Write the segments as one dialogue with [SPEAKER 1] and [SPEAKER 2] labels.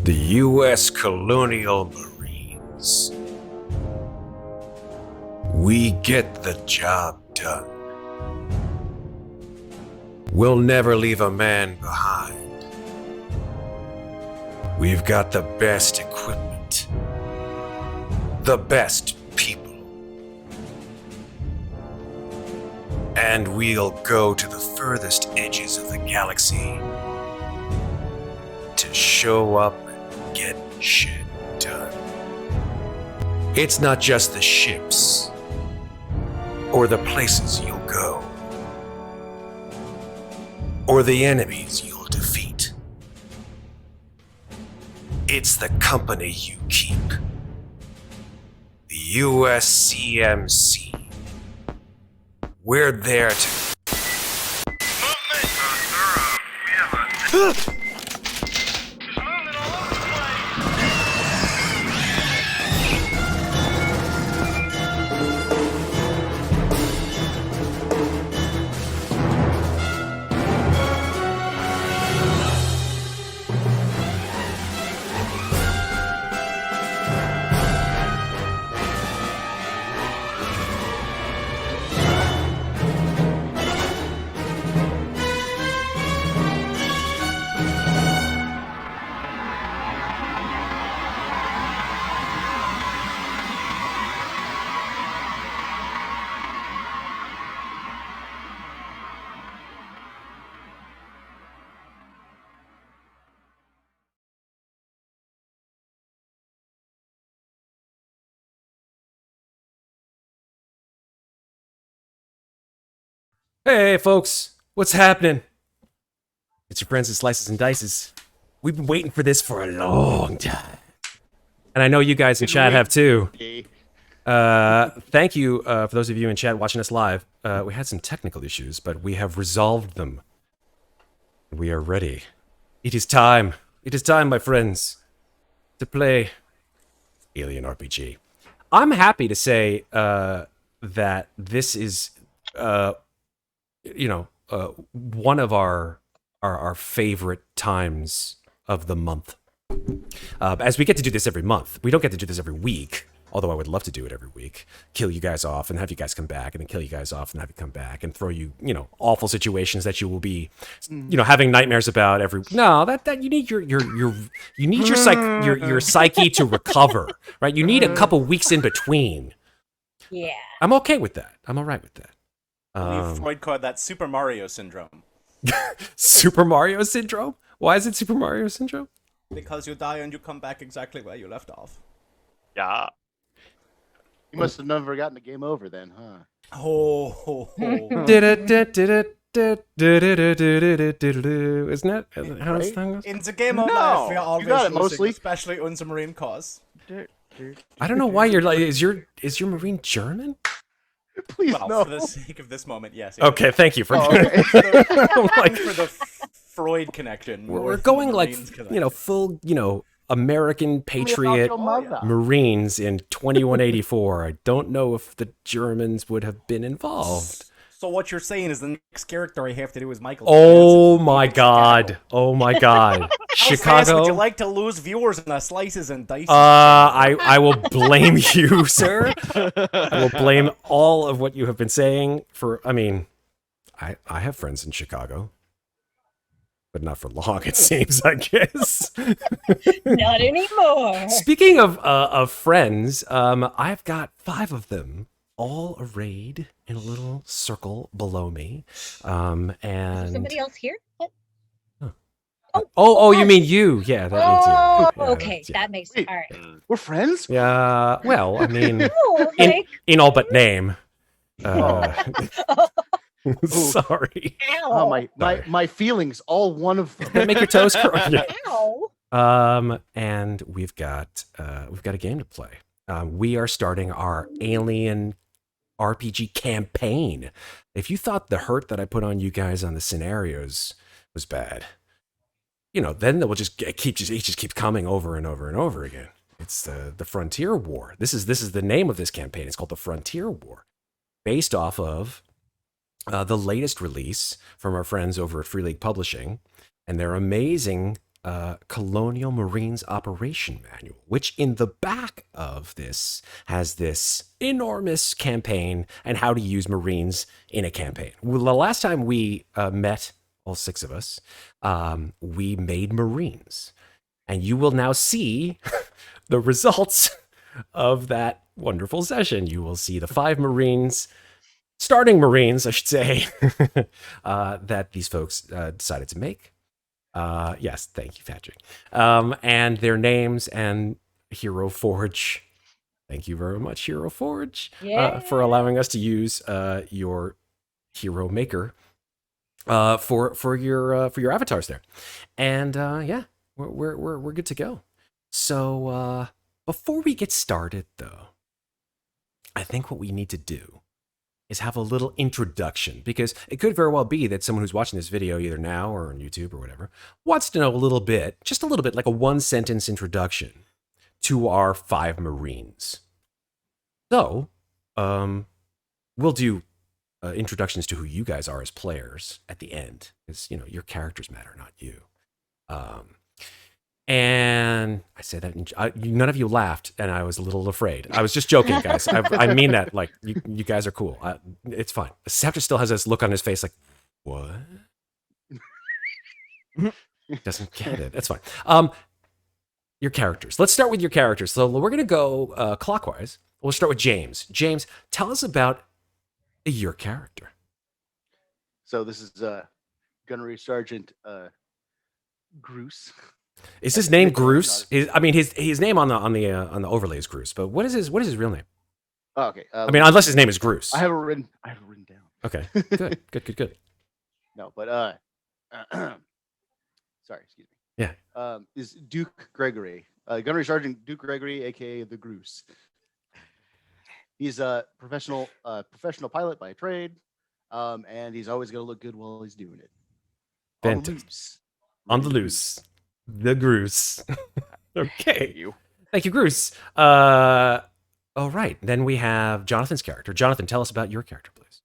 [SPEAKER 1] The U.S. Colonial Marines. We get the job done. We'll never leave a man behind. We've got the best equipment. The best people. And we'll go to the furthest edges of the galaxy to show up and get shit done. It's not just the ships or the places you'll go or the enemies you'll defeat. It's the company you keep. The USCMC. We're there to...
[SPEAKER 2] Movement! Sir, we have a... Just moving all over the place!
[SPEAKER 3] Hey, folks, what's happening? It's your friends at Slices and Dices. We've been waiting for this for a long time. And I know you guys in chat have too. Thank you for those of you in chat watching us live. We had some technical issues, but we have resolved them. We are ready. It is time. It is time, my friends, to play Alien RPG. I'm happy to say that this is... one of our favorite times of the month. As we get to do this every month. We don't get to do this every week, although I would love to do it every week. Kill you guys off and have you guys come back, and then kill you guys off and have you come back, and throw you, awful situations that you will be, having nightmares about every... No, that you need your psyche to recover, right? You need a couple weeks in between.
[SPEAKER 4] Yeah.
[SPEAKER 3] I'm okay with that. I'm all right with that.
[SPEAKER 5] Freud called that Super Mario syndrome.
[SPEAKER 3] Super Mario syndrome? Why is it Super Mario syndrome?
[SPEAKER 5] Because you die and you come back exactly where you left off.
[SPEAKER 2] Yeah.
[SPEAKER 6] You must have never gotten the game over then, huh?
[SPEAKER 5] Oh.
[SPEAKER 3] Isn't that how this thing goes?
[SPEAKER 5] In the game of
[SPEAKER 6] No,
[SPEAKER 5] life, we are
[SPEAKER 6] you
[SPEAKER 5] always
[SPEAKER 6] got it
[SPEAKER 5] losing,
[SPEAKER 6] mostly.
[SPEAKER 5] especially on the Marine cause.
[SPEAKER 3] I don't know why you're like. Is your Marine German?
[SPEAKER 6] Please
[SPEAKER 5] Well,
[SPEAKER 6] no.
[SPEAKER 5] for the sake of this moment, yes.
[SPEAKER 3] Okay, thank you for.
[SPEAKER 6] Okay.
[SPEAKER 3] I'm like,
[SPEAKER 5] For the Freud connection.
[SPEAKER 3] we're
[SPEAKER 5] more than
[SPEAKER 3] going
[SPEAKER 5] the
[SPEAKER 3] like
[SPEAKER 5] Marines connection.
[SPEAKER 3] full American patriot
[SPEAKER 6] Your mother.
[SPEAKER 3] Marines in 2184. I don't know if the Germans would have been involved.
[SPEAKER 5] So what you're saying is the next character I have to do is Michael.
[SPEAKER 3] Oh
[SPEAKER 5] Jansen.
[SPEAKER 3] my god! Oh my god!
[SPEAKER 5] How fast
[SPEAKER 3] Chicago.
[SPEAKER 5] would you like to lose viewers in the Slices and Dices?
[SPEAKER 3] I will blame you, sir. I will blame all of what you have been saying for... I mean, I have friends in Chicago. But not for long, it seems, I guess.
[SPEAKER 4] Not anymore.
[SPEAKER 3] Speaking of friends, I've got 5 of them, all arrayed in a little circle below me. And...
[SPEAKER 4] Somebody else here? What?
[SPEAKER 3] Oh, you mean you? Yeah, that means you.
[SPEAKER 4] Oh,
[SPEAKER 3] Yeah,
[SPEAKER 4] okay.
[SPEAKER 3] that's- yeah.
[SPEAKER 4] That makes
[SPEAKER 6] Wait.
[SPEAKER 4] all right.
[SPEAKER 6] We're friends?
[SPEAKER 3] Yeah, well, I mean,
[SPEAKER 4] Oh, okay.
[SPEAKER 3] in all but name. Sorry.
[SPEAKER 6] Oh,
[SPEAKER 4] Ow.
[SPEAKER 6] my feelings, all one of them.
[SPEAKER 3] Make your toes curl. Yeah.
[SPEAKER 4] Ow.
[SPEAKER 3] And we've got a game to play. We are starting our Alien RPG campaign. If you thought the hurt that I put on you guys on the scenarios was bad, then it will just keeps coming over and over and over again. It's the Frontier War. This is the name of this campaign. It's called the Frontier War, based off of the latest release from our friends over at Free League Publishing and their amazing Colonial Marines Operation Manual, which in the back of this has this enormous campaign and how to use Marines in a campaign. Well, the last time we met, all 6 of us, we made Marines. And you will now see the results of that wonderful session. You will see the 5 Marines, starting Marines, I should say, that these folks decided to make. Yes, thank you, Patrick. And their names and Hero Forge. Thank you very much, Hero Forge, for allowing us to use your Hero Maker for your avatars there. And yeah, we're good to go. So before we get started, though, I think what we need to do is have a little introduction, because it could very well be that someone who's watching this video either now or on YouTube or whatever wants to know a little bit, just a little bit, like a 1-sentence introduction to our 5 Marines. So, we'll do introductions to who you guys are as players at the end, because, you know, your characters matter, not you. And I say that, none of you laughed, and I was a little afraid. I was just joking, guys. I mean that. Like, you guys are cool. It's fine. Scepter still has this look on his face like, what? Doesn't get it. That's fine. Your characters. Let's start with your characters. So we're going to go clockwise. We'll start with James. James, tell us about your character.
[SPEAKER 6] So this is Gunnery Sergeant Groose.
[SPEAKER 3] Is his name Groose? His name on the overlay is Groose, but what is his real name?
[SPEAKER 6] Oh, okay.
[SPEAKER 3] Unless his name is Groose.
[SPEAKER 6] I have it written down.
[SPEAKER 3] Okay. Good.
[SPEAKER 6] No, but sorry, excuse me.
[SPEAKER 3] Yeah.
[SPEAKER 6] Is Duke Gregory, Gunnery Sergeant Duke Gregory, aka the Groose. He's a professional pilot by trade, and he's always gonna look good while he's doing it.
[SPEAKER 3] Fantastic. On the loose. The Groose. Okay. Thank you, Groose. All right. Then we have Jonathan's character. Jonathan, tell us about your character, please.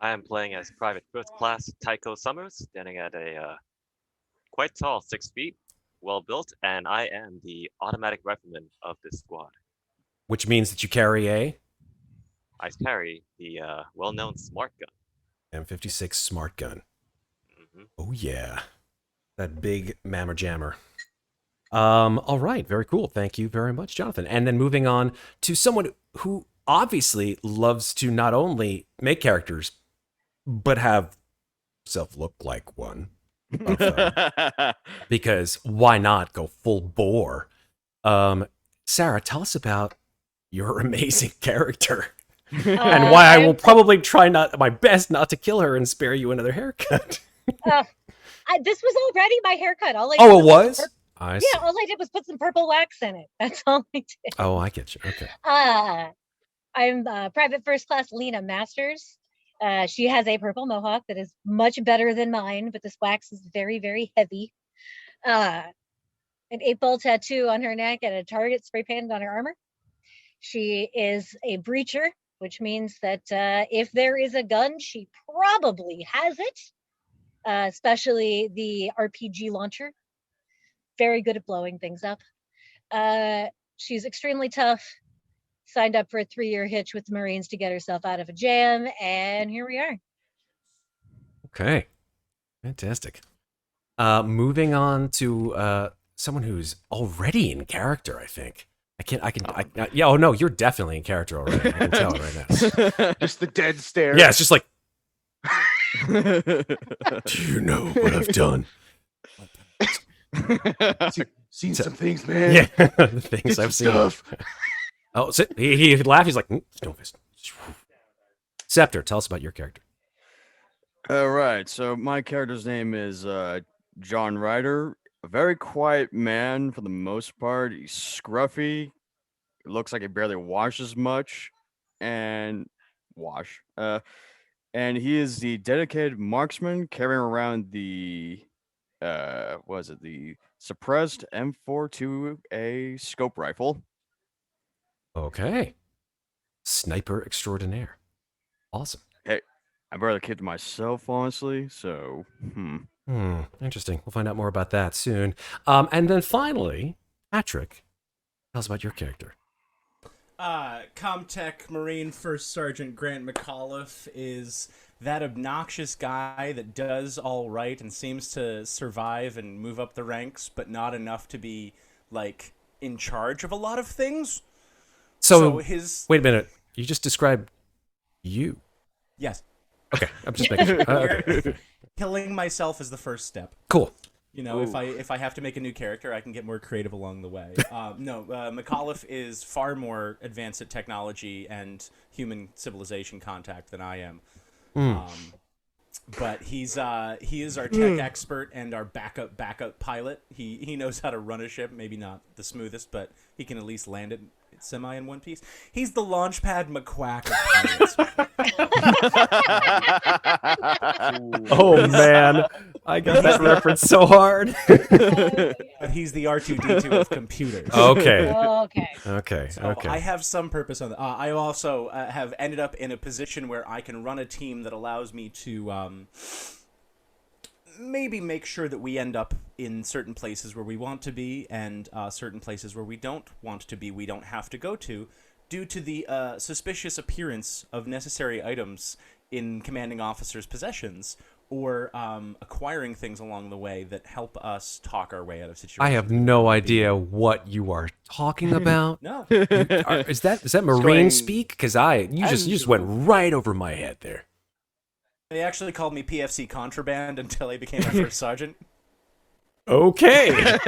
[SPEAKER 7] I am playing as Private First Class Taiko Summers, standing at a quite tall 6 feet, well built, and I am the automatic rifleman of this squad.
[SPEAKER 3] Which means that you carry a?
[SPEAKER 7] I carry the well-known smart gun.
[SPEAKER 3] M56 smart gun.
[SPEAKER 7] Mm-hmm.
[SPEAKER 3] Oh, yeah. That big mammer jammer. All right, very cool. Thank you very much, Jonathan. And then moving on to someone who obviously loves to not only make characters, but have himself look like one. Because why not go full bore? Sarah, tell us about your amazing character. And why I will probably try my best not to kill her and spare you another haircut.
[SPEAKER 4] This was already my haircut. All I
[SPEAKER 3] Oh,
[SPEAKER 4] did
[SPEAKER 3] it was?
[SPEAKER 4] all I did was put some purple wax in it. That's all I did.
[SPEAKER 3] Oh, I get you. Okay.
[SPEAKER 4] I'm Private First Class Lena Masters. She has a purple mohawk that is much better than mine, but this wax is very, very heavy. An 8-ball tattoo on her neck and a target spray painted on her armor. She is a breacher, which means that if there is a gun, she probably has it. Especially the RPG launcher. Very good at blowing things up. She's extremely tough. Signed up for a 3-year hitch with the Marines to get herself out of a jam, and here we are.
[SPEAKER 3] Okay. Fantastic. Moving on to someone who's already in character, I think. Oh no, you're definitely in character already. I can tell right now.
[SPEAKER 6] Just the dead stare.
[SPEAKER 3] Yeah, it's just like, do you know what I've done?
[SPEAKER 6] Seen some things, man.
[SPEAKER 3] Yeah, the things I've seen.
[SPEAKER 6] Stuff.
[SPEAKER 3] Oh, so he laughed. He's like, Stone Fist. Scepter, tell us about your character.
[SPEAKER 8] All right. So my character's name is John Rhyder. A very quiet man for the most part. He's scruffy. It looks like he barely washes much. And he is the dedicated marksman carrying around the the suppressed M42A scope rifle.
[SPEAKER 3] Okay. Sniper extraordinaire. Awesome.
[SPEAKER 8] Hey, I barely kept to myself, honestly. So,
[SPEAKER 3] Interesting. We'll find out more about that soon. And then finally, Patrick, tell us about your character.
[SPEAKER 5] Comtech Marine First Sergeant Grant MacCauliff is that obnoxious guy that does all right and seems to survive and move up the ranks, but not enough to be, like, in charge of a lot of things.
[SPEAKER 3] So
[SPEAKER 5] his...
[SPEAKER 3] Wait a minute. You just described you.
[SPEAKER 5] Yes.
[SPEAKER 3] Okay, I'm just making sure. Okay.
[SPEAKER 5] Killing myself is the first step.
[SPEAKER 3] Cool.
[SPEAKER 5] You know, if I have to make a new character, I can get more creative along the way. MacCauliff is far more advanced at technology and human civilization contact than I am. But he is our tech expert and our backup pilot. He knows how to run a ship, maybe not the smoothest, but he can at least land it semi in one piece. He's the Launchpad McQuack of pilots.
[SPEAKER 3] Oh man, I got that reference so hard.
[SPEAKER 5] But he's the R2D2 of computers.
[SPEAKER 3] Okay.
[SPEAKER 5] So I have some purpose on that. I also have ended up in a position where I can run a team that allows me to maybe make sure that we end up in certain places where we want to be and certain places where we don't want to be, we don't have to go to, due to the suspicious appearance of necessary items in commanding officers' possessions, or acquiring things along the way that help us talk our way out of situations.
[SPEAKER 3] I have no idea what you are talking about.
[SPEAKER 5] No.
[SPEAKER 3] Is that Marine speak? Because you just went right over my head there.
[SPEAKER 5] They actually called me PFC Contraband until I became a first sergeant.
[SPEAKER 3] Okay.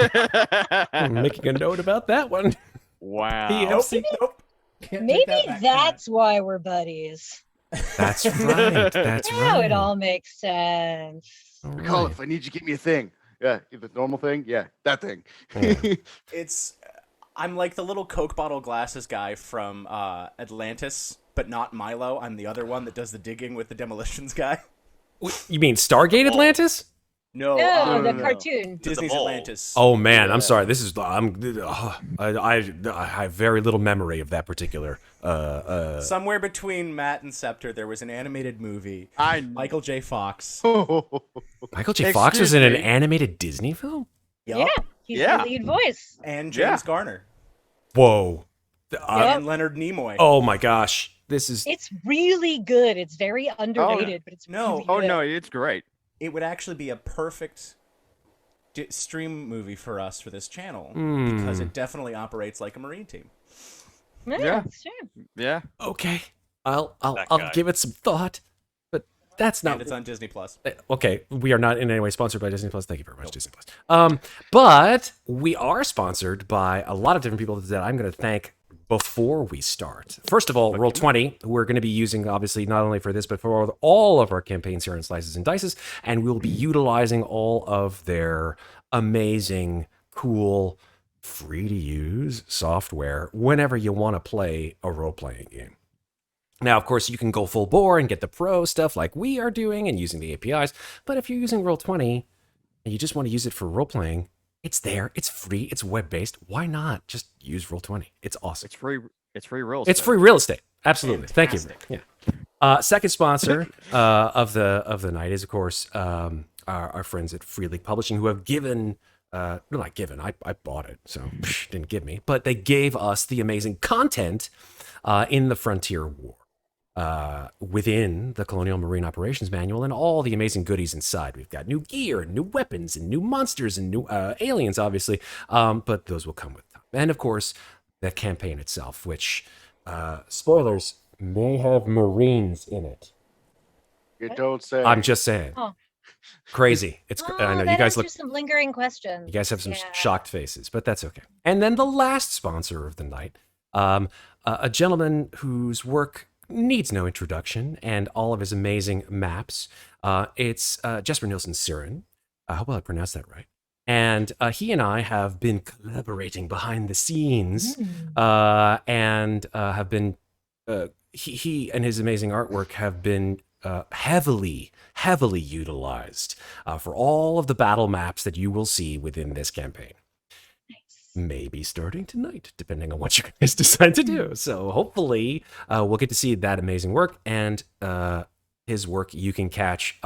[SPEAKER 3] I'm making a note about that one.
[SPEAKER 8] Wow.
[SPEAKER 3] PFC.
[SPEAKER 5] Nope.
[SPEAKER 4] Maybe that's why we're buddies.
[SPEAKER 3] That's right. That's
[SPEAKER 4] Now
[SPEAKER 3] right.
[SPEAKER 4] it all makes sense.
[SPEAKER 3] All right.
[SPEAKER 6] MacCauliff, I need you to give me a thing. Yeah, the normal thing. Yeah, that thing.
[SPEAKER 5] I'm like the little Coke bottle glasses guy from Atlantis, but not Milo. I'm the other one that does the digging with the demolitions guy.
[SPEAKER 3] You mean Stargate Atlantis?
[SPEAKER 5] No,
[SPEAKER 4] The cartoon.
[SPEAKER 5] Disney's
[SPEAKER 7] mole.
[SPEAKER 5] Atlantis.
[SPEAKER 3] Oh man, I'm sorry. This is I have very little memory of that particular.
[SPEAKER 5] Somewhere between Matt and Scepter, there was an animated movie. Michael J. Fox.
[SPEAKER 3] Michael J. Fox was in an animated Disney film.
[SPEAKER 4] Yeah, he's the lead voice.
[SPEAKER 5] And James Garner.
[SPEAKER 3] Whoa.
[SPEAKER 5] And Leonard Nimoy.
[SPEAKER 3] Oh my gosh, this is.
[SPEAKER 4] It's really good. It's very underrated, but it's really good.
[SPEAKER 8] Oh no, it's great.
[SPEAKER 5] It would actually be a perfect stream movie for us for this channel because it definitely operates like a Marine team.
[SPEAKER 4] Yeah, it's true.
[SPEAKER 8] Yeah.
[SPEAKER 3] Okay, I'll
[SPEAKER 7] guy.
[SPEAKER 3] give it some thought, but that's not.
[SPEAKER 5] And it's on Disney Plus.
[SPEAKER 3] Okay, we are not in any way sponsored by Disney Plus. Thank you very much, Disney Plus. But we are sponsored by a lot of different people that I'm going to thank before we start. First of all, Roll20, we're going to be using, obviously, not only for this, but for all of our campaigns here in Slices and Dices, and we'll be utilizing all of their amazing, cool, free-to-use software whenever you want to play a role-playing game. Now, of course, you can go full bore and get the pro stuff like we are doing and using the APIs, but if you're using Roll20 and you just want to use it for role-playing, it's there. It's free. It's web-based. Why not just use Roll20? It's awesome.
[SPEAKER 8] It's free. It's free real estate.
[SPEAKER 3] It's free real estate. Absolutely.
[SPEAKER 5] Fantastic.
[SPEAKER 3] Thank you. Yeah. Second sponsor of the night is, of course, our friends at Free League Publishing, who have given. Not given. I bought it, so didn't give me. But they gave us the amazing content in the Frontier War. Within the Colonial Marine Operations Manual and all the amazing goodies inside. We've got new gear, and new weapons, and new monsters, and new aliens, obviously, but those will come with time. And, of course, the campaign itself, which, spoilers, may have Marines in it.
[SPEAKER 6] You don't say.
[SPEAKER 3] I'm just saying.
[SPEAKER 4] Oh.
[SPEAKER 3] Crazy. It's. I know you guys look.
[SPEAKER 4] Some lingering questions.
[SPEAKER 3] You guys have some shocked faces, but that's okay. And then the last sponsor of the night, a gentleman whose work needs no introduction, and all of his amazing maps. It's Jesper Nilsson Siren. I hope I pronounced that right. And he and I have been collaborating behind the scenes, and have been. He and his amazing artwork have been heavily utilized for all of the battle maps that you will see within this campaign. Maybe starting tonight, depending on what you guys decide to do. So hopefully we'll get to see that amazing work. And his work you can catch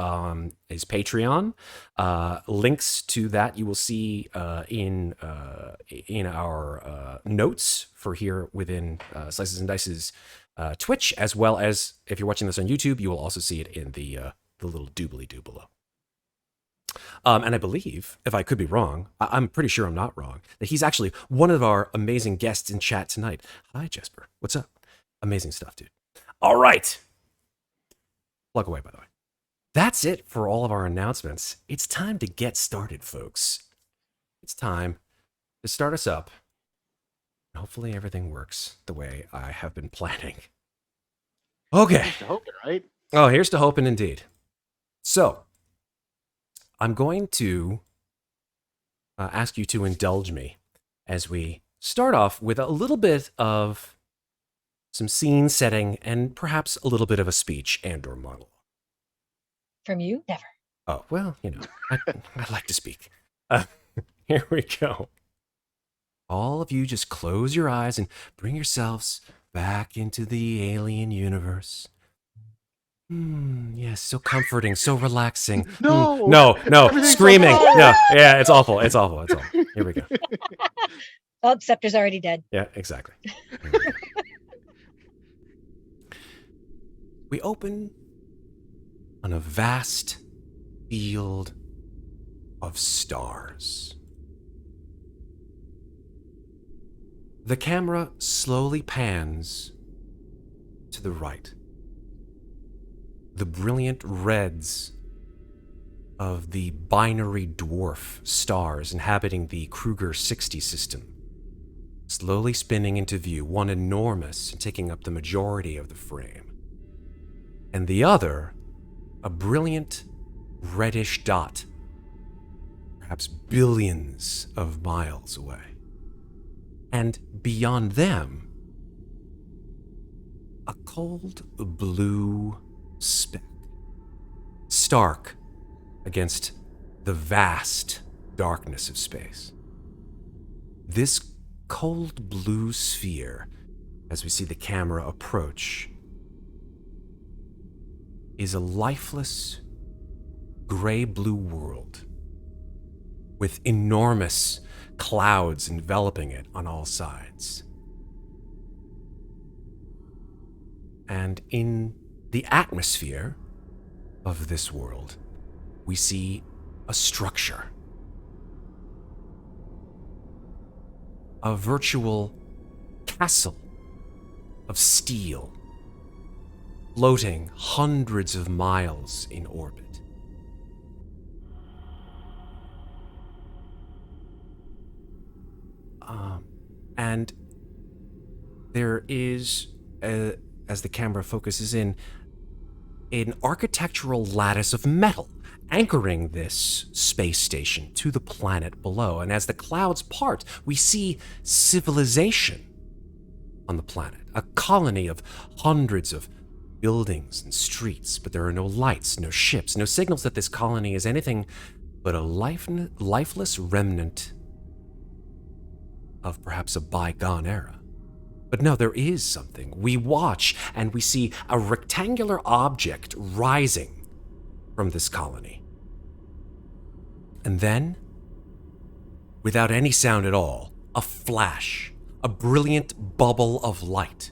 [SPEAKER 3] his Patreon. Links to that you will see in our notes for here within Slices and Dice's Twitch, as well as if you're watching this on YouTube, you will also see it in the little doobly-doo below. And I believe, if I could be wrong, I'm pretty sure I'm not wrong, that he's actually one of our amazing guests in chat tonight. Hi, Jesper. What's up? Amazing stuff, dude. All right. Plug away, by the way. That's it for all of our announcements. It's time to get started, folks. It's time to start us up. Hopefully everything works the way I have been planning. Okay.
[SPEAKER 6] Here's to hoping, right?
[SPEAKER 3] Oh, here's to hoping indeed. So, I'm going to ask you to indulge me as we start off with a little bit of some scene setting and perhaps a little bit of a speech and or monologue.
[SPEAKER 4] From you, never.
[SPEAKER 3] Oh, well, you know, I like to speak. Here we go. All of you just close your eyes and bring yourselves back into the alien universe. Yes, so comforting, so relaxing.
[SPEAKER 6] No!
[SPEAKER 3] No,
[SPEAKER 6] Everything's
[SPEAKER 3] screaming.
[SPEAKER 6] on fire!
[SPEAKER 3] No, yeah, it's awful. It's awful. Here we go.
[SPEAKER 4] Oh, Scepter's already dead.
[SPEAKER 3] Yeah, exactly. We open on a vast field of stars. The camera slowly pans to the right. The brilliant reds of the binary dwarf stars inhabiting the Kruger 60 system slowly spinning into view, one enormous and taking up the majority of the frame, and the other a brilliant reddish dot, perhaps billions of miles away. And beyond them, a cold blue speck, stark against the vast darkness of space. This cold blue sphere, as we see the camera approach, is a lifeless gray-blue world with enormous clouds enveloping it on all sides. And in the atmosphere of this world, we see a structure. A virtual castle of steel, floating hundreds of miles in orbit. And there is, as the camera focuses in, an architectural lattice of metal anchoring this space station to the planet below. And as the clouds part, we see civilization on the planet, a colony of hundreds of buildings and streets, but there are no lights, no ships, no signals that this colony is anything but a lifeless remnant of perhaps a bygone era. But no, there is something. We watch and we see a rectangular object rising from this colony. And then, without any sound at all, a flash, a brilliant bubble of light,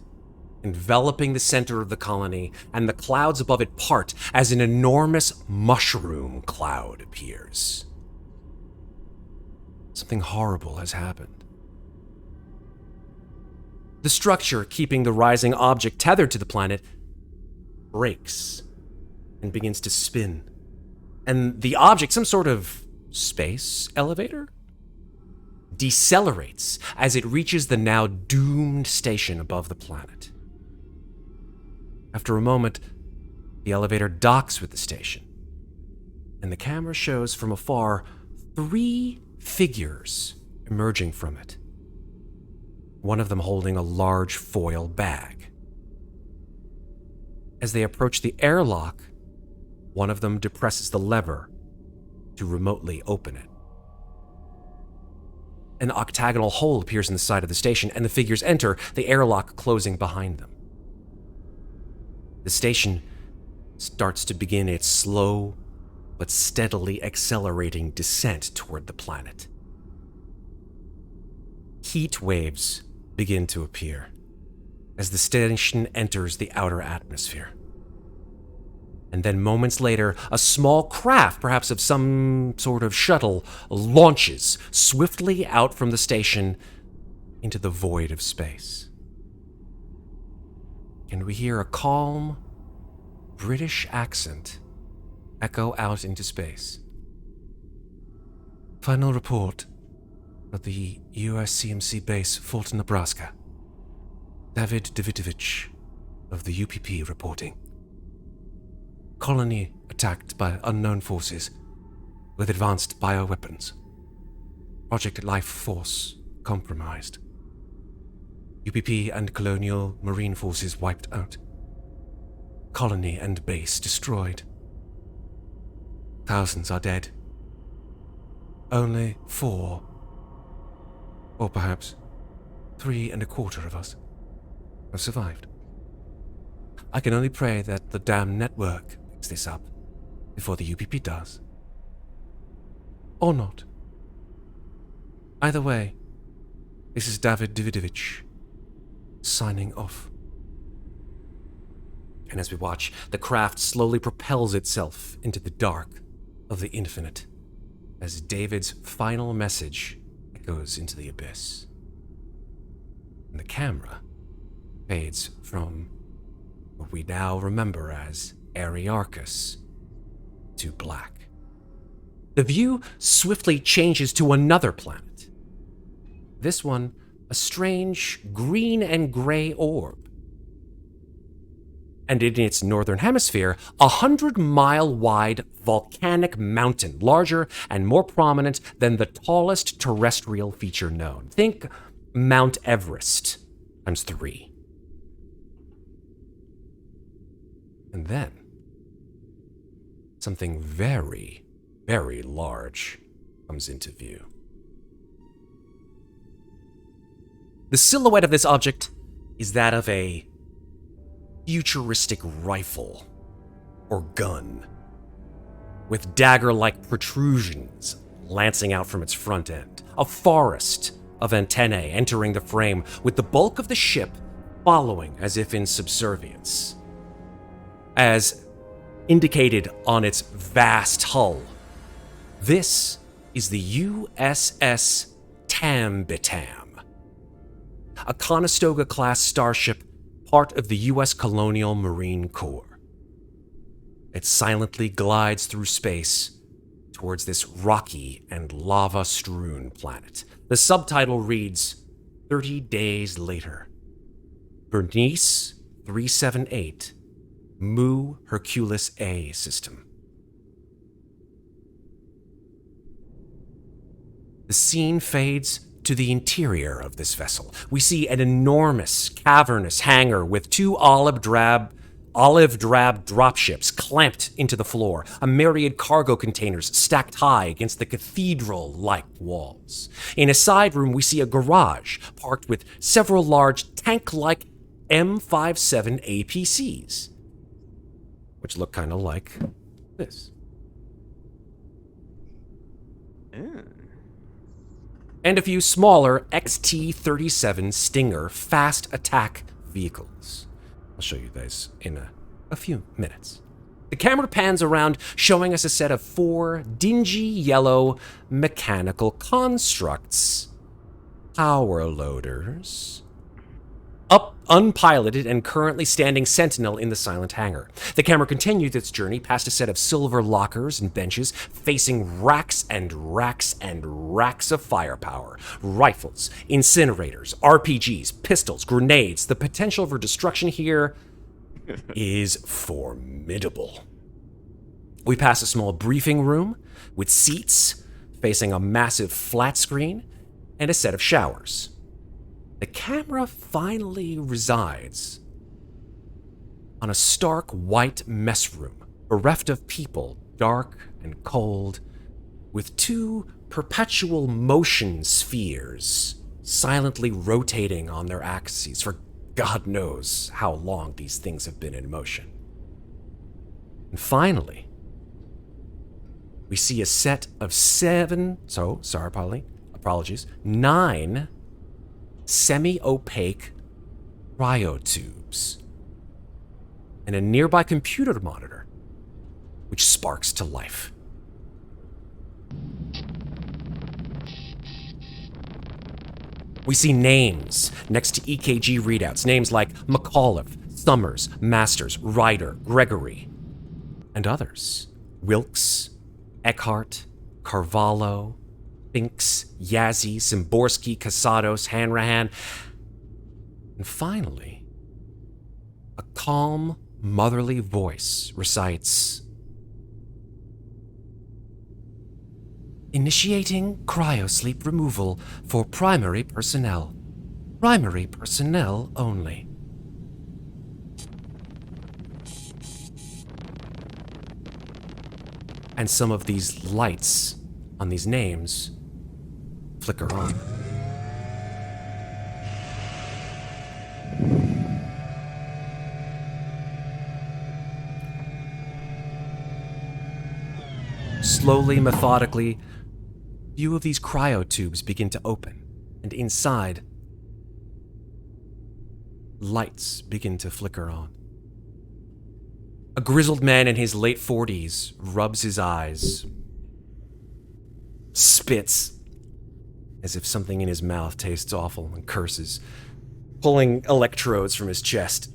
[SPEAKER 3] enveloping the center of the colony, and the clouds above it part as an enormous mushroom cloud appears. Something horrible has happened. The structure keeping the rising object tethered to the planet breaks and begins to spin. And the object, some sort of space elevator, decelerates as it reaches the now doomed station above the planet. After a moment, the elevator docks with the station, and the camera shows from afar 3 figures emerging from it. One of them holding a large foil bag. As they approach the airlock, one of them depresses the lever to remotely open it. An octagonal hole appears in the side of the station, and the figures enter, the airlock closing behind them. The station starts to begin its slow but steadily accelerating descent toward the planet. Heat waves begin to appear as the station enters the outer atmosphere. And then moments later, a small craft, perhaps of some sort of shuttle, launches swiftly out from the station into the void of space. And we hear a calm, British accent echo out into space. Final report at the USCMC base, Fulton, Nebraska. David Davidovich of the UPP reporting. Colony attacked by unknown forces with advanced bioweapons. Project Life Force compromised. UPP and Colonial Marine forces wiped out. Colony and base destroyed. Thousands are dead. Only 4, or perhaps 3 1/4 of us have survived. I can only pray that the damn network picks this up before the UPP does. Or not. Either way, this is David Davidovich signing off. And as we watch, the craft slowly propels itself into the dark of the infinite as David's final message echoes into the abyss. And the camera fades from what we now remember as Arearchus to black. The view swiftly changes to another planet. This one, a strange green and gray orb. And in its northern hemisphere, 100-mile-wide volcanic mountain, larger and more prominent than the tallest terrestrial feature known. Think Mount Everest times 3. And then, something very, very large comes into view. The silhouette of this object is that of a futuristic rifle or gun with dagger-like protrusions lancing out from its front end. A forest of antennae entering the frame, with the bulk of the ship following as if in subservience. As indicated on its vast hull, this is the USS Tambitam, a Conestoga-class starship, part of the U.S. Colonial Marine Corps. It silently glides through space towards this rocky and lava-strewn planet. The subtitle reads, 30 days later. Bernice 378, Mu Hercules A system. The scene fades to the interior of this vessel. We see an enormous, cavernous hangar with 2 olive drab dropships clamped into the floor, a myriad cargo containers stacked high against the cathedral-like walls. In a side room, we see a garage parked with several large tank-like M57 APCs, which look kind of like this. And a few smaller XT-37 Stinger fast attack vehicles. I'll show you guys in a few minutes. The camera pans around, showing us a set of 4 dingy yellow mechanical constructs. Power loaders. Up, unpiloted, and currently standing sentinel in the silent hangar. The camera continues its journey past a set of silver lockers and benches, facing racks and racks and racks of firepower. Rifles, incinerators, RPGs, pistols, grenades. The potential for destruction here is formidable. We pass a small briefing room with seats facing a massive flat screen and a set of showers. The camera finally resides on a stark white mess room, bereft of people, dark and cold, with 2 perpetual motion spheres silently rotating on their axes for God knows how long these things have been in motion. And finally, we see a set of 9 semi-opaque cryotubes and a nearby computer monitor, which sparks to life. We see names next to EKG readouts, names like MacCauliff, Summers, Masters, Rhyder, Gregory, and others. Wilkes, Eckhart, Carvalho, Binks, Yazzie, Szymborski, Casados, Hanrahan, and finally, a calm, motherly voice recites, "Initiating cryosleep removal for primary personnel. Primary personnel only." And some of these lights on these names flicker on. Slowly, methodically, few of these cryotubes begin to open, and inside, lights begin to flicker on. A grizzled man in his late 40s rubs his eyes, spits as if something in his mouth tastes awful, and curses, pulling electrodes from his chest,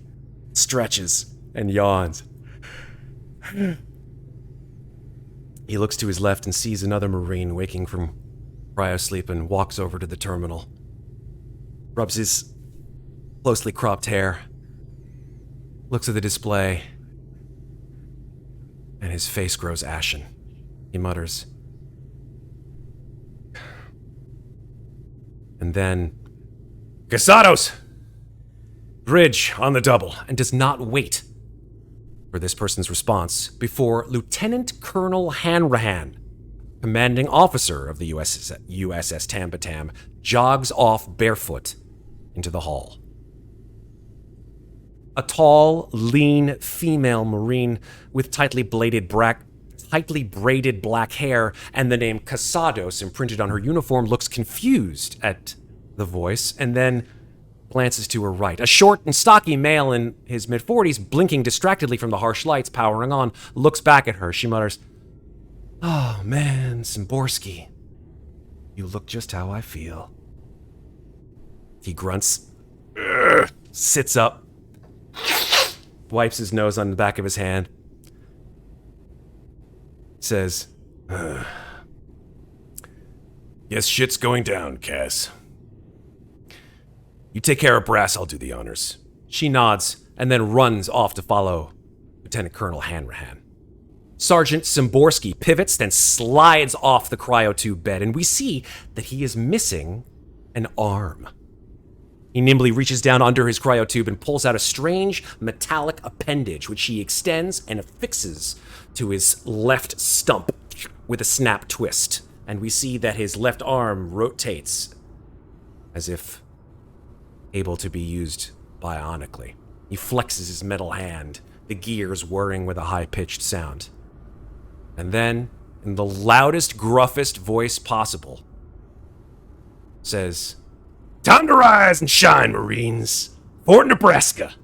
[SPEAKER 3] stretches and yawns. He looks to his left and sees another Marine waking from cryosleep and walks over to the terminal, rubs his closely cropped hair, looks at the display, and his face grows ashen. He mutters, and then, "Casados! Bridge on the double," and does not wait for this person's response before Lieutenant Colonel Hanrahan, commanding officer of the USS Tambatam, jogs off barefoot into the hall. A tall, lean female Marine with tightly braided black hair and the name Casados imprinted on her uniform looks confused at the voice and then glances to her right. A short and stocky male in his mid-40s, blinking distractedly from the harsh lights powering on, looks back at her. She mutters, "Oh man, Szymborski, you look just how I feel." He grunts, sits up, wipes his nose on the back of his hand, says, "Guess shit's going down, Cass. You take care of Brass, I'll do the honors." She nods and then runs off to follow Lieutenant Colonel Hanrahan. Sergeant Szymborski pivots, then slides off the cryotube bed, and we see that he is missing an arm. He nimbly reaches down under his cryotube and pulls out a strange metallic appendage, which he extends and affixes to his left stump with a snap twist. And we see that his left arm rotates as if able to be used bionically. He flexes his metal hand, the gears whirring with a high-pitched sound. And then, in the loudest, gruffest voice possible, says, "Time to rise and shine, Marines. Fort Nebraska.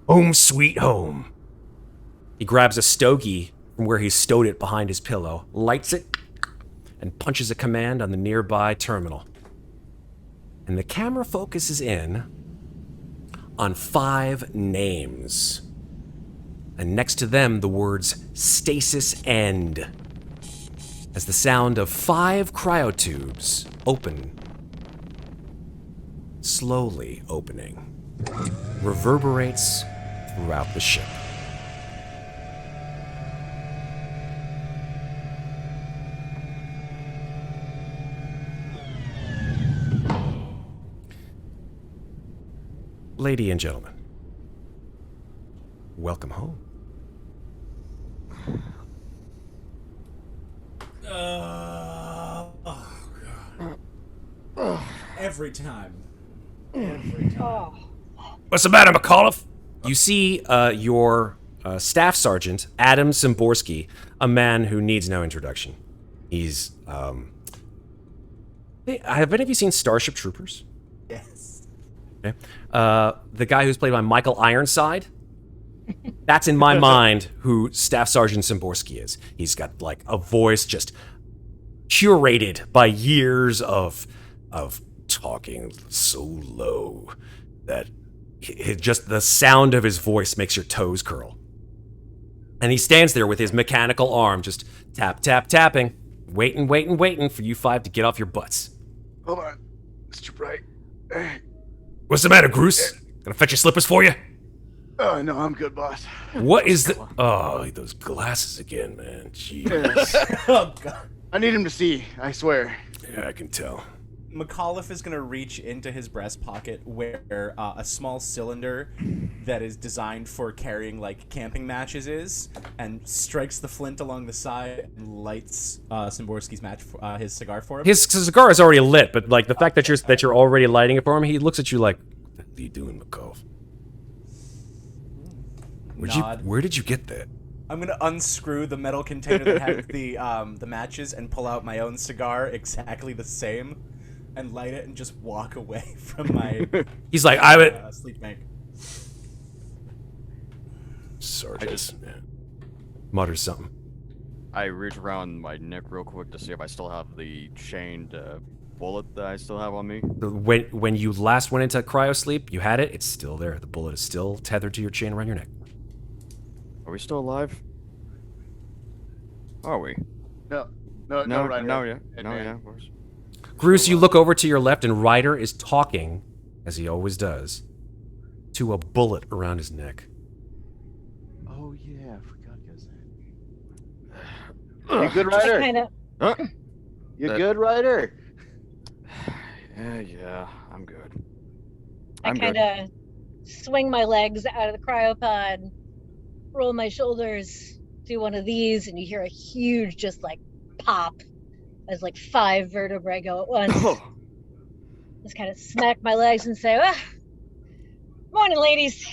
[SPEAKER 3] Home sweet home." He grabs a stogie from where he stowed it behind his pillow, lights it, and punches a command on the nearby terminal. And the camera focuses in on 5 names. And next to them, the words "Stasis End," as the sound of 5 cryotubes open, slowly opening, reverberates throughout the ship. Lady and gentlemen, welcome home.
[SPEAKER 5] Every time. Every time.
[SPEAKER 3] What's the matter, MacCauliff? You see your Staff Sergeant Adam Szymborski, a man who needs no introduction. He's have any of you seen Starship Troopers?
[SPEAKER 5] Yes.
[SPEAKER 3] Okay. The guy who's played by Michael Ironside. That's in my mind who Staff Sergeant Szymborski is. He's got like a voice just curated by years of talking so low that just the sound of his voice makes your toes curl. And he stands there with his mechanical arm just tapping, waiting for you five to get off your butts.
[SPEAKER 6] Hold on, Mr. Bright.
[SPEAKER 3] What's the matter, Groose? Gonna fetch your slippers for you?
[SPEAKER 6] Oh no, I'm good, boss.
[SPEAKER 3] What is the... Oh, those glasses again, man. Jeez.
[SPEAKER 5] Oh god.
[SPEAKER 6] I need him to see. I swear.
[SPEAKER 3] Yeah, I can tell.
[SPEAKER 5] MacCauliff is going to reach into his breast pocket where a small cylinder that is designed for carrying, like, camping matches is, and strikes the flint along the side and lights Szymborski's his cigar for him.
[SPEAKER 3] His cigar is already lit, but, like, the fact that you're already lighting it for him, he looks at you like, what are you doing, MacCauliff? Where did you get that?
[SPEAKER 5] I'm going to unscrew the metal container that had the matches and pull out my own cigar exactly the same. And light it and just walk away from my.
[SPEAKER 3] He's like,
[SPEAKER 5] sleep bank.
[SPEAKER 3] Sergeant mutters something.
[SPEAKER 8] I reach around my neck real quick to see if I still have the chained bullet that I still have on me.
[SPEAKER 3] When you last went into cryo sleep, you had it. It's still there. The bullet is still tethered to your chain around your neck.
[SPEAKER 8] Are we still alive? Are we?
[SPEAKER 6] No,
[SPEAKER 8] Yeah,
[SPEAKER 6] And
[SPEAKER 8] of course.
[SPEAKER 3] Groose, you look over to your left, and Ryder is talking, as he always does, to a bullet around his neck.
[SPEAKER 6] Oh yeah, I forgot that. You good, Ryder?
[SPEAKER 4] Kind of.
[SPEAKER 6] You good, Ryder?
[SPEAKER 8] Yeah, I'm good.
[SPEAKER 4] I kind of swing my legs out of the cryopod, roll my shoulders, do one of these, and you hear a huge, just like pop. As like 5 vertebrae go at once. Just kind of smack my legs and say, morning, ladies.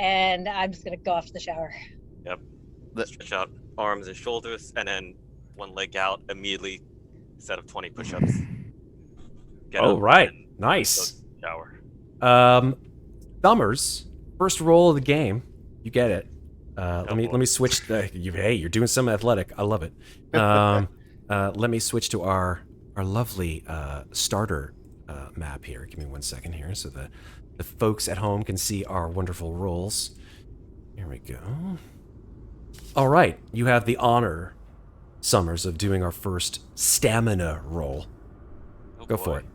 [SPEAKER 4] And I'm just going to go off to the shower.
[SPEAKER 7] Yep. Stretch out arms and shoulders, and then one leg out immediately, set of 20 push-ups. Get up
[SPEAKER 3] Right.
[SPEAKER 7] and
[SPEAKER 3] Nice.
[SPEAKER 7] go to the shower.
[SPEAKER 3] Summers, first roll of the game. You get it. Let
[SPEAKER 7] boy.
[SPEAKER 3] me switch. Hey, you're doing some athletic. I love it. Let me switch to our lovely starter map here. Give me 1 second here so that the folks at home can see our wonderful rolls. Here we go. All right, you have the honor, Summers, of doing our first stamina roll.
[SPEAKER 7] Oh,
[SPEAKER 3] Go
[SPEAKER 7] boy.
[SPEAKER 3] for it.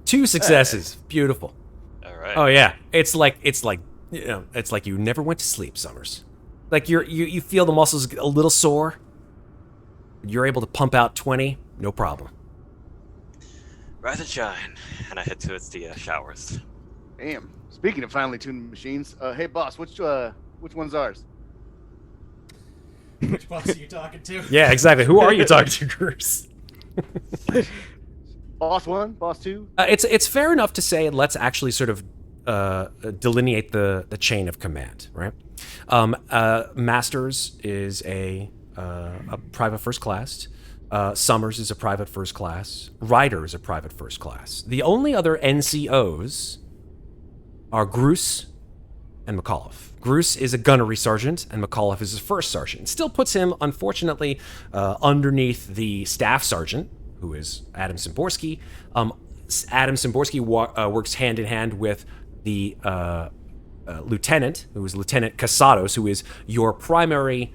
[SPEAKER 3] Two successes. Beautiful.
[SPEAKER 7] All right.
[SPEAKER 3] Oh yeah, it's like you know, it's like you never went to sleep, Summers. Like you feel the muscles a little sore. You're able to pump out 20, no problem.
[SPEAKER 7] Rise and shine, and I head towards the showers.
[SPEAKER 6] Damn. Speaking of finely tuned machines, hey boss, which one's ours?
[SPEAKER 5] Which boss are you talking to?
[SPEAKER 3] Yeah, exactly. Who are you talking to, Groose?
[SPEAKER 6] Boss 1, boss 2?
[SPEAKER 3] It's fair enough to say let's actually sort of delineate the chain of command, right? Masters is a private first class. Summers is a private first class. Ryder is a private first class. The only other NCOs are Groose and MacCauliff. Groose is a gunnery sergeant, and MacCauliff is his first sergeant. Still puts him, unfortunately, underneath the staff sergeant, who is Adam Szymborski. Adam Szymborski works hand in hand with the lieutenant, who is Lieutenant Casados, who is your primary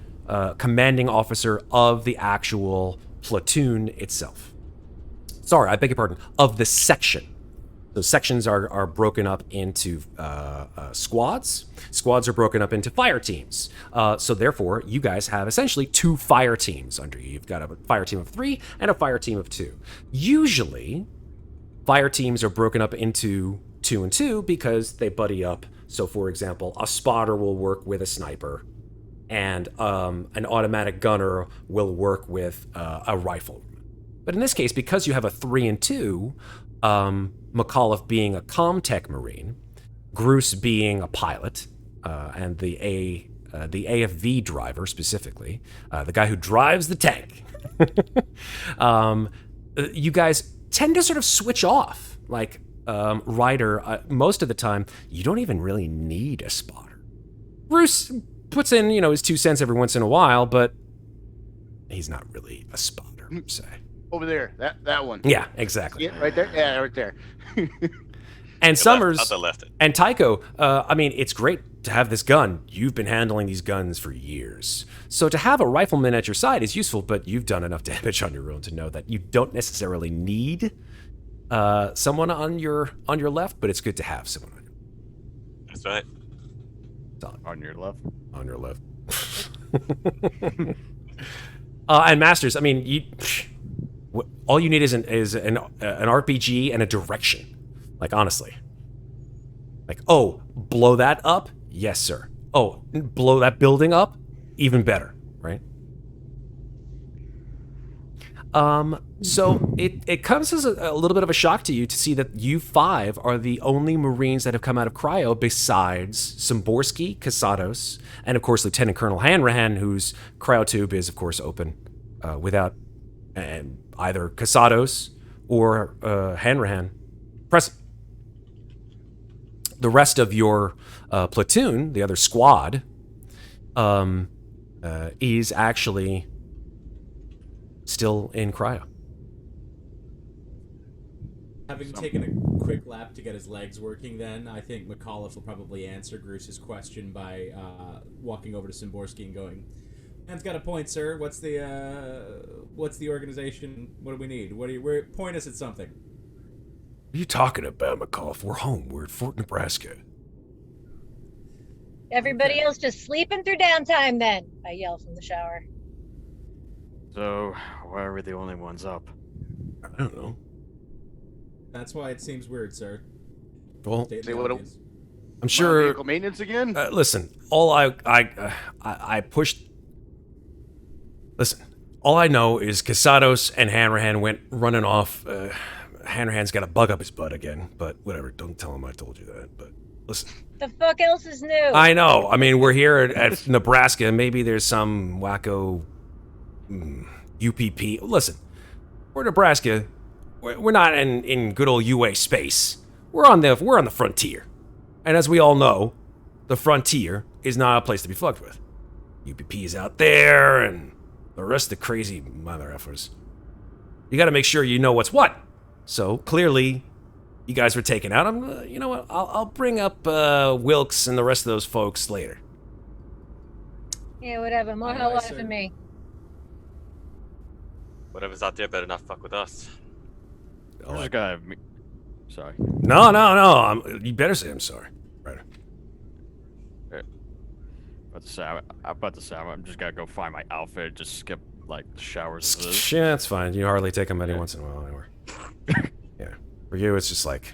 [SPEAKER 3] commanding officer of the actual platoon itself. Sorry, I beg your pardon, of the section. So sections are broken up into squads. Squads are broken up into fire teams. So therefore, you guys have essentially 2 fire teams under you. You've got a fire team of 3 and a fire team of 2. Usually, fire teams are broken up into 2 and 2 because they buddy up. So for example, a spotter will work with a sniper, and an automatic gunner will work with a rifle. But in this case, because you have a 3 and 2, MacCauliff being a Comtech Marine, Groose being a pilot, and the AFV driver specifically, the guy who drives the tank. You guys tend to sort of switch off. Like Rhyder, most of the time, you don't even really need a spotter. Groose puts in, his 2 cents every once in a while, but he's not really a spotter, per se.
[SPEAKER 6] Over there, that one.
[SPEAKER 3] Yeah, exactly.
[SPEAKER 6] Yeah, right there. Yeah, right there.
[SPEAKER 3] And Summers
[SPEAKER 2] Other left it.
[SPEAKER 3] and Taiko, it's great to have this gun. You've been handling these guns for years. So to have a rifleman at your side is useful, but you've done enough damage on your own to know that you don't necessarily need someone on your left, but it's good to have someone on your
[SPEAKER 7] That's right.
[SPEAKER 8] On your left.
[SPEAKER 3] on your left. And Masters, all you need is an RPG and a direction. Like, honestly. Like, oh, blow that up? Yes, sir. Oh, blow that building up? Even better, right? So it comes as a little bit of a shock to you to see that you 5 are the only Marines that have come out of cryo besides Szymborski, Casados, and of course Lieutenant Colonel Hanrahan, whose cryotube is of course open without either Casados or Hanrahan present. The rest of your platoon, the other squad, is actually still in cryo.
[SPEAKER 5] Having taken a quick lap to get his legs working, then I think MacCauliff will probably answer Groose's question by walking over to Szymborski and going, "Man's got a point, sir. What's the organization? What do we need? Point us at something."
[SPEAKER 3] What are you talking about, MacCauliff? We're home. We're at Fort Nebraska.
[SPEAKER 4] Everybody else just sleeping through downtime then, I yell from the shower.
[SPEAKER 8] So, why are we the only ones up?
[SPEAKER 3] I don't know.
[SPEAKER 5] That's why it seems weird, sir.
[SPEAKER 3] Well,
[SPEAKER 5] State of
[SPEAKER 6] Say
[SPEAKER 5] the
[SPEAKER 6] what-
[SPEAKER 5] obvious.
[SPEAKER 3] I'm sure.
[SPEAKER 6] Vehicle maintenance again?
[SPEAKER 3] Listen, all I pushed. Listen, all I know is Casados and Hanrahan went running off. Hanrahan's got a bug up his butt again, but whatever. Don't tell him I told you that. But listen,
[SPEAKER 4] The fuck else is new?
[SPEAKER 3] I know. We're here at Nebraska. Maybe there's some wacko UPP. Listen, we're Nebraska. We're not in good old UA space. We're on the frontier, and as we all know, the frontier is not a place to be fucked with. UPP is out there, and the rest of the crazy mother effers. You got to make sure you know what's what. So clearly, you guys were taken out. You know what? I'll bring up Wilkes and the rest of those folks later.
[SPEAKER 4] Yeah, whatever. More hot water for me.
[SPEAKER 7] Whatever's out there better not fuck with us.
[SPEAKER 8] I just gotta... Sorry.
[SPEAKER 3] No. You better say I'm sorry. Right.
[SPEAKER 8] I'm just gotta go find my outfit. Just skip like the showers. And this.
[SPEAKER 3] Yeah, that's fine. You hardly take them any once in a while anyway. Yeah. For you, it's just like,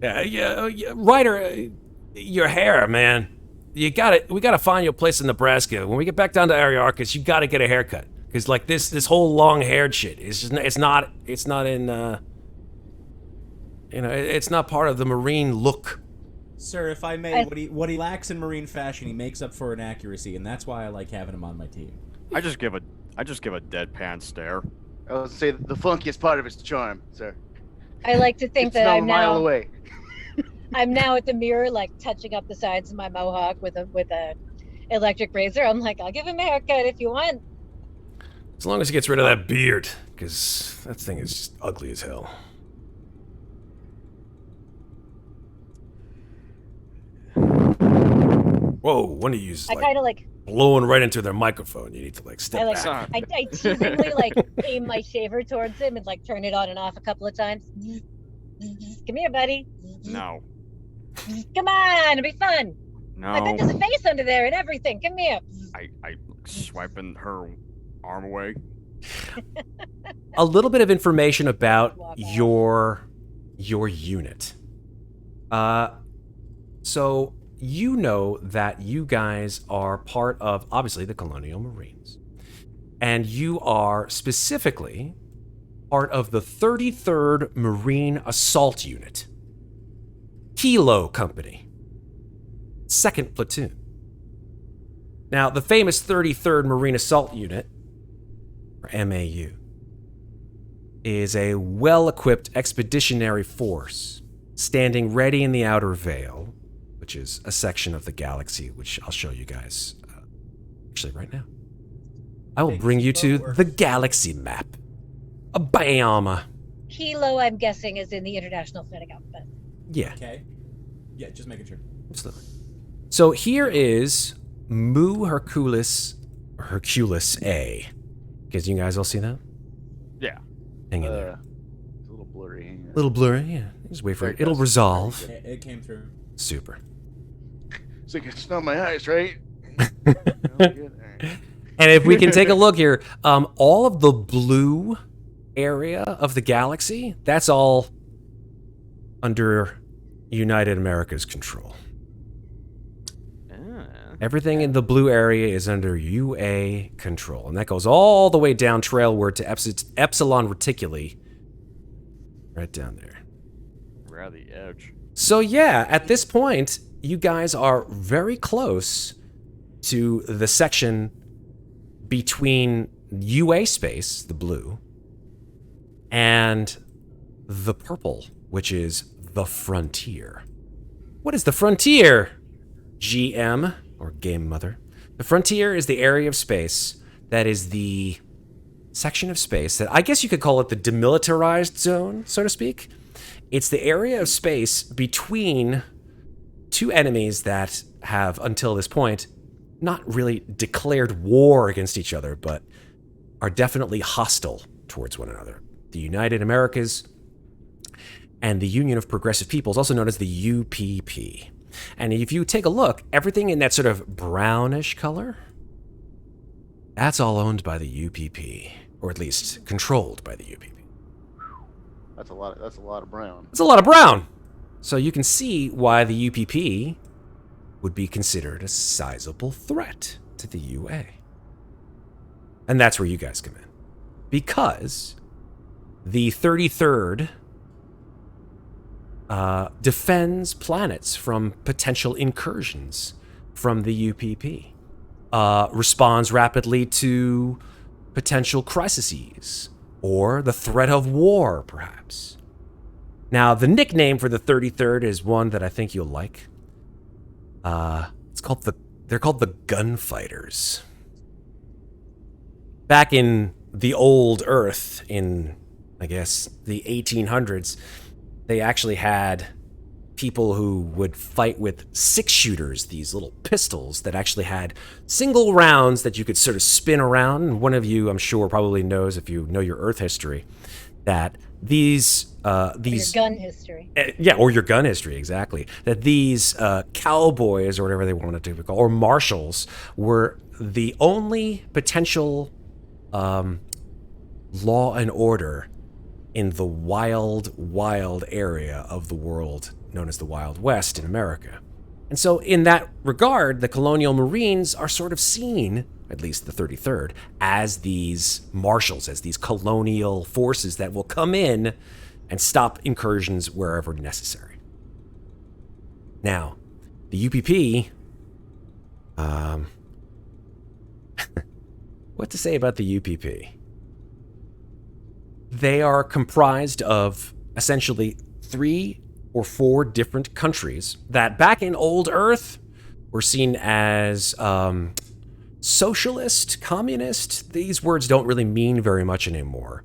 [SPEAKER 3] yeah. Ryder, your hair, man. We gotta find you a place in Nebraska. When we get back down to Arearchus, you gotta get a haircut. Cause like this whole long-haired shit is just it's not in it's not part of the Marine look.
[SPEAKER 5] Sir, if I may, what he lacks in Marine fashion, he makes up for in accuracy, and that's why I like having him on my team.
[SPEAKER 8] I just give a deadpan stare.
[SPEAKER 6] I was say the funkiest part of his charm, sir.
[SPEAKER 4] I like to think
[SPEAKER 6] It's
[SPEAKER 4] that
[SPEAKER 6] not
[SPEAKER 4] I'm
[SPEAKER 6] a mile
[SPEAKER 4] now
[SPEAKER 6] away.
[SPEAKER 4] I'm now at the mirror, like touching up the sides of my mohawk with a electric razor. I'm like, I'll give him a haircut if you want.
[SPEAKER 3] As long as he gets rid of that beard, because that thing is just ugly as hell. Whoa, one of you is
[SPEAKER 4] I kind of like
[SPEAKER 3] blowing right into their microphone. You need to step
[SPEAKER 4] I like
[SPEAKER 3] back.
[SPEAKER 4] I teasingly like aim my shaver towards him and like turn it on and off a couple of times. Come here, buddy.
[SPEAKER 8] No.
[SPEAKER 4] Come on, it'll be fun.
[SPEAKER 8] No.
[SPEAKER 4] I bet there's a face under there and everything. Come here.
[SPEAKER 8] I swiping her arm away.
[SPEAKER 3] A little bit of information about your unit. So you know that you guys are part of, obviously, the Colonial Marines. And you are specifically part of the 33rd Marine Assault Unit, Kilo Company, 2nd Platoon. Now, the famous 33rd Marine Assault Unit, or MAU, is a well-equipped expeditionary force standing ready in the Outer Veil, which is a section of the galaxy, which I'll show you guys actually right now. I will bring you to the galaxy map. Bam!
[SPEAKER 4] Kilo, I'm guessing, is in the International Phonetic Alphabet.
[SPEAKER 3] Yeah.
[SPEAKER 5] Okay. Yeah, just making sure.
[SPEAKER 3] Absolutely. So here is Mu Hercules A. Because you guys all see that?
[SPEAKER 8] Yeah.
[SPEAKER 3] Hang in there.
[SPEAKER 6] It's a little blurry.
[SPEAKER 3] A little blurry, yeah. Just wait for it. It'll resolve.
[SPEAKER 5] It came through.
[SPEAKER 3] Super.
[SPEAKER 6] So you can smell my eyes, right?
[SPEAKER 3] And if we can take a look here, all of the blue area of the galaxy, that's all under United America's control. Everything in the blue area is under UA control, and that goes all the way down trailward to Epsilon Reticuli, right down there.
[SPEAKER 8] We're at the edge.
[SPEAKER 3] So yeah, at this point, you guys are very close to the section between UA space, the blue, and the purple, which is the frontier. What is the frontier, GM, or Game Mother? The frontier is the area of space that is the section of space that I guess you could call it the demilitarized zone, so to speak. It's the area of space between two enemies that have, until this point, not really declared war against each other, but are definitely hostile towards one another. The United Americas and the Union of Progressive Peoples, also known as the UPP. And if you take a look, everything in that sort of brownish color, that's all owned by the UPP, or at least controlled by the UPP.
[SPEAKER 6] That's a lot of brown.
[SPEAKER 3] It's a lot of brown. So you can see why the UPP would be considered a sizable threat to the UA. And that's where you guys come in. Because the 33rd defends planets from potential incursions from the UPP. Responds rapidly to potential crises, or the threat of war, perhaps. Now, the nickname for the 33rd is one that I think you'll like. They're called the Gunfighters. Back in the old Earth, in, I guess, the 1800s, they actually had people who would fight with six-shooters, these little pistols that actually had single rounds that you could sort of spin around. And one of you, I'm sure, probably knows, if you know your Earth history, that these
[SPEAKER 4] Your gun history.
[SPEAKER 3] or your gun history, exactly. That these cowboys, or whatever they wanted to be called, or marshals, were the only potential law and order in the wild, wild area of the world known as the Wild West in America. And so in that regard, the colonial Marines are sort of seen, at least the 33rd, as these marshals, as these colonial forces that will come in and stop incursions wherever necessary. Now, the UPP, what to say about the UPP? They are comprised of essentially 3 or 4 different countries that back in old Earth were seen as socialist, communist. These words don't really mean very much anymore,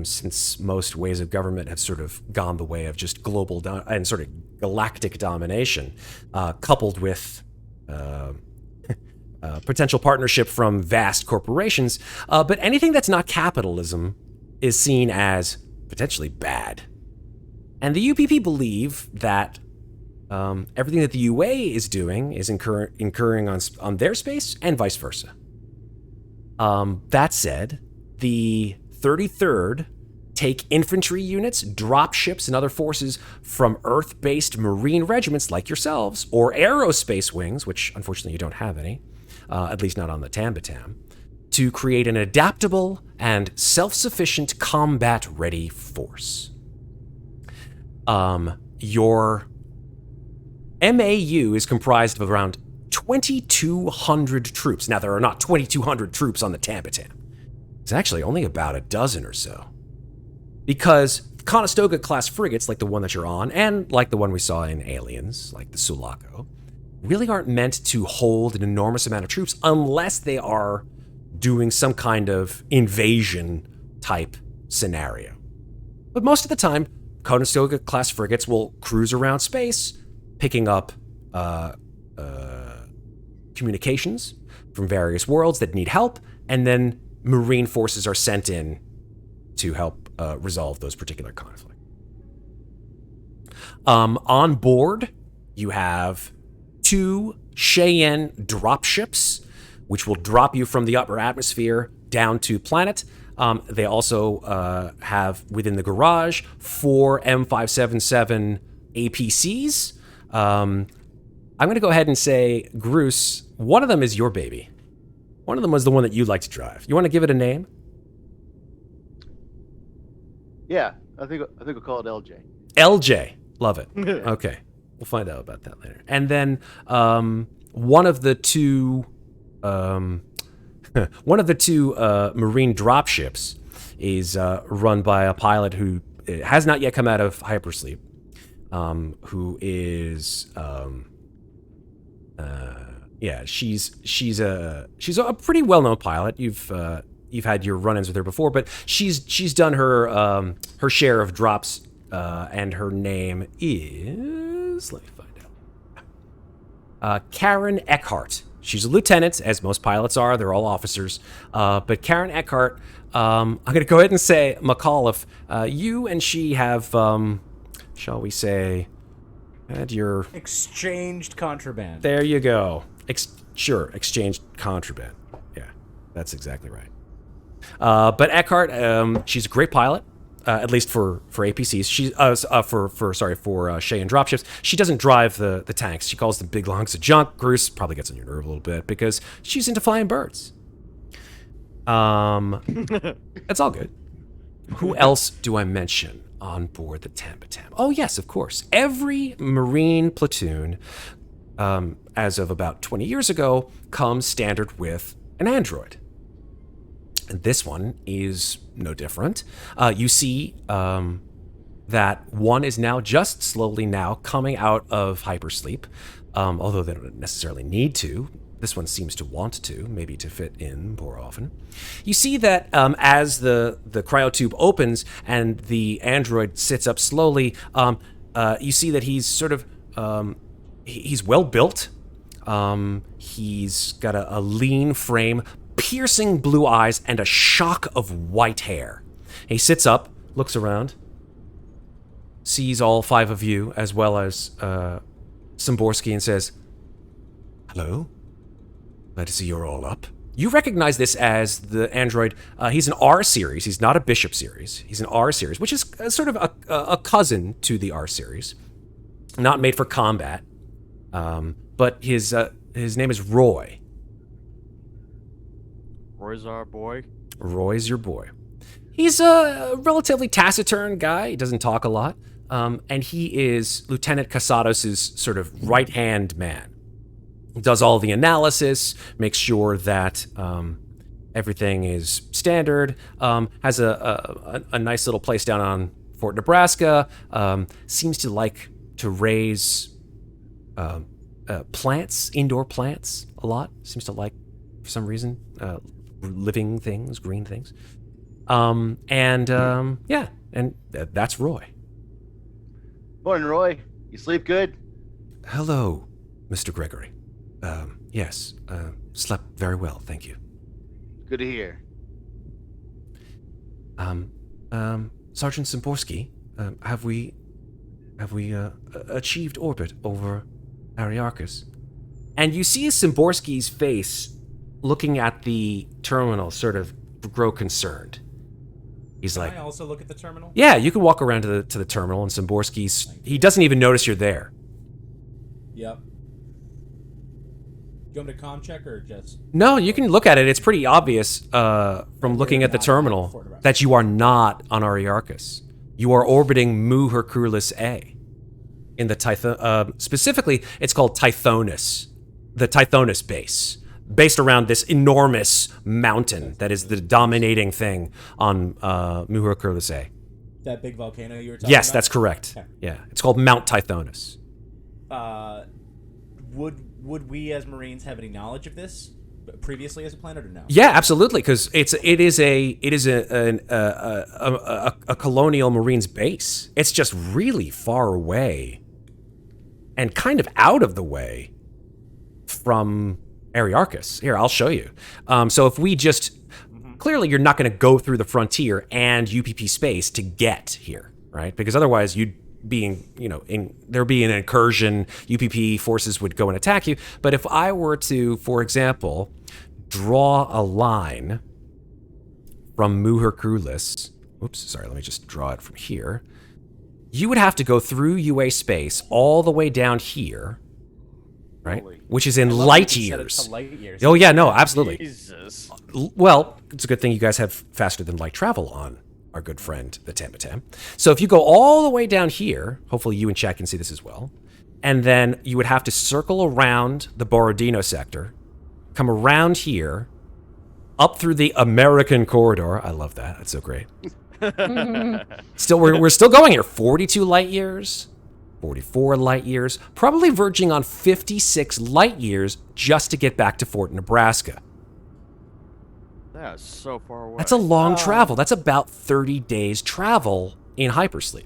[SPEAKER 3] since most ways of government have sort of gone the way of just global and sort of galactic domination, coupled with potential partnership from vast corporations. But anything that's not capitalism is seen as potentially bad. And the UPP believe that everything that the UA is doing is incurring on their space and vice versa. That said, the 33rd take infantry units, drop ships, and other forces from Earth-based Marine regiments like yourselves, or aerospace wings, which unfortunately you don't have any, at least not on the Tambatam, to create an adaptable and self-sufficient combat-ready force. Your MAU is comprised of around 2,200 troops. Now, there are not 2,200 troops on the Tambatam. It's actually only about a dozen or so. Because Conestoga-class frigates, like the one that you're on, and like the one we saw in Aliens, like the Sulaco, really aren't meant to hold an enormous amount of troops unless they are doing some kind of invasion-type scenario. But most of the time, Conestoga-class frigates will cruise around space, picking up communications from various worlds that need help, and then Marine forces are sent in to help resolve those particular conflicts. On board, you have 2 Cheyenne dropships, which will drop you from the upper atmosphere down to planet. They also have within the garage 4 M577 APCs. I'm going to go ahead and say, Groose, one of them is your baby. One of them was the one that you'd like to drive. You want to give it a name?
[SPEAKER 6] Yeah, I think we'll call it LJ.
[SPEAKER 3] LJ. Love it. Okay. We'll find out about that later. And then one of the two Marine dropships is run by a pilot who has not yet come out of hypersleep, who is she's a pretty well-known pilot. You've had your run-ins with her before, but she's done her share of drops, and her name is, let me find out, Karen Eckhart. She's a lieutenant, as most pilots are. They're all officers. But Karen Eckhart, I'm going to go ahead and say, MacCauliff, you and she have, shall we say, had your...
[SPEAKER 5] Exchanged contraband.
[SPEAKER 3] There you go. Sure, exchanged contraband. Yeah, that's exactly right. But Eckhart, she's a great pilot, at least for APCs. She's for Cheyenne dropships. She doesn't drive the tanks. She calls them big lungs of junk. Groose probably gets on your nerve a little bit because she's into flying birds. That's all good. Who else do I mention on board the Tambatam? Oh yes, of course. Every Marine platoon, as of about 20 years ago, comes standard with an android. And this one is no different. You see that one is now just slowly now coming out of hypersleep, although they don't necessarily need to. This one seems to want to, maybe to fit in more often. You see that as the cryotube opens and the android sits up slowly, you see that he's sort of, he's well built. He's got a lean frame, piercing blue eyes, and a shock of white hair. He sits up, looks around, sees all 5 of you, as well as Szymborski, and says, "Hello? Glad to see you're all up." You recognize this as the android. He's an R series. He's not a Bishop series. He's an R series, which is sort of a cousin to the R series. Not made for combat. But his name is Roy.
[SPEAKER 8] Roy's our boy.
[SPEAKER 3] Roy's your boy. He's a relatively taciturn guy. He doesn't talk a lot. And he is Lieutenant Casados' sort of right-hand man. Does all the analysis, makes sure that everything is standard, has a nice little place down on Fort Nebraska, seems to like to raise plants, indoor plants, a lot. Seems to like, for some reason, living things, green things. And that's Roy.
[SPEAKER 6] Morning, Roy. You sleep good?
[SPEAKER 3] Hello, Mr. Gregory. Yes, slept very well, thank you.
[SPEAKER 6] Good to hear.
[SPEAKER 3] Sergeant Szymborski, have we achieved orbit over Aryarchus? And you see Szymborski's face looking at the terminal sort of grow concerned. He's like,
[SPEAKER 5] Can I also look at the terminal?
[SPEAKER 3] yeah, you can walk around to the terminal, and Szymborski's, he doesn't even notice you're there.
[SPEAKER 5] Yep. you want me to comm check or just?
[SPEAKER 3] No, you can look at it. It's pretty obvious from looking at the terminal that you are not on Ariarchus. You are orbiting Mu Herculis A. In the specifically, it's called Tithonus, the Tithonus base, based around this enormous mountain that is the dominating thing on Mu Herculis A.
[SPEAKER 5] That big volcano you were talking about?
[SPEAKER 3] Yes, that's correct.
[SPEAKER 5] Okay.
[SPEAKER 3] Yeah, it's called Mount Tithonus.
[SPEAKER 5] Would we as Marines have any knowledge of this previously as a planet or no?
[SPEAKER 3] Yeah, absolutely, because it is a colonial Marines base. It's just really far away, and kind of out of the way from Ariarchus. Here, I'll show you. So if we just clearly, you're not going to go through the frontier and UPP space to get here, right? Because otherwise, you'd there'd be an incursion. UPP forces would go and attack you. But if I were to, for example, draw a line from Mu Herculis, oops, sorry, let me just draw it from here. You would have to go through UA space all the way down here, right? Which is in light years. Oh yeah, no, absolutely.
[SPEAKER 8] Jesus.
[SPEAKER 3] Well, it's a good thing you guys have faster than light travel on our good friend, the Tamatam. So if you go all the way down here, hopefully you and Chad can see this as well, and then you would have to circle around the Borodino sector, come around here, up through the American corridor. I love that. That's so great. Still, we're still going here. 42 light years, 44 light years, probably verging on 56 light years just to get back to Fort Nebraska.
[SPEAKER 8] That's so far away.
[SPEAKER 3] That's a long travel. That's about 30 days travel in hypersleep.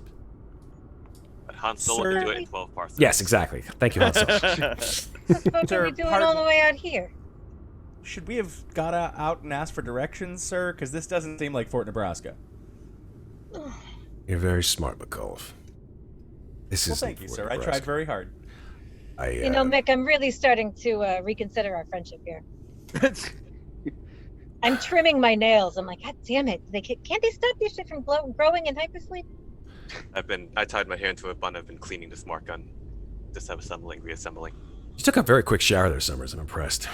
[SPEAKER 7] But Han Solo can do it in 12 parsecs.
[SPEAKER 3] Yes, exactly. Thank you, Han Solo.
[SPEAKER 4] What are we doing all the way out here?
[SPEAKER 5] Should we have got out and asked for directions, sir? Because this doesn't seem like Fort Nebraska.
[SPEAKER 3] You're very smart, MacCauliff. This is.
[SPEAKER 5] Well, thank you, sir. I tried very hard.
[SPEAKER 4] Mick, I'm really starting to reconsider our friendship here. I'm trimming my nails. I'm like, God damn it! Can't they stop this shit from growing in hypersleep?
[SPEAKER 7] I tied my hair into a bun. I've been cleaning the smart gun, disassembling, reassembling.
[SPEAKER 3] You took a very quick shower there, Summers. I'm impressed.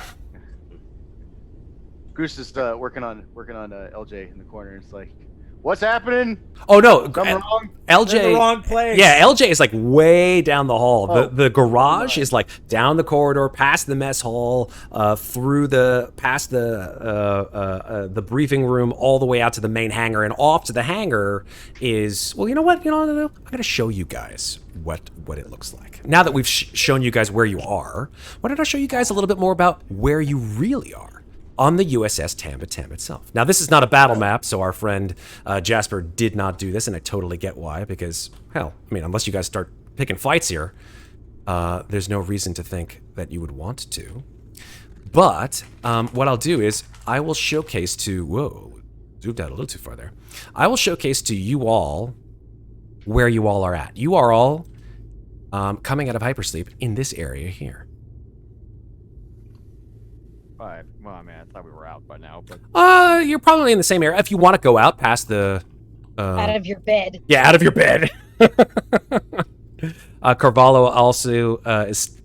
[SPEAKER 6] Groose is working on LJ in the corner. It's like, what's happening?
[SPEAKER 3] Oh no,
[SPEAKER 6] Something wrong?
[SPEAKER 3] LJ.
[SPEAKER 5] They're in the wrong place.
[SPEAKER 3] Yeah, LJ is like way down the hall.
[SPEAKER 6] Oh,
[SPEAKER 3] the garage is like down the corridor, past the mess hall, past the briefing room, all the way out to the main hangar, and off to the hangar is, well, you know what? I gotta show you guys what it looks like. Now that we've shown you guys where you are, why don't I show you guys a little bit more about where you really are? On the USS Tamatam itself. Now, this is not a battle map, so our friend Jasper did not do this, and I totally get why, because, hell, I mean, unless you guys start picking fights here, there's no reason to think that you would want to. But what I'll do is I will showcase to, whoa, zoomed out a little too far there. I will showcase to you all where you all are at. You are all coming out of hypersleep in this area here.
[SPEAKER 8] Right. Well, I mean, I thought we were out by now, but
[SPEAKER 3] You're probably in the same area. If you want to go out past the
[SPEAKER 4] Out of your bed.
[SPEAKER 3] yeah, out of your bed. Carvalho also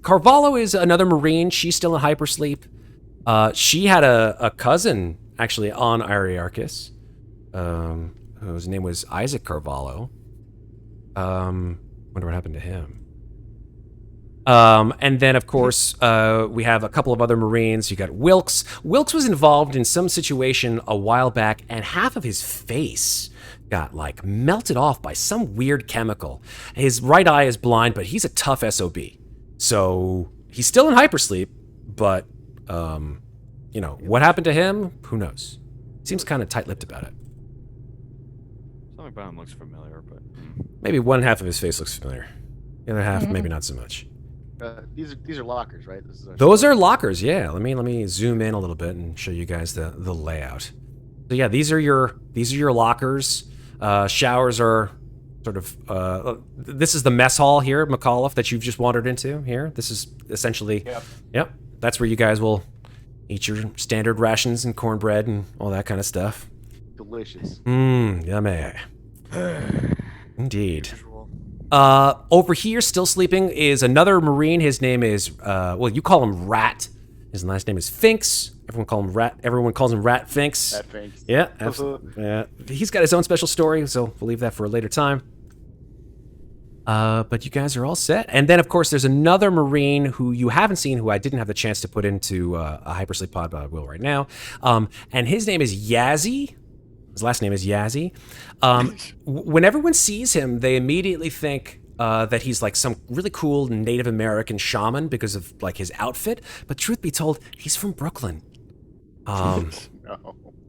[SPEAKER 3] Carvalho is another Marine. She's still in hypersleep. She had a cousin actually on Ariarchus, whose name was Isaac Carvalho. Wonder what happened to him. And then, of course, we have a couple of other Marines. You got Wilkes. Wilkes was involved in some situation a while back, and half of his face got, like, melted off by some weird chemical. His right eye is blind, but he's a tough SOB. So he's still in hypersleep, but, what happened to him? Who knows? Seems kind of tight-lipped about it.
[SPEAKER 8] something about him looks familiar, but
[SPEAKER 3] Maybe one half of his face looks familiar. The other half, maybe not so much.
[SPEAKER 6] These are lockers, right?
[SPEAKER 3] Those are lockers, yeah. Let me zoom in a little bit and show you guys the layout. So yeah, these are your lockers. Showers are sort of this is the mess hall here, MacCauliff, that you've just wandered into here. This is essentially yep. That's where you guys will eat your standard rations and cornbread and all that kind of stuff.
[SPEAKER 6] Delicious.
[SPEAKER 3] Yummy. Indeed. Over here, still sleeping, is another Marine. His name is, you call him Rat. His last name is Finks. Everyone calls him Rat Finks.
[SPEAKER 6] That thanks.
[SPEAKER 3] Yeah, absolutely. Yeah, he's got his own special story, so we'll leave that for a later time. But you guys are all set. And then, of course, there's another Marine who you haven't seen, who I didn't have the chance to put into a Hypersleep pod, but I will right now. And his name is Yazzie. His last name is Yazzie. When everyone sees him, they immediately think that he's like some really cool Native American shaman because of like his outfit. But truth be told, he's from Brooklyn.
[SPEAKER 6] No.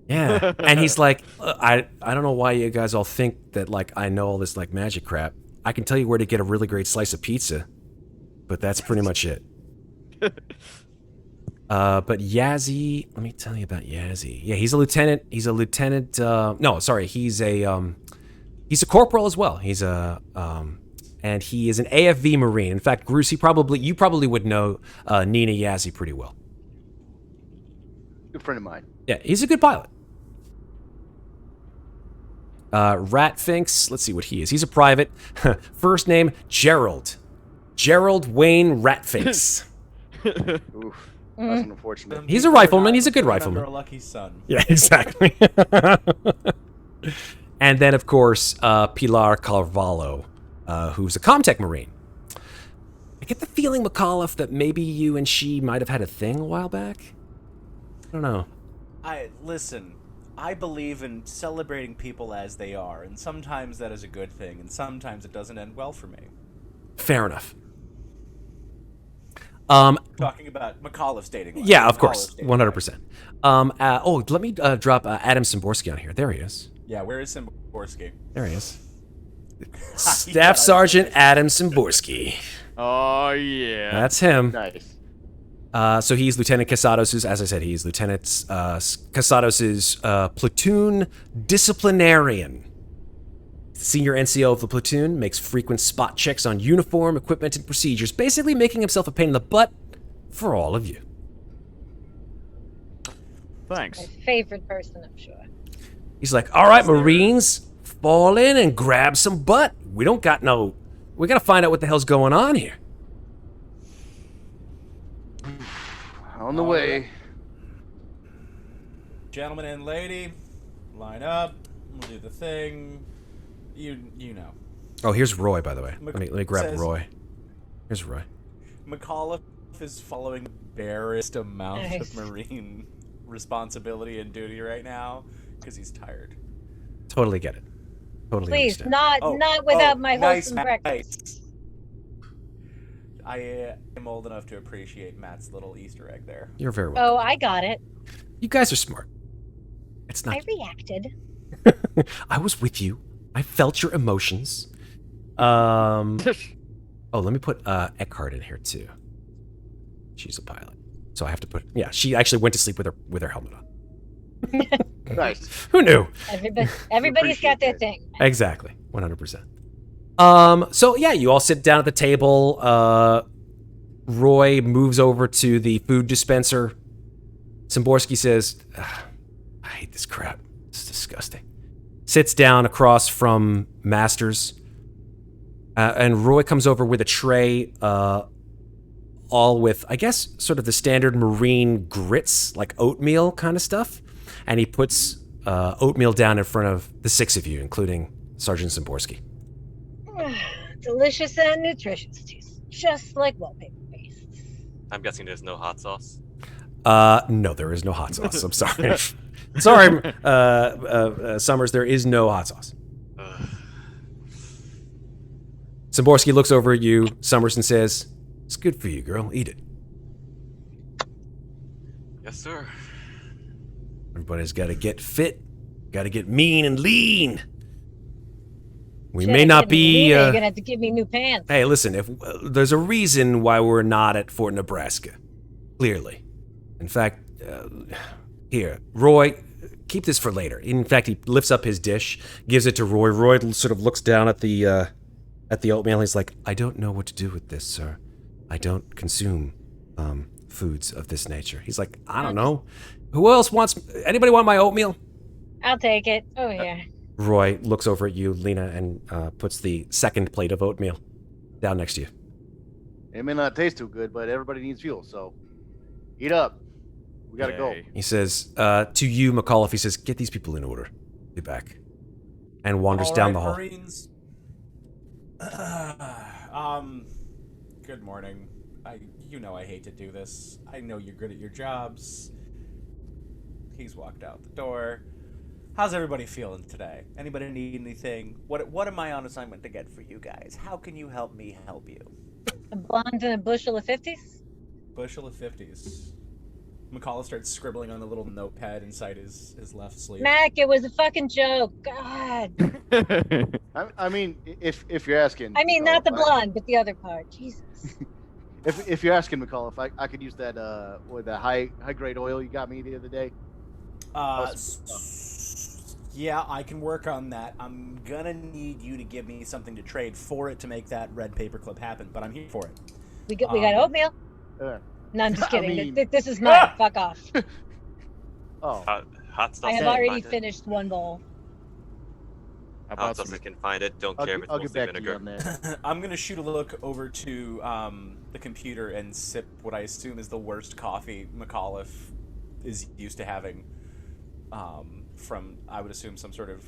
[SPEAKER 3] Yeah, and he's like, I don't know why you guys all think that like I know all this like magic crap. I can tell you where to get a really great slice of pizza, but that's pretty much it. But Yazzie, let me tell you about Yazzie. Yeah, he's a lieutenant. He's a lieutenant. No, sorry, he's a corporal as well. He's and he is an AFV Marine. In fact, Groose, you probably would know Nina Yazzie pretty well.
[SPEAKER 6] Good friend of mine.
[SPEAKER 3] Yeah, he's a good pilot. Rat Finks, let's see what he is. He's a private. First name, Gerald. Gerald Wayne Rat Finks.
[SPEAKER 6] Oof. That's unfortunate.
[SPEAKER 3] He's a rifleman. He's a good rifleman.
[SPEAKER 5] A lucky son.
[SPEAKER 3] Yeah, exactly. And then, of course, Pilar Carvalho, who's a Comtech Marine. I get the feeling, MacCauliff, that maybe you and she might have had a thing a while back. I don't know.
[SPEAKER 5] Listen, I believe in celebrating people as they are, and sometimes that is a good thing, and sometimes it doesn't end well for me.
[SPEAKER 3] Fair enough.
[SPEAKER 5] Talking about MacCauliff's dating life.
[SPEAKER 3] Yeah, of course,
[SPEAKER 5] MacCauliff's dating
[SPEAKER 3] 100%. Let me drop Adam Szymborski on here. There he is.
[SPEAKER 5] Yeah, where is Szymborski?
[SPEAKER 3] There he is. Staff Sergeant Adam Szymborski.
[SPEAKER 8] Oh, yeah.
[SPEAKER 3] That's him.
[SPEAKER 6] Nice.
[SPEAKER 3] So he's Lieutenant Casados', as I said, he's Lieutenant Casados' platoon disciplinarian. Senior NCO of the platoon, makes frequent spot checks on uniform, equipment, and procedures, basically making himself a pain in the butt for all of you.
[SPEAKER 8] Thanks.
[SPEAKER 4] My favorite person, I'm sure.
[SPEAKER 3] He's like, all right, Marines, fall in and grab some butt. We gotta find out what the hell's going on here.
[SPEAKER 6] On the way.
[SPEAKER 5] Gentleman and lady, line up. We'll do the thing. You know.
[SPEAKER 3] Oh, here's Roy, by the way. Let me grab Roy. Here's Roy.
[SPEAKER 5] MacCauliff is following the barest amount of Marine responsibility and duty right now because he's tired.
[SPEAKER 3] Totally get it. Totally
[SPEAKER 4] Please,
[SPEAKER 3] understand.
[SPEAKER 4] not without my
[SPEAKER 5] nice,
[SPEAKER 4] wholesome breakfast.
[SPEAKER 5] I am old enough to appreciate Matt's little Easter egg there.
[SPEAKER 3] You're very welcome.
[SPEAKER 4] Oh, I got it.
[SPEAKER 3] You guys are smart. It's not.
[SPEAKER 4] I reacted.
[SPEAKER 3] I was with you. I felt your emotions. Oh, let me put Eckhart in here too. She's a pilot, so I have to put. Yeah, she actually went to sleep with her helmet on.
[SPEAKER 6] Nice.
[SPEAKER 3] Who knew?
[SPEAKER 4] Everybody's got their thing.
[SPEAKER 3] Exactly, 100%. So yeah, you all sit down at the table. Roy moves over to the food dispenser. Szymborski says, I hate this crap. It's disgusting. Sits down across from Masters. And Roy comes over with a tray, all with, I guess, sort of the standard Marine grits, like oatmeal kind of stuff. And he puts oatmeal down in front of the six of you, including Sergeant Szymborski.
[SPEAKER 4] Delicious and nutritious. Tastes just like wallpaper paste.
[SPEAKER 7] I'm guessing there's no hot sauce.
[SPEAKER 3] No, there is no hot sauce. I'm sorry. Sorry, Summers, there is no hot sauce. Szymborski looks over at you, Summers, and says, it's good for you, girl. Eat it.
[SPEAKER 7] Yes, sir.
[SPEAKER 3] Everybody's got to get fit. Got to get mean and lean. We
[SPEAKER 4] Shit,
[SPEAKER 3] may not be...
[SPEAKER 4] You're going to have to give me new pants.
[SPEAKER 3] Hey, listen, if there's a reason why we're not at Fort Nebraska. Clearly. In fact, here, Roy, keep this for later. In fact, he lifts up his dish, gives it to Roy. Roy sort of looks down at the oatmeal. He's like, I don't know what to do with this, sir. I don't consume foods of this nature. He's like, I don't know. Who else wants... Anybody want my oatmeal?
[SPEAKER 4] I'll take it. Oh, yeah.
[SPEAKER 3] Roy looks over at you, Lena, and puts the second plate of oatmeal down next to you.
[SPEAKER 6] It may not taste too good, but everybody needs fuel, so Eat up. We gotta go.
[SPEAKER 8] Yay.
[SPEAKER 3] He says, to you, MacCauliff, he says, get these people in order. Be back. And wanders
[SPEAKER 5] All
[SPEAKER 3] down
[SPEAKER 5] right,
[SPEAKER 3] the hall.
[SPEAKER 5] Marines. Good morning. You know I hate to do this. I know you're good at your jobs. He's walked out the door. How's everybody feeling today? Anybody need anything? What am I on assignment to get for you guys? How can you help me help you?
[SPEAKER 4] A blonde and a bushel of 50s?
[SPEAKER 5] Bushel of 50s. MacCauliff starts scribbling on the little notepad inside his left sleeve.
[SPEAKER 4] Mac, it was a fucking joke. God.
[SPEAKER 6] I mean, if you're asking.
[SPEAKER 4] I mean, not the
[SPEAKER 6] MacCauliff,
[SPEAKER 4] blonde, but the other part. Jesus.
[SPEAKER 6] If you're asking, MacCauliff, I could use that with the high grade oil you got me the other day.
[SPEAKER 5] Yeah, I can work on that. I'm gonna need you to give me something to trade for it to make that red paperclip happen, but I'm here for it.
[SPEAKER 4] We got oatmeal? No, I'm just
[SPEAKER 6] I
[SPEAKER 4] kidding.
[SPEAKER 6] mean-
[SPEAKER 4] This is mine. Fuck off.
[SPEAKER 6] Oh,
[SPEAKER 7] Hot stuff.
[SPEAKER 4] I have
[SPEAKER 7] can
[SPEAKER 4] already
[SPEAKER 7] find it.
[SPEAKER 4] finished one bowl.
[SPEAKER 6] how
[SPEAKER 7] Hot
[SPEAKER 6] about
[SPEAKER 7] stuff
[SPEAKER 6] some?
[SPEAKER 7] that can find it. Don't
[SPEAKER 6] I'll,
[SPEAKER 7] care
[SPEAKER 6] get-
[SPEAKER 7] if it's
[SPEAKER 6] I'll get
[SPEAKER 7] mostly
[SPEAKER 6] back to you
[SPEAKER 7] vinegar.
[SPEAKER 6] on that.
[SPEAKER 5] I'm gonna shoot a look over to the computer and sip what I assume is the worst coffee MacCauliff is used to having from, I would assume, some sort of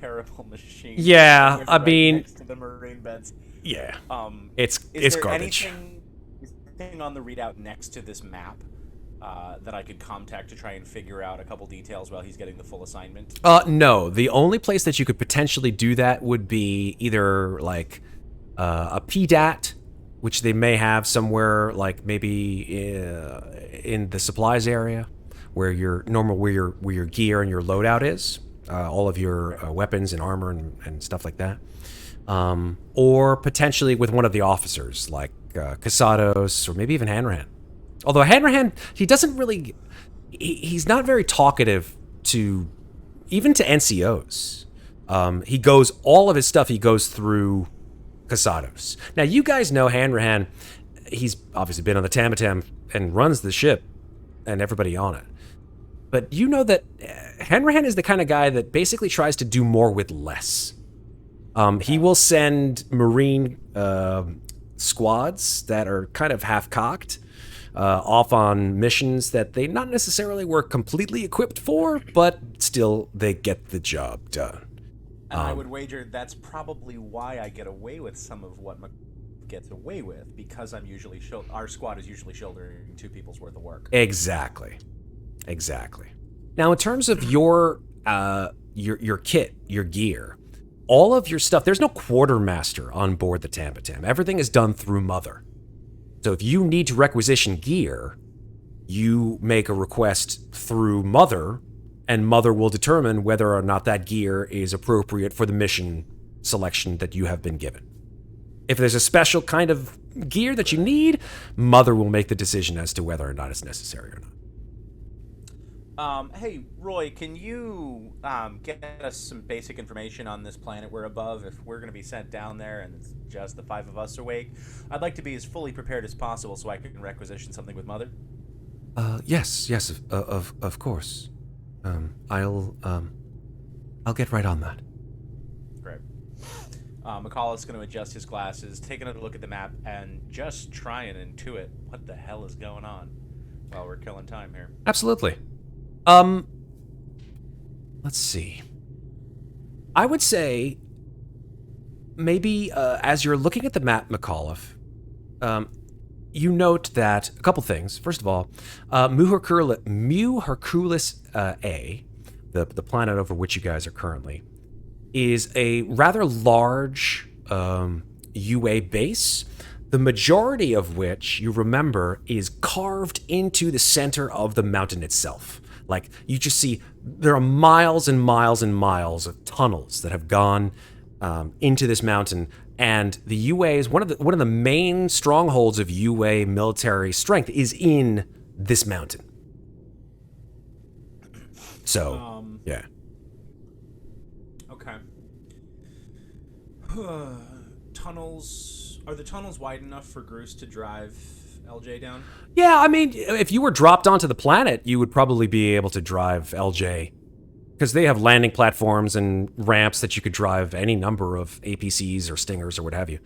[SPEAKER 5] terrible machine.
[SPEAKER 3] Yeah,
[SPEAKER 5] With
[SPEAKER 3] I
[SPEAKER 5] right
[SPEAKER 3] mean-
[SPEAKER 5] next to the Marine beds.
[SPEAKER 3] Yeah.
[SPEAKER 5] Is
[SPEAKER 3] It's
[SPEAKER 5] there
[SPEAKER 3] garbage.
[SPEAKER 5] anything on the readout next to this map that I could contact to try and figure out a couple details while he's getting the full assignment?
[SPEAKER 3] No. The only place that you could potentially do that would be either like a PDAT, which they may have somewhere like maybe in the supplies area, where your gear and your loadout is, all of your weapons and armor and stuff like that, or potentially with one of the officers like Casados or maybe even Hanrahan. Although Hanrahan, he doesn't really, he's not very talkative to NCOs. He goes, all of his stuff he goes through Casados. Now you guys know Hanrahan, he's obviously been on the Tamatam and runs the ship and everybody on it. But you know that Hanrahan is the kind of guy that basically tries to do more with less. He will send Marine squads that are kind of half-cocked off on missions that they not necessarily were completely equipped for, but still they get the job done.
[SPEAKER 5] And I would wager that's probably why I get away with some of what gets away with, because I'm usually our squad is usually shouldering 2 people's worth of work.
[SPEAKER 3] Exactly. Now, in terms of your kit, your gear, all of your stuff, there's no quartermaster on board the Tamatam. Everything is done through Mother. So if you need to requisition gear, you make a request through Mother, and Mother will determine whether or not that gear is appropriate for the mission selection that you have been given. If there's a special kind of gear that you need, Mother will make the decision as to whether or not it's necessary or not.
[SPEAKER 5] Hey, Roy, can you get us some basic information on this planet we're above? If we're going to be sent down there and it's just the 5 of us awake, I'd like to be as fully prepared as possible so I can requisition something with Mother.
[SPEAKER 3] Yes, of course. I'll get right on that.
[SPEAKER 5] Great. MacCauliff's going to adjust his glasses, take another look at the map, and just try and intuit what the hell is going on while we're killing time here.
[SPEAKER 3] Absolutely. Let's see. I would say maybe as you're looking at the map, MacCauliff, you note that a couple things. First of all, Mu Herculis A, the planet over which you guys are currently, is a rather large UA base, the majority of which, you remember, is carved into the center of the mountain itself. Like, you just see there are miles and miles and miles of tunnels that have gone into this mountain, and the UA is one of the main strongholds of UA military strength is in this mountain. So, yeah.
[SPEAKER 5] Okay. Tunnels. Are the tunnels wide enough for Groose to drive LJ down?
[SPEAKER 3] Yeah, I mean, if you were dropped onto the planet, you would probably be able to drive LJ. Because they have landing platforms and ramps that you could drive any number of APCs or Stingers or what have you.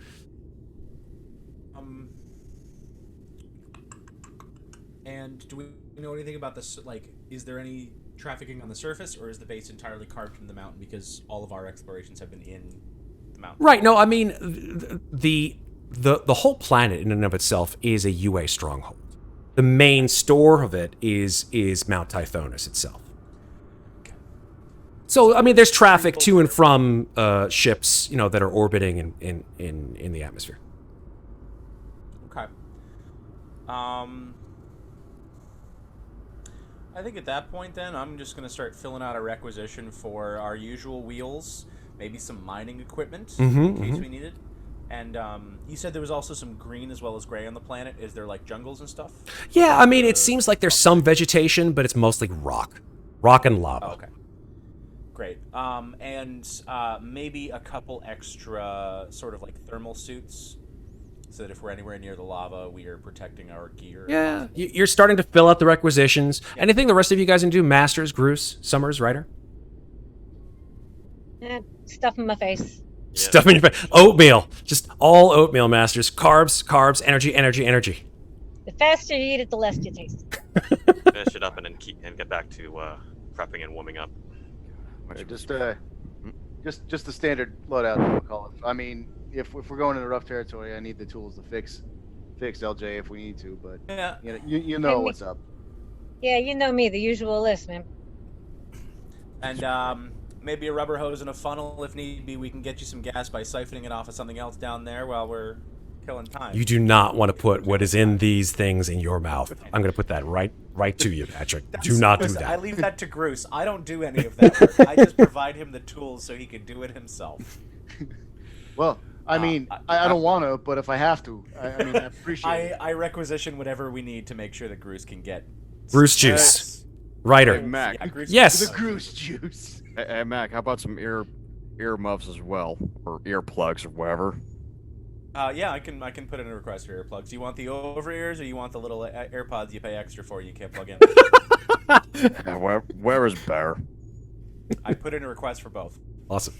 [SPEAKER 5] Do we know anything about this? Like, is there any trafficking on the surface, or is the base entirely carved into the mountain because all of our explorations have been in the mountain?
[SPEAKER 3] Right. No, I mean, the whole planet in and of itself is a UA stronghold. The main store of it is Mount Tithonus itself. So, I mean, there's traffic to and from ships, that are orbiting in the atmosphere.
[SPEAKER 5] Okay. I think at that point, then, I'm just going to start filling out a requisition for our usual wheels, maybe some mining equipment in case we need it. And you said there was also some green as well as gray on the planet. Is there, like, jungles and stuff?
[SPEAKER 3] Yeah, I mean, it seems like there's some vegetation, but it's mostly rock and lava.
[SPEAKER 5] Oh, okay. Great. And maybe a couple extra sort of, like, thermal suits, so that if we're anywhere near the lava, we are protecting our gear.
[SPEAKER 3] Yeah, you're starting to fill out the requisitions. Yeah. Anything the rest of you guys can do? Masters, Groose, Summers, Rhyder?
[SPEAKER 4] Stuff in my face.
[SPEAKER 7] Yeah.
[SPEAKER 3] Stuff in your face. Oatmeal. Just all oatmeal, Masters. Carbs, energy.
[SPEAKER 4] The faster you eat it, the less you taste.
[SPEAKER 7] Finish it up and then get back to prepping and warming up.
[SPEAKER 6] Just the standard loadout, MacCauliff. I mean, if we're going into rough territory, I need the tools to fix LJ if we need to. But
[SPEAKER 5] Yeah.
[SPEAKER 6] you know what's up.
[SPEAKER 4] Yeah, you know me, the usual list, man.
[SPEAKER 5] And maybe a rubber hose and a funnel if need be. We can get you some gas by siphoning it off of something else down there while we're killing time.
[SPEAKER 3] You do not want to put what is in these things in your mouth. I'm going to put that right to you, Patrick. Do not do
[SPEAKER 5] Listen,
[SPEAKER 3] that.
[SPEAKER 5] I leave that to Groose. I don't do any of that work. I just provide him the tools so he can do it himself.
[SPEAKER 6] Well, I mean, I don't want to, but if I have to, I mean, I appreciate it.
[SPEAKER 5] I requisition whatever we need to make sure that Groose can get
[SPEAKER 3] Groose juice. Ryder.
[SPEAKER 8] Hey, Mac.
[SPEAKER 5] Yeah, Groose
[SPEAKER 3] Yes.
[SPEAKER 6] The Groose juice.
[SPEAKER 8] Hey, Mac, how about some ear muffs as well, or earplugs or whatever?
[SPEAKER 5] Yeah, I can put in a request for earplugs. Do you want the over ears or you want the little AirPods you pay extra for you can't plug in?
[SPEAKER 8] Wherever's better.
[SPEAKER 5] I put in a request for both.
[SPEAKER 3] Awesome.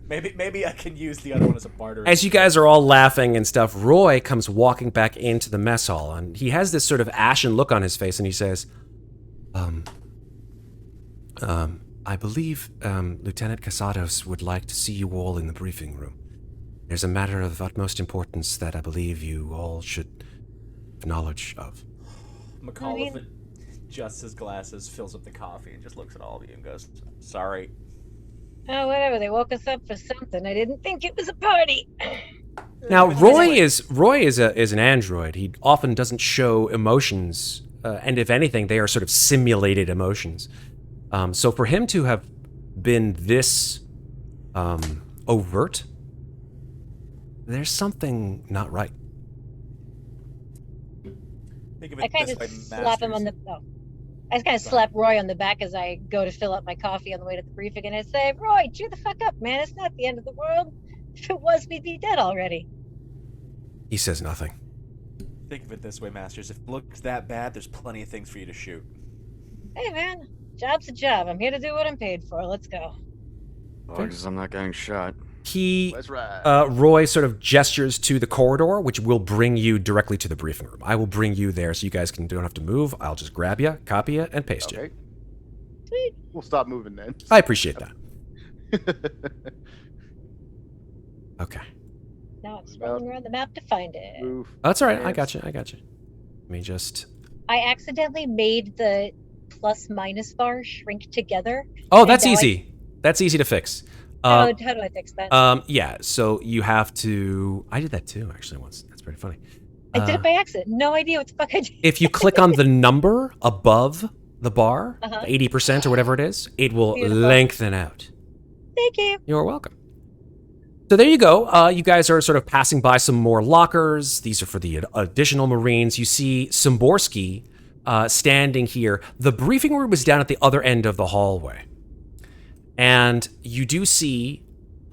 [SPEAKER 5] Maybe I can use the other one as a barter.
[SPEAKER 3] As you guys are all laughing and stuff, Roy comes walking back into the mess hall, and he has this sort of ashen look on his face, and he says, I believe Lieutenant Casados would like to see you all in the briefing room. There's a matter of utmost importance that I believe you all should have knowledge of.
[SPEAKER 5] MacCauliff adjusts his glasses, fills up the coffee, and just looks at all of you and goes, "Sorry."
[SPEAKER 4] Oh, whatever. They woke us up for something. I didn't think it was a party.
[SPEAKER 3] Now, Roy is an android. He often doesn't show emotions, and if anything, they are sort of simulated emotions. So for him to have been this overt, there's something not right.
[SPEAKER 5] Think of
[SPEAKER 4] I
[SPEAKER 5] it
[SPEAKER 4] kind
[SPEAKER 5] this
[SPEAKER 4] of
[SPEAKER 5] way,
[SPEAKER 4] slap him on
[SPEAKER 5] Masters.
[SPEAKER 4] the. Oh. I just kind of slap Roy on the back as I go to fill up my coffee on the way to the briefing, and I say, "Roy, cheer the fuck up, man. It's not the end of the world. If it was, we'd be dead already."
[SPEAKER 3] He says nothing.
[SPEAKER 5] Think of it this way, Masters. If it looks that bad, there's plenty of things for you to shoot.
[SPEAKER 4] Hey, man. Job's a job. I'm here to do what I'm paid for. Let's go.
[SPEAKER 8] Because I'm not getting shot.
[SPEAKER 6] Let's ride.
[SPEAKER 3] Roy sort of gestures to the corridor, which will bring you directly to the briefing room. I will bring you there so you guys don't have to move. I'll just grab you, copy you, and paste you.
[SPEAKER 4] Sweet.
[SPEAKER 6] We'll stop moving then.
[SPEAKER 3] I appreciate that. Okay.
[SPEAKER 4] Now I'm scrolling around the map to find it.
[SPEAKER 6] Move.
[SPEAKER 3] Oh, that's all right. I got you. Let me just...
[SPEAKER 4] I accidentally made the plus-minus bar shrink together.
[SPEAKER 3] Oh, that's
[SPEAKER 4] now
[SPEAKER 3] easy. That's easy to fix.
[SPEAKER 4] How do I fix that?
[SPEAKER 3] Yeah, so you have to... I did that too, actually, once. That's pretty funny.
[SPEAKER 4] I did it by accident. No idea what the fuck I did.
[SPEAKER 3] If you click on the number above the bar, 80% or whatever it is, it will
[SPEAKER 4] Beautiful.
[SPEAKER 3] lengthen out.
[SPEAKER 4] Thank you.
[SPEAKER 3] You're welcome. So there you go. You guys are sort of passing by some more lockers. These are for the additional Marines. You see Szymborski standing here. The briefing room is down at the other end of the hallway. And you do see,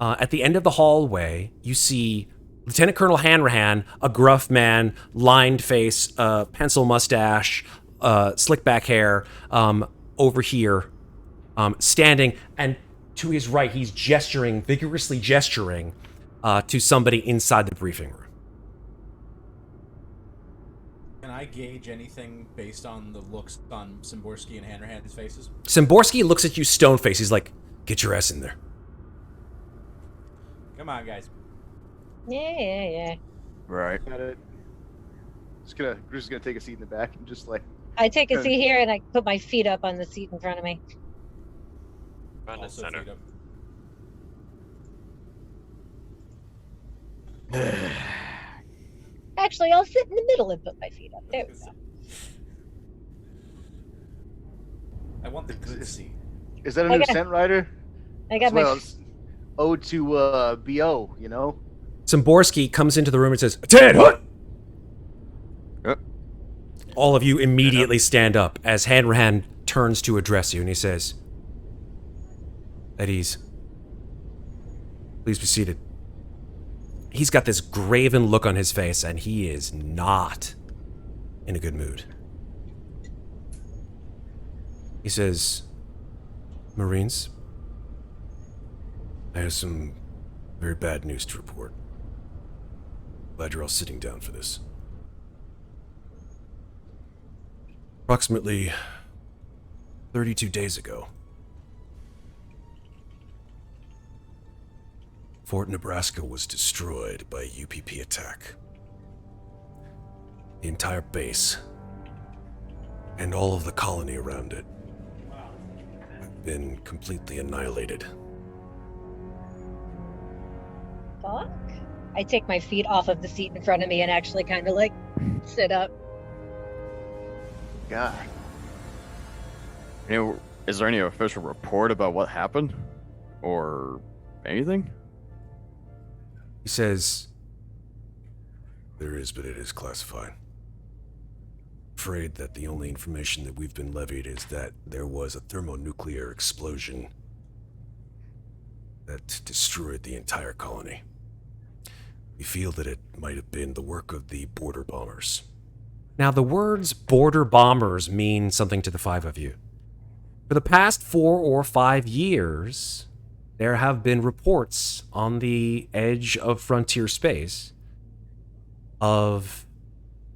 [SPEAKER 3] at the end of the hallway, you see Lieutenant Colonel Hanrahan, a gruff man, lined face, pencil mustache, slick back hair, over here, standing, and to his right, he's vigorously gesturing to somebody inside the briefing room.
[SPEAKER 5] Can I I gauge anything based on the looks on Szymborski and Hanrahan's faces?
[SPEAKER 3] Szymborski looks at you stone-faced. He's like, get your ass in there.
[SPEAKER 5] Come on, guys.
[SPEAKER 4] Yeah.
[SPEAKER 8] Right.
[SPEAKER 6] Got it. Groose is gonna take a seat in the back and just like.
[SPEAKER 4] I take a seat here and I put my feet up on the seat in front of me.
[SPEAKER 7] Front and
[SPEAKER 5] Also
[SPEAKER 7] center.
[SPEAKER 5] feet up.
[SPEAKER 4] Actually, I'll sit in the middle and put my feet up. There we go.
[SPEAKER 5] I want the good seat.
[SPEAKER 6] Is that a
[SPEAKER 4] I
[SPEAKER 6] new
[SPEAKER 4] got-
[SPEAKER 6] scent rider?
[SPEAKER 4] I got my.
[SPEAKER 6] Ode to BO, you know?
[SPEAKER 3] Szymborski comes into the room and says, Ted, what?
[SPEAKER 8] Yep.
[SPEAKER 3] All of you immediately stand up as Hanrahan turns to address you, and he says, at ease. Please be seated. He's got this graven look on his face, and he is not in a good mood. He says, Marines, I have some very bad news to report. Glad you're all sitting down for this. Approximately 32 days ago, Fort Nebraska was destroyed by a UPP attack. The entire base and all of the colony around it have been completely annihilated.
[SPEAKER 4] Fuck. I take my feet off of the seat in front of me and actually kind of like sit up.
[SPEAKER 6] God.
[SPEAKER 8] Is there any official report about what happened? Or anything?
[SPEAKER 3] He says, there is, but it is classified. Afraid that the only information that we've been levied is that there was a thermonuclear explosion that destroyed the entire colony. We feel that it might have been the work of the border bombers. Now, the words border bombers mean something to the five of you. For the past 4 or 5 years, there have been reports on the edge of frontier space of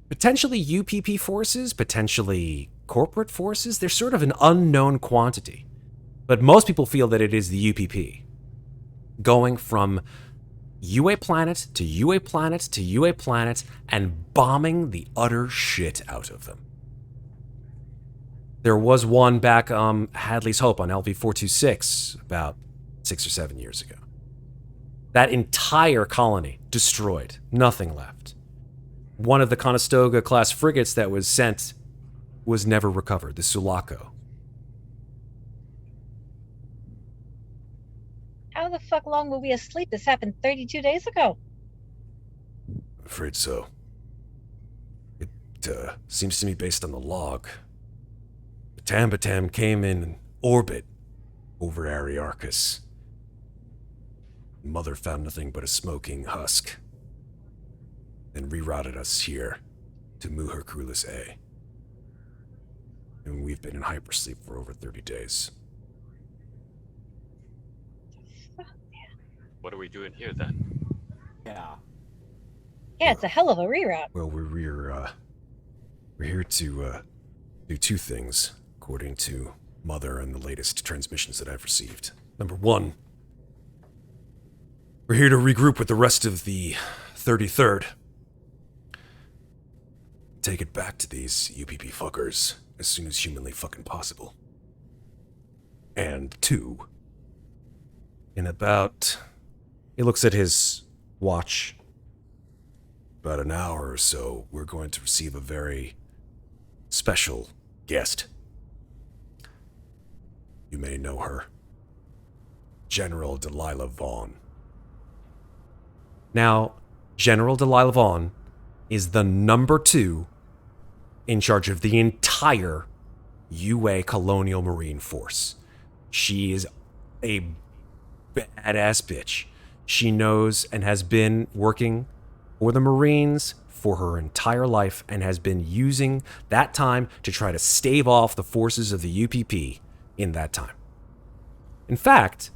[SPEAKER 3] potentially UPP forces, potentially corporate forces. There's sort of an unknown quantity. But most people feel that it is the UPP. Going from UA planet to UA planet to UA planet and bombing the utter shit out of them. There was one back Hadley's Hope on LV-426 about 6 or 7 years ago. That entire colony destroyed, nothing left. One of the Conestoga class frigates that was sent was never recovered, the Sulaco.
[SPEAKER 4] How the fuck long were we asleep? This happened 32 days ago.
[SPEAKER 3] I'm afraid so. It seems to me based on the log. Batam came in orbit over Arearchus. Mother found nothing but a smoking husk, then rerouted us here to Mu Hercules A. And we've been in hypersleep for over 30 days.
[SPEAKER 7] What are we doing here then?
[SPEAKER 5] Yeah.
[SPEAKER 4] Yeah, it's a hell of a reroute.
[SPEAKER 3] Well, we're here to do two things, according to Mother and the latest transmissions that I've received. Number one, we're here to regroup with the rest of the 33rd. Take it back to these UPP fuckers as soon as humanly fucking possible. And two, in about... He looks at his watch. About an hour or so, we're going to receive a very special guest. You may know her. General Delilah Vaughn. Now, General Delilah Vaughn is the number 2 in charge of the entire UA Colonial Marine Force. She is a badass bitch. She knows and has been working for the Marines for her entire life and has been using that time to try to stave off the forces of the UPP in that time. In fact,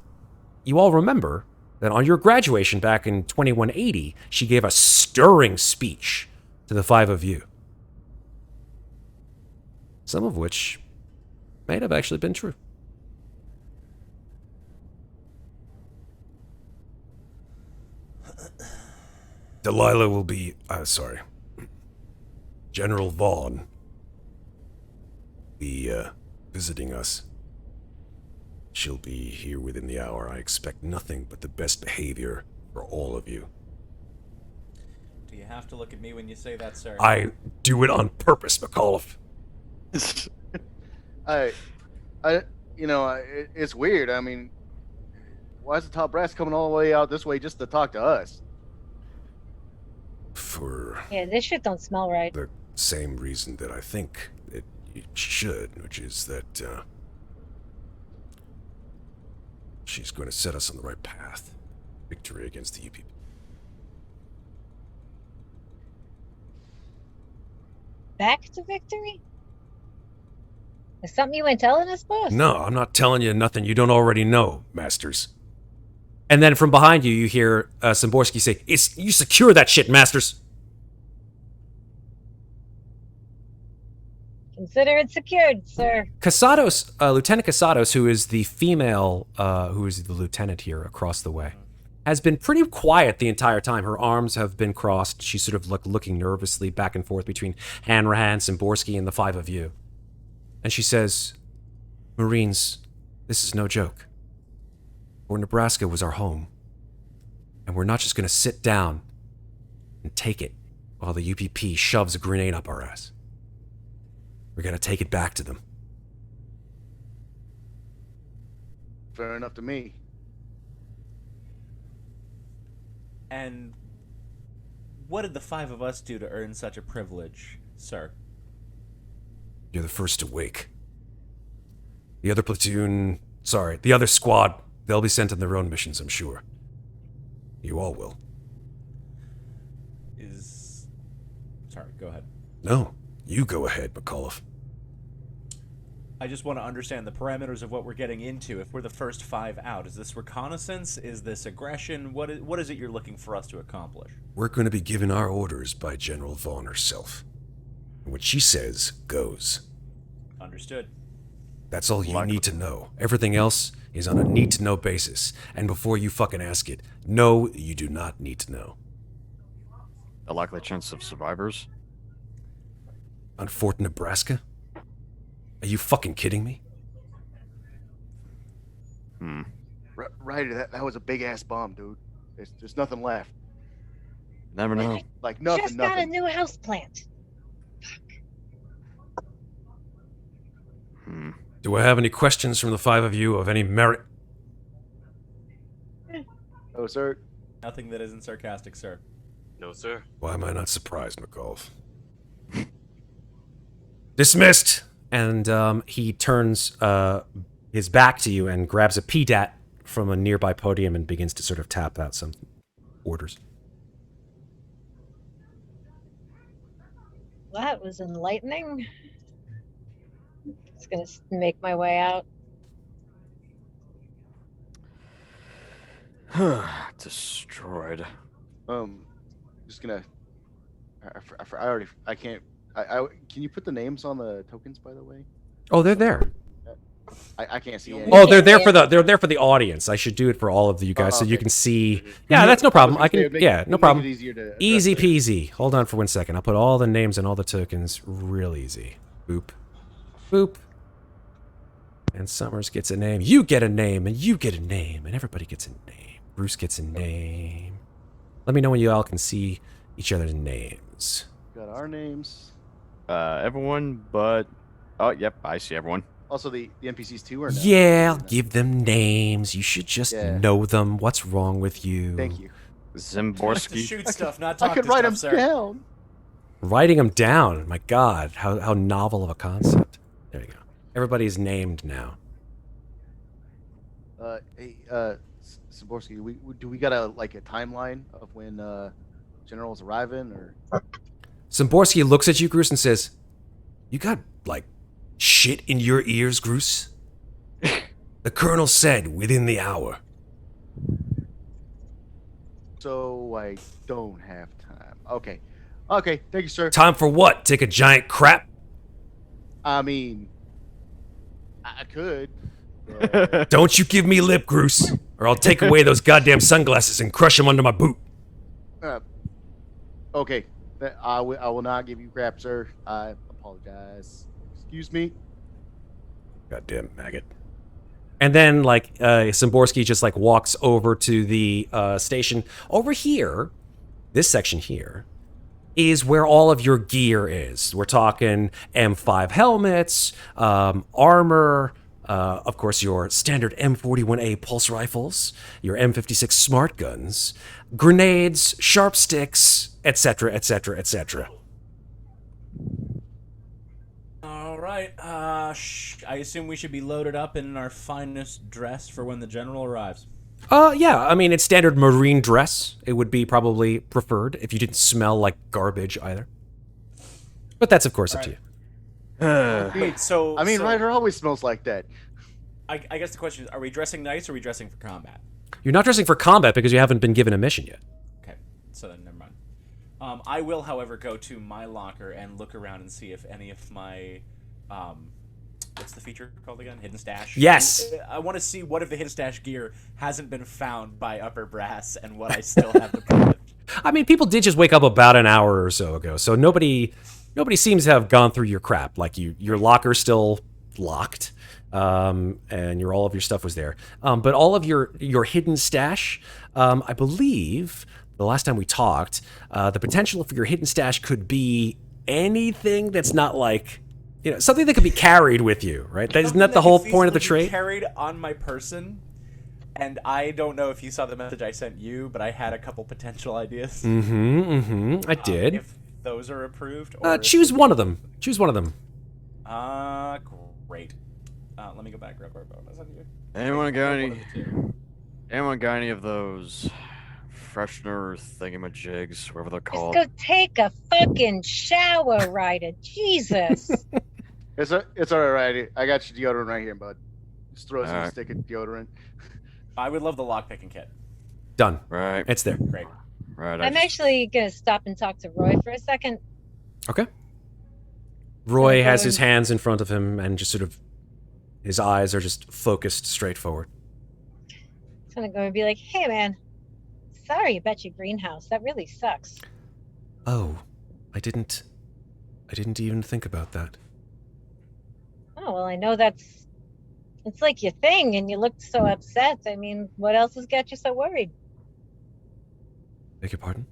[SPEAKER 3] you all remember that on your graduation back in 2180, she gave a stirring speech to the 5 of you. Some of which may have actually been true.
[SPEAKER 1] Delilah will be, General Vaughn be visiting us. She'll be here within the hour. I expect nothing but the best behavior for all of you.
[SPEAKER 5] Do you have to look at me when you say that, sir?
[SPEAKER 1] I do it on purpose, MacCauliff.
[SPEAKER 6] It's weird. I mean, why is the top brass coming all the way out this way just to talk to us?
[SPEAKER 1] For
[SPEAKER 4] Yeah, this shit don't smell right.
[SPEAKER 1] the same reason that I think it should, which is that she's going to set us on the right path. Victory against the UPP.
[SPEAKER 4] Back to victory? Is something you ain't telling us, boss?
[SPEAKER 1] No, I'm not telling you nothing you don't already know, Masters.
[SPEAKER 3] And then from behind you, you hear Szymborski say, "You secure that shit, Masters."
[SPEAKER 4] Consider it secured, sir.
[SPEAKER 3] Casados, Lieutenant Casados, who is the female, who is the lieutenant here across the way, has been pretty quiet the entire time. Her arms have been crossed. She's sort of looking nervously back and forth between Hanrahan, Szymborski, and the five of you. And she says, "Marines, this is no joke. For Nebraska was our home. And we're not just going to sit down and take it while the UPP shoves a grenade up our ass. We're going to take it back to them."
[SPEAKER 6] Fair enough to me.
[SPEAKER 5] And what did the five of us do to earn such a privilege, sir?
[SPEAKER 1] You're the first to wake. The other squad, they'll be sent on their own missions, I'm sure. You all will.
[SPEAKER 5] Sorry, go ahead.
[SPEAKER 1] No, you go ahead, MacCauliff.
[SPEAKER 5] I just want to understand the parameters of what we're getting into. If we're the first five out, is this reconnaissance? Is this aggression? What is it you're looking for us to accomplish?
[SPEAKER 1] We're going to be given our orders by General Vaughn herself. And what she says goes.
[SPEAKER 5] Understood.
[SPEAKER 1] That's all you need to know. Everything else is on a need-to-know basis. And before you fucking ask it, no, you do not need to know.
[SPEAKER 8] A likely chance of survivors?
[SPEAKER 1] On Fort Nebraska? Are you fucking kidding me?
[SPEAKER 6] Ryder, that was a big-ass bomb, dude. There's nothing left.
[SPEAKER 8] Never know.
[SPEAKER 6] Like, nothing,
[SPEAKER 4] Just got a
[SPEAKER 6] nothing.
[SPEAKER 4] new house plant.
[SPEAKER 1] Do I have any questions from the five of you of any merit?
[SPEAKER 6] Oh, sir.
[SPEAKER 5] Nothing that isn't sarcastic, sir.
[SPEAKER 7] No, sir.
[SPEAKER 1] Why am I not surprised, MacCauliff? Dismissed!
[SPEAKER 3] And he turns his back to you and grabs a PDAT from a nearby podium and begins to sort of tap out some orders.
[SPEAKER 4] That was enlightening. Just gonna make my way out.
[SPEAKER 8] Destroyed.
[SPEAKER 6] Just gonna. I can't. Can you put the names on the tokens, by the way?
[SPEAKER 3] Oh, they're there.
[SPEAKER 6] I can't see any.
[SPEAKER 3] Oh, they're there for the audience. I should do it for all of you guys so you
[SPEAKER 6] okay.
[SPEAKER 3] can see. Yeah, that's no problem. I can. Yeah, no problem.
[SPEAKER 6] Easier to
[SPEAKER 3] Easy
[SPEAKER 6] address it.
[SPEAKER 3] peasy. Hold on for 1 second. I'll put all the names and all the tokens real easy. Boop. Boop. And Summers gets a name. You get a name, and you get a name, and everybody gets a name. Bruce gets a name. Let me know when you all can see each other's names.
[SPEAKER 6] Got our names.
[SPEAKER 8] Everyone but... Oh, yep, I see everyone.
[SPEAKER 6] Also, the NPCs too, or no?
[SPEAKER 3] Yeah, I'll give them names. You should just
[SPEAKER 6] Yeah.
[SPEAKER 3] know them. What's wrong with you?
[SPEAKER 6] Thank you.
[SPEAKER 5] To
[SPEAKER 8] Szymborski.
[SPEAKER 5] shoot stuff, not talk
[SPEAKER 6] I could
[SPEAKER 5] to
[SPEAKER 6] write
[SPEAKER 5] stuff,
[SPEAKER 6] them
[SPEAKER 5] sir.
[SPEAKER 6] down.
[SPEAKER 3] Writing them down. My God, how novel of a concept. There you go. Everybody's named now.
[SPEAKER 6] Hey, Szymborski, do we got a timeline of when General's arriving, or?
[SPEAKER 3] Szymborski looks at you, Groose, and says,
[SPEAKER 1] You got, shit in your ears, Groose? The Colonel said within the hour.
[SPEAKER 6] So I don't have time. Okay. Okay. Thank you, sir.
[SPEAKER 1] Time for what? Take a giant crap?
[SPEAKER 6] I mean, I could. but-
[SPEAKER 1] Don't you give me lip, Groose, or I'll take away those goddamn sunglasses and crush them under my boot.
[SPEAKER 6] Okay, I will not give you crap, sir. I apologize. Excuse me.
[SPEAKER 1] Goddamn maggot. And then, like, Szymborski just, like, walks over to the station. Over here, this section here, is where all of your gear is. We're talking M5 helmets, armor, of course, your standard M41A pulse rifles, your M56 smart guns, grenades, sharp sticks, etc., etc., etc.
[SPEAKER 5] All right. I assume we should be loaded up in our finest dress for when the general arrives.
[SPEAKER 1] Yeah, I mean, it's standard marine dress. It would be probably preferred if you didn't smell like garbage either. But that's, of course, up to you.
[SPEAKER 5] Wait, so
[SPEAKER 6] I mean,
[SPEAKER 5] so
[SPEAKER 6] Ryder always smells like that.
[SPEAKER 5] I guess the question is: are we dressing nice or are we dressing for combat?
[SPEAKER 1] You're not dressing for combat because you haven't been given a mission yet.
[SPEAKER 5] Okay, so then never mind. I will, however, go to my locker and look around and see if any of my what's the feature called again? Hidden stash?
[SPEAKER 1] Yes!
[SPEAKER 5] I want to see what of the hidden stash gear hasn't been found by upper brass and what I still have to prove.
[SPEAKER 1] I mean, people did just wake up about an hour or so ago, so nobody seems to have gone through your crap. Like, your locker's still locked, and all of your stuff was there. But all of your hidden stash, I believe, the last time we talked, the potential for your hidden stash could be anything that's not like, something that could be carried with you, right? Isn't that the whole point of the trade?
[SPEAKER 5] Carried on my person, and I don't know if you saw the message I sent you, but I had a couple potential ideas.
[SPEAKER 1] I did.
[SPEAKER 5] If those are approved, or
[SPEAKER 1] Choose one of them. Choose one of them.
[SPEAKER 5] Great. Let me go back real quick.
[SPEAKER 8] Anyone got any of those freshener thingamajigs, whatever they're
[SPEAKER 4] Just
[SPEAKER 8] called?
[SPEAKER 4] go take a fucking shower, Ryder. Jesus.
[SPEAKER 6] It's all right, Ryder. I got your deodorant right here, bud. Just throw us a
[SPEAKER 8] Alright.
[SPEAKER 6] stick of deodorant.
[SPEAKER 5] I would love the lockpicking kit.
[SPEAKER 1] Done.
[SPEAKER 8] Right.
[SPEAKER 1] It's there.
[SPEAKER 5] Great.
[SPEAKER 8] Right.
[SPEAKER 4] I'm actually going to stop and talk to Roy for a second.
[SPEAKER 1] Okay. Roy
[SPEAKER 4] Okay.
[SPEAKER 1] has his hands in front of him and just sort of, his eyes are just focused straight forward.
[SPEAKER 4] I'm going to go and be like, hey, man, sorry about your greenhouse. That really sucks.
[SPEAKER 1] Oh, I didn't even think about that.
[SPEAKER 4] Oh, well, I know it's like your thing, and you looked so upset. I mean, what else has got you so worried?
[SPEAKER 1] Beg your pardon?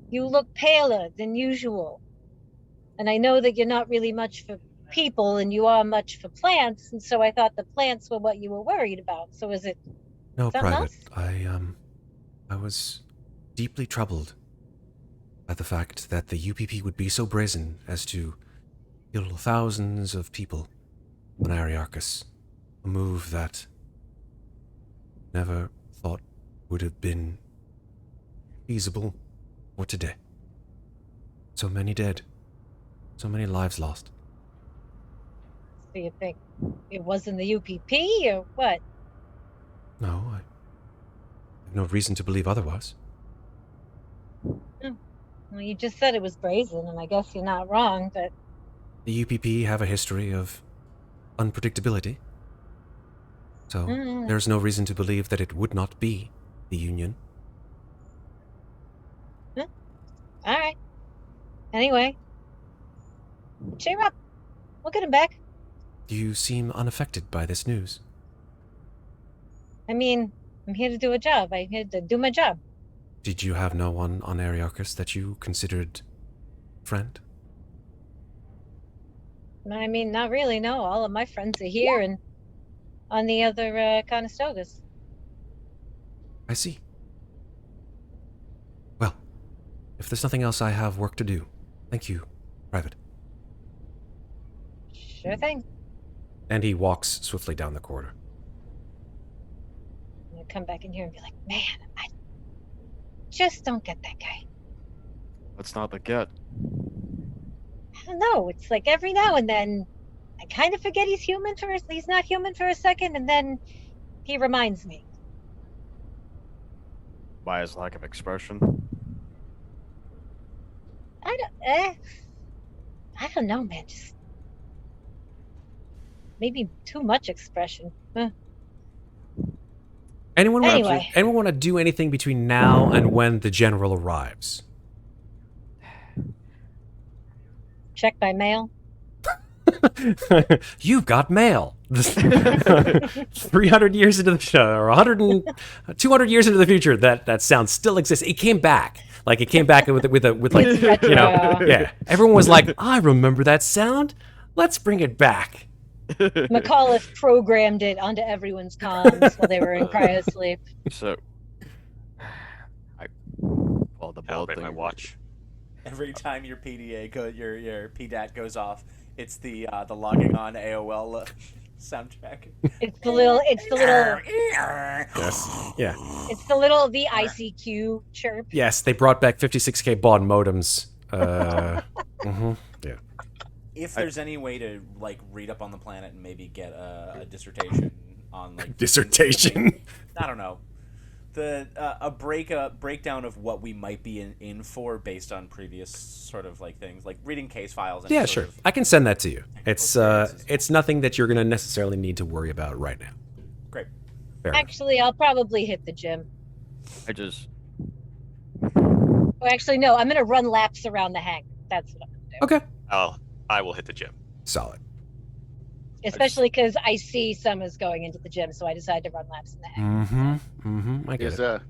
[SPEAKER 4] You look paler than usual. And I know that you're not really much for people, and you are much for plants, and so I thought the plants were what you were worried about. So is it
[SPEAKER 1] No,
[SPEAKER 4] something
[SPEAKER 1] Private.
[SPEAKER 4] else?
[SPEAKER 1] I was deeply troubled by the fact that the UPP would be so brazen as to kill thousands of people on Ariarchus, a move that never thought would have been feasible for today. So many dead, so many lives lost.
[SPEAKER 4] So you think it wasn't the UPP, or what?
[SPEAKER 1] No, I have no reason to believe otherwise.
[SPEAKER 4] Well, you just said it was brazen, and I guess you're not wrong, but
[SPEAKER 1] The UPP have a history of unpredictability. So there's no reason to believe that it would not be the Union.
[SPEAKER 4] all right. Anyway, cheer up. We'll get him back.
[SPEAKER 1] You seem unaffected by this news.
[SPEAKER 4] I mean, I'm here to do a job. I'm here to do my job.
[SPEAKER 1] Did you have no one on Ariarchus that you considered friend?
[SPEAKER 4] I mean, not really, no. All of my friends are here and on the other Conestogas.
[SPEAKER 1] I see. Well, if there's nothing else, I have work to do. Thank you, Private.
[SPEAKER 4] Sure thing.
[SPEAKER 1] And he walks swiftly down the corridor.
[SPEAKER 4] I'm gonna come back in here and be like, man, I just don't get that guy.
[SPEAKER 8] That's not the get.
[SPEAKER 4] I don't know. It's like every now and then I kind of forget he's not human for a second, and then he reminds me.
[SPEAKER 8] By his lack of expression.
[SPEAKER 4] I don't know, man. Just maybe too much expression.
[SPEAKER 1] Anyone
[SPEAKER 4] Anyway.
[SPEAKER 1] want to do anything between now and when the general arrives?
[SPEAKER 4] Check by mail.
[SPEAKER 1] You've got mail. 300 years into the show, or 200 years into the future, that sound still exists. It came back. Like, it came back with like, you know, yeah. Everyone was like, I remember that sound. Let's bring it back.
[SPEAKER 4] MacCauliff programmed it onto everyone's comms while they were in cryosleep.
[SPEAKER 8] So, I pull the ball
[SPEAKER 7] Calibrate
[SPEAKER 8] thing.
[SPEAKER 7] my watch.
[SPEAKER 5] Every time your your PDAT goes off, it's the logging on AOL soundtrack.
[SPEAKER 4] It's the little
[SPEAKER 1] Yes. Yeah.
[SPEAKER 4] it's the ICQ chirp.
[SPEAKER 1] Yes, they brought back 56K baud modems. Mhm. Yeah.
[SPEAKER 5] If there's any way to like read up on the planet and maybe get a dissertation on like
[SPEAKER 1] Dissertation.
[SPEAKER 5] I don't know, a breakdown of what we might be in for based on previous sort of like things like reading case files. And
[SPEAKER 1] Yeah,
[SPEAKER 5] sort
[SPEAKER 1] sure.
[SPEAKER 5] of-
[SPEAKER 1] I can send that to you. It's
[SPEAKER 5] experiences.
[SPEAKER 1] it's nothing that you're going to necessarily need to worry about right now.
[SPEAKER 5] Great.
[SPEAKER 1] Fair enough.
[SPEAKER 4] Actually, I'll probably hit the gym.
[SPEAKER 8] I just
[SPEAKER 4] Oh, actually, no. I'm gonna run laps around the hangar. That's what I'm gonna do.
[SPEAKER 1] Okay.
[SPEAKER 7] I will hit the gym.
[SPEAKER 1] Solid.
[SPEAKER 4] Especially because I see Summer's going into the gym, so I decided to run laps in the hangar.
[SPEAKER 1] Mm-hmm. Mm-hmm. I get
[SPEAKER 6] Is
[SPEAKER 1] it.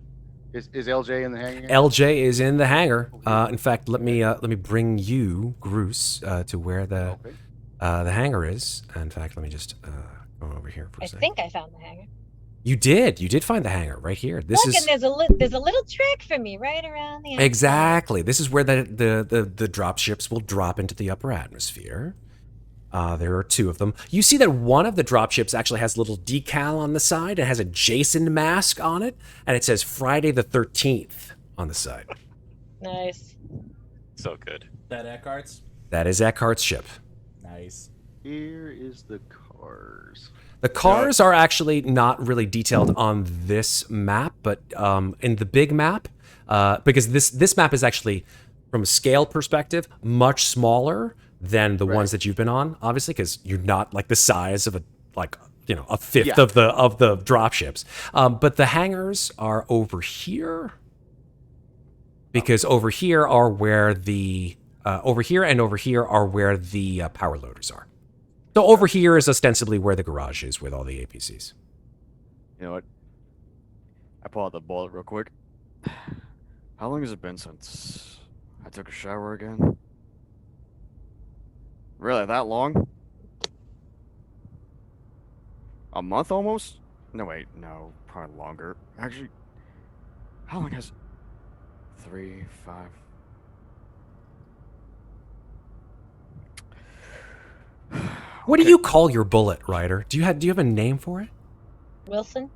[SPEAKER 6] is LJ in the hangar?
[SPEAKER 1] LJ is in the hangar. In fact, let me bring you, Groose, to where the hangar is. In fact, let me just go over here for a
[SPEAKER 4] I
[SPEAKER 1] second.
[SPEAKER 4] think I found the hangar.
[SPEAKER 1] You did find the hangar right here. This
[SPEAKER 4] Look,
[SPEAKER 1] is
[SPEAKER 4] and there's a little track for me right around the outside.
[SPEAKER 1] exactly. This is where the drop ships will drop into the upper atmosphere. There are two of them. You see that one of the drop ships actually has a little decal on the side. It has a Jason mask on it, and it says Friday the 13th on the side.
[SPEAKER 4] Nice.
[SPEAKER 7] So good.
[SPEAKER 5] That Eckhart's
[SPEAKER 1] That is Eckhart's ship.
[SPEAKER 5] nice.
[SPEAKER 6] Here is the cars.
[SPEAKER 1] The cars are actually not really detailed on this map, but in the big map, because this map is actually, from a scale perspective, much smaller than the ones that you've been on, obviously, because you're not like the size of a fifth of the drop ships. But the hangars are over here, because over here are where the over here are where the power loaders are. So over here is ostensibly where the garage is with all the APCs.
[SPEAKER 8] You know what? I pull out the bullet real quick. How long has it been since I took a shower again? Really, that long? A month almost? No, wait, no, probably longer. Actually, how long has 3, 5?
[SPEAKER 1] What do you call your bullet, Ryder? Do you have a name for it?
[SPEAKER 4] Wilson?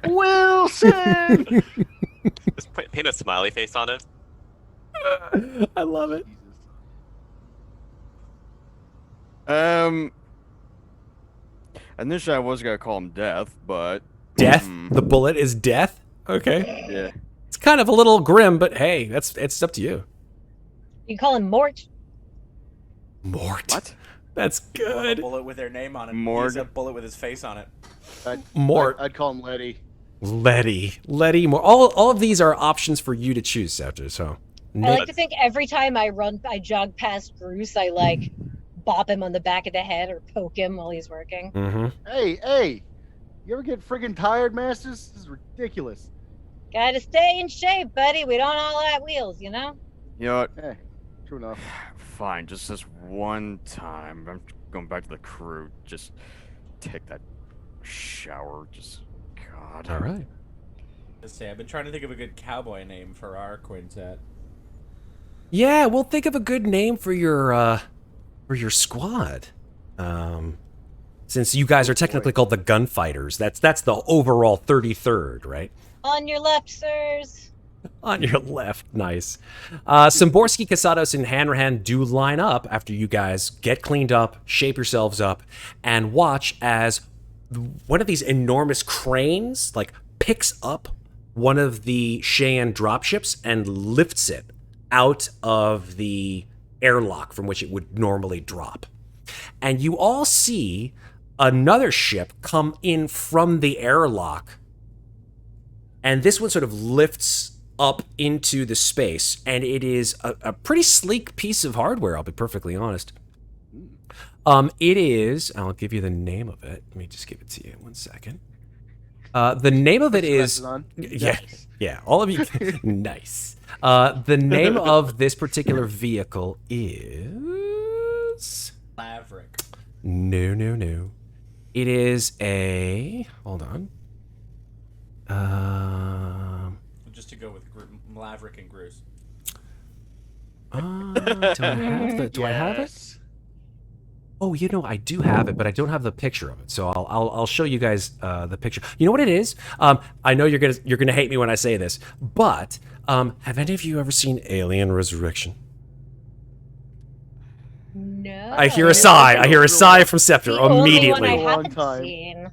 [SPEAKER 6] Wilson.
[SPEAKER 7] Just paint a smiley face on it.
[SPEAKER 1] I love it.
[SPEAKER 8] Initially I was gonna call him Death, but
[SPEAKER 1] Death? The bullet is death? Okay.
[SPEAKER 8] yeah.
[SPEAKER 1] It's kind of a little grim, but hey, it's up to you.
[SPEAKER 4] You can call him Mort.
[SPEAKER 1] Mort.
[SPEAKER 8] What?
[SPEAKER 1] That's
[SPEAKER 5] A
[SPEAKER 1] good.
[SPEAKER 5] bullet with their name on it.
[SPEAKER 8] Morg.
[SPEAKER 5] Use a bullet with his face on it.
[SPEAKER 1] Mort.
[SPEAKER 6] I'd call him Letty.
[SPEAKER 1] Letty Mort. All of these are options for you to choose after, so.
[SPEAKER 4] I like to think every time I jog past Groose, I like bop him on the back of the head or poke him while he's working.
[SPEAKER 1] Mm-hmm.
[SPEAKER 6] Hey, you ever get friggin' tired, Masters? This is ridiculous.
[SPEAKER 4] Gotta stay in shape, buddy. We don't all have wheels, you know?
[SPEAKER 8] You know what?
[SPEAKER 6] Hey, true enough.
[SPEAKER 8] Fine, just this one time. I'm going back to the crew. Just take that shower. Just God.
[SPEAKER 1] All right.
[SPEAKER 5] Just say, I've been trying to think of a good cowboy name for our quintet.
[SPEAKER 1] Yeah, we'll think of a good name for your squad. Since you guys are technically called the Gunfighters, that's the overall 33rd, right?
[SPEAKER 4] On your left, sirs.
[SPEAKER 1] On your left, nice. Szymborski, Casados, and Hanrahan do line up after you guys get cleaned up, shape yourselves up, and watch as one of these enormous cranes like picks up one of the Cheyenne dropships and lifts it out of the airlock from which it would normally drop. And you all see another ship come in from the airlock, and this one sort of lifts up into the space, and it is a pretty sleek piece of hardware, I'll be perfectly honest. It is, I'll give you the name of it. Let me just give it to you 1 second. The name of it is, yeah, all of you, nice. The name of this particular vehicle is...
[SPEAKER 5] Maverick.
[SPEAKER 1] No. It is a, hold on.
[SPEAKER 5] Just to go with Maverick and Groose.
[SPEAKER 1] Do I have it? Oh, you know, I do have it, but I don't have the picture of it. So I'll show you guys the picture. You know what it is? I know you're gonna hate me when I say this, but have any of you ever seen Alien Resurrection?
[SPEAKER 4] No.
[SPEAKER 1] I hear a sigh. I hear a sigh from Scepter
[SPEAKER 4] The only
[SPEAKER 1] immediately.
[SPEAKER 4] one I
[SPEAKER 6] Long
[SPEAKER 4] haven't
[SPEAKER 6] time.
[SPEAKER 4] seen.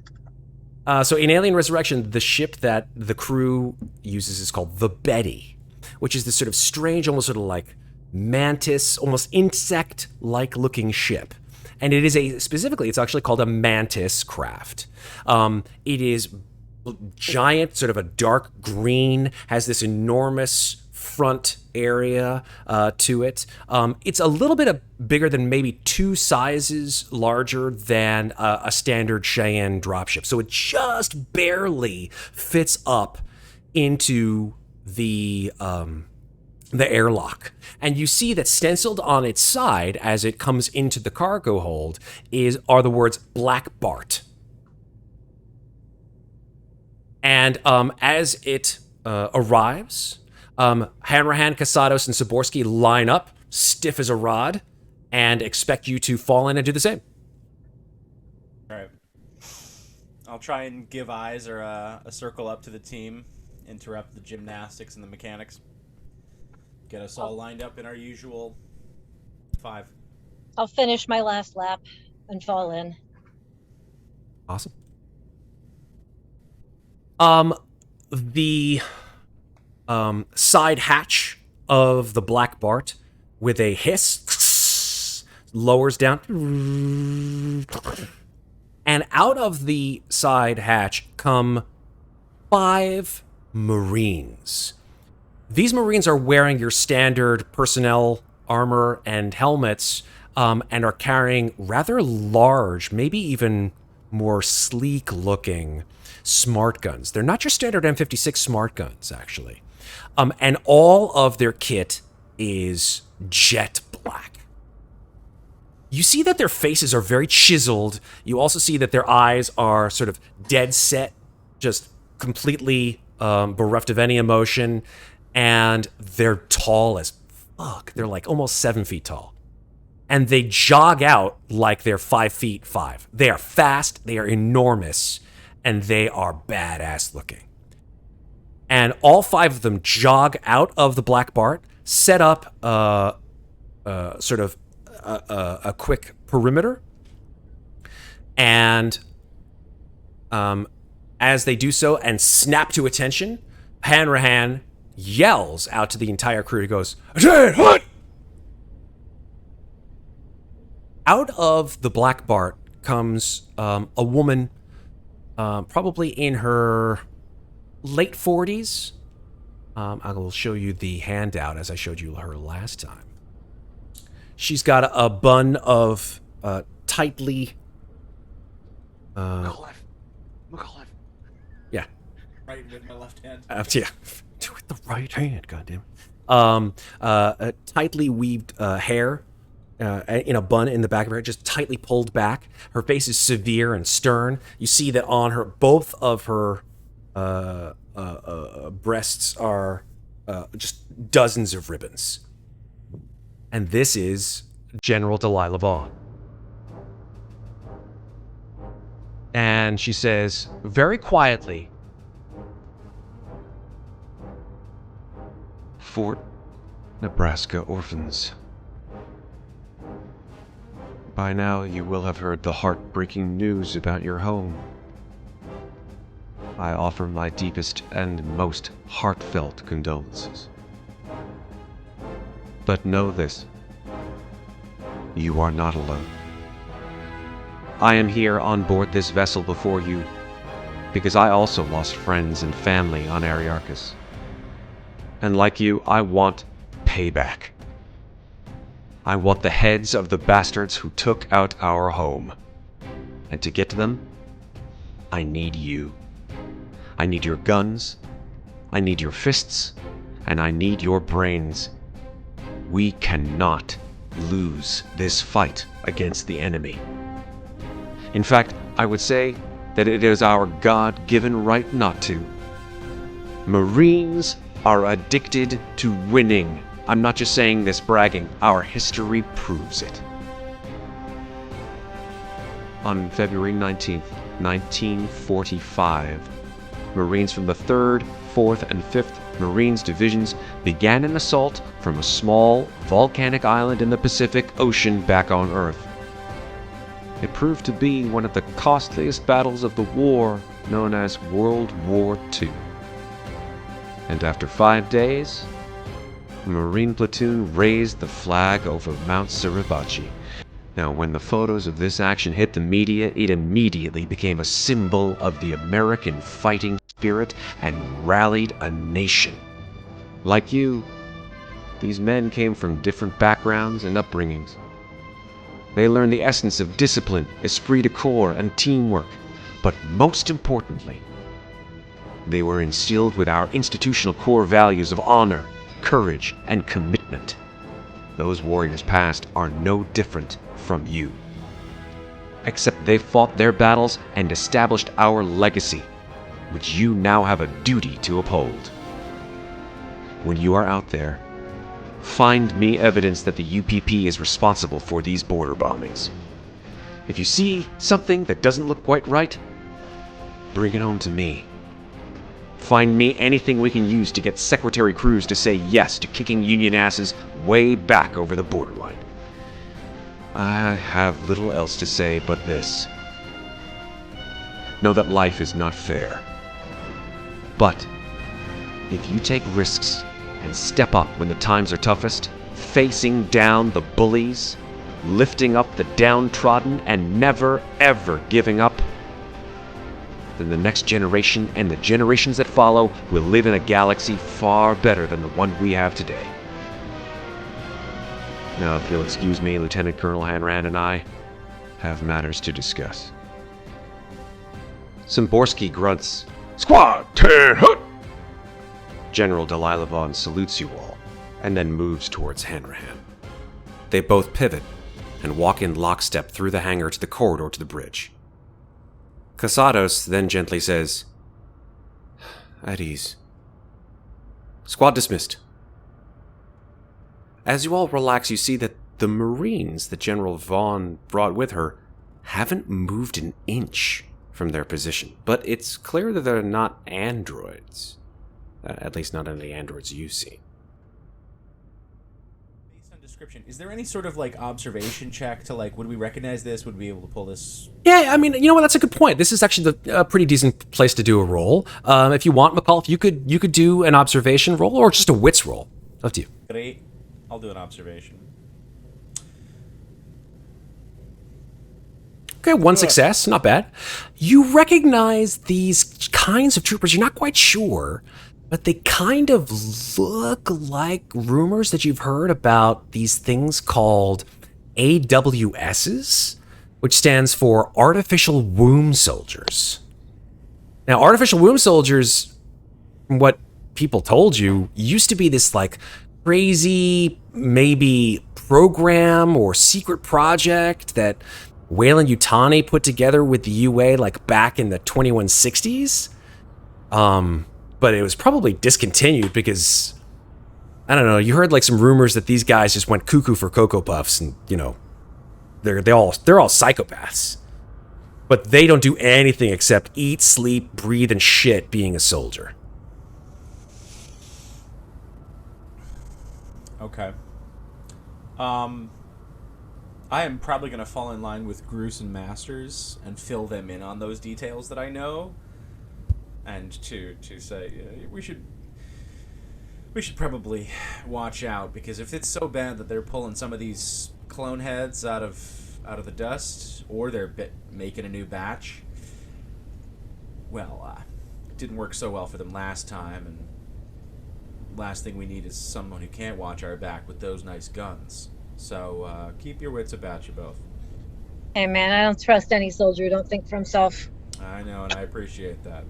[SPEAKER 1] So in Alien Resurrection, the ship that the crew uses is called the Betty, which is this sort of strange, almost sort of like mantis, almost insect-like looking ship. And it is it's actually called a mantis craft. It is giant, sort of a dark green, has this enormous front area to it. It's a little bit bigger than maybe 2 sizes larger than a standard Cheyenne dropship. So it just barely fits up into the airlock. And you see that stenciled on its side as it comes into the cargo hold are the words Black Bart. And as it arrives, Hanrahan, Casados, and Saborski line up, stiff as a rod, and expect you to fall in and do the same.
[SPEAKER 5] All right. I'll try and give eyes or a circle up to the team, interrupt the gymnastics and the mechanics. Get us all lined up in our usual 5.
[SPEAKER 4] I'll finish my last lap and fall in.
[SPEAKER 1] Awesome. The side hatch of the Black Bart, with a hiss, lowers down, and out of the side hatch come 5 Marines. These Marines are wearing your standard personnel armor and helmets, and are carrying rather large, maybe even more sleek-looking smart guns. They're not your standard M56 smart guns, actually. And all of their kit is jet black. You see that their faces are very chiseled. You also see that their eyes are sort of dead set, just completely bereft of any emotion. And they're tall as fuck. They're like almost 7 feet tall. And they jog out like they're 5'5". They are fast, they are enormous, and they are badass looking. And all 5 of them jog out of the Black Bart, set up sort of a quick perimeter, and as they do so and snap to attention, Hanrahan yells out to the entire crew. He goes, "Attention, hunt!" Out of the Black Bart comes a woman, probably in her late 40s. I will show you the handout as I showed you her last time. She's got a bun of tightly...
[SPEAKER 6] MacCauliff.
[SPEAKER 1] Yeah.
[SPEAKER 5] Right with my left hand.
[SPEAKER 1] Yeah. Do it with the right hand, goddamn. Tightly weaved hair in a bun in the back of her head, just tightly pulled back. Her face is severe and stern. You see that on her, both of her breasts are just dozens of ribbons. And this is General Delilah Vaughn. And she says, very quietly,
[SPEAKER 9] Fort Nebraska orphans. By now you will have heard the heartbreaking news about your home. I offer my deepest and most heartfelt condolences. But know this. You are not alone. I am here on board this vessel before you because I also lost friends and family on Aryarchus. And like you, I want payback. I want the heads of the bastards who took out our home. And to get to them, I need you. I need your guns, I need your fists, and I need your brains. We cannot lose this fight against the enemy. In fact, I would say that it is our God-given right not to. Marines are addicted to winning. I'm not just saying this bragging. Our history proves it. On February 19th, 1945, Marines from the 3rd, 4th, and 5th Marines Divisions began an assault from a small, volcanic island in the Pacific Ocean back on Earth. It proved to be one of the costliest battles of the war, known as World War II. And after 5 days, a Marine platoon raised the flag over Mount Suribachi. Now, when the photos of this action hit the media, it immediately became a symbol of the American fighting spirit and rallied a nation. Like you, these men came from different backgrounds and upbringings. They learned the essence of discipline, esprit de corps, and teamwork. But most importantly, they were instilled with our institutional core values of honor, courage, and commitment. Those warriors past are no different from you. Except they fought their battles and established our legacy, which you now have a duty to uphold. When you are out there, find me evidence that the UPP is responsible for these border bombings. If you see something that doesn't look quite right, bring it home to me. Find me anything we can use to get Secretary Cruz to say yes to kicking Union asses way back over the borderline. I have little else to say but this. Know that life is not fair. But if you take risks and step up when the times are toughest, facing down the bullies, lifting up the downtrodden, and never ever giving up, then the next generation and the generations that follow will live in a galaxy far better than the one we have today. Now, if you'll excuse me, Lieutenant Colonel Hanran and I have matters to discuss. Szymborski grunts, "Squad 10, hut!" General Delilah Vaughn salutes you all, and then moves towards Hanrahan. They both pivot and walk in lockstep through the hangar to the corridor to the bridge. Casados then gently says, "At ease. Squad dismissed." As you all relax, you see that the Marines that General Vaughn brought with her haven't moved an inch from their position, but it's clear that they're not androids. At least not any androids you've seen.
[SPEAKER 5] Based on description, is there any sort of like observation check to like, would we recognize this? Would we be able to pull this?
[SPEAKER 1] Yeah, I mean, you know what? That's a good point. This is actually a pretty decent place to do a roll. If you want, MacCauliff, you could do an observation roll or just a wits roll. Up to you.
[SPEAKER 5] Great. I'll do an observation.
[SPEAKER 1] Okay, one success, not bad. You recognize these kinds of troopers. You're not quite sure, but they kind of look like rumors that you've heard about these things called AWSs, which stands for Artificial Womb Soldiers. Now, Artificial Womb Soldiers, from what people told you, used to be this like crazy, maybe program or secret project that Wayland Yutani put together with the UA like back in the 2160s. But it was probably discontinued because, I don't know, you heard like some rumors that these guys just went cuckoo for Cocoa Puffs and, you know, they're all psychopaths. But they don't do anything except eat, sleep, breathe, and shit being a soldier.
[SPEAKER 5] Okay. I am probably going to fall in line with Groose and Masters and fill them in on those details that I know. And to say, we should We should probably watch out, because if it's so bad that they're pulling some of these clone heads out of the dust, or they're making a new batch, well, it didn't work so well for them last time, and last thing we need is someone who can't watch our back with those nice guns. So keep your wits about you both.
[SPEAKER 4] Hey man, I don't trust any soldier who don't think for himself.
[SPEAKER 5] I know, and I appreciate that.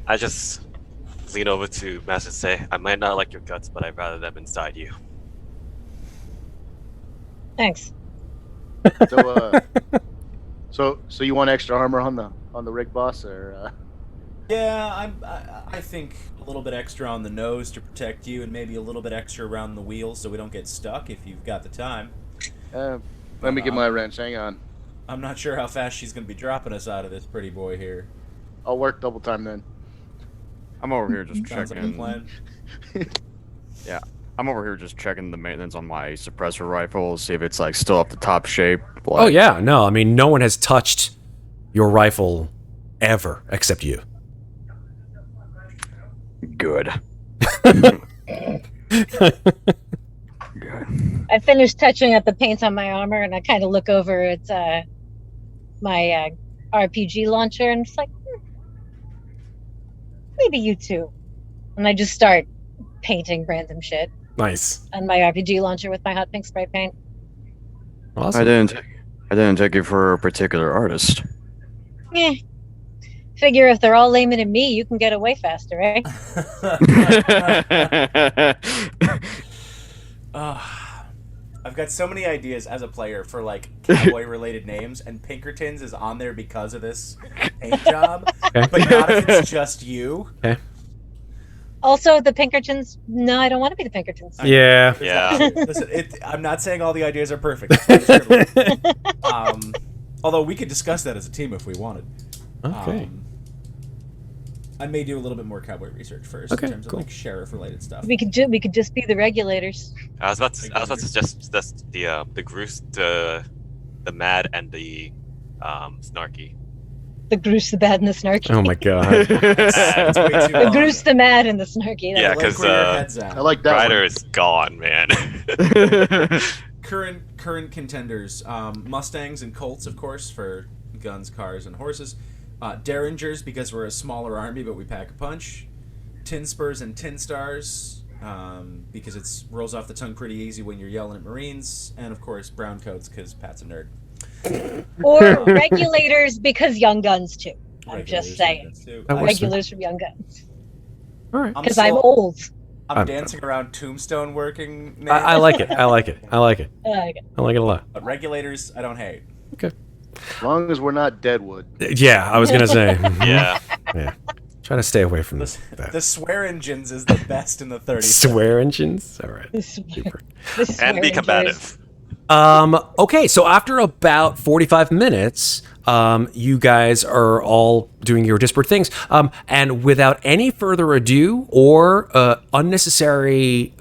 [SPEAKER 7] I just lean over to Master and say, I might not like your guts, but I'd rather them inside you.
[SPEAKER 4] Thanks.
[SPEAKER 6] So you want extra armor on the rig, boss, or?
[SPEAKER 5] Yeah, I think a little bit extra on the nose to protect you, and maybe a little bit extra around the wheels so we don't get stuck if you've got the time.
[SPEAKER 6] Let me get my wrench. Hang on.
[SPEAKER 5] I'm not sure how fast she's going to be dropping us out of this pretty boy here.
[SPEAKER 6] I'll work double time then.
[SPEAKER 8] I'm over here just
[SPEAKER 5] Sounds like a
[SPEAKER 8] checking.
[SPEAKER 5] plan.
[SPEAKER 8] Yeah, I'm over here just checking the maintenance on my suppressor rifle, see if it's like still up to top shape.
[SPEAKER 3] Oh yeah, no, I mean no one has touched your rifle ever except you.
[SPEAKER 8] Good.
[SPEAKER 4] I finished touching up the paint on my armor, and I kind of look over at my RPG launcher, and it's like, maybe you too. And I just start painting random shit
[SPEAKER 3] Nice.
[SPEAKER 4] on my RPG launcher with my hot pink spray paint.
[SPEAKER 3] Awesome.
[SPEAKER 8] I didn't take you for a particular artist.
[SPEAKER 4] Eh. Figure if they're all layman at me, you can get away faster, eh?
[SPEAKER 5] I've got so many ideas as a player for like cowboy-related names, and Pinkertons is on there because of this paint job, but not if it's just you.
[SPEAKER 3] Okay.
[SPEAKER 4] Also, the Pinkertons. No, I don't want to be the Pinkertons.
[SPEAKER 3] Yeah.
[SPEAKER 7] Yeah.
[SPEAKER 5] Listen, I'm not saying all the ideas are perfect. That's why it's terrible. Although we could discuss that as a team if we wanted.
[SPEAKER 3] Okay.
[SPEAKER 5] I may do a little bit more cowboy research first
[SPEAKER 3] Okay,
[SPEAKER 5] in terms
[SPEAKER 3] cool.
[SPEAKER 5] of like sheriff-related stuff.
[SPEAKER 4] We could just be the regulators.
[SPEAKER 7] I was about to suggest the Groose, the Mad, and the Snarky.
[SPEAKER 4] The Groose, the bad, and the snarky.
[SPEAKER 3] Oh my god.
[SPEAKER 5] It's way too
[SPEAKER 4] The
[SPEAKER 5] long.
[SPEAKER 4] Groose, the mad, and the snarky.
[SPEAKER 7] Yeah,
[SPEAKER 5] Like
[SPEAKER 7] 'cause,
[SPEAKER 5] where your head's at.
[SPEAKER 6] I like that
[SPEAKER 7] Ryder
[SPEAKER 6] one.
[SPEAKER 7] is gone, man.
[SPEAKER 5] Current contenders: Mustangs and Colts, of course, for guns, cars, and horses. Derringers, because we're a smaller army but we pack a punch. Tin Spurs and Tin Stars, because it rolls off the tongue pretty easy when you're yelling at Marines. And of course, Brown Coats, because Pat's a nerd.
[SPEAKER 4] Or regulators, because Young Guns too. I'm just
[SPEAKER 5] Regulators,
[SPEAKER 4] saying.
[SPEAKER 5] that's too.
[SPEAKER 3] That works.
[SPEAKER 4] Regulars from Young Guns.
[SPEAKER 3] All right.
[SPEAKER 4] Because I'm old.
[SPEAKER 5] I'm dancing around tombstone working names.
[SPEAKER 3] I like it. I like it. I like it.
[SPEAKER 4] Okay.
[SPEAKER 3] I like it a lot.
[SPEAKER 5] But regulators, I don't hate.
[SPEAKER 3] Okay.
[SPEAKER 6] As long as we're not Deadwood.
[SPEAKER 3] Yeah, I was gonna say.
[SPEAKER 7] Yeah.
[SPEAKER 3] Yeah. Try to stay away from
[SPEAKER 5] The swear engines is the best in the 30s.
[SPEAKER 3] swear engines. All right.
[SPEAKER 4] The
[SPEAKER 3] Super.
[SPEAKER 7] And be
[SPEAKER 4] swearingers.
[SPEAKER 7] combative.
[SPEAKER 3] Okay, so after about 45 minutes, you guys are all doing your disparate things. And without any further ado or unnecessary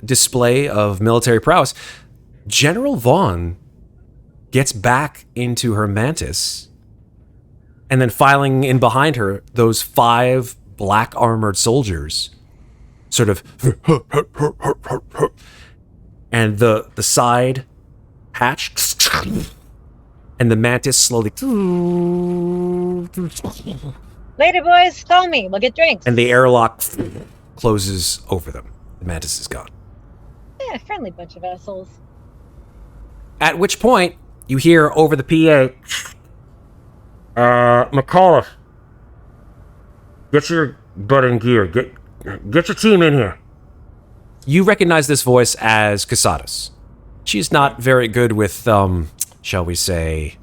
[SPEAKER 3] display of military prowess, General Vaughn gets back into her mantis, and then filing in behind her, those 5 black armored soldiers sort of and the side hatch and the mantis slowly
[SPEAKER 4] Later, boys. Call me. We'll get drinks.
[SPEAKER 3] and the airlock closes over them. The mantis is gone.
[SPEAKER 4] Yeah, friendly bunch of assholes.
[SPEAKER 3] At which point, you hear over the PA, MacCauliff, get your butt in gear. Get your team in here. You recognize this voice as Casados. She's not very good with, shall we say,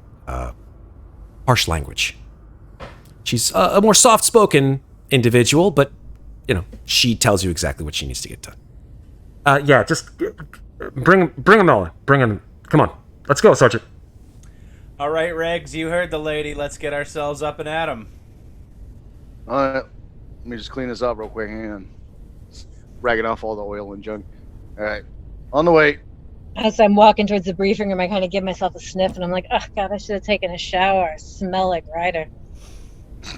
[SPEAKER 3] harsh language. She's a more soft-spoken individual, but, you know, she tells you exactly what she needs to get done. Yeah, just bring him all in. Bring him. Come on. Let's go, Sergeant.
[SPEAKER 5] All right, Regs, you heard the lady. Let's get ourselves up and at 'em.
[SPEAKER 6] Let me just clean this up real quick. Hang on. Ragging off all the oil and junk. All right. On the way.
[SPEAKER 4] As I'm walking towards the briefing room, I kind of give myself a sniff, and I'm like, oh, God, I should have taken a shower. I smell like Ryder.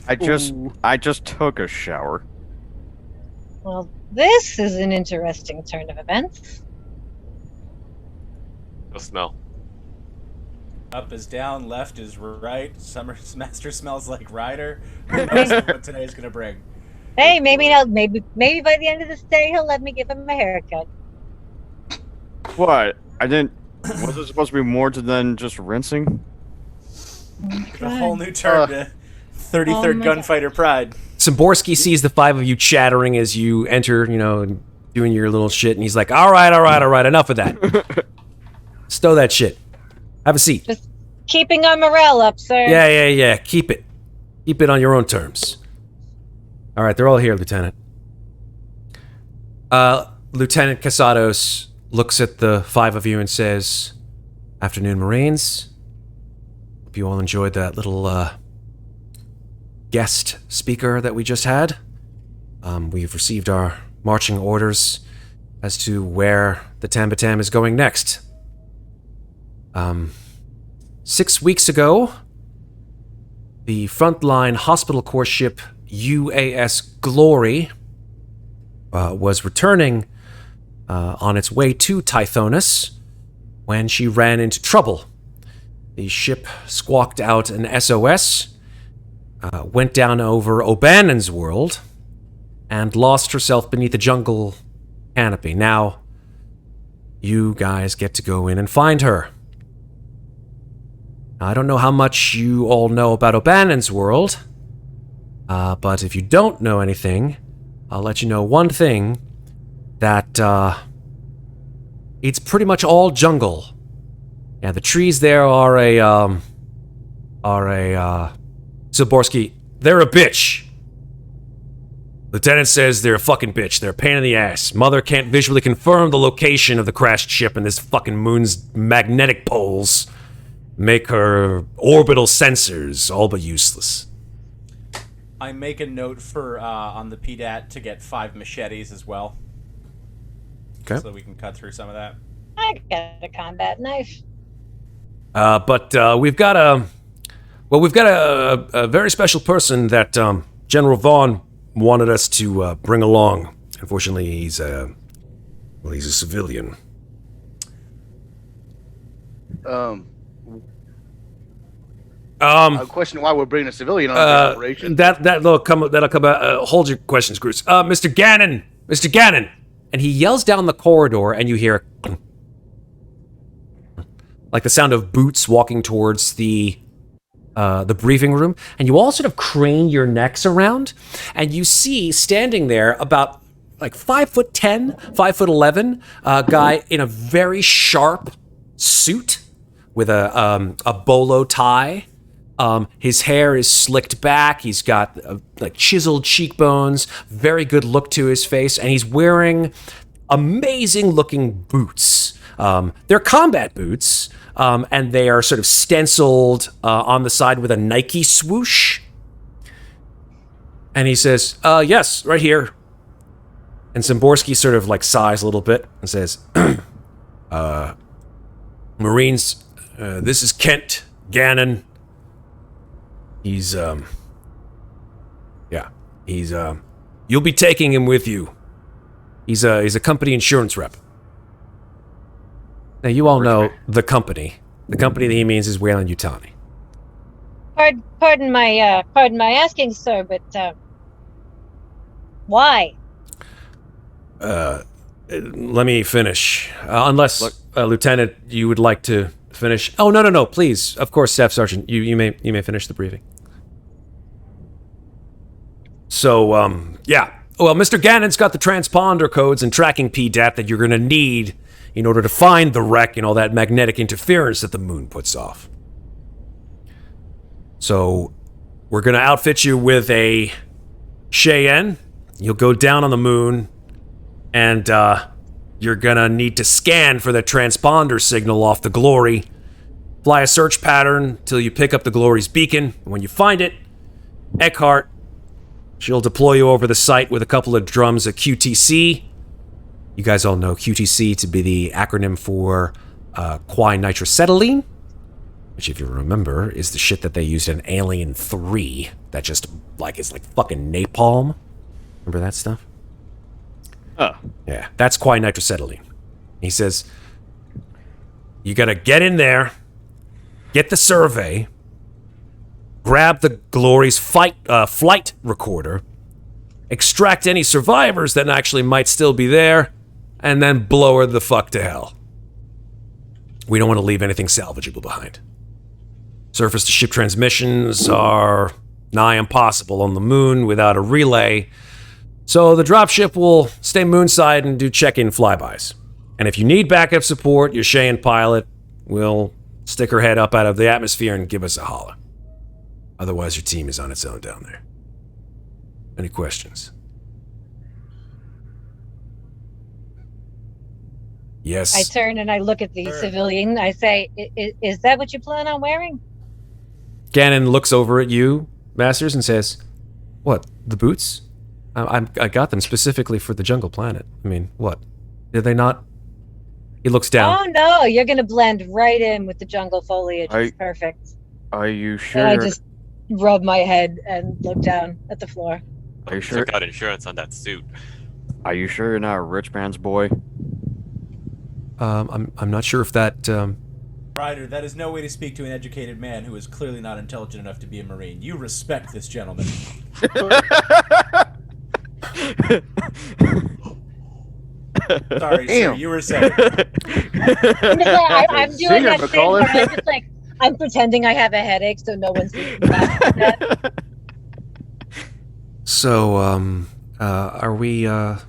[SPEAKER 8] I just took a shower.
[SPEAKER 4] Well, this is an interesting turn of events.
[SPEAKER 7] No smell.
[SPEAKER 5] Up is down, left is right. Summers Master smells like Ryder. Who knows what today's gonna bring?
[SPEAKER 4] Hey, maybe by the end of this day he'll let me give him a haircut.
[SPEAKER 8] What? I didn't. Was it supposed to be more than just rinsing?
[SPEAKER 5] A whole new turn to 33rd Gunfighter Pride.
[SPEAKER 1] Szymborski sees the five of you chattering as you enter, doing your little shit, and he's like, all right, enough of that. Stow that shit. Have a seat.
[SPEAKER 4] Just keeping our morale up, sir.
[SPEAKER 1] Yeah. Keep it. Keep it on your own terms. All right, they're all here, Lieutenant. Lieutenant Casados looks at the five of you and says, afternoon, Marines. Hope you all enjoyed that little guest speaker that we just had. We've received our marching orders as to where the Tambatam is going next. 6 weeks ago, the frontline hospital corps ship UAS Glory was returning on its way to Tithonus when she ran into trouble. The ship squawked out an SOS, went down over O'Bannon's world, and lost herself beneath the jungle canopy. Now, you guys get to go in and find her. I don't know how much you all know about O'Bannon's world, but if you don't know anything, I'll let you know one thing, that it's pretty much all jungle. Yeah, the trees there are a Szymborski, they're a bitch. Lieutenant says they're a fucking bitch. They're a pain in the ass. Mother can't visually confirm the location of the crashed ship, and this fucking moon's magnetic poles make her orbital sensors all but useless.
[SPEAKER 5] I make a note for on the PDAT to get 5 machetes as well.
[SPEAKER 1] Okay.
[SPEAKER 5] So that we can cut through some of that.
[SPEAKER 4] I got a combat knife.
[SPEAKER 1] But we've got a very special person that General Vaughn wanted us to bring along. Unfortunately, he's a civilian.
[SPEAKER 6] I question why we're bringing a civilian on this operation.
[SPEAKER 1] That'll come out. Hold your questions, Groose. Mr. Gannon, and he yells down the corridor, and you hear like the sound of boots walking towards the briefing room, and you all sort of crane your necks around, and you see standing there about like 5'10", 5'11", guy in a very sharp suit with a bolo tie. His hair is slicked back. He's got like chiseled cheekbones, very good look to his face, and he's wearing amazing looking boots. They're combat boots, and they are sort of stenciled on the side with a Nike swoosh. And he says, yes, right here. And Szymborski sort of like sighs a little bit and says, Marines, this is Kent Gannon. He's you'll be taking him with you. He's a company insurance rep. Now, you all know the company. The company that he means is Wayland Yutani.
[SPEAKER 4] Pardon my asking, sir, but why?
[SPEAKER 1] Let me finish. Unless, Lieutenant, you would like to finish. Oh, no, please. Of course, Staff Sergeant, you may finish the briefing. So, yeah. Well, Mr. Gannon's got the transponder codes and tracking PDAT that you're going to need in order to find the wreck and all that magnetic interference that the moon puts off. So, we're going to outfit you with a Cheyenne. You'll go down on the moon, and you're going to need to scan for the transponder signal off the Glory. Fly a search pattern till you pick up the Glory's beacon. When you find it, Eckhart, she'll deploy you over the site with a couple of drums of QTC. You guys all know QTC to be the acronym for quininitrocetylene.
[SPEAKER 3] which, if you remember, is the shit that they used in Alien 3 that just, like, is like fucking napalm. Remember that stuff?
[SPEAKER 8] Oh.
[SPEAKER 3] Yeah, that's quininitracetylene. He says, you gotta get in there, get the survey, grab the Glory's flight recorder, extract any survivors that actually might still be there, and then blow her the fuck to hell. We don't want to leave anything salvageable behind. Surface-to-ship transmissions are nigh impossible on the moon without a relay, so the dropship will stay moonside and do check-in flybys. And if you need backup support, your Cheyenne pilot will stick her head up out of the atmosphere and give us a holler. Otherwise, your team is on its own down there. Any questions? Yes.
[SPEAKER 4] I turn and I look at the civilian. I say, is that what you plan on wearing?
[SPEAKER 3] Gannon looks over at you, Masters, and says, what, the boots? I got them specifically for the jungle planet. I mean, what? Did they not? He looks down.
[SPEAKER 4] Oh, no, you're going to blend right in with the jungle foliage. It's perfect.
[SPEAKER 8] Are you sure?
[SPEAKER 4] And I just rub my head and look down at the floor.
[SPEAKER 8] Are you sure?
[SPEAKER 7] Took out insurance on that suit.
[SPEAKER 8] Are you sure you're not a rich man's boy?
[SPEAKER 3] I'm not sure if that,
[SPEAKER 5] Ryder, that is no way to speak to an educated man who is clearly not intelligent enough to be a Marine. You respect this gentleman. Sorry, sir, you were saying.
[SPEAKER 4] I'm doing that thing where I'm just like, I'm pretending I have a headache so no one's thinking about that.
[SPEAKER 3] So, are we are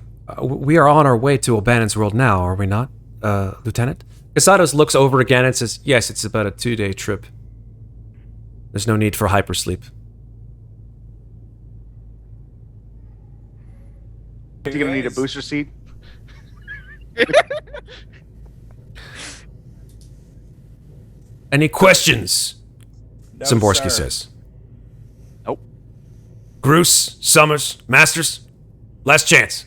[SPEAKER 3] on our way to O'Bannon's world now, are we not, Lieutenant? Casados looks over again and says, yes, it's about a 2-day trip. There's no need for hypersleep.
[SPEAKER 6] You're gonna need a booster seat.
[SPEAKER 3] Any questions?
[SPEAKER 5] No,
[SPEAKER 3] Zimborski
[SPEAKER 5] sir.
[SPEAKER 3] says.
[SPEAKER 8] Nope.
[SPEAKER 3] Groose, Summers, Masters, last chance.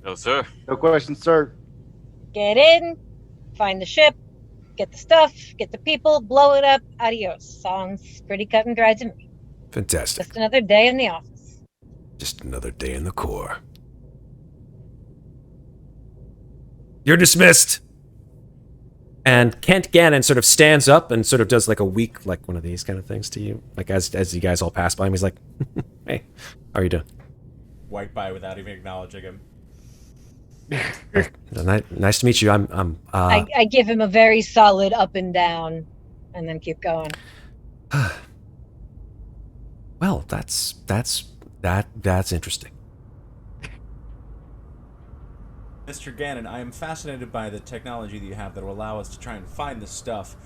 [SPEAKER 7] No, sir.
[SPEAKER 6] No questions, sir.
[SPEAKER 4] Get in, find the ship, get the stuff, get the people, blow it up, adios. Sounds pretty cut and dry to me.
[SPEAKER 3] Fantastic.
[SPEAKER 4] Just another day in the office.
[SPEAKER 3] Just another day in the Corps. You're dismissed. And Kent Gannon sort of stands up and sort of does like a weak, like one of these kind of things to you. Like as you guys all pass by him, he's like, hey, how are you doing?
[SPEAKER 5] White by without even acknowledging him.
[SPEAKER 3] Nice to meet you.
[SPEAKER 4] I give him a very solid up and down and then keep going.
[SPEAKER 3] Well, that's interesting.
[SPEAKER 5] Mr. Gannon, I am fascinated by the technology that you have that will allow us to try and find this stuff.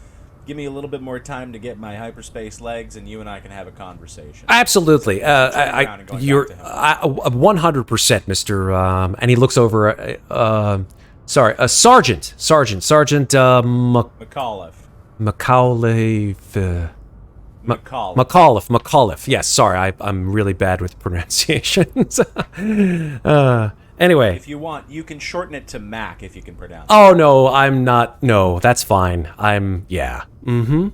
[SPEAKER 5] Give me a little bit more time to get my hyperspace legs, and you and I can have a conversation.
[SPEAKER 3] Absolutely. You're 100%, Mister. And he looks over. Sergeant
[SPEAKER 5] MacCauliff.
[SPEAKER 3] MacCauliff. Yes. Sorry, I'm really bad with pronunciations. Anyway.
[SPEAKER 5] If you want, you can shorten it to Mac if you can pronounce it.
[SPEAKER 3] Oh, no, I'm not. No, that's fine. Yeah. Mm-hmm.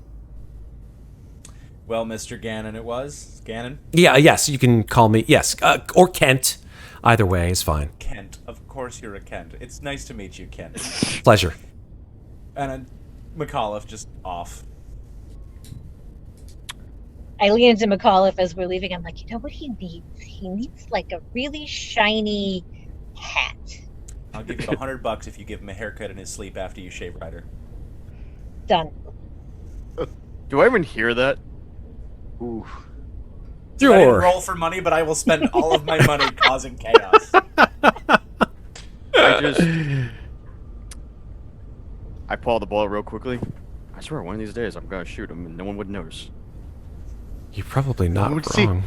[SPEAKER 5] Well, Mr. Gannon it was. Gannon?
[SPEAKER 3] Yeah, yes, you can call me, yes. Or Kent. Either way is fine.
[SPEAKER 5] Kent. Of course you're a Kent. It's nice to meet you, Kent.
[SPEAKER 3] Pleasure.
[SPEAKER 5] And MacCauliff just off.
[SPEAKER 4] I lean into MacCauliff as we're leaving. I'm like, you know what he needs? He needs like a really shiny hat.
[SPEAKER 5] I'll give you $100 if you give him a haircut in his sleep after you shave Ryder.
[SPEAKER 4] Done.
[SPEAKER 8] Do I even hear that?
[SPEAKER 6] Ooh.
[SPEAKER 5] I didn't roll for money, but I will spend all of my money causing chaos.
[SPEAKER 8] I pull the bullet real quickly. I swear, one of these days I'm gonna shoot him and no one would notice.
[SPEAKER 3] You're probably not
[SPEAKER 6] would
[SPEAKER 3] wrong.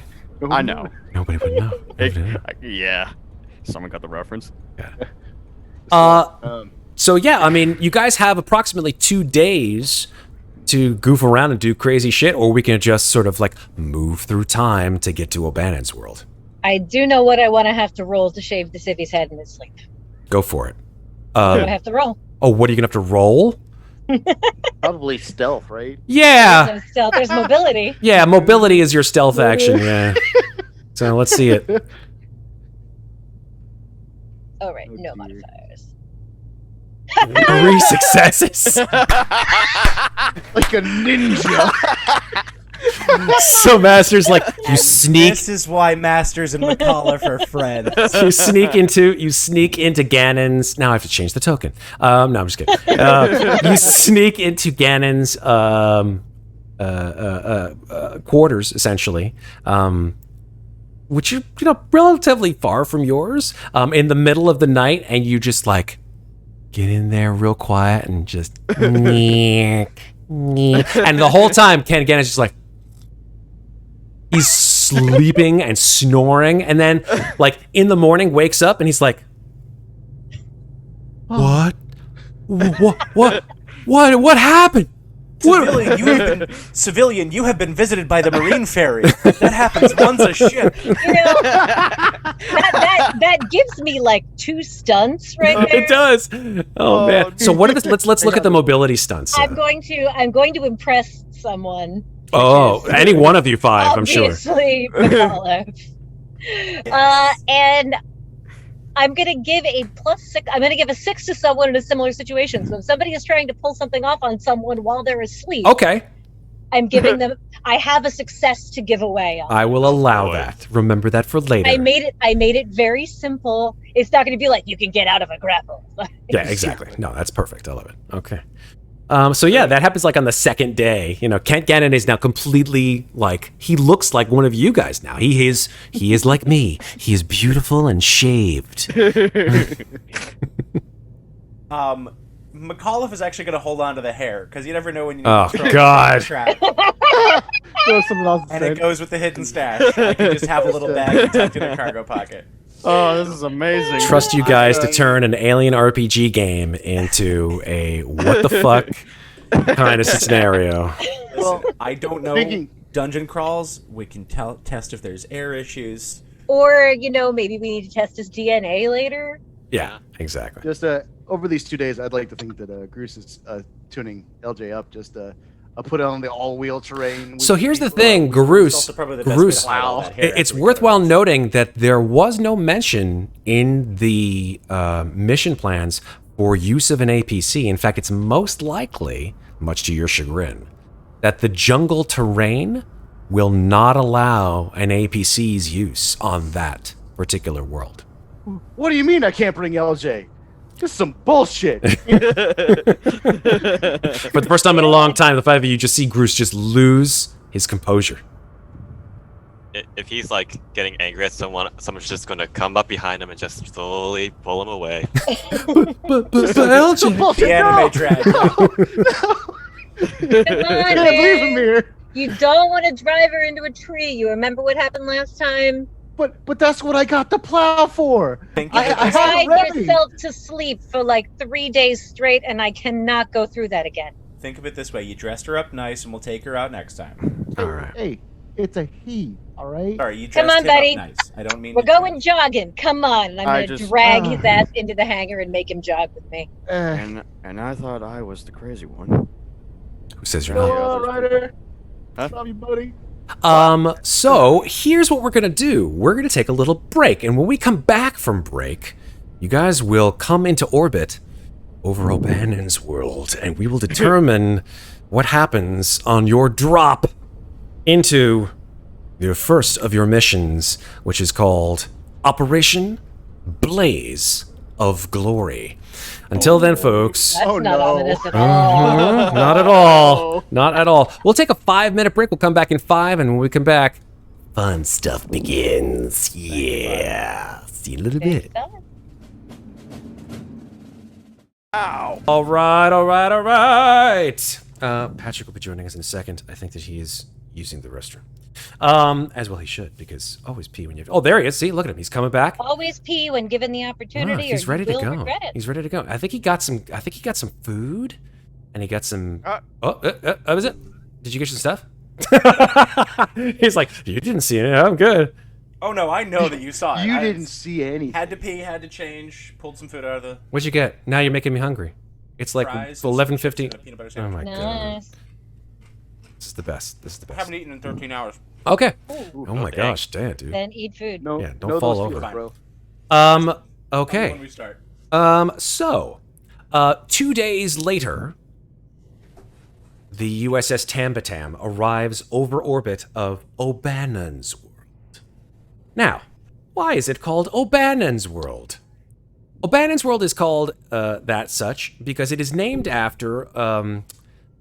[SPEAKER 8] I know.
[SPEAKER 3] Nobody would know.
[SPEAKER 8] Yeah. Someone got the reference.
[SPEAKER 3] So yeah, I mean, you guys have approximately 2 days to goof around and do crazy shit, or we can just sort of like move through time to get to O'Bannon's world.
[SPEAKER 4] I do know what I want to have to roll to shave the civvy's head in his sleep.
[SPEAKER 3] Go for it.
[SPEAKER 4] What do I have to roll?
[SPEAKER 3] Oh, what are you gonna have to roll?
[SPEAKER 6] Probably stealth, right?
[SPEAKER 1] Yeah.
[SPEAKER 4] There's no stealth. There's mobility.
[SPEAKER 1] Yeah, mobility is your stealth action, yeah. So let's see it.
[SPEAKER 4] Oh, right.
[SPEAKER 6] Oh,
[SPEAKER 4] No
[SPEAKER 6] dear.
[SPEAKER 4] modifiers.
[SPEAKER 1] 3 successes.
[SPEAKER 6] Like a ninja.
[SPEAKER 1] So Master's like, you sneak
[SPEAKER 5] This is why Masters and MacCauliff are friends.
[SPEAKER 1] you sneak into Ganon's. Now I have to change the token. No, I'm just kidding. You sneak into Ganon's quarters, essentially, which are relatively far from yours, in the middle of the night, and you just like get in there real quiet and just and the whole time Ganon's just like. He's sleeping and snoring, and then, like, in the morning, wakes up and he's like, "What? What happened?
[SPEAKER 5] Civilian, you have been visited by the Marine Ferry. That happens once a ship.
[SPEAKER 4] That gives me like 2 stunts right there.
[SPEAKER 1] It does. Oh man. So what are the? Let's look at the mobility stunts.
[SPEAKER 4] I'm going to impress someone.
[SPEAKER 1] Oh, any one of you 5, I'm sure.
[SPEAKER 4] Obviously, MacCauliff. And I'm going to give a +6. I'm going to give a 6 to someone in a similar situation. So if somebody is trying to pull something off on someone while they're asleep,
[SPEAKER 1] Okay,
[SPEAKER 4] I'm giving them. I have a success to give away.
[SPEAKER 1] I will allow that. Remember that for later.
[SPEAKER 4] I made it very simple. It's not going to be like you can get out of a grapple.
[SPEAKER 1] Yeah, exactly. No, that's perfect. I love it. Okay. So yeah, that happens like on the second day. Kent Ganon is now completely like, he looks like one of you guys now. He is like me. He is beautiful and shaved.
[SPEAKER 5] MacCauliff is actually going to hold on to the hair because you never know when you need
[SPEAKER 1] Oh,
[SPEAKER 5] to throw
[SPEAKER 1] God.
[SPEAKER 5] a trap.
[SPEAKER 6] Throw something else
[SPEAKER 5] And
[SPEAKER 6] in.
[SPEAKER 5] it goes with the hidden stash. I can just have a little bag tucked in a cargo pocket.
[SPEAKER 8] Oh, this is amazing.
[SPEAKER 1] Trust you guys to turn an alien RPG game into a what the fuck kind of scenario.
[SPEAKER 5] Listen, I don't know
[SPEAKER 6] Speaking-
[SPEAKER 5] dungeon crawls. We can test if there's air issues.
[SPEAKER 4] Or maybe we need to test his DNA later.
[SPEAKER 1] Yeah, exactly.
[SPEAKER 6] Just over these 2 days, I'd like to think that Groose is tuning LJ up. Just put it on the all-wheel terrain.
[SPEAKER 1] So here's the thing,
[SPEAKER 5] It's
[SPEAKER 1] Groose.
[SPEAKER 5] also probably the best way to
[SPEAKER 1] Groose.
[SPEAKER 5] hide all that hair
[SPEAKER 1] It's
[SPEAKER 5] after we
[SPEAKER 1] worthwhile
[SPEAKER 5] throw it.
[SPEAKER 1] noting that there was no mention in the mission plans for use of an APC. In fact, it's most likely, much to your chagrin, that the jungle terrain will not allow an APC's use on that particular world.
[SPEAKER 6] What do you mean I can't bring LJ? Just some bullshit.
[SPEAKER 1] For the first time in a long time, the 5 of you just see Groose just lose his composure.
[SPEAKER 7] If he's like getting angry at someone, someone's just gonna come up behind him and just slowly pull him away.
[SPEAKER 1] But LJ,
[SPEAKER 6] Bullshit,
[SPEAKER 5] The anime
[SPEAKER 6] no!
[SPEAKER 5] drag.
[SPEAKER 4] Come on,
[SPEAKER 6] I can't leave him
[SPEAKER 4] man.
[SPEAKER 6] here.
[SPEAKER 4] You don't want to drive her into a tree. You remember what happened last time?
[SPEAKER 6] But that's what I got the plow for.
[SPEAKER 5] Think
[SPEAKER 6] I
[SPEAKER 5] of it
[SPEAKER 6] have
[SPEAKER 5] this-
[SPEAKER 6] it
[SPEAKER 4] Cried
[SPEAKER 6] ready.
[SPEAKER 4] yourself to sleep for like 3 days straight, and I cannot go through that again.
[SPEAKER 5] Think of it this way: you dressed her up nice, and we'll take her out next time.
[SPEAKER 1] all right.
[SPEAKER 6] Hey, it's a he, all right?
[SPEAKER 5] Sorry, you
[SPEAKER 4] Come
[SPEAKER 5] dressed
[SPEAKER 4] on,
[SPEAKER 5] him
[SPEAKER 4] buddy.
[SPEAKER 5] up nice. I don't mean
[SPEAKER 4] We're
[SPEAKER 5] to do
[SPEAKER 4] going
[SPEAKER 5] it.
[SPEAKER 4] jogging. Come on. And I'm
[SPEAKER 8] I
[SPEAKER 4] going to
[SPEAKER 8] just-
[SPEAKER 4] drag his ass into the hangar and make him jog with me.
[SPEAKER 8] And I thought I was the crazy one.
[SPEAKER 1] Who says you're
[SPEAKER 6] Go
[SPEAKER 1] not?
[SPEAKER 6] on, Ryder.
[SPEAKER 8] Huh?
[SPEAKER 6] Love you, buddy.
[SPEAKER 1] So here's what we're gonna do. We're gonna take a little break, and when we come back from break, you guys will come into orbit over O'Bannon's world, and we will determine what happens on your drop into the first of your missions, which is called Operation Blaze of Glory. Until then, folks.
[SPEAKER 4] That's
[SPEAKER 6] Oh,
[SPEAKER 4] not
[SPEAKER 6] no.
[SPEAKER 4] ominous at all.
[SPEAKER 1] Not at all. Not at all. We'll take a 5-minute break. We'll come back in 5, and when we come back, fun stuff begins. Yeah. See you in a little bit. All right. Patrick will be joining us in a second. I think that he is using the restroom. As well he should, because always pee when you... Oh, there he is. See, look at him. He's coming back.
[SPEAKER 4] Always pee when given the opportunity,
[SPEAKER 1] He's
[SPEAKER 4] or
[SPEAKER 1] ready
[SPEAKER 4] you
[SPEAKER 1] to
[SPEAKER 4] will
[SPEAKER 1] go.
[SPEAKER 4] regret it.
[SPEAKER 1] He's ready to go. I think he got some food, and he got some...
[SPEAKER 8] Uh.
[SPEAKER 1] What was it? Did you get some stuff? He's like, you didn't see it. I'm good.
[SPEAKER 5] Oh no, I know that you saw it.
[SPEAKER 6] You
[SPEAKER 5] I
[SPEAKER 6] didn't see anything.
[SPEAKER 5] Had to pee, had to change, pulled some food out of the.
[SPEAKER 1] What'd you get? Now you're making me hungry. It's like
[SPEAKER 5] Fries,
[SPEAKER 1] 11:50.
[SPEAKER 5] and a peanut butter
[SPEAKER 1] Oh
[SPEAKER 5] sandwich.
[SPEAKER 1] my god,
[SPEAKER 4] Nice.
[SPEAKER 1] this is the best. This is the
[SPEAKER 5] I haven't
[SPEAKER 1] best.
[SPEAKER 5] eaten in 13 hours.
[SPEAKER 1] Okay.
[SPEAKER 4] Ooh,
[SPEAKER 1] Oh my
[SPEAKER 7] dang.
[SPEAKER 1] gosh, damn, dude.
[SPEAKER 4] then eat food.
[SPEAKER 6] No,
[SPEAKER 1] Yeah, don't
[SPEAKER 6] know
[SPEAKER 1] fall
[SPEAKER 6] those
[SPEAKER 1] over.
[SPEAKER 6] feelings, bro.
[SPEAKER 5] Only when
[SPEAKER 1] Okay.
[SPEAKER 5] we start.
[SPEAKER 1] So, 2 days later, the USS Tambatam arrives over orbit of O'Bannon's world. Now, why is it called O'Bannon's world? O'Bannon's world is called that such because it is named after a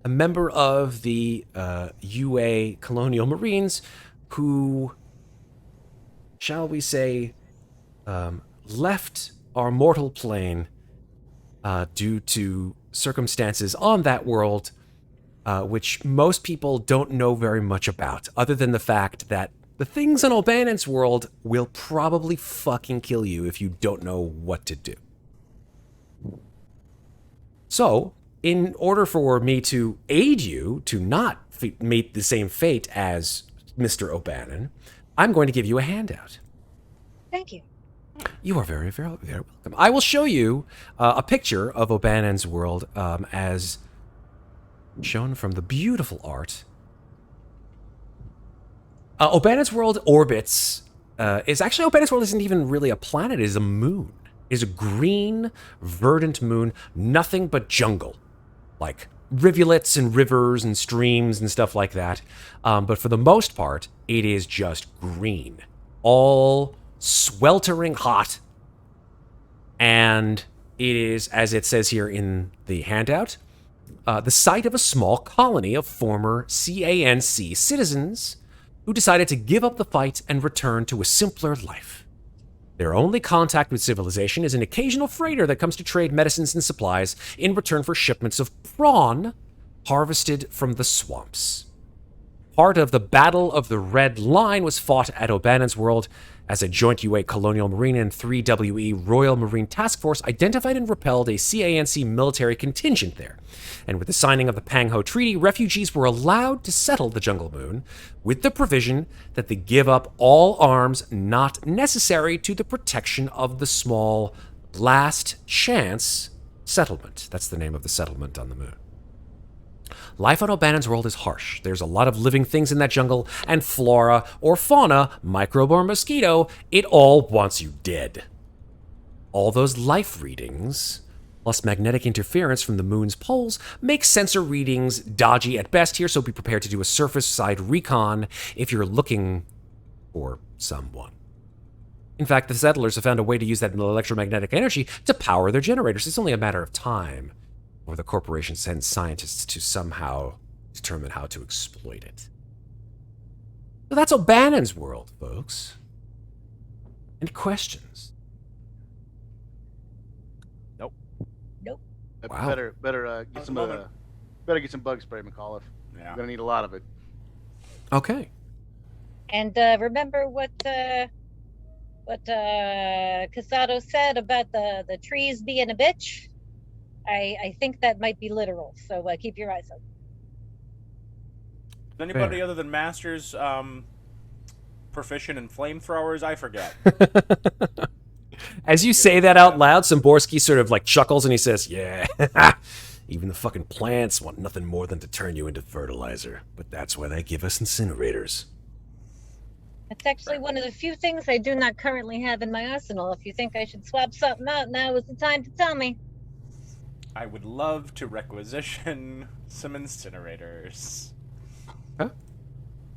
[SPEAKER 1] member of the UA Colonial Marines who, shall we say, left our mortal plane due to circumstances on that world which most people don't know very much about, other than the fact that the things on O'Bannon's world will probably fucking kill you if you don't know what to do. So, in order for me to aid you to not meet the same fate as Mr. O'Bannon, I'm going to give you a handout.
[SPEAKER 4] Thank you.
[SPEAKER 1] You are very, very, very welcome. I will show you a picture of O'Bannon's world as shown from the beautiful art. O'Bannon's world orbits. O'Bannon's world isn't even really a planet, it is a moon. It is a green, verdant moon, nothing but jungle. Like rivulets and rivers and streams and stuff like that. But for the most part, it is just green. All sweltering hot. And it is, as it says here in the handout, the site of a small colony of former CANC citizens who decided to give up the fight and return to a simpler life. Their only contact with civilization is an occasional freighter that comes to trade medicines and supplies in return for shipments of prawn harvested from the swamps. Part of the Battle of the Red Line was fought at O'Bannon's world as a joint UA Colonial Marine and 3WE Royal Marine Task Force identified and repelled a CANC military contingent there. And with the signing of the Pang Ho Treaty, refugees were allowed to settle the Jungle Moon with the provision that they give up all arms not necessary to the protection of the small Last Chance settlement. That's the name of the settlement on the moon. Life on O'Bannon's world is harsh. There's a lot of living things in that jungle, and flora or fauna, microbe or mosquito, it all wants you dead. All those life readings, plus magnetic interference from the moon's poles, make sensor readings dodgy at best here, so be prepared to do a surface-side recon if you're looking for someone. In fact, the settlers have found a way to use that electromagnetic energy to power their generators. It's only a matter of time or the corporation sends scientists to somehow determine how to exploit it. So that's O'Bannon's world, folks. Any questions?
[SPEAKER 4] Nope.
[SPEAKER 1] Wow.
[SPEAKER 6] Better get some get some bug spray, MacCauliff.
[SPEAKER 5] Yeah.
[SPEAKER 6] You're gonna need a lot of it.
[SPEAKER 1] Okay.
[SPEAKER 4] And remember what Casado said about the trees being a bitch? I think that might be literal, so keep your eyes open.
[SPEAKER 5] Is anybody other than Masters proficient in flamethrowers? I forget.
[SPEAKER 1] As you say that out loud, Szymborski sort of like chuckles and he says, "Yeah, even the fucking plants want nothing more than to turn you into fertilizer. But that's why they give us incinerators."
[SPEAKER 4] It's actually one of the few things I do not currently have in my arsenal. If you think I should swap something out, now is the time to tell me.
[SPEAKER 5] I would love to requisition some incinerators.
[SPEAKER 1] Huh?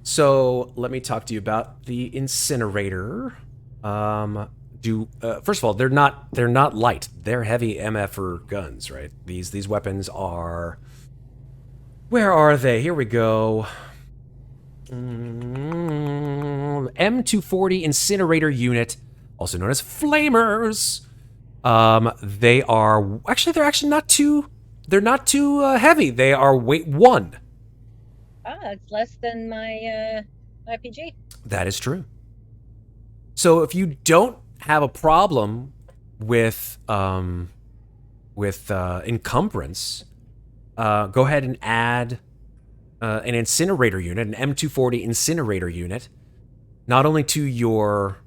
[SPEAKER 1] So let me talk to you about the incinerator. First of all, they're not light. They're heavy MFR guns, right? These weapons are. Where are they? Here we go. M240 incinerator unit, also known as flamers. They're actually not too heavy. They are weight 1.
[SPEAKER 4] It's less than my RPG.
[SPEAKER 1] That is true. So if you don't have a problem with encumbrance, go ahead and add an incinerator unit, an M240 incinerator unit, not only to your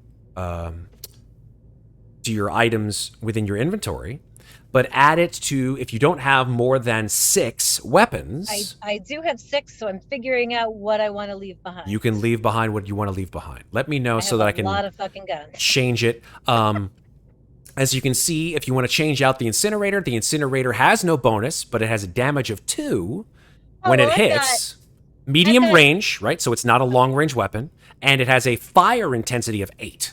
[SPEAKER 1] items within your inventory, but add it to, if you don't have more than 6 weapons,
[SPEAKER 4] I do have 6, so I'm figuring out what I want to leave behind.
[SPEAKER 1] you can leave behind what you want to leave behind. Let me know so that I can
[SPEAKER 4] a lot of fucking guns.
[SPEAKER 1] change it. As you can see, if you want to change out the incinerator has no bonus, but it has a damage of 2 when it hits. Medium range, right? So it's not a long range weapon. And it has a fire intensity of 8.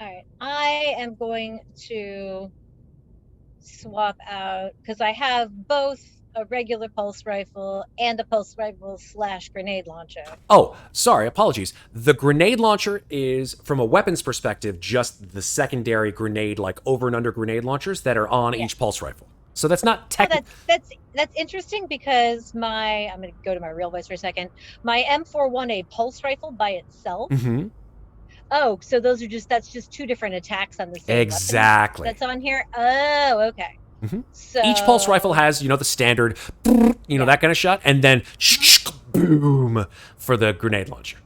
[SPEAKER 4] All right. I am going to swap out, because I have both a regular pulse rifle and a pulse rifle / grenade launcher.
[SPEAKER 1] Oh, sorry, apologies. The grenade launcher is, from a weapons perspective, just the secondary grenade, like over and under grenade launchers that are on each pulse rifle. So that's not technical.
[SPEAKER 4] That's interesting, because I'm going to go to my real voice for a second. My M418 pulse rifle by itself.
[SPEAKER 1] Mm-hmm.
[SPEAKER 4] Oh, so that's just 2 different attacks on the same
[SPEAKER 1] Exactly.
[SPEAKER 4] weapon that's on here. Oh, okay.
[SPEAKER 1] Mm-hmm.
[SPEAKER 4] So
[SPEAKER 1] Each pulse rifle has, the standard, that kind of shot, and then boom for the grenade launcher.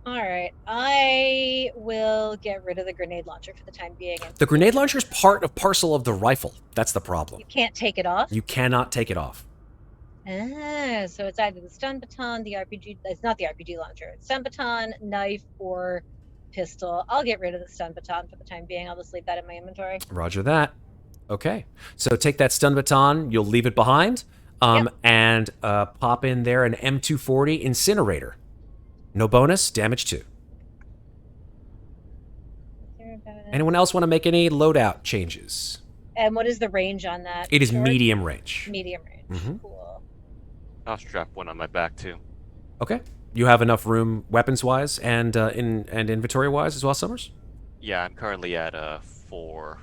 [SPEAKER 4] All right, I will get rid of the grenade launcher for the time being.
[SPEAKER 1] The grenade launcher is part of parcel of the rifle. That's the problem.
[SPEAKER 4] You can't take it off?
[SPEAKER 1] You cannot take it off.
[SPEAKER 4] Ah, so it's either the stun baton, the RPG. It's not the RPG launcher. It's stun baton, knife, or pistol. I'll get rid of the stun baton for the time being. I'll just leave that in my inventory.
[SPEAKER 1] Roger that. Okay, so take that stun baton. You'll leave it behind, and pop in there an M240 incinerator. No bonus, damage 2. Anyone else want to make any loadout changes?
[SPEAKER 4] And what is the range on that?
[SPEAKER 1] It is medium range.
[SPEAKER 4] Medium range.
[SPEAKER 1] Mm-hmm.
[SPEAKER 4] Cool.
[SPEAKER 7] I'll strap one on my back too.
[SPEAKER 1] Okay. You have enough room weapons-wise and inventory-wise as well, Summers?
[SPEAKER 7] Yeah, I'm currently at 4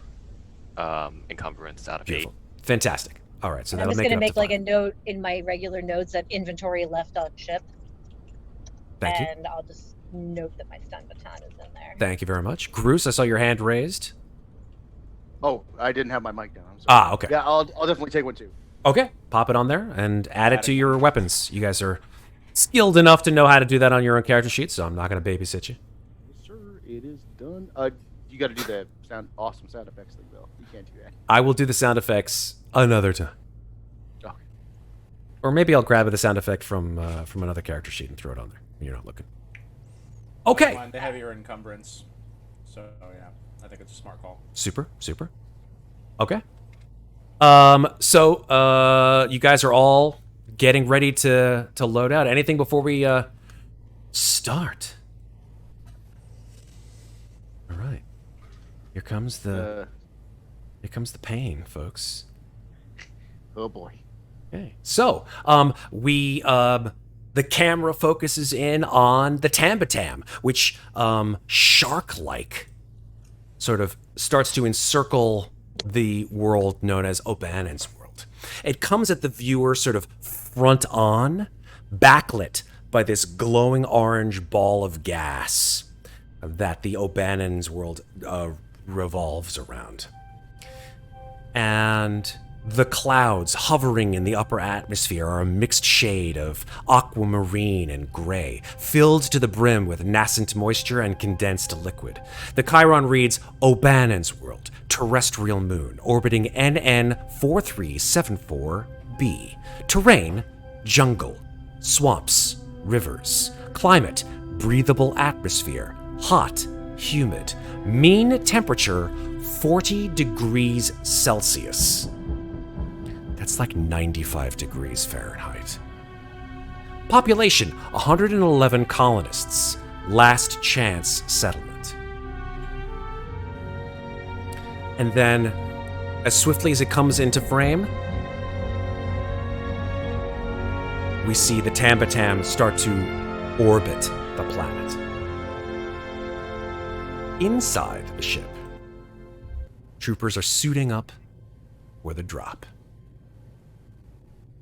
[SPEAKER 7] encumbrance out of
[SPEAKER 1] Beautiful.
[SPEAKER 7] 8.
[SPEAKER 1] Fantastic. All right, so
[SPEAKER 4] I'm
[SPEAKER 1] that'll
[SPEAKER 4] just
[SPEAKER 1] make
[SPEAKER 4] going
[SPEAKER 1] it
[SPEAKER 4] to
[SPEAKER 1] up
[SPEAKER 4] make
[SPEAKER 1] to
[SPEAKER 4] like
[SPEAKER 1] 5.
[SPEAKER 4] a note in my regular notes of inventory left on ship.
[SPEAKER 1] Thank you.
[SPEAKER 4] And I'll just note that my stun baton is in there.
[SPEAKER 1] Thank you very much. Groose, I saw your hand raised.
[SPEAKER 6] Oh, I didn't have my mic down. I'm sorry.
[SPEAKER 1] Ah, okay.
[SPEAKER 6] Yeah, I'll definitely take one too.
[SPEAKER 1] Okay, pop it on there and add it to your weapons. You guys are skilled enough to know how to do that on your own character sheet, so I'm not going to babysit you.
[SPEAKER 6] Yes, sir. It is done. You got to do the awesome sound effects thing, though. You can't do that.
[SPEAKER 1] I will do the sound effects another time.
[SPEAKER 6] Okay.
[SPEAKER 1] Or maybe I'll grab the sound effect from another character sheet and throw it on there when you're not looking. Okay.
[SPEAKER 5] The heavier encumbrance. So yeah, I think it's a smart call.
[SPEAKER 1] Super. Okay. So you guys are all getting ready to load out. Anything before we start? All right. Here comes the pain, folks.
[SPEAKER 6] Oh boy.
[SPEAKER 1] Okay. So, the camera focuses in on the Tambatam, which shark-like sort of starts to encircle the world known as O'Bannon's world. It comes at the viewer sort of front on, backlit by this glowing orange ball of gas that the O'Bannon's world revolves around. And the clouds hovering in the upper atmosphere are a mixed shade of aquamarine and gray, filled to the brim with nascent moisture and condensed liquid. The Chiron reads O'Bannon's world, terrestrial moon, orbiting NN 4374b. Terrain, jungle, swamps, rivers. Climate, breathable atmosphere, hot, humid. Mean temperature, 40 degrees Celsius. That's like 95 degrees Fahrenheit. Population, 111 colonists. Last chance settlement. And then, as swiftly as it comes into frame, we see the Tambatam start to orbit the planet. Inside the ship, troopers are suiting up for the drop.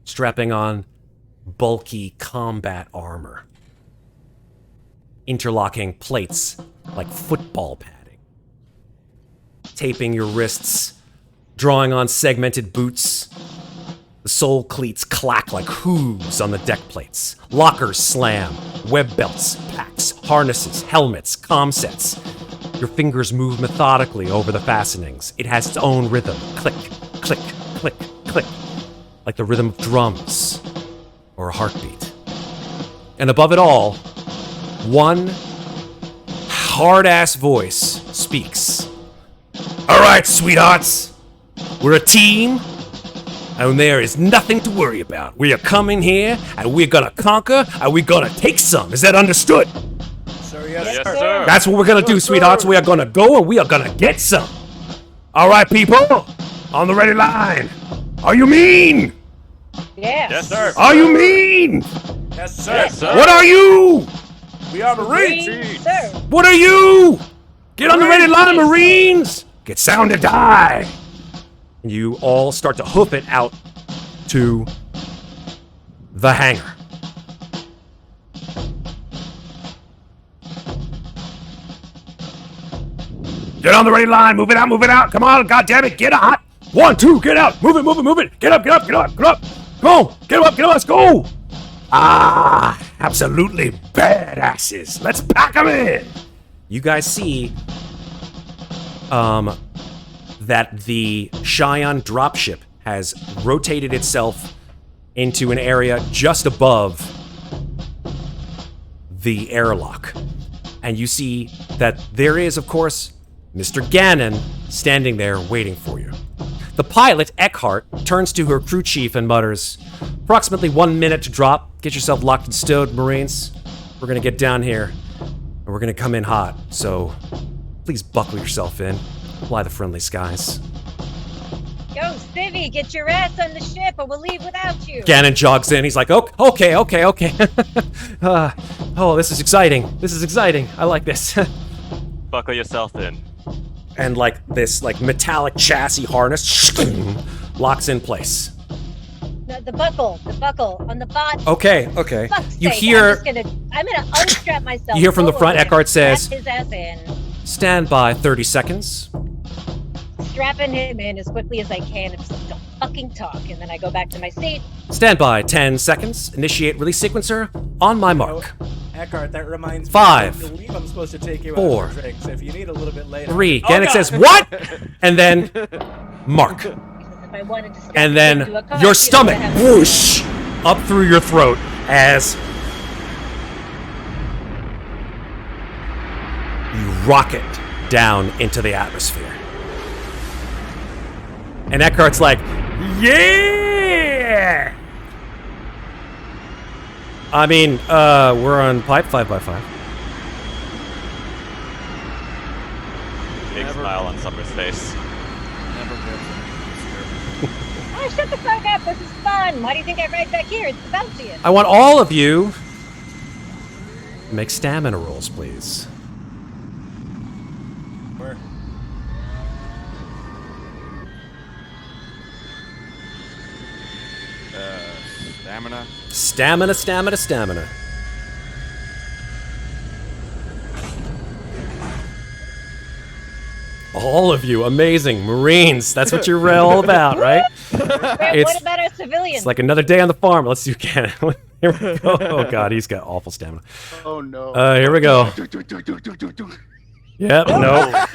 [SPEAKER 1] Strapping on bulky combat armor. Interlocking plates like football padding. Taping your wrists. Drawing on segmented boots. The sole cleats clack like hooves on the deck plates. Lockers slam. Web belts, packs, harnesses, helmets, comm sets. Your fingers move methodically over the fastenings. It has its own rhythm. Click, click, click, click. Like the rhythm of drums or a heartbeat. And above it all, one hard-ass voice speaks. All right, sweethearts. We're a team, and there is nothing to worry about. We are coming here, and we're gonna conquer, and we're gonna take some. Is that understood?
[SPEAKER 5] Sir,
[SPEAKER 7] Yes, sir.
[SPEAKER 1] That's what we're gonna do, sweethearts. We are gonna go, and we are gonna get some. All right, people, on the ready line. Are you mean?
[SPEAKER 4] Yeah.
[SPEAKER 7] Yes, sir.
[SPEAKER 1] Are you mean?
[SPEAKER 5] Yes, sir.
[SPEAKER 7] Yes, sir.
[SPEAKER 1] What are you?
[SPEAKER 5] We are Marines.
[SPEAKER 4] Sir.
[SPEAKER 1] What are you? Get on the ready line, Marines! Get sound to die! You all start to hoof it out to the hangar. Get on the ready line, move it out, come on, goddammit, get hot! 1, 2, get out, move it, get up, come on, get up, let's go! Ah, absolutely badasses, let's pack them in! You guys see that the Cheyenne dropship has rotated itself into an area just above the airlock. And you see that there is, of course, Mr. Gannon standing there waiting for you. The pilot, Eckhart, turns to her crew chief and mutters, approximately 1 minute to drop. Get yourself locked and stowed, Marines. We're gonna get down here, and we're gonna come in hot, so please buckle yourself in. Fly the friendly skies.
[SPEAKER 4] Yo, Civvy, get your ass on the ship or we'll leave without you.
[SPEAKER 1] Gannon jogs in. He's like, okay. Oh, this is exciting. I like this.
[SPEAKER 7] Buckle yourself in.
[SPEAKER 1] And like this like metallic chassis harness locks in place.
[SPEAKER 4] The buckle on the bot.
[SPEAKER 1] Okay.
[SPEAKER 4] Fuck's
[SPEAKER 1] You
[SPEAKER 4] sake,
[SPEAKER 1] hear
[SPEAKER 4] I'm gonna unstrap myself.
[SPEAKER 1] You hear from the front,
[SPEAKER 4] forward,
[SPEAKER 1] Eckhart says,
[SPEAKER 4] strap his ass in.
[SPEAKER 1] stand by 30 seconds.
[SPEAKER 4] Strapping him in as quickly as I can and just don't fucking talk. And then I go back to my seat.
[SPEAKER 1] Stand by 10 seconds. Initiate release sequencer on my mark.
[SPEAKER 5] Eckhart, that reminds me.
[SPEAKER 1] 5,
[SPEAKER 5] I believe I'm supposed to take you
[SPEAKER 1] 4,
[SPEAKER 5] out for drinks if you need a little bit later.
[SPEAKER 1] 3.
[SPEAKER 5] Oh,
[SPEAKER 1] Gannon
[SPEAKER 5] God.
[SPEAKER 1] says, what? And then mark.
[SPEAKER 4] Because if I wanted to strap
[SPEAKER 1] And
[SPEAKER 4] him into a
[SPEAKER 1] then
[SPEAKER 4] car,
[SPEAKER 1] your
[SPEAKER 4] you'd
[SPEAKER 1] stomach
[SPEAKER 4] have to-
[SPEAKER 1] whoosh up through your throat as you rocket down into the atmosphere. And Eckhart's like, yeah! I mean, we're on pipe 5x5.
[SPEAKER 7] Big smile on Summer's face.
[SPEAKER 4] Oh, shut the fuck up. This is fun. Why do you think I ride back here? It's the bounciest.
[SPEAKER 1] I want all of you to make stamina rolls, please.
[SPEAKER 5] Where?
[SPEAKER 8] Stamina.
[SPEAKER 1] Stamina. All of you, amazing. Marines, that's what you're all about, right?
[SPEAKER 4] What about our civilians?
[SPEAKER 1] It's like another day on the farm. Let's do Gannon. Here we go. Oh, God, he's got awful stamina.
[SPEAKER 6] Oh no.
[SPEAKER 1] Here we go. Yep, no.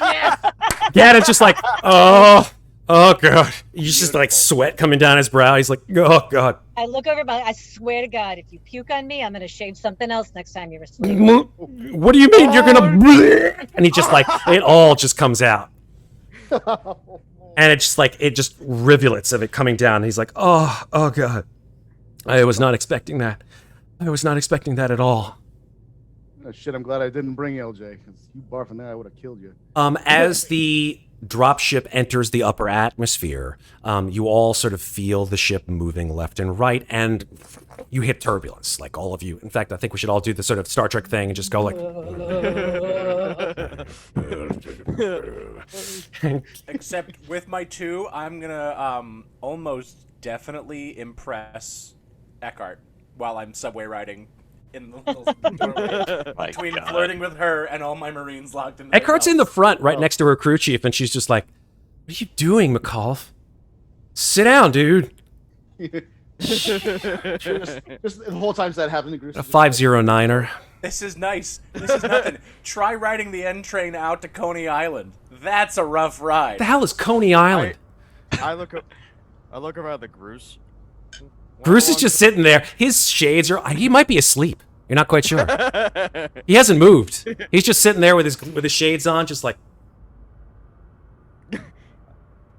[SPEAKER 1] Gannon's just like, oh, God. You just like sweat coming down his brow. He's like, oh, God.
[SPEAKER 4] I look over I swear to God, if you puke on me, I'm gonna shave something else next time you're asleep.
[SPEAKER 1] What do you mean you're gonna? And he just like it all just comes out, and it's just like it just rivulets of it coming down. And he's like, oh God, I was not expecting that. I was not expecting that at all.
[SPEAKER 6] Oh, shit, I'm glad I didn't bring LJ. Because you barfing that, I would have killed you.
[SPEAKER 1] As the dropship enters the upper atmosphere, you all sort of feel the ship moving left and right, and you hit turbulence, like all of you. In fact, I think we should all do the sort of Star Trek thing and just go like...
[SPEAKER 5] Except with my 2, I'm gonna almost definitely impress Eckhart while I'm subway riding in the little doorway
[SPEAKER 7] My
[SPEAKER 5] between
[SPEAKER 7] God.
[SPEAKER 5] flirting with her and all my Marines locked in.
[SPEAKER 1] Eckhart's in the front, right next to her crew chief, and she's just like, what are you doing, MacCauliff? Sit down, dude.
[SPEAKER 6] Just the whole time that happened, Groose
[SPEAKER 1] A
[SPEAKER 6] was just like,
[SPEAKER 1] 509er.
[SPEAKER 5] This is nice. This is nothing. Try riding the N train out to Coney Island. That's a rough ride.
[SPEAKER 1] The hell is Coney Island?
[SPEAKER 8] I look over at the Groose.
[SPEAKER 1] Groose is just sitting there. His shades are. He might be asleep. You're not quite sure. He hasn't moved. He's just sitting there with his shades on, just like.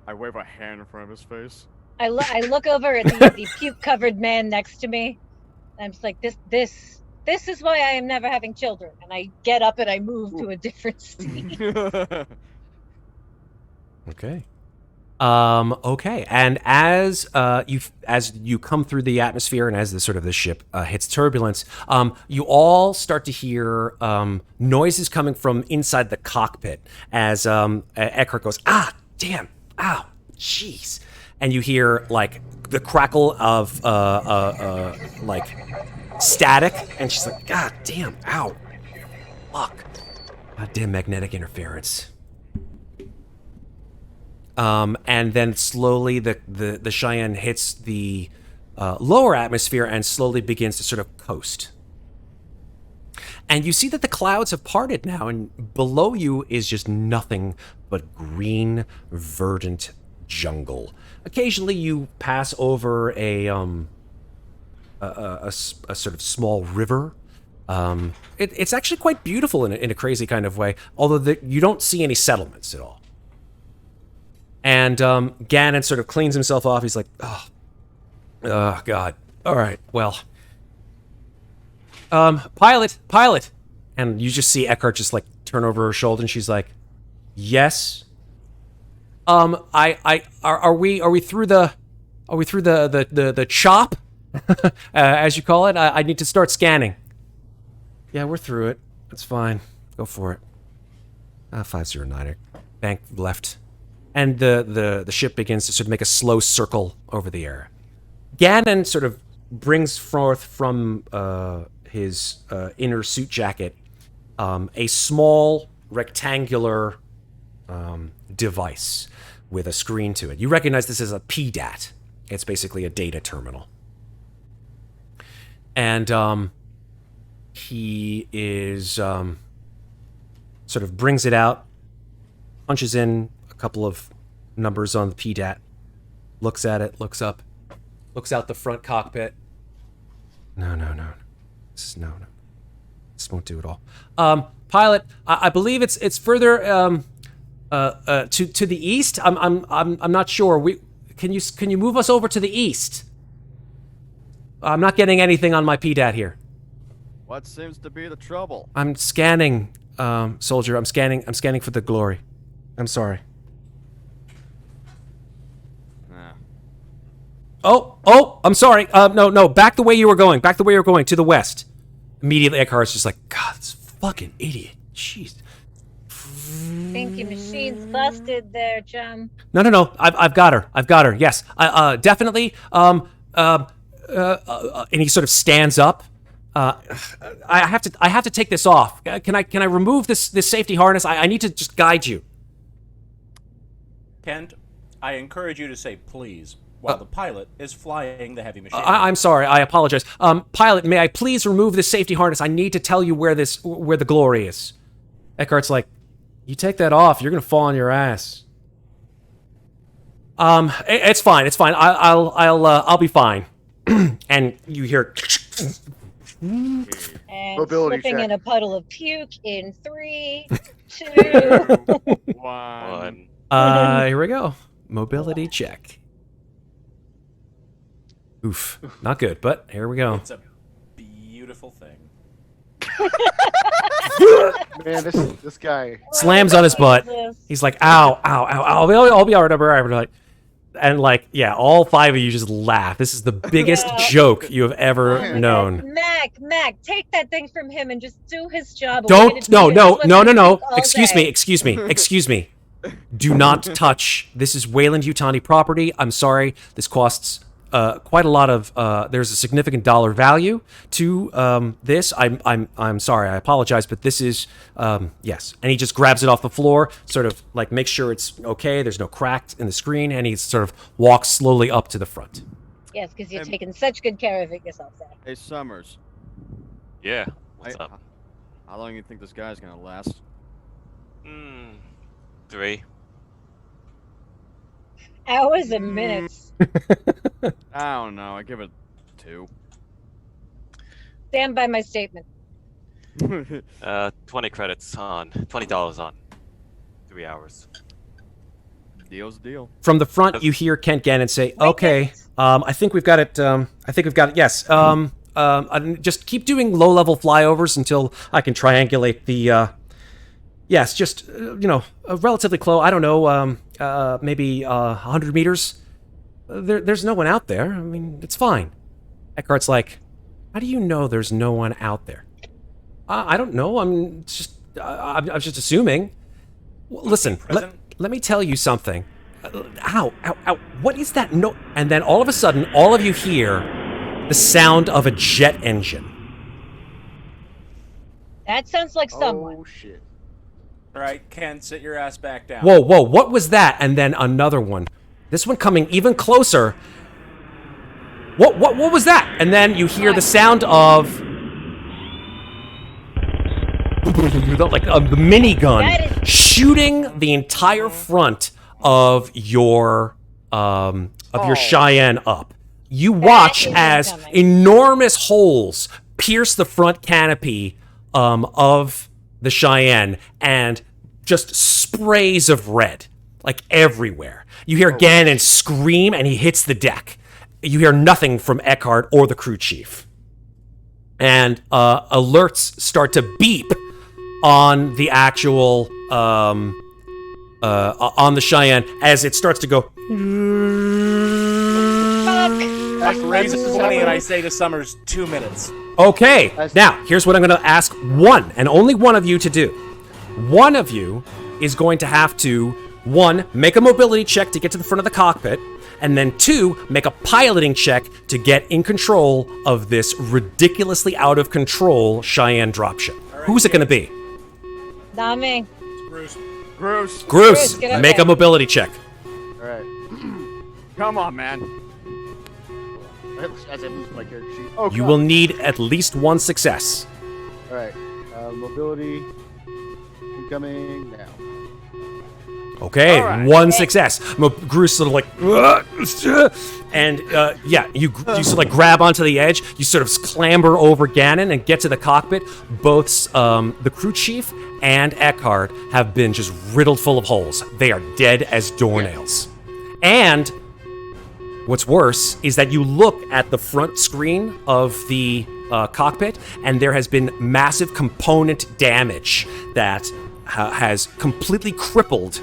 [SPEAKER 8] I wave a hand in front of his face.
[SPEAKER 4] I look over at the puke-covered man next to me. I'm just like, this is why I am never having children. And I get up and I move to a different seat.
[SPEAKER 1] Okay. Okay. And as you come through the atmosphere and as the ship hits turbulence, you all start to hear noises coming from inside the cockpit as Eckhart goes, ah, damn, ow, jeez. And you hear like the crackle of like static, and she's like, God damn, ow, fuck, God damn magnetic interference. And then slowly the Cheyenne hits the lower atmosphere and slowly begins to sort of coast. And you see that the clouds have parted now, and below you is just nothing but green, verdant jungle. Occasionally you pass over a sort of small river. It's actually quite beautiful in a crazy kind of way, although you don't see any settlements at all. And Gannon sort of cleans himself off. He's like, oh, God. All right, well. Pilot. And you just see Eckhart just like turn over her shoulder, and she's like, yes. Are we through the chop, as you call it? I need to start scanning. Yeah, we're through it. That's fine. Go for it. 509. Bank left. And the ship begins to sort of make a slow circle over the air. Gannon sort of brings forth from his inner suit jacket a small rectangular device with a screen to it. You recognize this as a PDAT. It's basically a data terminal. And he is sort of brings it out, punches in a couple of numbers on the PDAT, looks at it, looks up, looks out the front cockpit. No. This won't do it all. Pilot, I believe it's further to the east. I'm not sure. Can you move us over to the east? I'm not getting anything on my PDAT here.
[SPEAKER 8] What seems to be the trouble?
[SPEAKER 1] I'm scanning, soldier. I'm scanning for the glory. I'm sorry. Oh, I'm sorry. No, back the way you were going. Back the way you were going, to the west. Immediately, Eckhart's just like, God, this fucking idiot. Jeez.
[SPEAKER 4] Think your machine's busted there, chum.
[SPEAKER 1] No. I've got her. Yes. Definitely. And he sort of stands up. I have to take this off. Can I remove this safety harness? I need to just guide you.
[SPEAKER 5] Kent, I encourage you to say please while the pilot is flying the heavy machine.
[SPEAKER 1] I'm sorry. I apologize. Pilot, may I please remove this safety harness? I need to tell you where the glory is. Eckhart's like, you take that off, you're gonna fall on your ass. It's fine. I'll be fine. And you hear.
[SPEAKER 4] And
[SPEAKER 6] Mobility
[SPEAKER 4] slipping
[SPEAKER 6] check.
[SPEAKER 4] in a puddle of puke in 3, 2.
[SPEAKER 8] One.
[SPEAKER 1] Here we go. Mobility check. Oof, not good, but here we go.
[SPEAKER 5] It's a beautiful thing.
[SPEAKER 6] Man, this guy.
[SPEAKER 1] Slams on his butt. He's like, ow. I'll be all right. And like, yeah, all 5 of you just laugh. This is the biggest joke you have ever known.
[SPEAKER 4] Mac, take that thing from him and just do his job.
[SPEAKER 1] No. Excuse me. Do not touch. This is Wayland Yutani property. I'm sorry. This costs quite a lot of. There's a significant dollar value to this. I'm sorry. I apologize, but this is yes. And he just grabs it off the floor, sort of like makes sure it's okay. There's no crack in the screen, and he sort of walks slowly up to the front.
[SPEAKER 4] Yes, because you're taking such good care of it yourself, Zach.
[SPEAKER 8] Hey, Summers.
[SPEAKER 7] Yeah. What's
[SPEAKER 8] Hey,
[SPEAKER 7] up?
[SPEAKER 8] How long do you think this guy's gonna last?
[SPEAKER 7] 3.
[SPEAKER 4] Hours and minutes.
[SPEAKER 8] I don't know. I give it 2.
[SPEAKER 4] Stand by my statement.
[SPEAKER 7] 20 credits on, $20 on 3 hours.
[SPEAKER 8] Deal's a deal.
[SPEAKER 1] From the front, you hear Kent Gannon say, "Okay, I think we've got it. I think we've got it. Yes. Just keep doing low-level flyovers until I can triangulate the. Yes, just relatively close. I don't know. Maybe 100 meters. There's no one out there. I mean, it's fine." Eckhart's like, "How do you know there's no one out there?" I don't know. I'm just assuming. Listen, let me tell you something. Ow, ow, ow. What is that? No. And then all of a sudden, all of you hear the sound of a jet engine.
[SPEAKER 4] That sounds like someone.
[SPEAKER 6] Oh shit.
[SPEAKER 5] All right, Ken, sit your ass back down.
[SPEAKER 1] Whoa, whoa, what was that? And then another one. This one coming even closer. What was that? And then you hear the sound of like a minigun shooting the entire front of your Cheyenne up. You watch as enormous holes pierce the front canopy of the Cheyenne and just sprays of red like everywhere. You hear Gannon scream and he hits the deck. You hear nothing from Eckhart or the crew chief. And alerts start to beep on the actual on the Cheyenne as it starts to go.
[SPEAKER 5] Raise it to 20 and I say to Summers, 2 minutes.
[SPEAKER 1] Okay, now here's what I'm going to ask one and only one of you to do. One of you is going to have to, 1, make a mobility check to get to the front of the cockpit, and then 2, make a piloting check to get in control of this ridiculously out of control Cheyenne dropship. Right, who's it going to be?
[SPEAKER 4] Not me.
[SPEAKER 1] Groose, make a mobility check.
[SPEAKER 6] All right.
[SPEAKER 8] Come on, man.
[SPEAKER 6] As I lose my character sheet. Oh,
[SPEAKER 1] You
[SPEAKER 6] God.
[SPEAKER 1] will need at least 1 success.
[SPEAKER 6] All right. Mobility incoming now.
[SPEAKER 1] Okay,
[SPEAKER 8] All right.
[SPEAKER 1] 1 success. Groose sort of like, and you sort of like grab onto the edge. You sort of clamber over Gannon and get to the cockpit. Both the crew chief and Eckhart have been just riddled full of holes. They are dead as doornails. And what's worse is that you look at the front screen of the cockpit, and there has been massive component damage that has completely crippled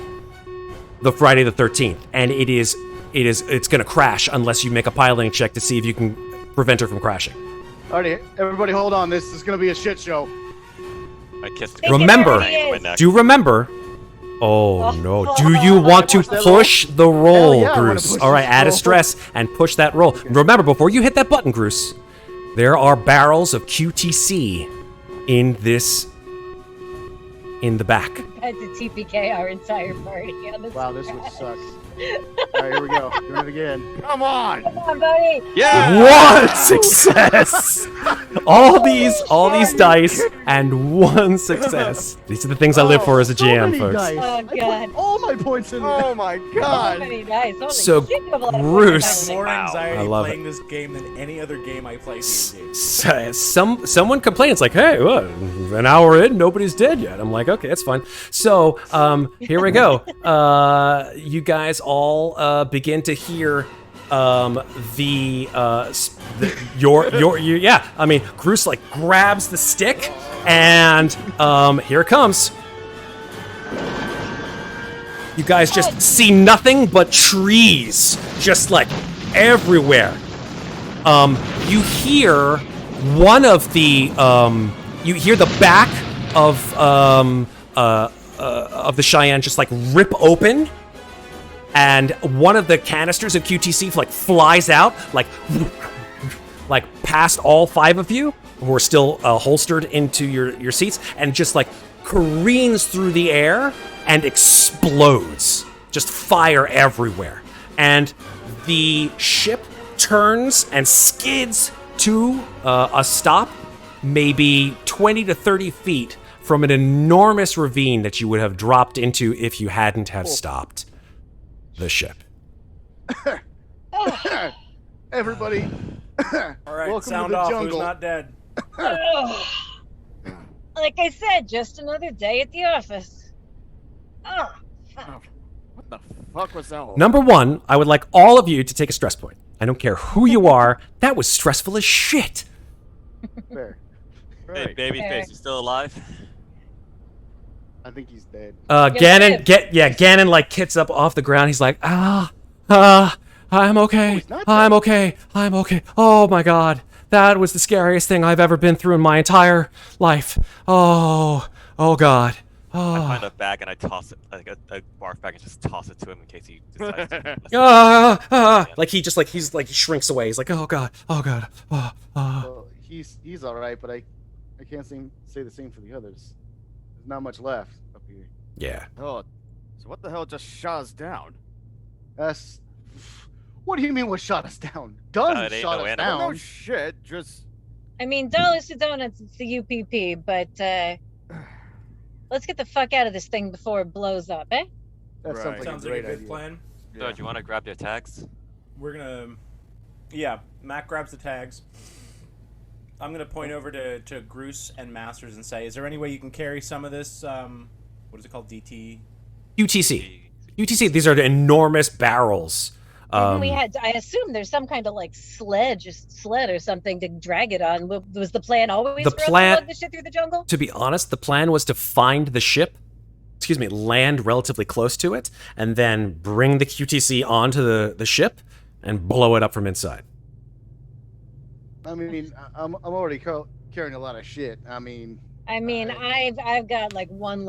[SPEAKER 1] the Friday the 13th, and it's going to crash unless you make a piloting check to see if you can prevent her from crashing.
[SPEAKER 6] Alrighty, everybody, hold on. This is gonna be a shit show.
[SPEAKER 7] I kissed
[SPEAKER 1] Remember, do remember. Oh no! Do you want to push the roll,
[SPEAKER 6] Hell yeah, I wanna
[SPEAKER 1] Groose?
[SPEAKER 6] push
[SPEAKER 1] All right,
[SPEAKER 6] this
[SPEAKER 1] add a
[SPEAKER 6] roll.
[SPEAKER 1] stress and push that roll. Remember, before you hit that button, Groose, there are barrels of QTC in the back.
[SPEAKER 4] Had to TPK our entire party on this.
[SPEAKER 6] Wow, this would suck. All right, here we go. Doing it again.
[SPEAKER 8] Come on.
[SPEAKER 4] Come on, buddy.
[SPEAKER 8] Yeah.
[SPEAKER 1] 1 success. all these dice and 1 success. These are the things I live for as a
[SPEAKER 6] so
[SPEAKER 1] GM,
[SPEAKER 6] many
[SPEAKER 1] folks.
[SPEAKER 6] dice.
[SPEAKER 4] Oh,
[SPEAKER 6] I put
[SPEAKER 4] God.
[SPEAKER 6] all my points in there.
[SPEAKER 8] Oh my
[SPEAKER 4] So
[SPEAKER 8] God.
[SPEAKER 4] many dice. Holy
[SPEAKER 1] So,
[SPEAKER 4] shit, you have a lot of
[SPEAKER 1] Groose-
[SPEAKER 4] points.
[SPEAKER 5] More
[SPEAKER 1] I
[SPEAKER 5] anxiety
[SPEAKER 1] love
[SPEAKER 5] playing this game than any other game I play these days.
[SPEAKER 1] Someone complains like, "Hey, what? An hour in, nobody's dead yet." I'm like, "Okay, that's fine." So, here we go. You guys all begin to hear yeah. I mean, Groose like grabs the stick, and here it comes. You guys just see nothing but trees, just like everywhere. You hear one of the you hear the back of the Cheyenne just like rip open, and one of the canisters of QTC like flies out like past all 5 of you who are still holstered into your seats, and just like careens through the air and explodes. Just fire everywhere. And the ship turns and skids to a stop maybe 20 to 30 feet from an enormous ravine that you would have dropped into if you hadn't have stopped the ship.
[SPEAKER 6] Everybody,
[SPEAKER 5] All right,
[SPEAKER 6] welcome
[SPEAKER 5] sound
[SPEAKER 6] to the
[SPEAKER 5] off.
[SPEAKER 6] jungle.
[SPEAKER 5] Who's not dead?
[SPEAKER 4] Like I said, just another day at the office. Oh, fuck.
[SPEAKER 8] What the fuck was that?
[SPEAKER 1] Number one, I would like all of you to take a stress point. I don't care who you are. That was stressful as shit.
[SPEAKER 6] Fair.
[SPEAKER 7] Hey, babyface, you still alive?
[SPEAKER 6] I think he's dead.
[SPEAKER 1] Gannon, Gannon like kicks up off the ground. He's like, I'm okay.
[SPEAKER 6] he's not
[SPEAKER 1] I'm
[SPEAKER 6] dead.
[SPEAKER 1] okay. I'm okay. Oh my god. That was the scariest thing I've ever been through in my entire life. Oh god.
[SPEAKER 7] I
[SPEAKER 1] Oh.
[SPEAKER 7] find a bag and I toss it, like a barf bag, and just toss it to him in case he decides to.
[SPEAKER 1] Like he just he shrinks away. He's like, oh god.
[SPEAKER 6] Well, he's all right, but I can't say the same for the others. There's not much left up here.
[SPEAKER 1] Yeah.
[SPEAKER 8] Oh, so what the hell just shot us down?
[SPEAKER 6] That's. What do you mean? What shot us down? Guns
[SPEAKER 7] it ain't
[SPEAKER 6] shot
[SPEAKER 7] no
[SPEAKER 6] us
[SPEAKER 7] animal.
[SPEAKER 8] No
[SPEAKER 6] down.
[SPEAKER 8] shit, just
[SPEAKER 4] I mean, dollars to donuts, it's the UPP, but let's get the fuck out of this thing before it blows up, eh?
[SPEAKER 6] That sounds
[SPEAKER 8] Right.
[SPEAKER 6] like
[SPEAKER 5] Sounds
[SPEAKER 6] a
[SPEAKER 5] like a
[SPEAKER 6] great
[SPEAKER 5] good
[SPEAKER 6] idea.
[SPEAKER 5] plan.
[SPEAKER 7] So, do you want to grab their tags?
[SPEAKER 5] We're gonna. Yeah, Mac grabs the tags. I'm gonna point over to Groose and Masters and say, "Is there any way you can carry some of this? What is it called? DT?
[SPEAKER 1] UTC. These are the enormous barrels.
[SPEAKER 4] I assume there's some kind of like sled or something to drag it on. Was the plan always
[SPEAKER 1] The
[SPEAKER 4] for us
[SPEAKER 1] plan-
[SPEAKER 4] to lug this shit through the jungle?
[SPEAKER 1] To be honest, the plan was to find the ship, land relatively close to it, and then bring the QTC onto the ship and blow it up from inside.
[SPEAKER 6] I mean, I'm already carrying a lot of shit. I mean,
[SPEAKER 4] I've got like one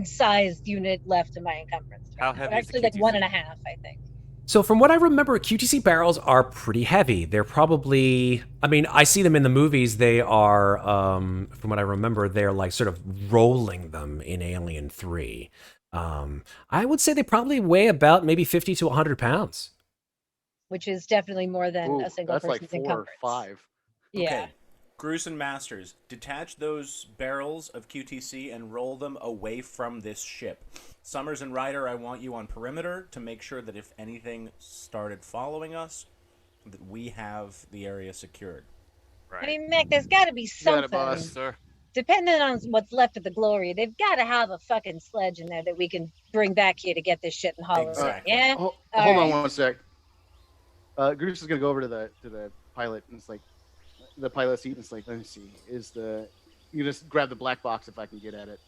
[SPEAKER 4] sized unit left in my encumbrance.
[SPEAKER 7] How heavy is the
[SPEAKER 4] Actually, like
[SPEAKER 7] QTC?
[SPEAKER 4] 1.5, I think.
[SPEAKER 1] So from what I remember, QTC barrels are pretty heavy. They're probably, I see them in the movies. They are, from what I remember, they're like sort of rolling them in Alien 3. I would say they probably weigh about maybe 50 to 100 pounds.
[SPEAKER 4] Which is definitely more than
[SPEAKER 6] ooh,
[SPEAKER 4] a single
[SPEAKER 6] that's
[SPEAKER 4] person's
[SPEAKER 6] like 4 or
[SPEAKER 4] encumbrance.
[SPEAKER 6] 5.
[SPEAKER 4] Yeah.
[SPEAKER 5] Okay. Groose and Masters, detach those barrels of QTC and roll them away from this ship. Summers and Ryder, I want you on perimeter to make sure that if anything started following us, that we have the area secured.
[SPEAKER 7] Right.
[SPEAKER 4] I mean, Mac, there's got to be
[SPEAKER 6] Got it,
[SPEAKER 4] something.
[SPEAKER 6] boss.
[SPEAKER 7] Sir.
[SPEAKER 4] Depending on what's left of the glory, they've got to have a fucking sledge in there that we can bring back here to get this shit and haul it.
[SPEAKER 5] Exactly.
[SPEAKER 4] Yeah.
[SPEAKER 6] Hold
[SPEAKER 4] All
[SPEAKER 6] on
[SPEAKER 4] right.
[SPEAKER 6] one sec. Groose is gonna go over to the pilot, and it's like the pilot seat. And it's like, let me see. You just grab the black box if I can get at it.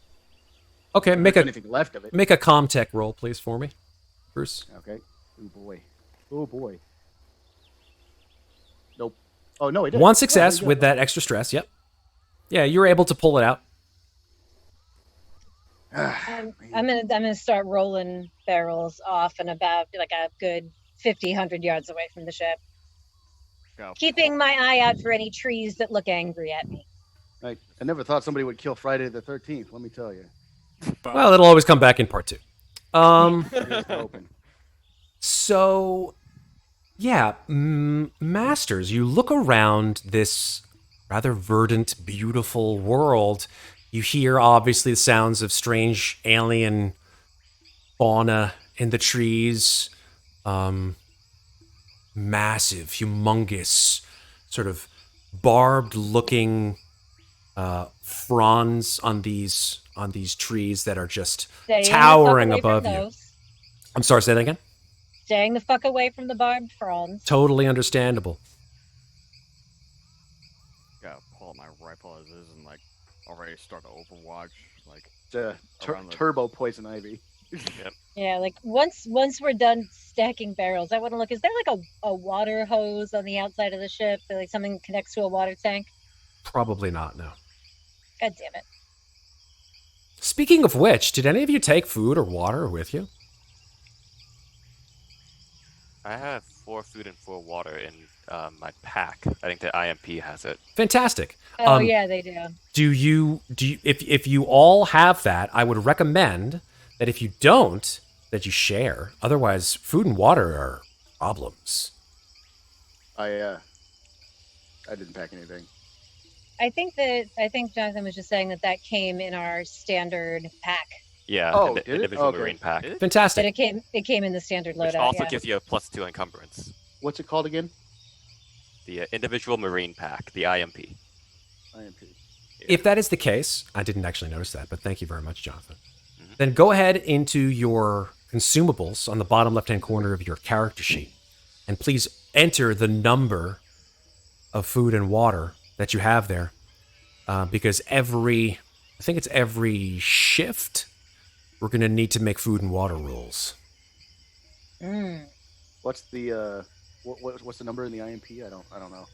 [SPEAKER 1] Okay,
[SPEAKER 6] If
[SPEAKER 1] make
[SPEAKER 6] there's
[SPEAKER 1] a
[SPEAKER 6] anything left of it.
[SPEAKER 1] make a Comtech roll, please, for me, Bruce.
[SPEAKER 6] Okay. Oh boy. Oh boy. Nope. Oh no, it did.
[SPEAKER 1] One success with that extra stress. Yep. Yeah, you're able to pull it out.
[SPEAKER 4] I'm gonna start rolling barrels off and about like a good 50, 100 yards away from the ship,
[SPEAKER 8] go.
[SPEAKER 4] keeping my eye out for any trees that look angry at me.
[SPEAKER 6] I never thought somebody would kill Friday the 13th. Let me tell you.
[SPEAKER 1] Well, it'll always come back in part 2.
[SPEAKER 6] Here's the open.
[SPEAKER 1] So, yeah, Masters, you look around this rather verdant, beautiful world. You hear, obviously, the sounds of strange alien fauna in the trees. Massive, humongous, sort of barbed-looking fronds on these trees that are just
[SPEAKER 4] Staying the fuck
[SPEAKER 1] towering
[SPEAKER 4] away from
[SPEAKER 1] above you.
[SPEAKER 4] those.
[SPEAKER 1] I'm sorry, say that again?
[SPEAKER 4] Staying the fuck away from the barbed fronds.
[SPEAKER 1] Totally understandable.
[SPEAKER 8] Gotta pull out my rifle as is and like already start to overwatch. Like
[SPEAKER 6] It's
[SPEAKER 8] Around the-
[SPEAKER 6] turbo poison ivy.
[SPEAKER 4] Yeah, like once we're done stacking barrels, I want to look. Is there like a water hose on the outside of the ship? That, like something connects to a water tank?
[SPEAKER 1] Probably not, no.
[SPEAKER 4] God damn it!
[SPEAKER 1] Speaking of which, did any of you take food or water with you?
[SPEAKER 7] I have 4 food and 4 water in my pack. I think the IMP has it.
[SPEAKER 1] Fantastic.
[SPEAKER 4] Oh yeah, they do.
[SPEAKER 1] Do you if you all have that, I would recommend that if you don't, that you share. Otherwise, food and water are problems.
[SPEAKER 6] I I didn't pack anything.
[SPEAKER 4] I think Jonathan was just saying that came in our standard pack.
[SPEAKER 7] Yeah,
[SPEAKER 6] Oh,
[SPEAKER 7] the
[SPEAKER 6] did it?
[SPEAKER 7] individual
[SPEAKER 6] Okay.
[SPEAKER 7] marine pack,
[SPEAKER 4] That
[SPEAKER 1] Fantastic.
[SPEAKER 4] it came in the standard
[SPEAKER 7] which
[SPEAKER 4] loadout.
[SPEAKER 7] also
[SPEAKER 4] Yeah.
[SPEAKER 7] gives you a +2 encumbrance.
[SPEAKER 6] What's it called again?
[SPEAKER 7] The individual marine pack, the IMP.
[SPEAKER 6] IMP.
[SPEAKER 1] If that is the case, I didn't actually notice that, but thank you very much, Jonathan. Then go ahead into your consumables on the bottom left-hand corner of your character sheet, and please enter the number of food and water that you have there, because I think it's every shift, we're going to need to make food and water rules.
[SPEAKER 6] What's the what's the number in the IMP? I don't know.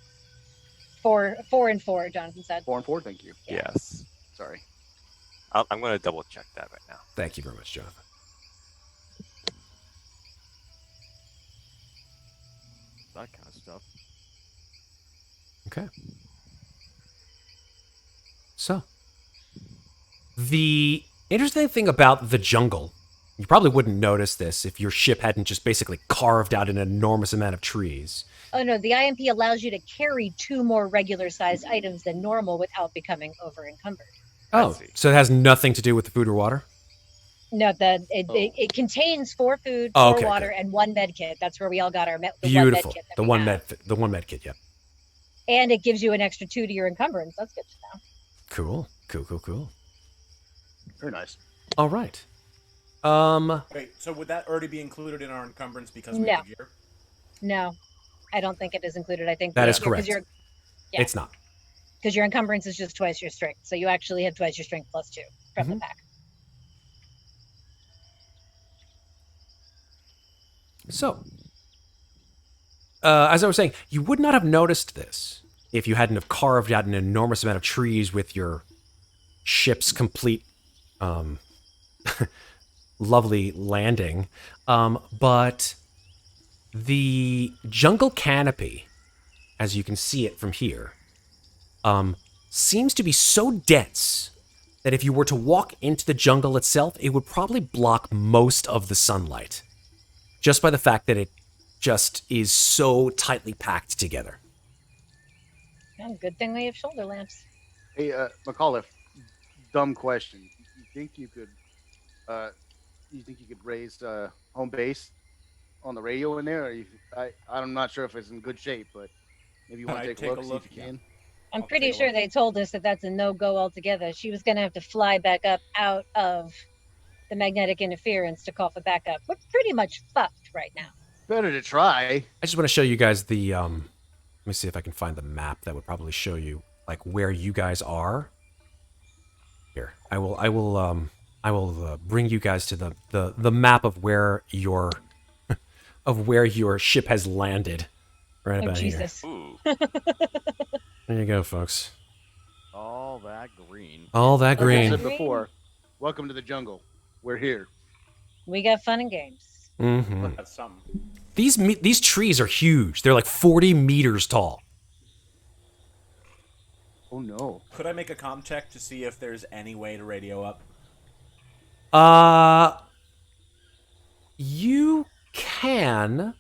[SPEAKER 4] 4 and 4, Jonathan said.
[SPEAKER 6] 4 and 4. Thank you.
[SPEAKER 7] Yes.
[SPEAKER 6] Sorry.
[SPEAKER 7] I'm going to double check that right now.
[SPEAKER 1] Thank you very much, Jonathan.
[SPEAKER 8] That kind of stuff.
[SPEAKER 1] Okay. So, the interesting thing about the jungle, you probably wouldn't notice this if your ship hadn't just basically carved out an enormous amount of trees.
[SPEAKER 4] Oh no, the IMP allows you to carry 2 more regular-sized items than normal without becoming over-encumbered.
[SPEAKER 1] Oh, so it has nothing to do with the food or water?
[SPEAKER 4] No, it contains 4 food, 4
[SPEAKER 1] Oh, okay,
[SPEAKER 4] water,
[SPEAKER 1] good.
[SPEAKER 4] and 1 med kit. That's where we all got our
[SPEAKER 1] Beautiful.
[SPEAKER 4] the one med kit.
[SPEAKER 1] The one med kit, yep.
[SPEAKER 4] And it gives you an extra 2 to your encumbrance. That's good to know.
[SPEAKER 1] Cool.
[SPEAKER 6] Very nice.
[SPEAKER 1] All right.
[SPEAKER 5] Wait, so would that already be included in our encumbrance because we
[SPEAKER 4] No.
[SPEAKER 5] have the gear?
[SPEAKER 4] No, I don't think it is included. I think
[SPEAKER 1] That is
[SPEAKER 4] because
[SPEAKER 1] correct.
[SPEAKER 4] yeah.
[SPEAKER 1] It's not.
[SPEAKER 4] Because your encumbrance is just twice your strength, so you actually have twice your strength plus 2 from the pack.
[SPEAKER 1] So, as I was saying, you would not have noticed this if you hadn't have carved out an enormous amount of trees with your ship's complete lovely landing. But the jungle canopy, as you can see it from here, seems to be so dense that if you were to walk into the jungle itself, it would probably block most of the sunlight. Just by the fact that it just is so tightly packed together.
[SPEAKER 4] Yeah, good thing we have shoulder lamps.
[SPEAKER 6] Hey, MacCauliff, dumb question. You think you could raise home base on the radio in there? Or I'm not sure if it's in good shape, but maybe you want to take a look, see if you can.
[SPEAKER 4] I'm
[SPEAKER 5] I'll
[SPEAKER 4] pretty
[SPEAKER 5] take a
[SPEAKER 4] sure
[SPEAKER 5] look.
[SPEAKER 4] they told us that that's a no-go altogether. She was going to have to fly back up out of the magnetic interference to call for backup. We're pretty much fucked right now.
[SPEAKER 6] Better to try.
[SPEAKER 1] I just want to show you guys the, let me see if I can find the map that would probably show you, like, where you guys are. Here, I will bring you guys to the map of where your, ship has landed. Right
[SPEAKER 4] Oh,
[SPEAKER 1] about here.
[SPEAKER 4] Jesus.
[SPEAKER 7] Ooh.
[SPEAKER 1] There you go, folks.
[SPEAKER 8] All that green.
[SPEAKER 1] All that
[SPEAKER 6] Like I
[SPEAKER 1] green.
[SPEAKER 6] said before, welcome to the jungle. We're here.
[SPEAKER 4] We got fun and games.
[SPEAKER 1] Mm-hmm.
[SPEAKER 5] That's something.
[SPEAKER 1] These trees are huge. They're like 40 meters tall.
[SPEAKER 6] Oh no.
[SPEAKER 5] Could I make a comm check to see if there's any way to radio up?
[SPEAKER 1] You can,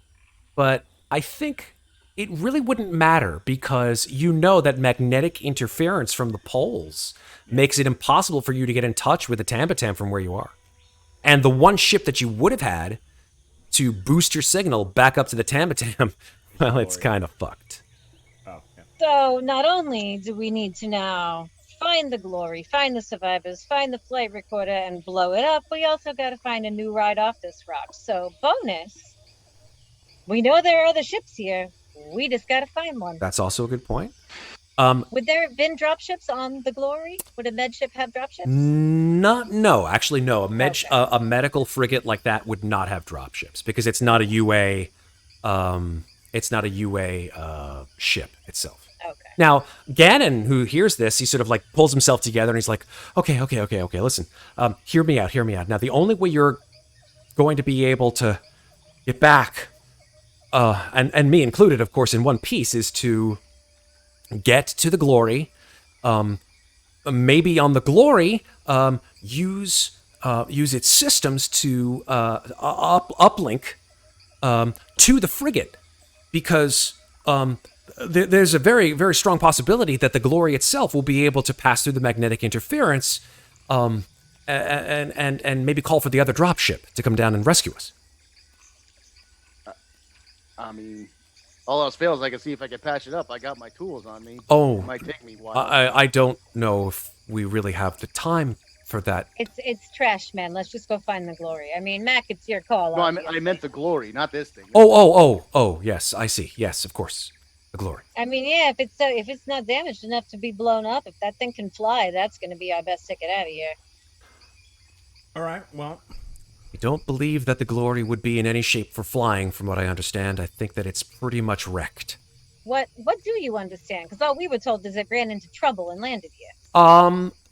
[SPEAKER 1] but I think it really wouldn't matter because you know that magnetic interference from the poles makes it impossible for you to get in touch with the Tambatam from where you are. And the one ship that you would have had to boost your signal back up to the Tambatam, well, it's kind of fucked.
[SPEAKER 5] Oh, yeah.
[SPEAKER 4] So not only do we need to now find the glory, find the survivors, find the flight recorder, and blow it up, we also got to find a new ride off this rock. So bonus, we know there are other ships here. We just got to find one.
[SPEAKER 1] That's also a good point.
[SPEAKER 4] Would there have been dropships on the glory? Would a med ship have dropships?
[SPEAKER 1] Actually, no. A medical frigate like that would not have dropships because it's not a UA. It's not a UA ship itself.
[SPEAKER 4] Okay.
[SPEAKER 1] Now, Gannon, who hears this, he sort of like pulls himself together and he's like, okay, listen, hear me out. Now, the only way you're going to be able to get back, and me included, of course, in one piece, is to get to the glory, maybe on the glory, use its systems to uplink to the frigate, because there's a very, very strong possibility that the glory itself will be able to pass through the magnetic interference, and maybe call for the other dropship to come down and rescue us.
[SPEAKER 6] I mean, all else fails, I can see if I can patch it up. I got my tools on me.
[SPEAKER 1] Oh,
[SPEAKER 6] It might take me a while.
[SPEAKER 1] I don't know if we really have the time for that.
[SPEAKER 4] It's trash, man. Let's just go find the glory. I mean, Mac, it's your call.
[SPEAKER 6] No, I
[SPEAKER 4] obviously.
[SPEAKER 6] meant the glory, not this thing.
[SPEAKER 1] Oh, yes, I see. Yes, of course. The glory.
[SPEAKER 4] I mean, yeah, if it's not damaged enough to be blown up, if that thing can fly, that's going to be our best ticket out of here.
[SPEAKER 5] All right. Well,
[SPEAKER 1] I don't believe that the glory would be in any shape for flying, from what I understand. I think that it's pretty much wrecked.
[SPEAKER 4] What do you understand? Because all we were told is it ran into trouble and landed here.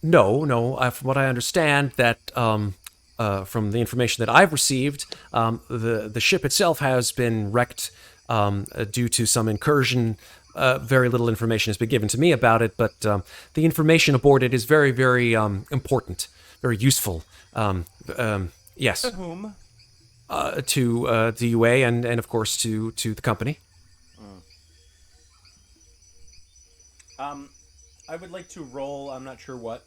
[SPEAKER 1] No. From what I understand, that from the information that I've received, the ship itself has been wrecked due to some incursion. Very little information has been given to me about it, but the information aboard it is very, very important, very useful. Yes.
[SPEAKER 5] to whom?
[SPEAKER 1] To the UA and of course to the company.
[SPEAKER 5] I would like to roll. I'm not sure what,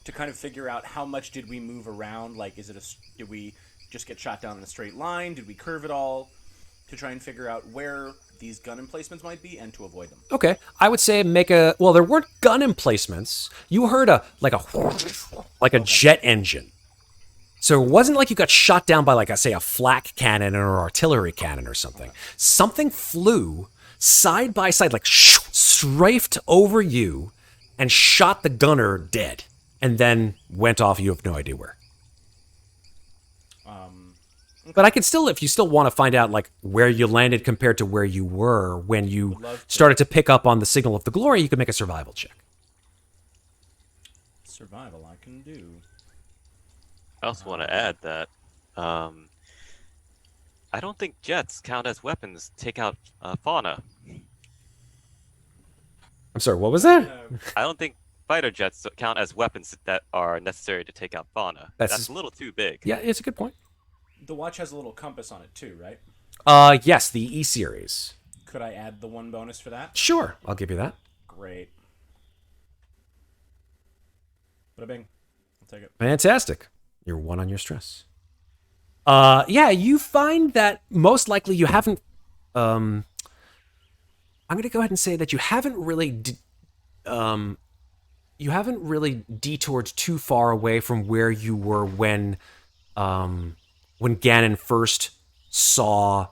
[SPEAKER 5] to kind of figure out how much did we move around. Like, did we just get shot down in a straight line? Did we curve it all? To try and figure out where these gun emplacements might be and to avoid them.
[SPEAKER 1] Okay, I would say there weren't gun emplacements. You heard a jet engine. So it wasn't like you got shot down by, a flak cannon or artillery cannon or something. Something flew side by side, strafed over you and shot the gunner dead, and then went off. You have no idea where. But I could still, if you still want to find out, where you landed compared to where you were when you started to pick up on the signal of the glory, you could make a survival check.
[SPEAKER 5] Survival, I can do.
[SPEAKER 7] I also want to add that I don't think jets count as weapons to take out fauna.
[SPEAKER 1] I'm sorry, what was that?
[SPEAKER 7] I don't think fighter jets count as weapons that are necessary to take out fauna. That's a little too big.
[SPEAKER 1] Yeah, it's a good point.
[SPEAKER 5] The watch has a little compass on it too, right?
[SPEAKER 1] Yes, the E series.
[SPEAKER 5] Could I add the one bonus for that?
[SPEAKER 1] Sure, I'll give you that.
[SPEAKER 5] Great. Bada bing. I'll take it.
[SPEAKER 1] Fantastic. You're one on your stress. Yeah, you find that most likely you haven't. I'm going to go ahead and say that you haven't really. You haven't really detoured too far away from where you were when Ganon first saw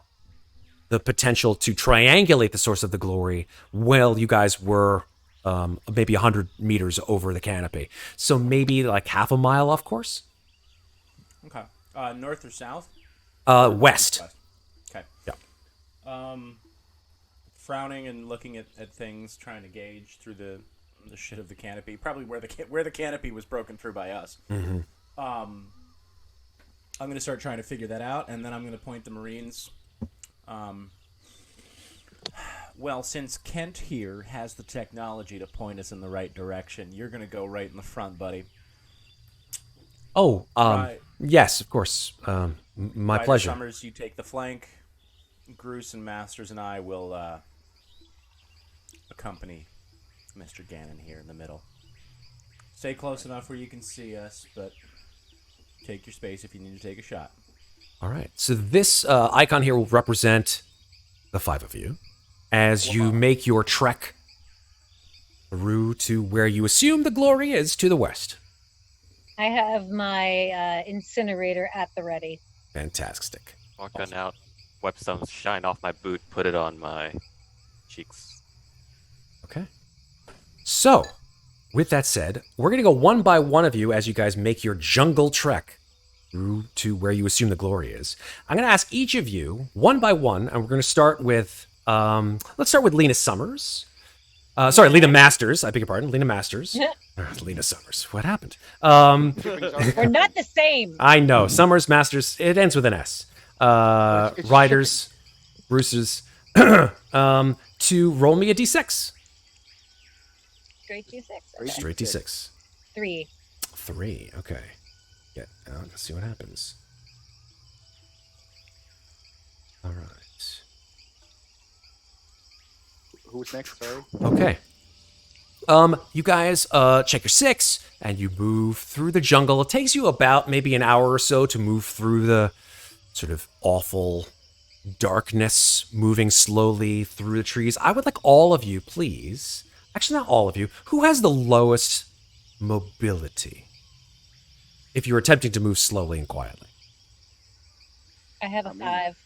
[SPEAKER 1] the potential to triangulate the source of the glory. Well, you guys were maybe 100 meters over the canopy, so maybe half a mile off course.
[SPEAKER 5] Okay. North or south?
[SPEAKER 1] West.
[SPEAKER 5] Okay.
[SPEAKER 1] Yeah.
[SPEAKER 5] Frowning and looking at things, trying to gauge through the shit of the canopy. Probably where the canopy was broken through by us.
[SPEAKER 1] Mm-hmm.
[SPEAKER 5] I'm going to start trying to figure that out, and then I'm going to point the Marines. Well, since Kent here has the technology to point us in the right direction, you're going to go right in the front, buddy.
[SPEAKER 1] Oh,
[SPEAKER 5] Right.
[SPEAKER 1] Yes, of course. My
[SPEAKER 5] Ryder
[SPEAKER 1] pleasure.
[SPEAKER 5] Summers, you take the flank. Groose and Masters and I will accompany Mr. Ganon here in the middle. Stay close enough where you can see us, but take your space if you need to take a shot.
[SPEAKER 1] All right. So this icon here will represent the five of you as you make your trek through to where you assume the glory is to the west.
[SPEAKER 4] I have my incinerator at the ready.
[SPEAKER 1] Fantastic.
[SPEAKER 7] Walk out, wipe some shine off my boot, put it on my cheeks.
[SPEAKER 1] Okay. So, with that said, we're going to go one by one of you as you guys make your jungle trek through to where you assume the glory is. I'm going to ask each of you one by one, and we're going to start with, let's start with Lena Summers. Lena Masters. I beg your pardon. Lena Masters. Lena Summers. What happened?
[SPEAKER 4] We're not the same.
[SPEAKER 1] I know. Summers, Masters. It ends with an S. Riders, Bruce's. To roll me a d6.
[SPEAKER 4] Straight D6. Okay.
[SPEAKER 1] Straight d6.
[SPEAKER 4] 3.
[SPEAKER 1] 3. Okay. Get out. Let's see what happens. All right.
[SPEAKER 6] who's next? Sorry.
[SPEAKER 1] Okay. You guys check your 6 and you move through the jungle. It takes you about maybe an hour or so to move through the sort of awful darkness, moving slowly through the trees. I would like all of you, please. Actually, not all of you. Who has the lowest mobility? If you're attempting to move slowly and quietly.
[SPEAKER 4] I have a 5.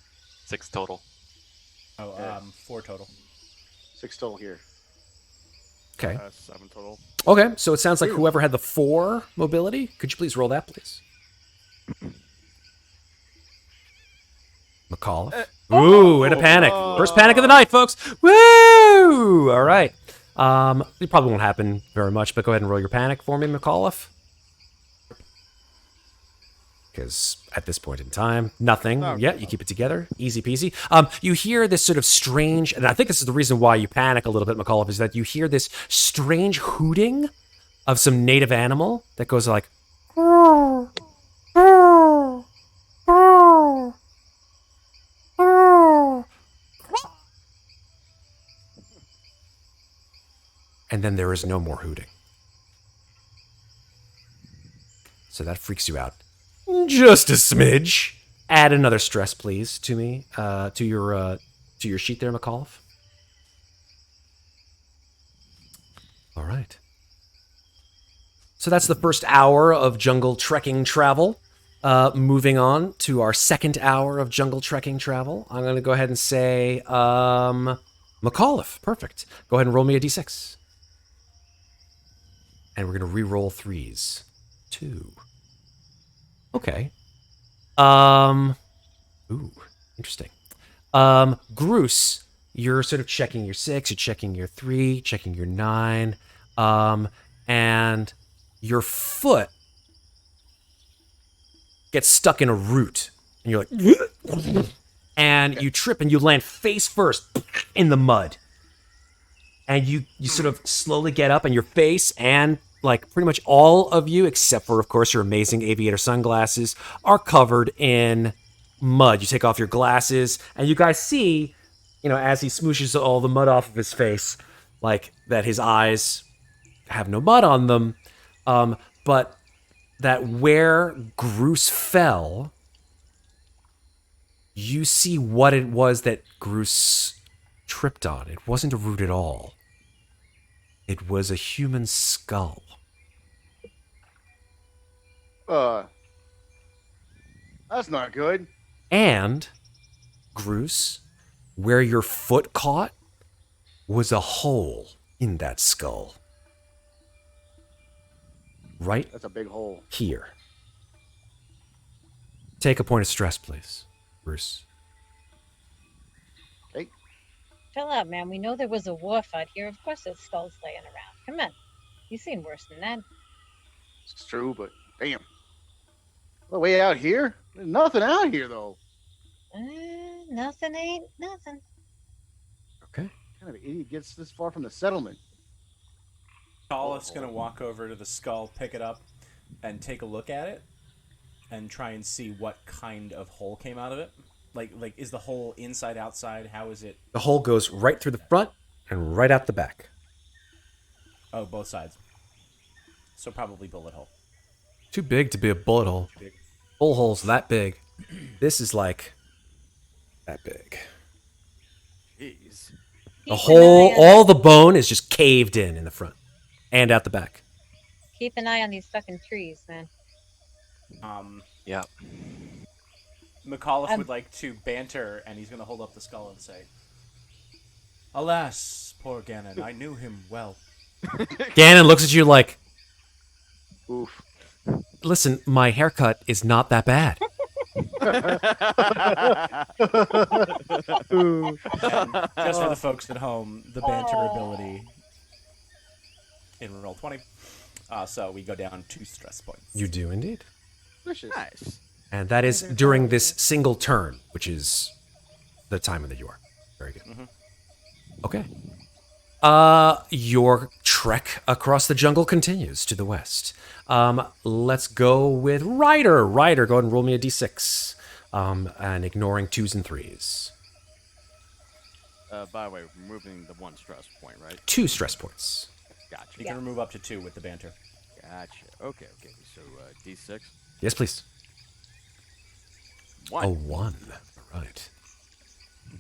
[SPEAKER 7] 6 total.
[SPEAKER 5] Oh, 4 total.
[SPEAKER 6] 6 total here.
[SPEAKER 1] Okay.
[SPEAKER 8] 7 total.
[SPEAKER 1] Okay, so it sounds like whoever had the 4 mobility, could you please roll that, please? MacCauliff. Ooh, in a panic. First panic of the night, folks. Woo! All right. It probably won't happen very much, but go ahead and roll your panic for me, MacCauliff. Because at this point in time, nothing. Yeah, you keep it together. Easy peasy. You hear this sort of strange, and I think this is the reason why you panic a little bit, MacCauliff, is that you hear this strange hooting of some native animal that goes like... And then there is no more hooting. So that freaks you out. Just a smidge. Add another stress, please, to me, to your sheet there, MacCauliff. All right. So that's the first hour of jungle trekking travel. Moving on to our second hour of jungle trekking travel. I'm going to go ahead and say MacCauliff. Perfect. Go ahead and roll me a d6. And we're going to re-roll 3s. 2. Okay. Ooh, interesting. Groose, you're sort of checking your 6, you're checking your 3, checking your 9, and your foot gets stuck in a root, and you're like, and you trip and you land face first in the mud. And you sort of slowly get up, and your face and like pretty much all of you, except for, of course, your amazing aviator sunglasses, are covered in mud. You take off your glasses, and you guys see, as he smooshes all the mud off of his face, like that his eyes have no mud on them, but that where Groose fell, you see what it was that Groose tripped on. It wasn't a root at all. It was a human skull.
[SPEAKER 6] That's not good.
[SPEAKER 1] And, Groose, where your foot caught was a hole in that skull. Right
[SPEAKER 6] That's a big hole.
[SPEAKER 1] here. Take a point of stress, please, Bruce.
[SPEAKER 6] Okay.
[SPEAKER 4] Chill out, man. We know there was a war fight here. Of course there's skulls laying around. Come on. You've seen worse than that.
[SPEAKER 6] It's true, but damn. The way out here? There's nothing out here, though.
[SPEAKER 4] Nothing ain't nothing.
[SPEAKER 1] Okay.
[SPEAKER 6] What kind of idiot gets this far from the settlement?
[SPEAKER 5] MacCauliff's gonna walk over to the skull, pick it up, and take a look at it, and try and see what kind of hole came out of it. Like is the hole inside, outside? How is it?
[SPEAKER 1] The hole goes right through the front and right out the back.
[SPEAKER 5] Oh, both sides. So probably bullet hole.
[SPEAKER 1] Too big to be a bullet hole. Bullet hole's that big. This is like that big.
[SPEAKER 8] Jeez.
[SPEAKER 1] The whole, all the bone is just caved in the front and out the back.
[SPEAKER 4] Keep an eye on these fucking trees, man.
[SPEAKER 7] Yeah.
[SPEAKER 5] MacCauliff would like to banter, and he's gonna hold up the skull and say, "Alas, poor Gannon, I knew him well."
[SPEAKER 1] Gannon looks at you like,
[SPEAKER 6] Oof.
[SPEAKER 1] listen, my haircut is not that bad.
[SPEAKER 5] And just for the folks at home, the banter ability in roll 20. So we go down 2 stress points.
[SPEAKER 1] You do indeed.
[SPEAKER 8] Nice.
[SPEAKER 1] And that is during this single turn, which is the time of the Yor. Very good. Okay. Your trek across the jungle continues to the west. Let's go with Ryder. Ryder, go ahead and roll me a d6. And ignoring 2s and 3s.
[SPEAKER 8] By the way, removing the 1 stress point, right?
[SPEAKER 3] 2 stress points.
[SPEAKER 8] Gotcha.
[SPEAKER 5] You can remove up to 2 with the banter.
[SPEAKER 8] Gotcha. Okay. So D6.
[SPEAKER 3] Yes, please.
[SPEAKER 8] 1.
[SPEAKER 3] A 1. All right.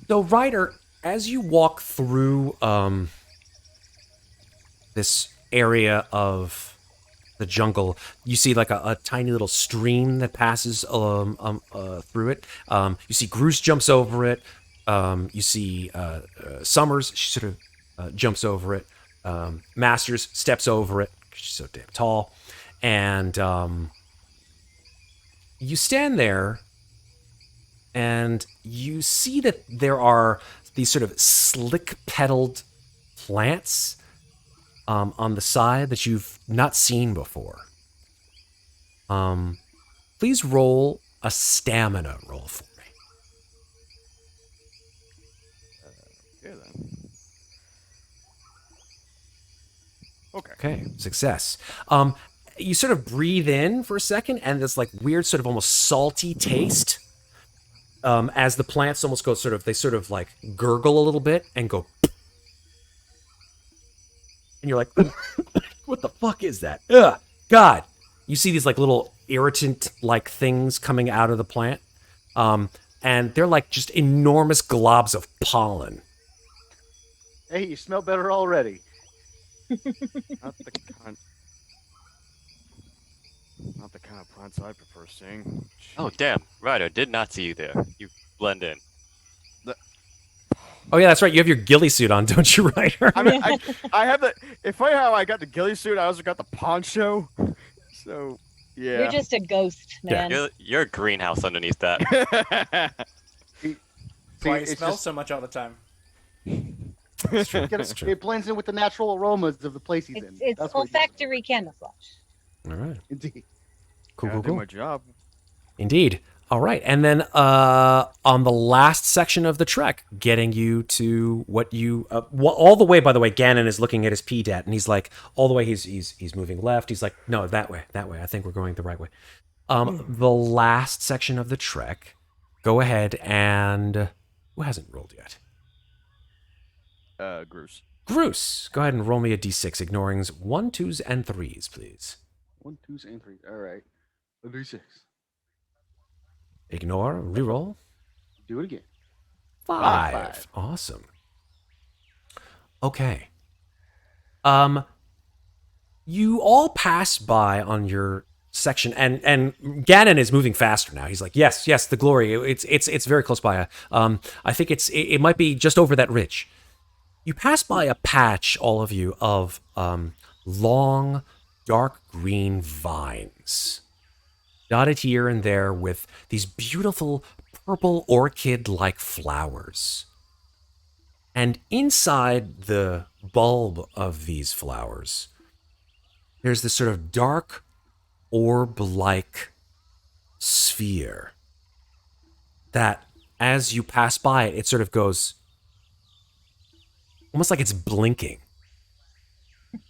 [SPEAKER 3] So, Ryder, as you walk through this area of the jungle, you see like a tiny little stream that passes through it. You see Groose jumps over it. You see Summers, she sort of jumps over it. Masters steps over it. She's so damn tall. And you stand there and you see that there are these sort of slick-petaled plants on the side that you've not seen before. Please roll a stamina roll for me.
[SPEAKER 8] Okay then.
[SPEAKER 3] Okay, success. You sort of breathe in for a second, and this like weird sort of almost salty taste. As the plants almost go they sort of like gurgle a little bit and go. And you're like, what the fuck is that? Ugh, God. You see these like little irritant-like things coming out of the plant. And they're like just enormous globs of pollen.
[SPEAKER 6] Hey, you smell better already.
[SPEAKER 8] Not the kind of plants I prefer seeing.
[SPEAKER 7] Oh, damn. Ryder, did not see you there. You blend in.
[SPEAKER 3] Oh yeah, that's right. You have your ghillie suit on, don't you, Ryder?
[SPEAKER 8] I mean, I have the. It's funny how I got the ghillie suit. I also got the poncho. So, yeah.
[SPEAKER 4] You're just a ghost, man.
[SPEAKER 7] You're a greenhouse underneath that.
[SPEAKER 6] See,
[SPEAKER 5] Why you
[SPEAKER 6] it's
[SPEAKER 5] smell
[SPEAKER 6] just-
[SPEAKER 5] so much all the time.
[SPEAKER 6] It blends in with the natural aromas of the place he's in.
[SPEAKER 4] It's
[SPEAKER 6] That's what he does.
[SPEAKER 4] olfactory camouflage.
[SPEAKER 3] All right.
[SPEAKER 6] Indeed.
[SPEAKER 3] Cool,
[SPEAKER 8] Gotta
[SPEAKER 3] cool,
[SPEAKER 8] do
[SPEAKER 3] cool.
[SPEAKER 8] my job.
[SPEAKER 3] Indeed. All right. And then on the last section of the trek, getting you to what you all the way, by the way, Gannon is looking at his PDAT and he's like, all the way he's moving left. He's like, no, that way. I think we're going the right way. The last section of the trek, go ahead and who hasn't rolled yet?
[SPEAKER 8] Groose.
[SPEAKER 3] Groose, go ahead and roll me a d6, ignoring 1s, 2s, and 3s, please.
[SPEAKER 6] 1, 2s, and 3s. All right. A D6.
[SPEAKER 3] Ignore, reroll.
[SPEAKER 6] Do it again.
[SPEAKER 3] 5. Awesome. Okay. You all pass by on your section, and Gannon is moving faster now. He's like, yes, the glory. It's very close by. I think it might be just over that ridge. You pass by a patch, all of you, of long, dark green vines, dotted here and there with these beautiful purple orchid-like flowers. And inside the bulb of these flowers, there's this sort of dark, orb-like sphere that, as you pass by it, it sort of goes almost like it's blinking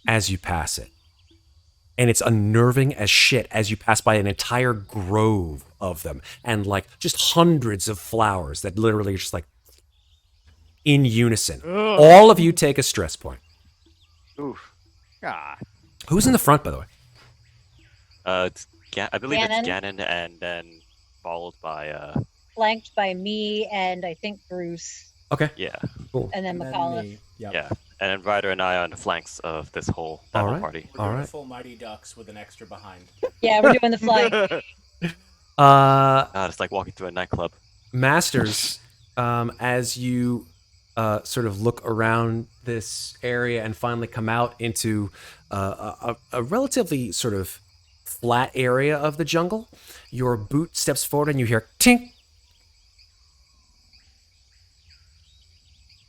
[SPEAKER 3] as you pass it. And it's unnerving as shit as you pass by an entire grove of them and like just hundreds of flowers that literally are just like in unison.
[SPEAKER 8] Ugh.
[SPEAKER 3] All of you take a stress point.
[SPEAKER 6] Oof.
[SPEAKER 8] Ah.
[SPEAKER 3] Who's in the front, by the way?
[SPEAKER 7] I believe
[SPEAKER 4] Gannon.
[SPEAKER 7] it's Gannon, and then followed by
[SPEAKER 4] Flanked by me and I think Bruce,
[SPEAKER 3] Okay.
[SPEAKER 7] yeah,
[SPEAKER 4] and then MacCauliff.
[SPEAKER 5] Yep.
[SPEAKER 7] yeah, and then Ryder and I are on the flanks of this whole
[SPEAKER 3] All
[SPEAKER 7] battle
[SPEAKER 3] right.
[SPEAKER 7] party.
[SPEAKER 5] We're doing
[SPEAKER 3] Alright.
[SPEAKER 5] a full Mighty Ducks with an extra behind.
[SPEAKER 4] Yeah, we're doing the flank.
[SPEAKER 7] It's like walking through a nightclub.
[SPEAKER 3] Masters, as you sort of look around this area and finally come out into a relatively sort of flat area of the jungle, your boot steps forward and you hear tink.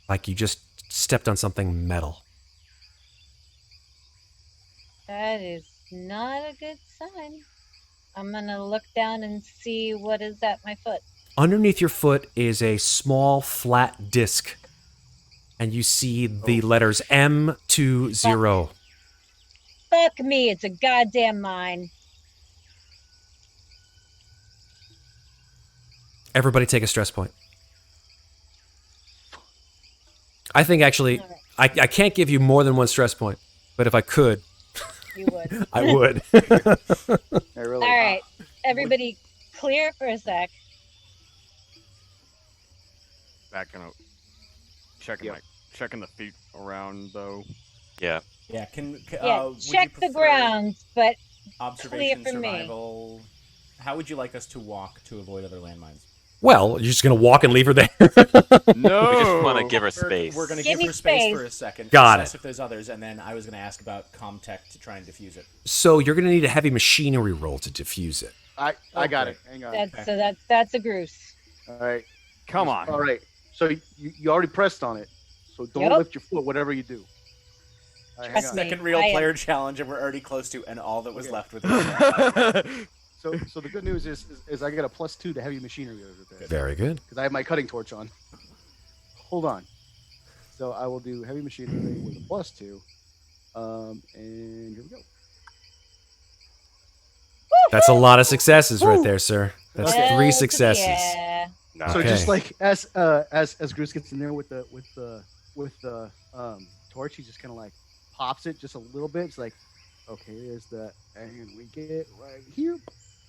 [SPEAKER 3] Like you just stepped on something metal.
[SPEAKER 4] That is not a good sign. I'm gonna look down and see what is at my foot.
[SPEAKER 3] Underneath your foot is a small flat disc, and you see the letters M20.
[SPEAKER 4] Fuck me, it's a goddamn mine.
[SPEAKER 3] Everybody take a stress point.
[SPEAKER 1] I think actually,
[SPEAKER 4] All right.
[SPEAKER 1] I can't give you more than one stress point, but if I could,
[SPEAKER 4] You would.
[SPEAKER 1] I would.
[SPEAKER 6] I really.
[SPEAKER 4] All right, everybody, clear for a sec.
[SPEAKER 8] Backing up. Checking checking the feet around though.
[SPEAKER 7] Yeah.
[SPEAKER 5] Yeah.
[SPEAKER 4] Yeah,
[SPEAKER 5] would you
[SPEAKER 4] check the
[SPEAKER 5] prefer
[SPEAKER 4] ground, but
[SPEAKER 5] Observation,
[SPEAKER 4] clear for me.
[SPEAKER 5] survival. How would you like us to walk to avoid other landmines?
[SPEAKER 1] Well, you're just gonna walk and leave her there.
[SPEAKER 8] No.
[SPEAKER 7] We just want to give her space.
[SPEAKER 5] We're going to
[SPEAKER 4] Give
[SPEAKER 5] give
[SPEAKER 4] me
[SPEAKER 5] her space
[SPEAKER 4] space.
[SPEAKER 5] for a second.
[SPEAKER 1] Got
[SPEAKER 5] assess
[SPEAKER 1] it.
[SPEAKER 5] if there's others, and then I was going to ask about Comtech to try and defuse it.
[SPEAKER 1] So you're gonna need a heavy machinery roll to diffuse it.
[SPEAKER 6] I got it.
[SPEAKER 5] Okay.
[SPEAKER 6] Hang on.
[SPEAKER 4] That's a Groose.
[SPEAKER 6] All right.
[SPEAKER 8] Come on.
[SPEAKER 6] All right. So you already pressed on it. So don't
[SPEAKER 4] Yep.
[SPEAKER 6] lift your foot, whatever you do. All right, hang
[SPEAKER 4] Trust
[SPEAKER 6] on.
[SPEAKER 4] me.
[SPEAKER 5] Second real
[SPEAKER 4] I am-
[SPEAKER 5] player challenge, and we're already close to, and all that was
[SPEAKER 6] Okay.
[SPEAKER 5] left with it.
[SPEAKER 6] So the good news is I get a +2 to heavy machinery over there
[SPEAKER 1] Very good.
[SPEAKER 6] because I have my cutting torch on. Hold on. So I will do heavy machinery with a +2. And here we go.
[SPEAKER 1] That's a lot of successes right there, sir. That's
[SPEAKER 6] Okay.
[SPEAKER 1] 3
[SPEAKER 4] Hell
[SPEAKER 1] successes.
[SPEAKER 4] Yeah.
[SPEAKER 7] Nice.
[SPEAKER 6] So
[SPEAKER 1] Okay.
[SPEAKER 6] just like as Groose gets in there with the torch, he just kind of like pops it just a little bit. It's like, okay, there's the, and we get right here.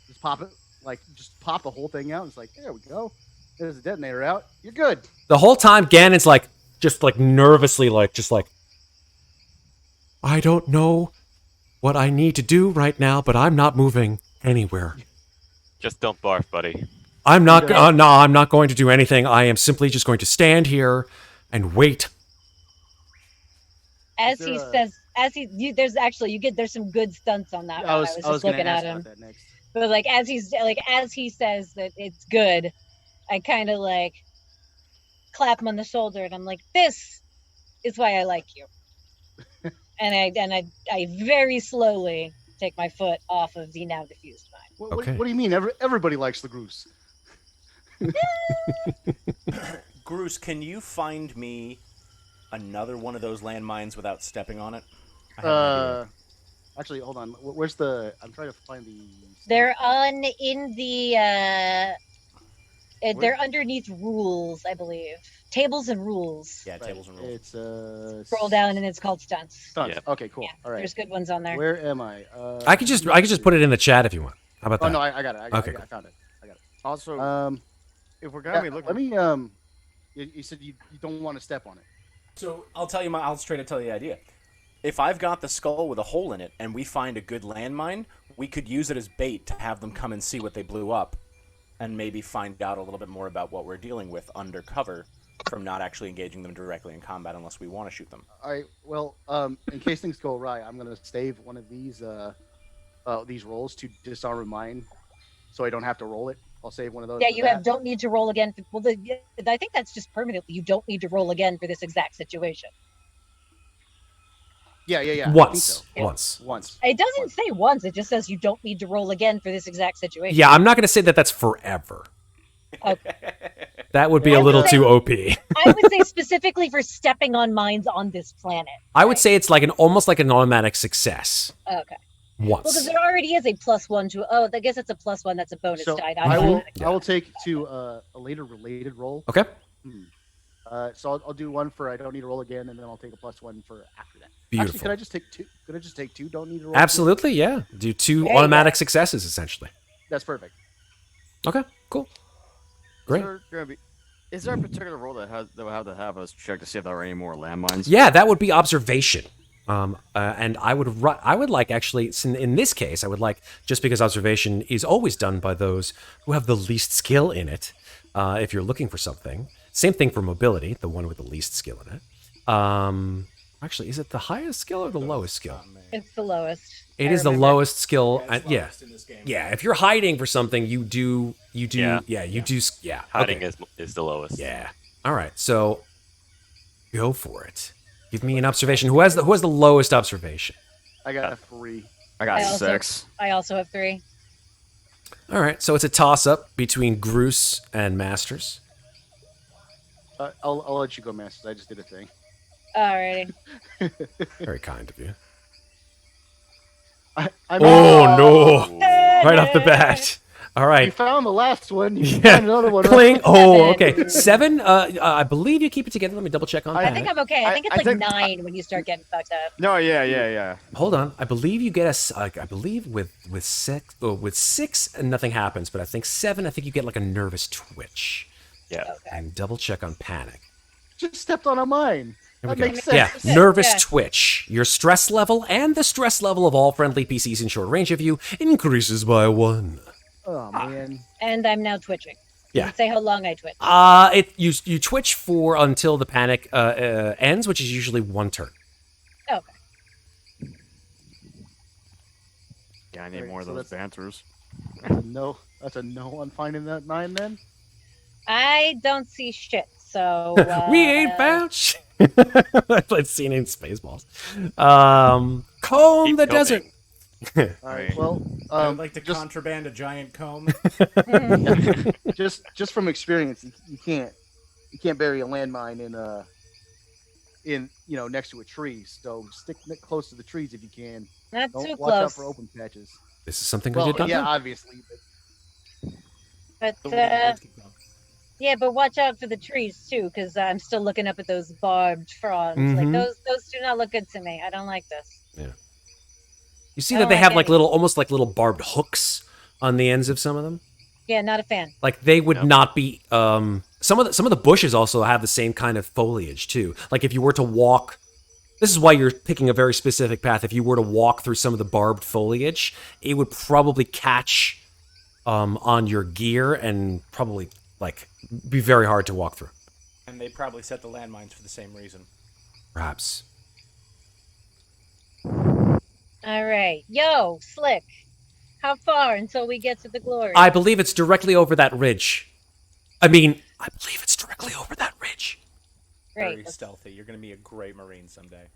[SPEAKER 6] Just pop it, like just pop the whole thing out. It's like, there we go. There's the detonator out. You're good.
[SPEAKER 1] The whole time, Ganon's like, just like nervously, like, just like, I don't know what I need to do right now, but I'm not moving anywhere.
[SPEAKER 7] Just don't barf, buddy.
[SPEAKER 1] I'm not.
[SPEAKER 6] Yeah.
[SPEAKER 1] No, I'm not going to do anything. I am simply just going to stand here and wait.
[SPEAKER 4] As
[SPEAKER 6] there
[SPEAKER 4] he
[SPEAKER 6] a-
[SPEAKER 4] says, there's some good stunts on that one. I was just
[SPEAKER 6] gonna
[SPEAKER 4] looking
[SPEAKER 6] ask
[SPEAKER 4] at him.
[SPEAKER 6] about that next.
[SPEAKER 4] But like as he says that it's good, I kind of like clap him on the shoulder and I'm like, "This is why I like you." and I very slowly take my foot off of the now diffused mine.
[SPEAKER 6] What,
[SPEAKER 1] Okay.
[SPEAKER 6] what do you mean? Everybody likes the Groose.
[SPEAKER 5] Groose, can you find me another one of those landmines without stepping on it? I have an idea.
[SPEAKER 6] Actually, hold on. Where's the? I'm trying to find the.
[SPEAKER 4] They're in the they're underneath rules, I believe. Tables and rules.
[SPEAKER 5] Yeah,
[SPEAKER 6] Right,
[SPEAKER 5] tables and rules.
[SPEAKER 6] It's
[SPEAKER 4] Scroll down and it's called stunts.
[SPEAKER 6] Stunts.
[SPEAKER 7] Yeah.
[SPEAKER 6] Okay, cool.
[SPEAKER 4] Yeah,
[SPEAKER 6] All right.
[SPEAKER 4] there's good ones on there.
[SPEAKER 6] Where am I?
[SPEAKER 1] I could just put it in the chat if you want. How about
[SPEAKER 6] Oh
[SPEAKER 1] that?
[SPEAKER 6] no, I got it. I
[SPEAKER 1] Okay,
[SPEAKER 6] I found it. I got it.
[SPEAKER 8] Also, if we're gonna be looking,
[SPEAKER 6] let me. You said you don't want to step on it.
[SPEAKER 5] So I'll straight up tell you the idea. If I've got the skull with a hole in it and we find a good landmine, we could use it as bait to have them come and see what they blew up and maybe find out a little bit more about what we're dealing with undercover from not actually engaging them directly in combat unless we want to shoot them.
[SPEAKER 6] All right. Well, in case things go awry, I'm gonna save one of these rolls to disarm mine, so I don't have to roll it. I'll save one of those.
[SPEAKER 4] Yeah,
[SPEAKER 6] for
[SPEAKER 4] you
[SPEAKER 6] that.
[SPEAKER 4] don't need to roll again. I think that's just permanently. You don't need to roll again for this exact situation.
[SPEAKER 6] Yeah. I think
[SPEAKER 1] Once.
[SPEAKER 6] so.
[SPEAKER 1] Once.
[SPEAKER 6] Once.
[SPEAKER 4] It doesn't say once. It just says you don't need to roll again for this exact situation.
[SPEAKER 1] Yeah, I'm not going to say that that's forever.
[SPEAKER 4] Okay.
[SPEAKER 1] That would be
[SPEAKER 4] I
[SPEAKER 1] a
[SPEAKER 4] would
[SPEAKER 1] little
[SPEAKER 4] say-
[SPEAKER 1] too OP.
[SPEAKER 4] I would say specifically for stepping on mines on this planet.
[SPEAKER 1] I would say it's like almost like an automatic success.
[SPEAKER 4] Okay. Well,
[SPEAKER 1] Once.
[SPEAKER 4] because there already is a +1 to. Oh, I guess it's a +1. That's a bonus
[SPEAKER 6] So
[SPEAKER 4] die.
[SPEAKER 6] I will.
[SPEAKER 4] automatic.
[SPEAKER 6] I will take to a later related roll.
[SPEAKER 1] Okay.
[SPEAKER 6] So I'll do one for I don't need to roll again, and then I'll take a +1 for after that.
[SPEAKER 1] Beautiful.
[SPEAKER 6] Actually, could I just take two? Could I just take two? Don't need to roll. again?
[SPEAKER 1] Absolutely, yeah. Do 2
[SPEAKER 4] There you
[SPEAKER 1] automatic successes, essentially.
[SPEAKER 6] That's perfect.
[SPEAKER 1] Okay, cool. Great.
[SPEAKER 8] Is there a particular role that will have to have us check to see if there are any more landmines?
[SPEAKER 1] Yeah, that would be observation. And I would like actually in this case I would like, just because observation is always done by those who have the least skill in it. If you're looking for something, same thing for mobility, the one with the least skill in it. Actually, is it the highest skill or the lowest skill?
[SPEAKER 4] It's the lowest.
[SPEAKER 1] It
[SPEAKER 4] I
[SPEAKER 1] is the
[SPEAKER 4] remember.
[SPEAKER 1] lowest skill.
[SPEAKER 5] it's
[SPEAKER 1] Yeah,
[SPEAKER 5] lowest in this game.
[SPEAKER 1] yeah. If you're hiding for something, you do.
[SPEAKER 7] Yeah.
[SPEAKER 1] Yeah.
[SPEAKER 7] Hiding
[SPEAKER 1] okay.
[SPEAKER 7] is the lowest.
[SPEAKER 1] Yeah. All right. So go for it. Give me an observation. Who has the lowest observation?
[SPEAKER 6] I got a 3.
[SPEAKER 8] I got
[SPEAKER 4] I also-
[SPEAKER 8] 6.
[SPEAKER 4] I also have 3.
[SPEAKER 1] All right. So it's a toss up between Groose and Masters.
[SPEAKER 6] I'll let you go, Masters. I just did a thing.
[SPEAKER 4] Alrighty.
[SPEAKER 1] Very kind of you.
[SPEAKER 6] I'm
[SPEAKER 1] Oh no! Right off the bat. All
[SPEAKER 6] You
[SPEAKER 1] right.
[SPEAKER 6] found the last one. You can
[SPEAKER 1] Yeah.
[SPEAKER 6] find another one.
[SPEAKER 1] Cling. Oh,
[SPEAKER 4] Seven.
[SPEAKER 1] okay. 7. I believe you keep it together. Let me double check on
[SPEAKER 8] I
[SPEAKER 1] that.
[SPEAKER 4] I think I'm okay. I think it's
[SPEAKER 8] I
[SPEAKER 4] like
[SPEAKER 8] think-
[SPEAKER 4] 9 when you start getting fucked up.
[SPEAKER 8] No, yeah.
[SPEAKER 1] Hold on. I believe you get I believe with 6 nothing happens, but I think 7. I think you get like a nervous twitch.
[SPEAKER 7] Yeah.
[SPEAKER 4] Okay.
[SPEAKER 1] And double check on panic.
[SPEAKER 6] Just stepped on a mine.
[SPEAKER 1] Here we
[SPEAKER 6] That
[SPEAKER 1] go.
[SPEAKER 6] makes sense.
[SPEAKER 1] Yeah,
[SPEAKER 4] Yeah.
[SPEAKER 1] nervous
[SPEAKER 4] Yeah.
[SPEAKER 1] twitch. Your stress level and the stress level of all friendly PCs in short range of you increases by 1.
[SPEAKER 6] Oh man.
[SPEAKER 4] And I'm now twitching.
[SPEAKER 1] Yeah.
[SPEAKER 4] Didn't say how long I twitch.
[SPEAKER 1] You twitch for until the panic ends, which is usually 1 turn.
[SPEAKER 4] Okay.
[SPEAKER 8] Yeah, I need
[SPEAKER 6] Alright,
[SPEAKER 8] more of
[SPEAKER 6] so
[SPEAKER 8] those
[SPEAKER 6] that's-
[SPEAKER 8] banters.
[SPEAKER 6] No, that's a no on finding that 9 then.
[SPEAKER 4] I don't see shit. So
[SPEAKER 1] We ain't found shit. I played scene in Spaceballs. Comb
[SPEAKER 7] Keep
[SPEAKER 1] the
[SPEAKER 7] going.
[SPEAKER 1] desert.
[SPEAKER 6] All right. Well,
[SPEAKER 5] I would like to
[SPEAKER 6] just
[SPEAKER 5] contraband a giant comb.
[SPEAKER 6] just from experience, you can't bury a landmine in next to a tree. So stick close to the trees if you can.
[SPEAKER 4] Not
[SPEAKER 6] Don't
[SPEAKER 4] too
[SPEAKER 6] watch out
[SPEAKER 4] close.
[SPEAKER 6] for open patches.
[SPEAKER 1] This is something I
[SPEAKER 6] Well,
[SPEAKER 1] did not
[SPEAKER 6] yeah,
[SPEAKER 1] know.
[SPEAKER 6] obviously, but
[SPEAKER 4] But yeah, but watch out for the trees too, because I'm still looking up at those barbed fronds. Like
[SPEAKER 1] Mhm.
[SPEAKER 4] those do not look good to me. I don't like this.
[SPEAKER 1] You see
[SPEAKER 4] I
[SPEAKER 1] that
[SPEAKER 4] don't
[SPEAKER 1] they
[SPEAKER 4] like
[SPEAKER 1] have like
[SPEAKER 4] any.
[SPEAKER 1] little, almost like little barbed hooks on the ends of some of them.
[SPEAKER 4] Yeah, not a fan.
[SPEAKER 1] Like they would
[SPEAKER 7] No.
[SPEAKER 1] not be. Some of the bushes also have the same kind of foliage too. Like if you were to walk, this is why you're picking a very specific path. If you were to walk through some of the barbed foliage, it would probably catch on your gear and probably like be very hard to walk through.
[SPEAKER 5] And they probably set the landmines for the same reason.
[SPEAKER 1] Perhaps.
[SPEAKER 4] All right, yo, Slick. How far until we get to the glory?
[SPEAKER 1] I believe it's directly over that ridge. I believe it's directly over that ridge.
[SPEAKER 4] Great.
[SPEAKER 5] Very stealthy. You're going to be a great Marine someday.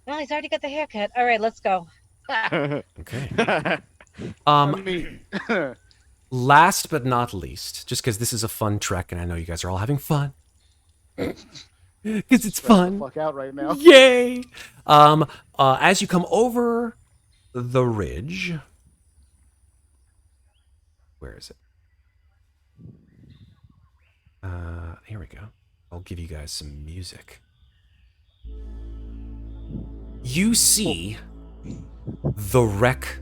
[SPEAKER 4] Well, he's already got the haircut. All right, let's go.
[SPEAKER 1] Okay.
[SPEAKER 6] I mean,
[SPEAKER 1] Last but not least, just because this is a fun trek and I know you guys are all having fun. Because it's fun.
[SPEAKER 6] fuck out right now.
[SPEAKER 1] Yay! As you come over the ridge, where is it? Here we go. I'll give you guys some music. You see the wreck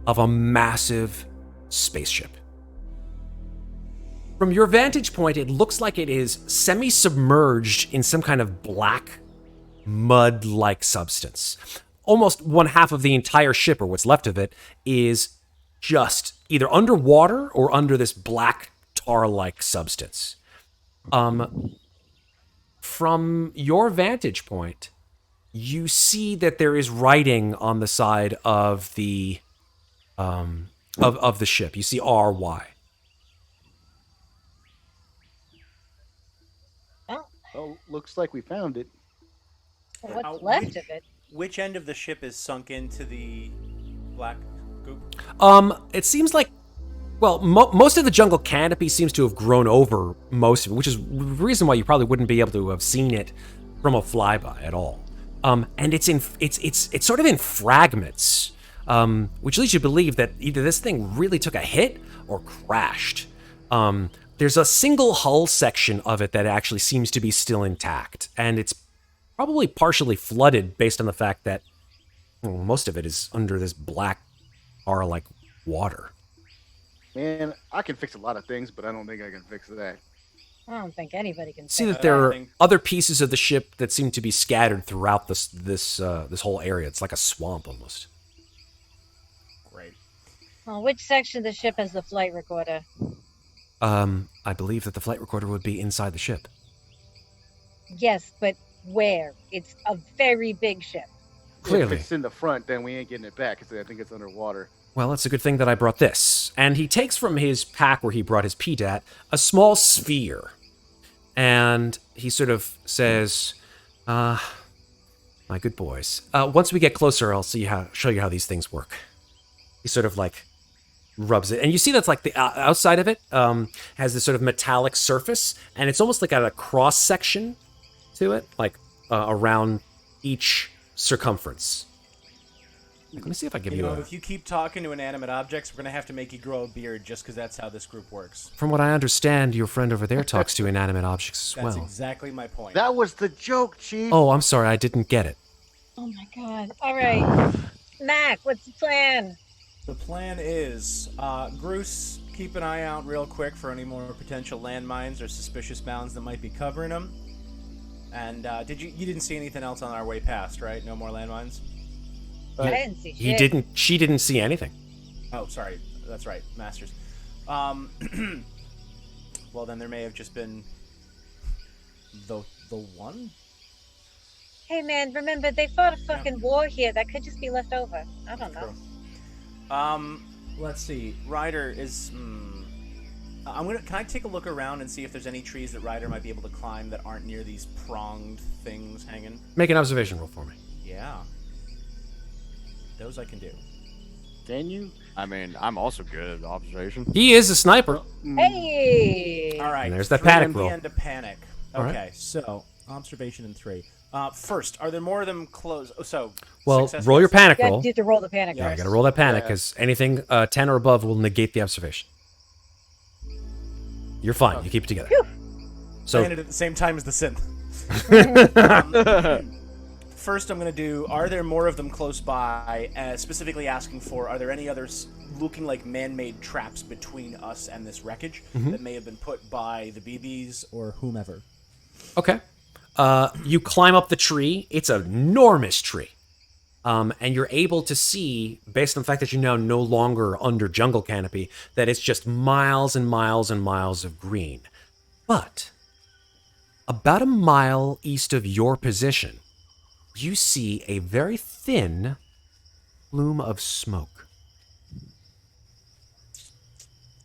[SPEAKER 1] of a massive spaceship. From your vantage point, it looks like it is semi-submerged in some kind of black, mud-like substance. Almost one half of the entire ship, or what's left of it, is just either underwater or under this black tar-like substance. From your vantage point, you see that there is writing on the side of the of the ship. You see RY.
[SPEAKER 6] Oh, looks like we found it.
[SPEAKER 4] What's
[SPEAKER 5] How-
[SPEAKER 4] left of it?
[SPEAKER 5] Which end of the ship is sunk into the black goop?
[SPEAKER 1] It seems like, well, most of the jungle canopy seems to have grown over most of it, which is the reason why you probably wouldn't be able to have seen it from a flyby at all. And it's sort of in fragments, which leads you to believe that either this thing really took a hit or crashed. There's a single hull section of it that actually seems to be still intact, and it's probably partially flooded based on the fact that most of it is under this black tar-like water.
[SPEAKER 6] Man, I can fix a lot of things, but I don't think I can fix that.
[SPEAKER 4] I don't think anybody can
[SPEAKER 1] See
[SPEAKER 4] say
[SPEAKER 1] that there are
[SPEAKER 5] think-
[SPEAKER 1] other pieces of the ship that seem to be scattered throughout this whole area. It's like a swamp almost.
[SPEAKER 5] Great.
[SPEAKER 4] Well, which section of the ship has the flight recorder?
[SPEAKER 1] I believe that the flight recorder would be inside the ship.
[SPEAKER 4] Yes, but where? It's a very big ship.
[SPEAKER 1] Clearly.
[SPEAKER 6] If it's in the front, then we ain't getting it back, 'cause I think it's underwater.
[SPEAKER 1] Well, it's a good thing that I brought this. And he takes from his pack where he brought his PDAT a small sphere. And he sort of says, my good boys, once we get closer, I'll show you how these things work. He sort of like rubs it. And you see that's like the outside of it has this sort of metallic surface. And it's almost like at a cross section to it, like around each circumference. Like, let me see if I give
[SPEAKER 5] You
[SPEAKER 1] you
[SPEAKER 5] know,
[SPEAKER 1] a...
[SPEAKER 5] if you keep talking to inanimate objects, we're gonna have to make you grow a beard just because that's how this group works.
[SPEAKER 1] From what I understand, your friend over there talks to inanimate objects as
[SPEAKER 5] That's
[SPEAKER 1] well.
[SPEAKER 5] exactly my point.
[SPEAKER 6] That was the joke, Chief.
[SPEAKER 1] Oh, I'm sorry, I didn't get it.
[SPEAKER 4] Oh my god. All right. Mac, what's the plan?
[SPEAKER 5] The plan is, Groose, keep an eye out real quick for any more potential landmines or suspicious mounds that might be covering them. And you didn't see anything else on our way past, right? No more landmines?
[SPEAKER 4] I didn't see shit.
[SPEAKER 1] She didn't see anything.
[SPEAKER 5] Oh, sorry. That's right, Masters. Well, then there may have just been the one?
[SPEAKER 4] Hey man, remember they fought a fucking war here. That could just be left over. I don't know.
[SPEAKER 5] Let's see. Ryder is. Can I take a look around and see if there's any trees that Ryder might be able to climb that aren't near these pronged things hanging?
[SPEAKER 1] Make an observation roll for me.
[SPEAKER 5] Yeah. Those I can do.
[SPEAKER 6] Can you?
[SPEAKER 8] I mean, I'm also good at observation.
[SPEAKER 1] He is a sniper.
[SPEAKER 4] Hey!
[SPEAKER 5] All right.
[SPEAKER 1] And there's that
[SPEAKER 5] 3
[SPEAKER 1] panic
[SPEAKER 5] at the
[SPEAKER 1] roll.
[SPEAKER 5] end of panic.
[SPEAKER 1] All
[SPEAKER 5] Okay,
[SPEAKER 1] right.
[SPEAKER 5] so observation in 3. First, are there more of them close? Oh, so
[SPEAKER 1] Well,
[SPEAKER 5] success
[SPEAKER 1] roll your
[SPEAKER 5] gets-
[SPEAKER 1] panic
[SPEAKER 4] You
[SPEAKER 1] roll.
[SPEAKER 4] have to roll the panic.
[SPEAKER 1] Yeah, you
[SPEAKER 4] first.
[SPEAKER 1] gotta roll that panic,
[SPEAKER 6] Yeah.
[SPEAKER 1] because anything 10 or above will negate the observation. You're fine. You keep it together. So,
[SPEAKER 5] Landed at the same time as the synth. First, I'm going to do, are there more of them close by? Specifically asking for, are there any others looking like man-made traps between us and this wreckage that may have been put by the BBs or whomever?
[SPEAKER 1] okay. You climb up the tree. It's an enormous tree. And you're able to see, based on the fact that you're now no longer under jungle canopy, that it's just miles and miles and miles of green. But about a mile east of your position, you see a very thin plume of smoke.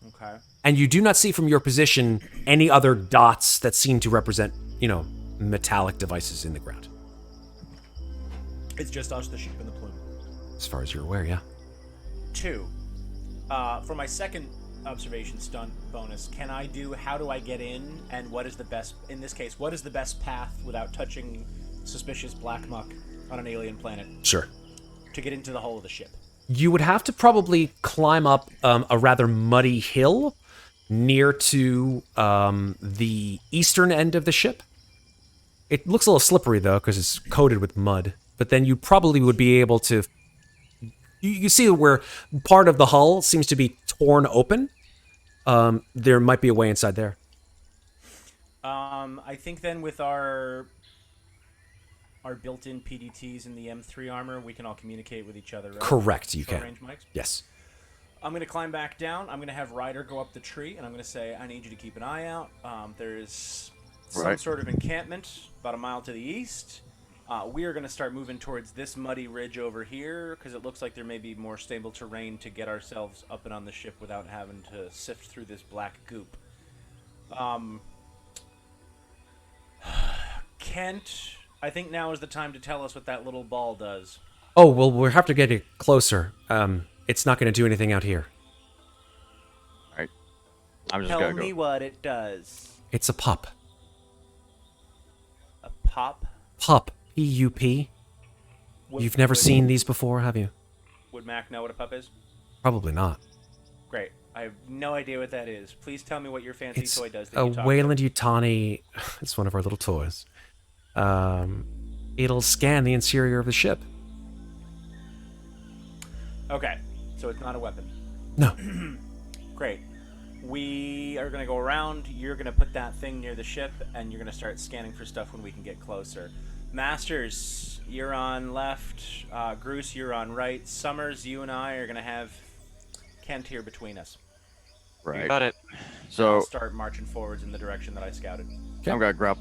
[SPEAKER 5] Okay.
[SPEAKER 1] And you do not see from your position any other dots that seem to represent, metallic devices in the ground.
[SPEAKER 5] It's just us, the sheep, and the plume.
[SPEAKER 1] As far as you're aware, yeah.
[SPEAKER 5] 2. For my second observation stunt bonus, how do I get in, and what is the best, in this case, what is the best path without touching suspicious black muck on an alien planet
[SPEAKER 1] Sure.
[SPEAKER 5] to get into the hull of the ship?
[SPEAKER 1] You would have to probably climb up a rather muddy hill near to the eastern end of the ship. It looks a little slippery, though, because it's coated with mud. But then you probably would be able to... You see where part of the hull seems to be torn open. There might be a way inside there.
[SPEAKER 5] I think then with our built-in PDTs in the M3 armor, we can all communicate with each other, right?
[SPEAKER 1] Correct, you can.
[SPEAKER 5] Short-range mics?
[SPEAKER 1] Yes.
[SPEAKER 5] I'm going to climb back down. I'm going to have Ryder go up the tree, and I'm going to say, I need you to keep an eye out. There's some sort of encampment about a mile to the east. We are going to start moving towards this muddy ridge over here, because it looks like there may be more stable terrain to get ourselves up and on the ship without having to sift through this black goop. Kent, I think now is the time to tell us what that little ball does.
[SPEAKER 1] Oh, well, we'll have to get it closer. It's not going to do anything out here.
[SPEAKER 8] I'm just
[SPEAKER 5] Tell
[SPEAKER 8] gonna
[SPEAKER 5] me
[SPEAKER 8] go.
[SPEAKER 5] what it does.
[SPEAKER 1] It's a pup.
[SPEAKER 5] A pop?
[SPEAKER 1] Pup. P-U-P. You've never seen these before, have you?
[SPEAKER 5] Would Mac know what a pup is?
[SPEAKER 1] Probably not.
[SPEAKER 5] Great. I have no idea what that is. Please tell me what your fancy
[SPEAKER 1] It's
[SPEAKER 5] toy does. That
[SPEAKER 1] a
[SPEAKER 5] you talk
[SPEAKER 1] Wayland Yutani. It's one of our little toys. It'll scan the interior of the ship.
[SPEAKER 5] Okay, so it's not a weapon.
[SPEAKER 1] No.
[SPEAKER 5] Great. We are going to go around. You're going to put that thing near the ship, and you're going to start scanning for stuff when we can get closer. Masters, you're on left. Groose, you're on right. Summers, you and I are going to have Kent here between us.
[SPEAKER 8] Right.
[SPEAKER 7] Got it.
[SPEAKER 8] So
[SPEAKER 5] I'll start marching forwards in the direction that I scouted.
[SPEAKER 8] I'm gonna grab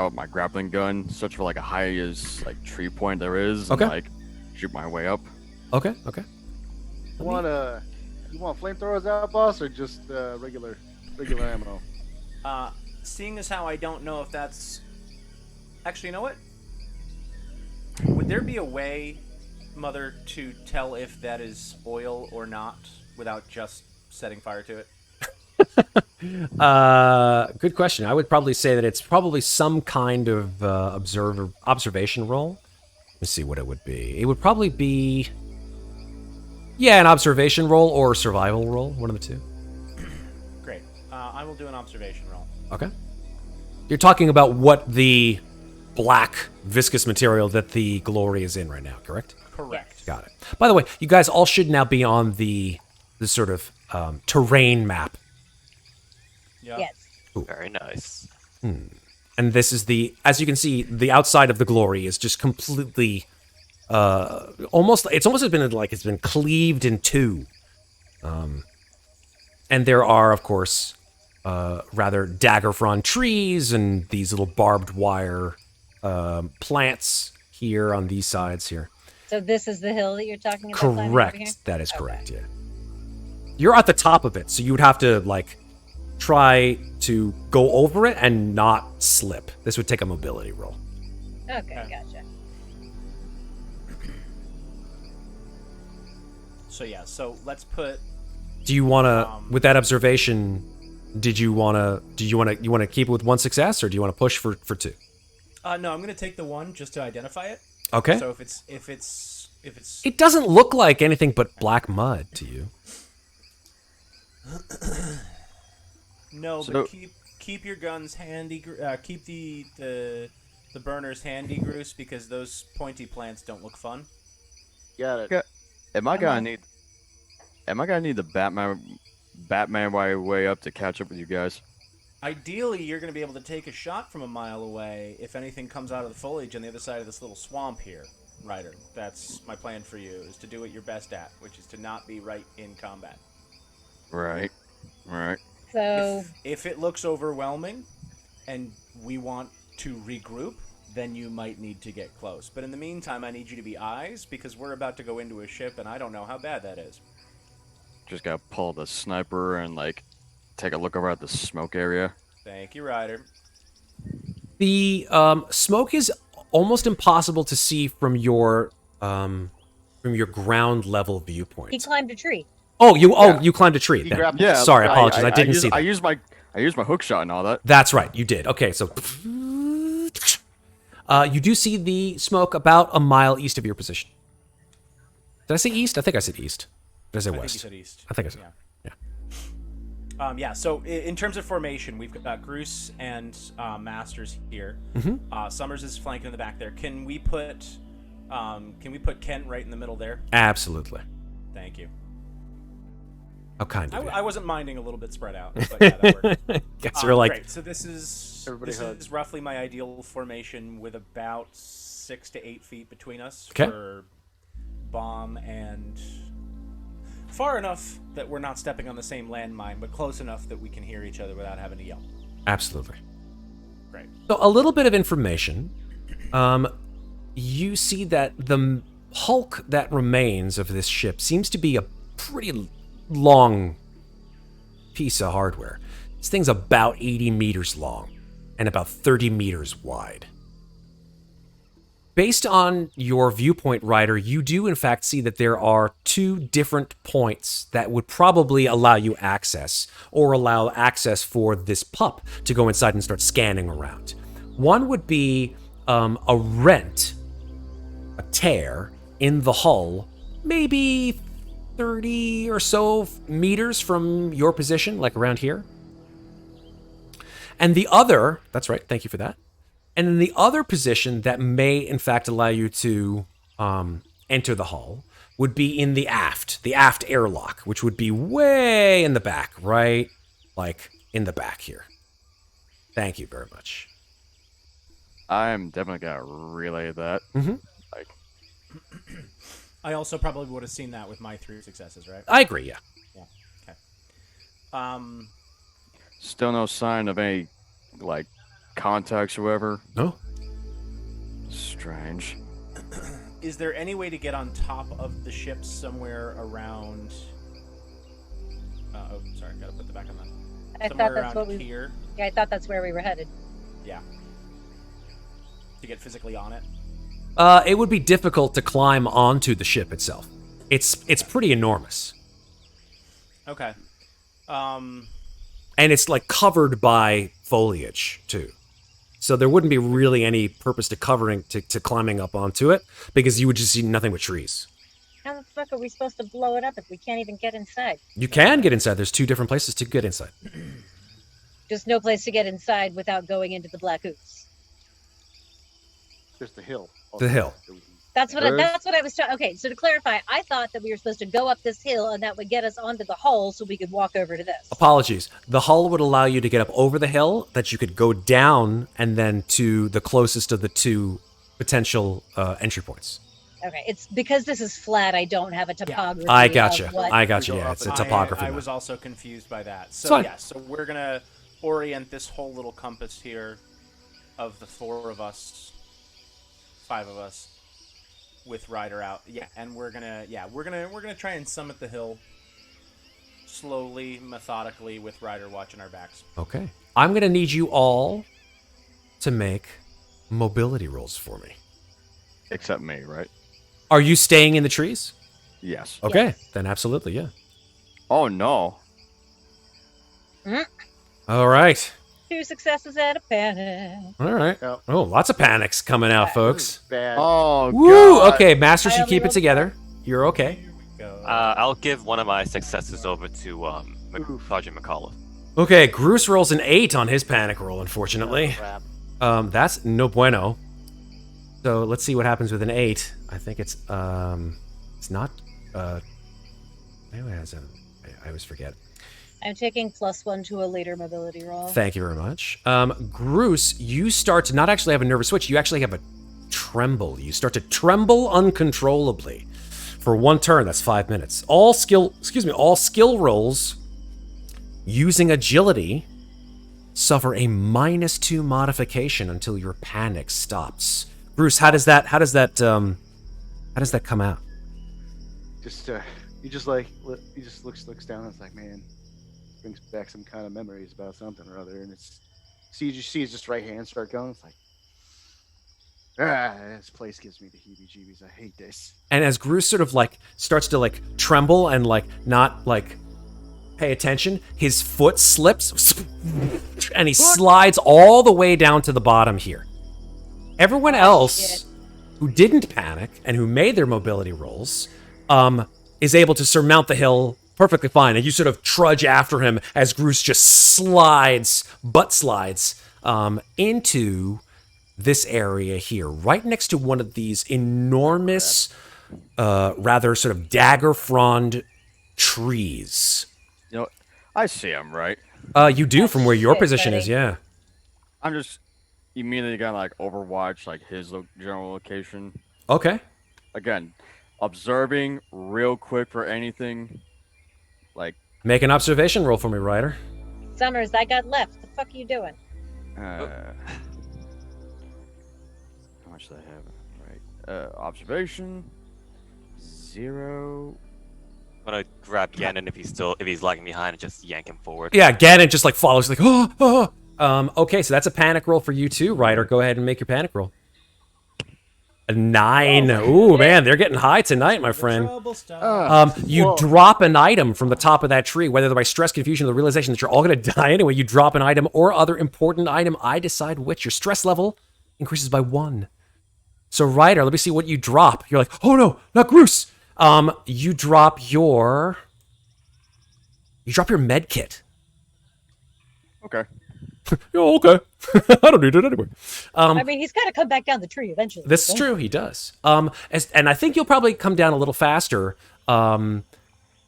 [SPEAKER 8] up my grappling gun, search for like a highest tree point there is,
[SPEAKER 1] Okay.
[SPEAKER 8] and shoot my way up.
[SPEAKER 1] Okay.
[SPEAKER 6] You want flamethrowers out, boss, or just regular ammo?
[SPEAKER 5] Seeing as how I don't know if that's... Actually, you know what? Would there be a way, Mother, to tell if that is oil or not without just setting fire to it?
[SPEAKER 1] Good question. I would probably say that it's probably some kind of observation roll. Let's see what it would be. It would probably be Yeah, an observation roll or survival roll, one of the two.
[SPEAKER 5] Great. I will do an observation roll.
[SPEAKER 1] Okay. You're talking about what the black viscous material that the glory is in right now, correct?
[SPEAKER 5] Correct.
[SPEAKER 1] Got it. By the way, you guys all should now be on the sort of terrain map.
[SPEAKER 5] Yeah.
[SPEAKER 4] Yes.
[SPEAKER 7] Very nice.
[SPEAKER 1] And this is as you can see, the outside of the glory is just completely, it's almost been like it's been cleaved in two. And there are, of course, rather dagger frond trees and these little barbed wire plants here on these sides here.
[SPEAKER 4] So this is the hill that you're talking about? climbing over here?
[SPEAKER 1] Correct. That is correct,
[SPEAKER 4] Okay.
[SPEAKER 1] yeah. You're at the top of it, so you would have to, like, try to go over it and not slip. This would take a mobility roll.
[SPEAKER 4] Okay, gotcha.
[SPEAKER 5] So yeah, so let's put.
[SPEAKER 1] Do you want to, with that observation, do you want to keep it with one success, or do you want to push for two?
[SPEAKER 5] No, I'm gonna take the one just to identify it.
[SPEAKER 1] Okay.
[SPEAKER 5] So if it's
[SPEAKER 1] It doesn't look like anything but black mud to you.
[SPEAKER 5] no,
[SPEAKER 8] So-
[SPEAKER 5] but keep your guns handy. Keep the burners handy, Groose, because those pointy plants don't look fun.
[SPEAKER 6] Got it.
[SPEAKER 8] Okay. Am I gonna need the Batman way up to catch up with you guys?
[SPEAKER 5] Ideally, you're going to be able to take a shot from a mile away if anything comes out of the foliage on the other side of this little swamp here, Ryder. That's my plan for you, is to do what you're best at, which is to not be right in combat.
[SPEAKER 8] Right. Right.
[SPEAKER 4] So
[SPEAKER 5] If it looks overwhelming and we want to regroup, then you might need to get close. But in the meantime, I need you to be eyes, because we're about to go into a ship, and I don't know how bad that is.
[SPEAKER 8] Just gotta pull the sniper and like take a look over at the smoke area.
[SPEAKER 5] Thank you, Ryder.
[SPEAKER 1] The smoke is almost impossible to see from your ground level viewpoint.
[SPEAKER 4] he climbed a tree.
[SPEAKER 1] You climbed a tree.
[SPEAKER 6] He
[SPEAKER 1] then.
[SPEAKER 6] grabbed-
[SPEAKER 8] Yeah.
[SPEAKER 1] Sorry, apologies. I didn't
[SPEAKER 8] used,
[SPEAKER 1] see that.
[SPEAKER 8] I used my hook shot and all that.
[SPEAKER 1] That's right, you did. Okay, so you do see the smoke about a mile east of your position. Did I say east? I think I said east. Did I say
[SPEAKER 5] I think
[SPEAKER 1] west?
[SPEAKER 5] you said east.
[SPEAKER 1] I think I said.
[SPEAKER 5] Yeah. Yeah, so in terms of formation, we've got Groose and Masters here. Summers is flanking in the back there. Can we put Kent right in the middle there?
[SPEAKER 1] Absolutely.
[SPEAKER 5] Thank you.
[SPEAKER 1] How kind of you.
[SPEAKER 5] I wasn't minding a little bit spread out, but yeah, that worked.
[SPEAKER 1] Guess you're like,
[SPEAKER 5] Great. So this is
[SPEAKER 6] Everybody hug.
[SPEAKER 5] roughly my ideal formation, with about 6 to 8 feet between us
[SPEAKER 1] 'Kay.
[SPEAKER 5] for bomb, and far enough that we're not stepping on the same landmine, but close enough that we can hear each other without having to yell.
[SPEAKER 1] absolutely.
[SPEAKER 5] Great.
[SPEAKER 1] So a little bit of information. You see that the hulk that remains of this ship seems to be a pretty long piece of hardware. This thing's about 80 meters long and about 30 meters wide. Based on your viewpoint, Ryder, you do in fact see that there are two different points that would probably allow you access, or allow access for this pup to go inside and start scanning around. One would be a rent, a tear in the hull, maybe 30 or so meters from your position, like around here. And the other, that's right, thank you for that. And then the other position that may, in fact, allow you to enter the hull would be in the aft airlock, which would be way in the back, right? Like in the back here. Thank you very much.
[SPEAKER 8] I'm definitely gonna relay that. Like,
[SPEAKER 5] I also probably would have seen that with my 3 successes, right?
[SPEAKER 1] I agree, yeah.
[SPEAKER 5] Okay.
[SPEAKER 8] still no sign of any like contacts or whatever.
[SPEAKER 1] No?
[SPEAKER 8] Strange.
[SPEAKER 5] Is there any way to get on top of the ship somewhere around? Oh, sorry, gotta put the back on that.
[SPEAKER 4] I
[SPEAKER 5] Somewhere
[SPEAKER 4] thought that's
[SPEAKER 5] around
[SPEAKER 4] what we.
[SPEAKER 5] here.
[SPEAKER 4] Yeah, I thought that's where we were headed.
[SPEAKER 5] Yeah. To get physically on it.
[SPEAKER 1] It would be difficult to climb onto the ship itself. It's pretty enormous.
[SPEAKER 5] Okay.
[SPEAKER 1] And it's like covered by foliage too. So there wouldn't be really any purpose to climbing up onto it, because you would just see nothing but trees.
[SPEAKER 4] How the fuck are we supposed to blow it up if we can't even get inside?
[SPEAKER 1] You can get inside. There's 2 different places to get inside.
[SPEAKER 4] Just no place to get inside without going into the Black Ooze.
[SPEAKER 6] There's the hill.
[SPEAKER 1] The hill.
[SPEAKER 4] That's what I was talking. Okay, so to clarify, I thought that we were supposed to go up this hill and that would get us onto the hull so we could walk over to this.
[SPEAKER 1] Apologies. The hull would allow you to get up over the hill, that you could go down and then to the closest of the 2 potential entry points.
[SPEAKER 4] Okay, it's because this is flat. I don't have a topography.
[SPEAKER 1] I got you.
[SPEAKER 4] of what-
[SPEAKER 1] I got you. Yeah, it's a topography.
[SPEAKER 5] I
[SPEAKER 1] map.
[SPEAKER 5] was also confused by that. So
[SPEAKER 1] fine.
[SPEAKER 5] yeah, so we're gonna orient this whole little compass here of the 4 of us, 5 of us, with Ryder out. Yeah, and we're gonna try and summit the hill slowly, methodically, with Ryder watching our backs.
[SPEAKER 1] Okay. I'm going to need you all to make mobility rolls for me.
[SPEAKER 8] Except me, right?
[SPEAKER 1] Are you staying in the trees?
[SPEAKER 8] Yes.
[SPEAKER 1] Okay.
[SPEAKER 4] Yes.
[SPEAKER 1] Then absolutely, yeah.
[SPEAKER 8] Oh no.
[SPEAKER 1] All right.
[SPEAKER 4] 2 successes and a panic.
[SPEAKER 1] All right.
[SPEAKER 6] Yep.
[SPEAKER 1] Oh, lots of panics coming out, folks.
[SPEAKER 6] Bad.
[SPEAKER 8] Oh
[SPEAKER 1] Woo!
[SPEAKER 8] god.
[SPEAKER 1] Okay, Masters,
[SPEAKER 4] I
[SPEAKER 1] you
[SPEAKER 4] only
[SPEAKER 1] keep it
[SPEAKER 4] rolled
[SPEAKER 1] together. You're okay.
[SPEAKER 5] Here we go.
[SPEAKER 7] I'll give one of my successes over to Sergeant MacCauliff.
[SPEAKER 1] Okay, Groose rolls an 8 on his panic roll, unfortunately.
[SPEAKER 6] Crap.
[SPEAKER 1] That's no bueno. So let's see what happens with an 8. I think it's not maybe it has a, I always forget.
[SPEAKER 4] I'm taking +1 to a later mobility roll.
[SPEAKER 1] Thank you very much. Groose, you start to not actually have a nervous switch, you actually have a tremble. You start to tremble uncontrollably. For 1 turn, that's 5 minutes. All skill rolls using agility suffer a -2 modification until your panic stops. Groose, how does that come out?
[SPEAKER 6] Just he just looks down and it's like, man, brings back some kind of memories about something or other, and it's you see his just right hand start going. It's like, this place gives me the heebie-jeebies. I hate this.
[SPEAKER 1] And as Groose sort of like starts to like tremble and like not like pay attention, his foot slips and he slides all the way down to the bottom here. Everyone else who didn't panic and who made their mobility rolls is able to surmount the hill perfectly fine, and you sort of trudge after him as Groose just butt slides into this area here, right next to one of these enormous, rather sort of dagger-frond trees.
[SPEAKER 8] You know, I see him, right?
[SPEAKER 1] You do from where your
[SPEAKER 4] Shit,
[SPEAKER 1] position
[SPEAKER 4] buddy.
[SPEAKER 1] is, yeah.
[SPEAKER 8] I'm just immediately gonna like overwatch like his general location.
[SPEAKER 1] Okay.
[SPEAKER 8] Again, observing real quick for anything. Like,
[SPEAKER 1] Make an observation roll for me, Ryder.
[SPEAKER 4] Summers, I got left. The fuck are you doing?
[SPEAKER 8] how much do I have? Right. Observation. 0.
[SPEAKER 7] I'm gonna grab Gannon if he's lagging behind and just yank him forward.
[SPEAKER 1] Yeah, Gannon just like follows, like, okay, so that's a panic roll for you too, Ryder. Go ahead and make your panic roll. A 9. Ooh, man, they're getting high tonight, my friend.
[SPEAKER 5] Trouble stuff.
[SPEAKER 1] You drop an item from the top of that tree, whether by stress, confusion, or the realization that you're all going to die anyway. You drop an item or other important item. I decide which. Your stress level increases by 1. So, Ryder, let me see what you drop. You're like, oh no, not Groose. You drop your med kit.
[SPEAKER 8] Okay.
[SPEAKER 1] Oh, okay. I don't need it anyway.
[SPEAKER 4] I mean, he's got to come back down the tree eventually.
[SPEAKER 1] This is true. He does. And I think you'll probably come down a little faster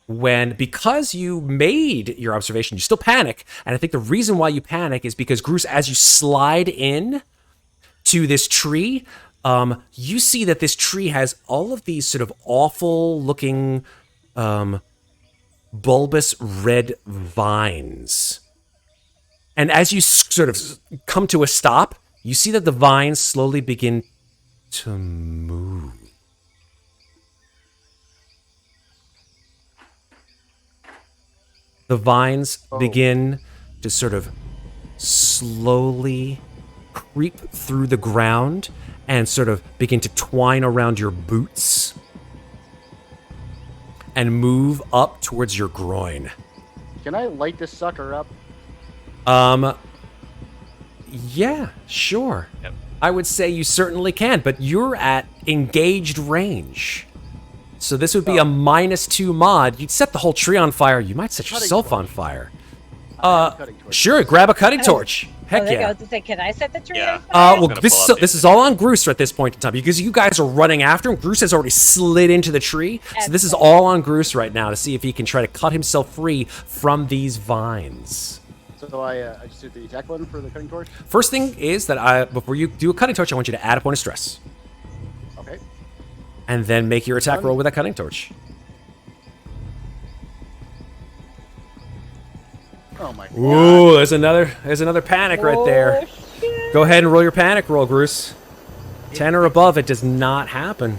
[SPEAKER 1] because you made your observation. You still panic, and I think the reason why you panic is because Groose, as you slide in to this tree, you see that this tree has all of these sort of awful-looking bulbous red vines. And as you sort of come to a stop, you see that the vines slowly begin to move. The vines begin to sort of slowly creep through the ground and sort of begin to twine around your boots and move up towards your groin.
[SPEAKER 6] Can I light this sucker up?
[SPEAKER 1] Yeah, sure.
[SPEAKER 7] Yep.
[SPEAKER 1] I would say you certainly can, but you're at engaged range. So this would be a -2 mod. You'd set the whole tree on fire. You might set yourself on fire. Sure, grab a cutting torch. Heck
[SPEAKER 4] there
[SPEAKER 1] yeah.
[SPEAKER 4] goes to say, can I set the tree
[SPEAKER 7] Yeah.
[SPEAKER 4] on fire?
[SPEAKER 1] Well,
[SPEAKER 7] gonna
[SPEAKER 1] this
[SPEAKER 7] pull up
[SPEAKER 1] this is all on Groose at this point in time because you guys are running after him. Groose has already slid into the tree, so this is all on Groose right now to see if he can try to cut himself free from these vines.
[SPEAKER 6] So I just hit the attack button for the cutting torch.
[SPEAKER 1] First thing is that before you do a cutting torch, I want you to add a point of stress,
[SPEAKER 6] Okay.
[SPEAKER 1] and then make your attack roll with that cutting torch.
[SPEAKER 6] Oh my god.
[SPEAKER 1] Ooh, there's another panic right there. Go ahead and roll your panic roll, Groose. 10 or above, it does not happen.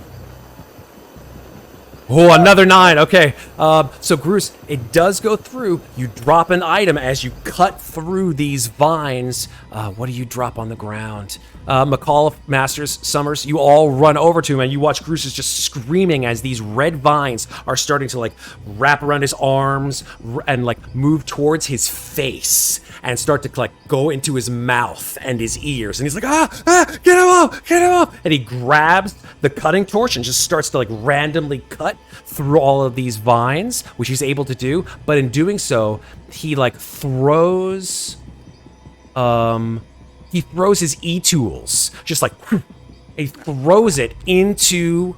[SPEAKER 1] Oh, another 9. Okay. So, Groose, it does go through. You drop an item as you cut through these vines. What do you drop on the ground? MacCauliff, Masters, Summers, you all run over to him, and you watch Groose is just screaming as these red vines are starting to, like, wrap around his arms and, like, move towards his face and start to, like, go into his mouth and his ears. And he's like, get him off! And he grabs the cutting torch and just starts to, like, randomly cut through all of these vines, which he's able to do. But in doing so, he, like, throws his e-tools, just like, he throws it into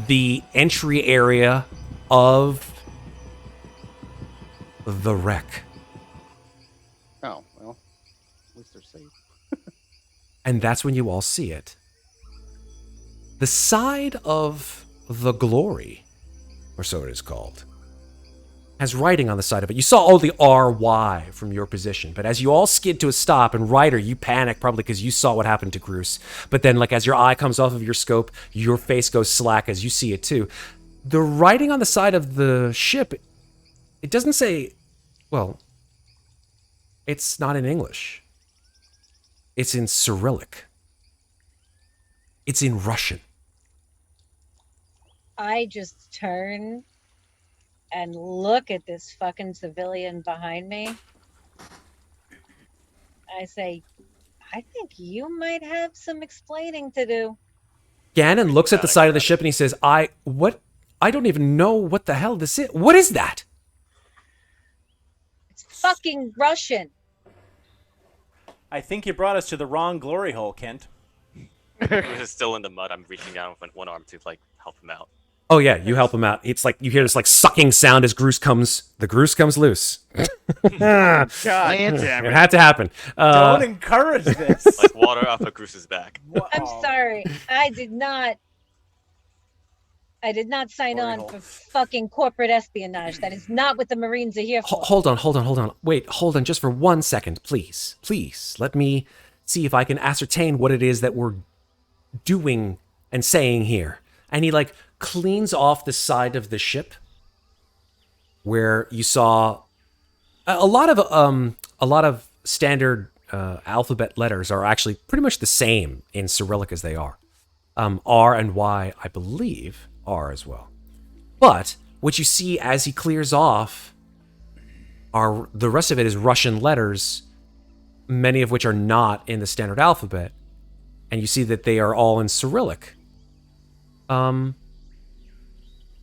[SPEAKER 1] the entry area of the wreck.
[SPEAKER 6] Oh, well, at least they're safe.
[SPEAKER 1] And that's when you all see it. The side of the Glory, or so it is called, has writing on the side of it. You saw all the RY from your position, but as you all skid to a stop, and Ryder, you panic probably because you saw what happened to Groose. But then, like, as your eye comes off of your scope, your face goes slack as you see it too. The writing on the side of the ship, it doesn't say, well, it's not in English. It's in Cyrillic. It's in Russian.
[SPEAKER 4] I just turn and look at this fucking civilian behind me. I say, I think you might have some explaining to do.
[SPEAKER 1] Gannon looks at the side of the ship and he says, I don't even know what the hell this is. What is that?
[SPEAKER 4] It's fucking Russian.
[SPEAKER 5] I think you brought us to the wrong glory hole, Kent.
[SPEAKER 7] Groose is still in the mud. I'm reaching down with one arm to like help him out.
[SPEAKER 1] Oh yeah, you help him out. It's like you hear this like sucking sound as the Groose comes loose.
[SPEAKER 8] God damn
[SPEAKER 1] It
[SPEAKER 8] it.
[SPEAKER 1] had to happen.
[SPEAKER 5] Don't encourage this.
[SPEAKER 7] Like water off of Groose's back.
[SPEAKER 4] I'm sorry. I did not sign
[SPEAKER 5] Glory
[SPEAKER 4] on
[SPEAKER 5] hole.
[SPEAKER 4] for fucking corporate espionage. That is not what the Marines are here for.
[SPEAKER 1] Hold on. Wait, hold on just for 1 second, please. Please, let me see if I can ascertain what it is that we're doing and saying here. And he like cleans off the side of the ship where you saw a lot of standard alphabet letters are actually pretty much the same in Cyrillic as they are. R and Y, I believe, are as well. But what you see as he clears off are the rest of it is Russian letters, many of which are not in the standard alphabet, and you see that they are all in Cyrillic.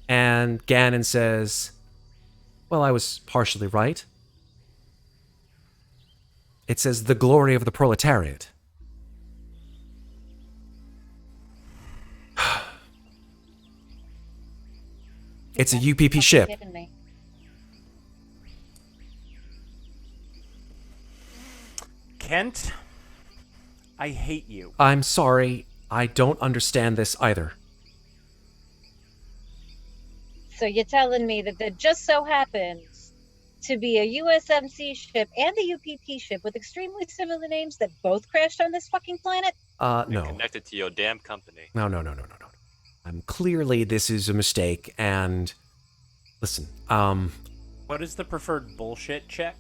[SPEAKER 1] And Gannon says, well, I was partially right. It says the glory of the proletariat. It's a UPP ship.
[SPEAKER 4] Kidding me.
[SPEAKER 5] Kent, I hate you.
[SPEAKER 1] I'm sorry, I don't understand this either.
[SPEAKER 4] So you're telling me that there just so happens to be a USMC ship and a UPP ship with extremely similar names that both crashed on this fucking planet?
[SPEAKER 1] No.
[SPEAKER 7] Connected to your damn company.
[SPEAKER 1] No. Clearly this is a mistake, and listen,
[SPEAKER 5] What is the preferred bullshit check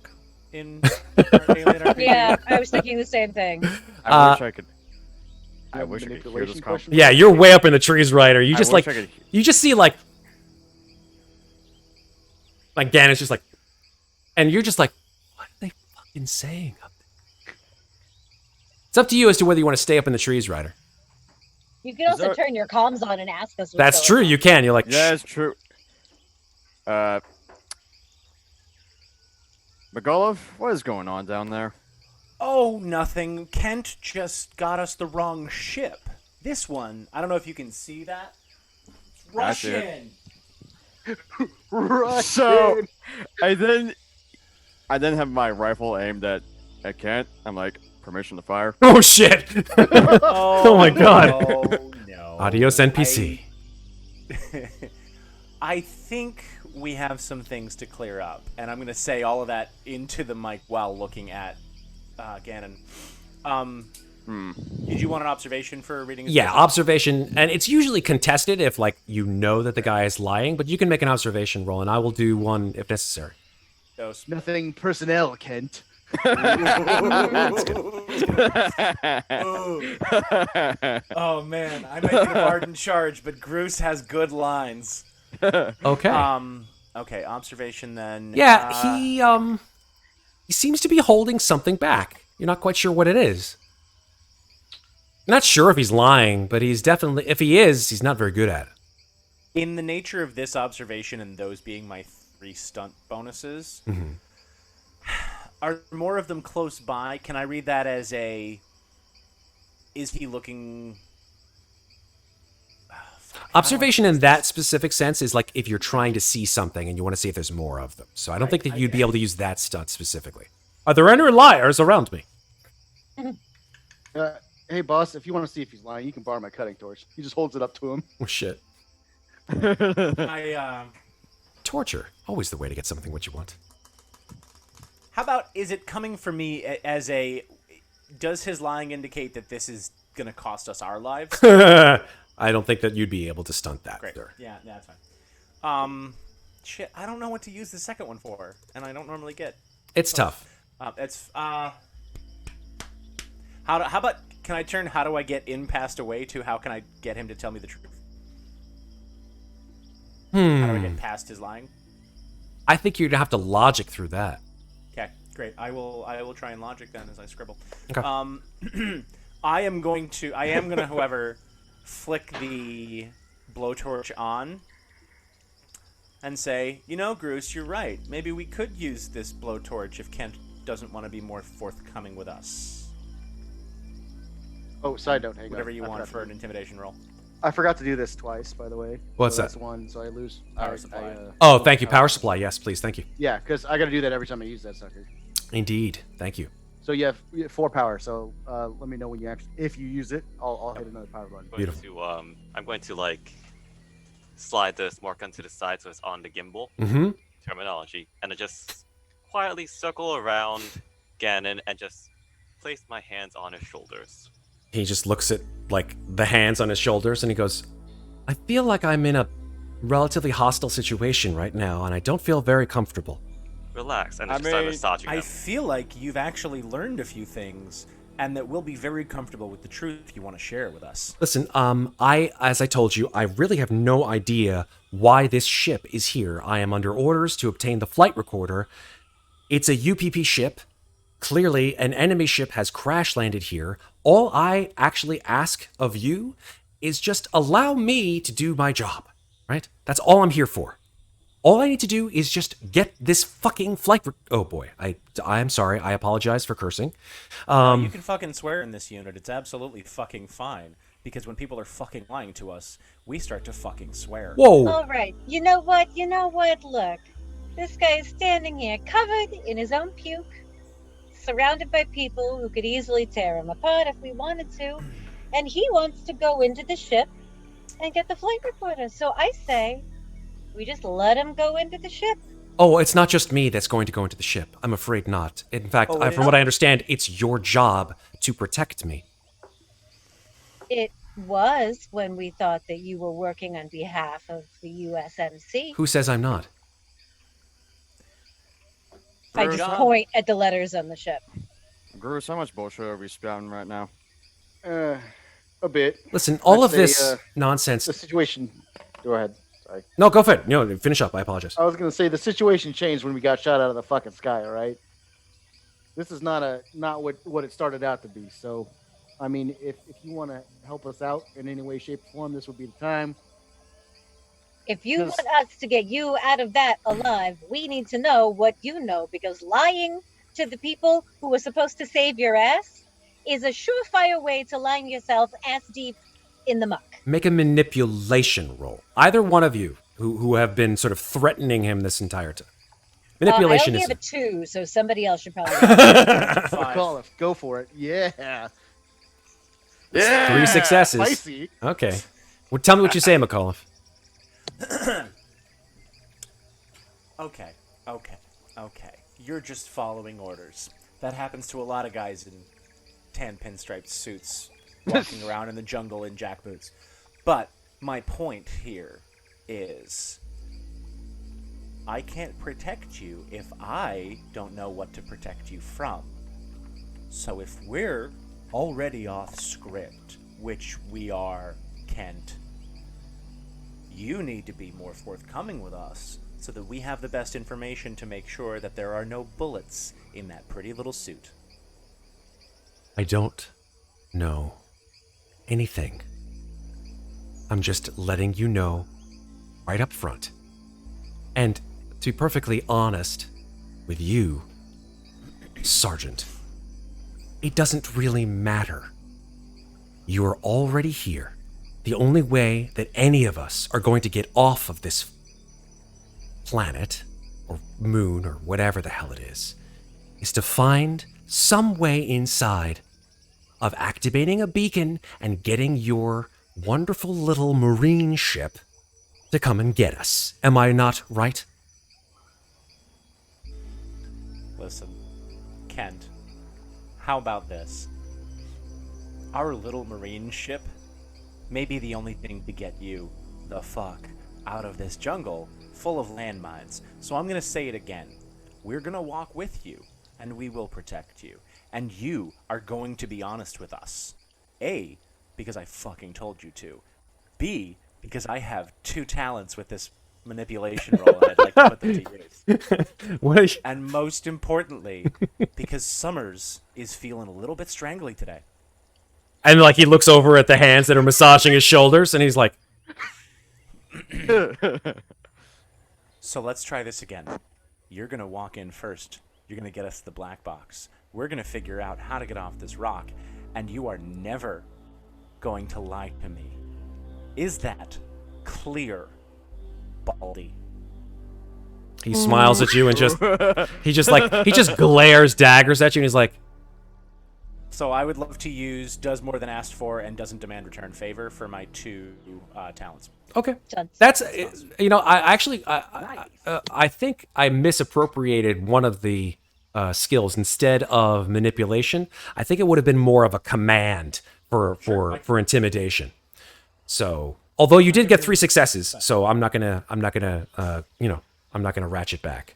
[SPEAKER 5] in Alien RPG?
[SPEAKER 4] Yeah, I was thinking the same thing.
[SPEAKER 8] I wish I could. I
[SPEAKER 6] have
[SPEAKER 8] wish I could hear
[SPEAKER 6] manipulation
[SPEAKER 8] this
[SPEAKER 6] question?
[SPEAKER 8] conversation.
[SPEAKER 1] yeah, you're way up in the trees, Ryder. You
[SPEAKER 8] I
[SPEAKER 1] just
[SPEAKER 8] wish
[SPEAKER 1] like,
[SPEAKER 8] I could-
[SPEAKER 1] you just see like Gannon's just like, and you're just like, what are they fucking saying up there? It's up to you as to whether you want to stay up in the trees, Ryder.
[SPEAKER 4] You can also
[SPEAKER 8] there-
[SPEAKER 4] turn your comms on and ask us. What's
[SPEAKER 1] That's
[SPEAKER 4] going
[SPEAKER 1] true.
[SPEAKER 4] on.
[SPEAKER 1] You can. You're like,
[SPEAKER 8] Yeah,
[SPEAKER 1] "Shh."
[SPEAKER 8] it's true. MacCauliff, what is going on down there?
[SPEAKER 5] Oh, nothing. Kent just got us the wrong ship. This one, I don't know if you can see that. It's
[SPEAKER 8] I see it.
[SPEAKER 5] Russian.
[SPEAKER 6] Right.
[SPEAKER 8] So I then have my rifle aimed at Kent. I'm like, permission to fire.
[SPEAKER 1] Oh shit! Oh my God.
[SPEAKER 5] No.
[SPEAKER 1] Adios, NPC.
[SPEAKER 5] I think we have some things to clear up, and I'm going to say all of that into the mic while looking at Gannon. Did you want an observation for reading? His
[SPEAKER 1] Yeah,
[SPEAKER 5] question?
[SPEAKER 1] observation, and it's usually contested if like you know that the guy is lying, but you can make an observation roll, and I will do one if necessary.
[SPEAKER 5] Those-
[SPEAKER 6] Nothing personnel, Kent.
[SPEAKER 5] Oh man, I might be the bard in charge, but Groose has good lines.
[SPEAKER 1] Okay.
[SPEAKER 5] Okay, observation then.
[SPEAKER 1] Yeah, he seems to be holding something back. You're not quite sure what it is. Not sure if he's lying, but he's definitely, if he is, he's not very good at it.
[SPEAKER 5] In the nature of this observation and those being my 3 stunt bonuses, are more of them close by? Can I read that as a? Is he looking?
[SPEAKER 1] Observation in that specific sense is like if you're trying to see something and you want to see if there's more of them. So I don't think that you'd be able to use that stunt specifically. Are there any liars around me?
[SPEAKER 6] Hey, boss, if you want to see if he's lying, you can borrow my cutting torch. He just holds it up to him.
[SPEAKER 1] Oh shit. Torture. Always the way to get something what you want.
[SPEAKER 5] How about, is it coming from me as a? Does his lying indicate that this is gonna cost us our lives?
[SPEAKER 1] I don't think that you'd be able to stunt that.
[SPEAKER 5] Great.
[SPEAKER 1] Sir.
[SPEAKER 5] Yeah, that's fine. Shit, I don't know what to use the second one for, and I don't normally get.
[SPEAKER 1] It's tough.
[SPEAKER 5] How about, can I turn how do I get in passed away to how can I get him to tell me the truth? How do I get past his lying?
[SPEAKER 1] I think you'd have to logic through that.
[SPEAKER 5] Okay, great. I will try and logic then as I scribble.
[SPEAKER 1] Okay.
[SPEAKER 5] I am gonna, however, flick the blowtorch on and say, you know, Groose, you're right. Maybe we could use this blowtorch if Kent doesn't want to be more forthcoming with us.
[SPEAKER 6] Oh, side note, hang on.
[SPEAKER 5] Whatever you
[SPEAKER 6] I
[SPEAKER 5] want
[SPEAKER 6] forgot
[SPEAKER 5] for
[SPEAKER 6] to
[SPEAKER 5] an
[SPEAKER 6] do-
[SPEAKER 5] intimidation roll.
[SPEAKER 6] I forgot to do this twice, by the way.
[SPEAKER 1] What's
[SPEAKER 6] so
[SPEAKER 1] that?
[SPEAKER 6] That's one, so I lose.
[SPEAKER 5] Power supply.
[SPEAKER 1] Oh, thank you. Power supply. Yes, please. Thank you.
[SPEAKER 6] Yeah, because I got to do that every time I use that sucker.
[SPEAKER 1] Indeed. Thank you.
[SPEAKER 6] So you have 4 power. So let me know when you actually, if you use it, I'll hit another power button.
[SPEAKER 1] Beautiful.
[SPEAKER 7] I'm going to like slide the smart gun to the side so it's on the gimbal
[SPEAKER 1] Mm-hmm.
[SPEAKER 7] terminology, and I just quietly circle around Gannon and just place my hands on his shoulders.
[SPEAKER 1] He just looks at like the hands on his shoulders and he goes, I feel like I'm in a relatively hostile situation right now and I don't feel very comfortable.
[SPEAKER 7] Relax, and I
[SPEAKER 8] I
[SPEAKER 7] just start
[SPEAKER 8] mean,
[SPEAKER 7] massaging
[SPEAKER 5] I
[SPEAKER 7] him.
[SPEAKER 5] feel like you've actually learned a few things, and that we'll be very comfortable with the truth you want to share with us.
[SPEAKER 1] Listen, as I told you, I really have no idea why this ship is here. I am under orders to obtain the flight recorder. It's a UPP ship. Clearly, an enemy ship has crash landed here. All I actually ask of you is just allow me to do my job, right? That's all I'm here for. All I need to do is just get this fucking flight. Oh boy, I'm sorry. I apologize for cursing.
[SPEAKER 5] You can fucking swear in this unit. It's absolutely fucking fine. Because when people are fucking lying to us, we start to fucking swear.
[SPEAKER 1] Whoa.
[SPEAKER 4] All right. You know what? Look. This guy is standing here covered in his own puke, surrounded by people who could easily tear him apart if we wanted to. And he wants to go into the ship and get the flight recorder. So I say, we just let him go into the ship.
[SPEAKER 1] Oh, it's not just me that's going to go into the ship. I'm afraid not. In fact,
[SPEAKER 5] Oh, it
[SPEAKER 1] from
[SPEAKER 5] is?
[SPEAKER 1] what I understand, it's your job to protect me.
[SPEAKER 4] It was when we thought that you were working on behalf of the USMC.
[SPEAKER 1] Who says I'm not?
[SPEAKER 4] I just point at the letters on the ship.
[SPEAKER 8] Groose, how much bullshit are we spouting right now?
[SPEAKER 6] A bit.
[SPEAKER 1] Listen, all
[SPEAKER 6] I'd
[SPEAKER 1] of this
[SPEAKER 6] say,
[SPEAKER 1] nonsense.
[SPEAKER 6] The situation. Go ahead. Sorry.
[SPEAKER 1] No, go for it. No, finish up. I apologize.
[SPEAKER 6] I was gonna say the situation changed when we got shot out of the fucking sky. All right. This is not what it started out to be. So, I mean, if you want to help us out in any way, shape, or form, this would be the time.
[SPEAKER 4] If you
[SPEAKER 6] Because-
[SPEAKER 4] want us to get you out of that alive, we need to know what you know, because lying to the people who were supposed to save your ass is a surefire way to line yourself ass deep in the muck.
[SPEAKER 1] Make a manipulation roll. Either one of you who have been sort of threatening him this entire time. Manipulation
[SPEAKER 4] I only
[SPEAKER 1] is
[SPEAKER 4] have a 2, so somebody else should probably.
[SPEAKER 6] MacCauliff, go for it. Yeah.
[SPEAKER 8] Yeah.
[SPEAKER 1] 3 successes.
[SPEAKER 6] Spicy.
[SPEAKER 1] Okay. Well, tell me what you say, MacCauliff.
[SPEAKER 5] Okay. You're just following orders. That happens to a lot of guys in tan pinstriped suits walking around in the jungle in jackboots. But my point here is I can't protect you if I don't know what to protect you from. So if we're already off script, which we are, Kent, you need to be more forthcoming with us so that we have the best information to make sure that there are no bullets in that pretty little suit.
[SPEAKER 1] I don't know anything. I'm just letting you know right up front. And to be perfectly honest with you, Sergeant, it doesn't really matter. You are already here. The only way that any of us are going to get off of this planet, or moon, or whatever the hell it is to find some way inside of activating a beacon and getting your wonderful little marine ship to come and get us. Am I not right?
[SPEAKER 5] Listen, Kent, how about this? Our little marine ship may be the only thing to get you the fuck out of this jungle full of landmines. So I'm gonna say it again. We're gonna walk with you, and we will protect you. And you are going to be honest with us. A, because I fucking told you to. B, because I have 2 talents with this manipulation roll, and I'd like to put them to use. And most importantly, because Summers is feeling a little bit strangly today.
[SPEAKER 1] And like he looks over at the hands that are massaging his shoulders, and he's like,
[SPEAKER 5] So let's try this again. You're going to walk in first. You're going to get us the black box. We're going to figure out how to get off this rock, and you are never going to lie to me. Is that clear, Baldy?
[SPEAKER 1] he smiles at you and he just glares daggers at you, and he's like,
[SPEAKER 5] So I would love to use does more than asked for and doesn't demand return favor for my 2 talents.
[SPEAKER 1] okay.
[SPEAKER 4] Done.
[SPEAKER 1] That's, I think I misappropriated one of the skills. Instead of manipulation, I think it would have been more of a command for intimidation. So, although you did get 3 successes, so I'm not gonna ratchet back.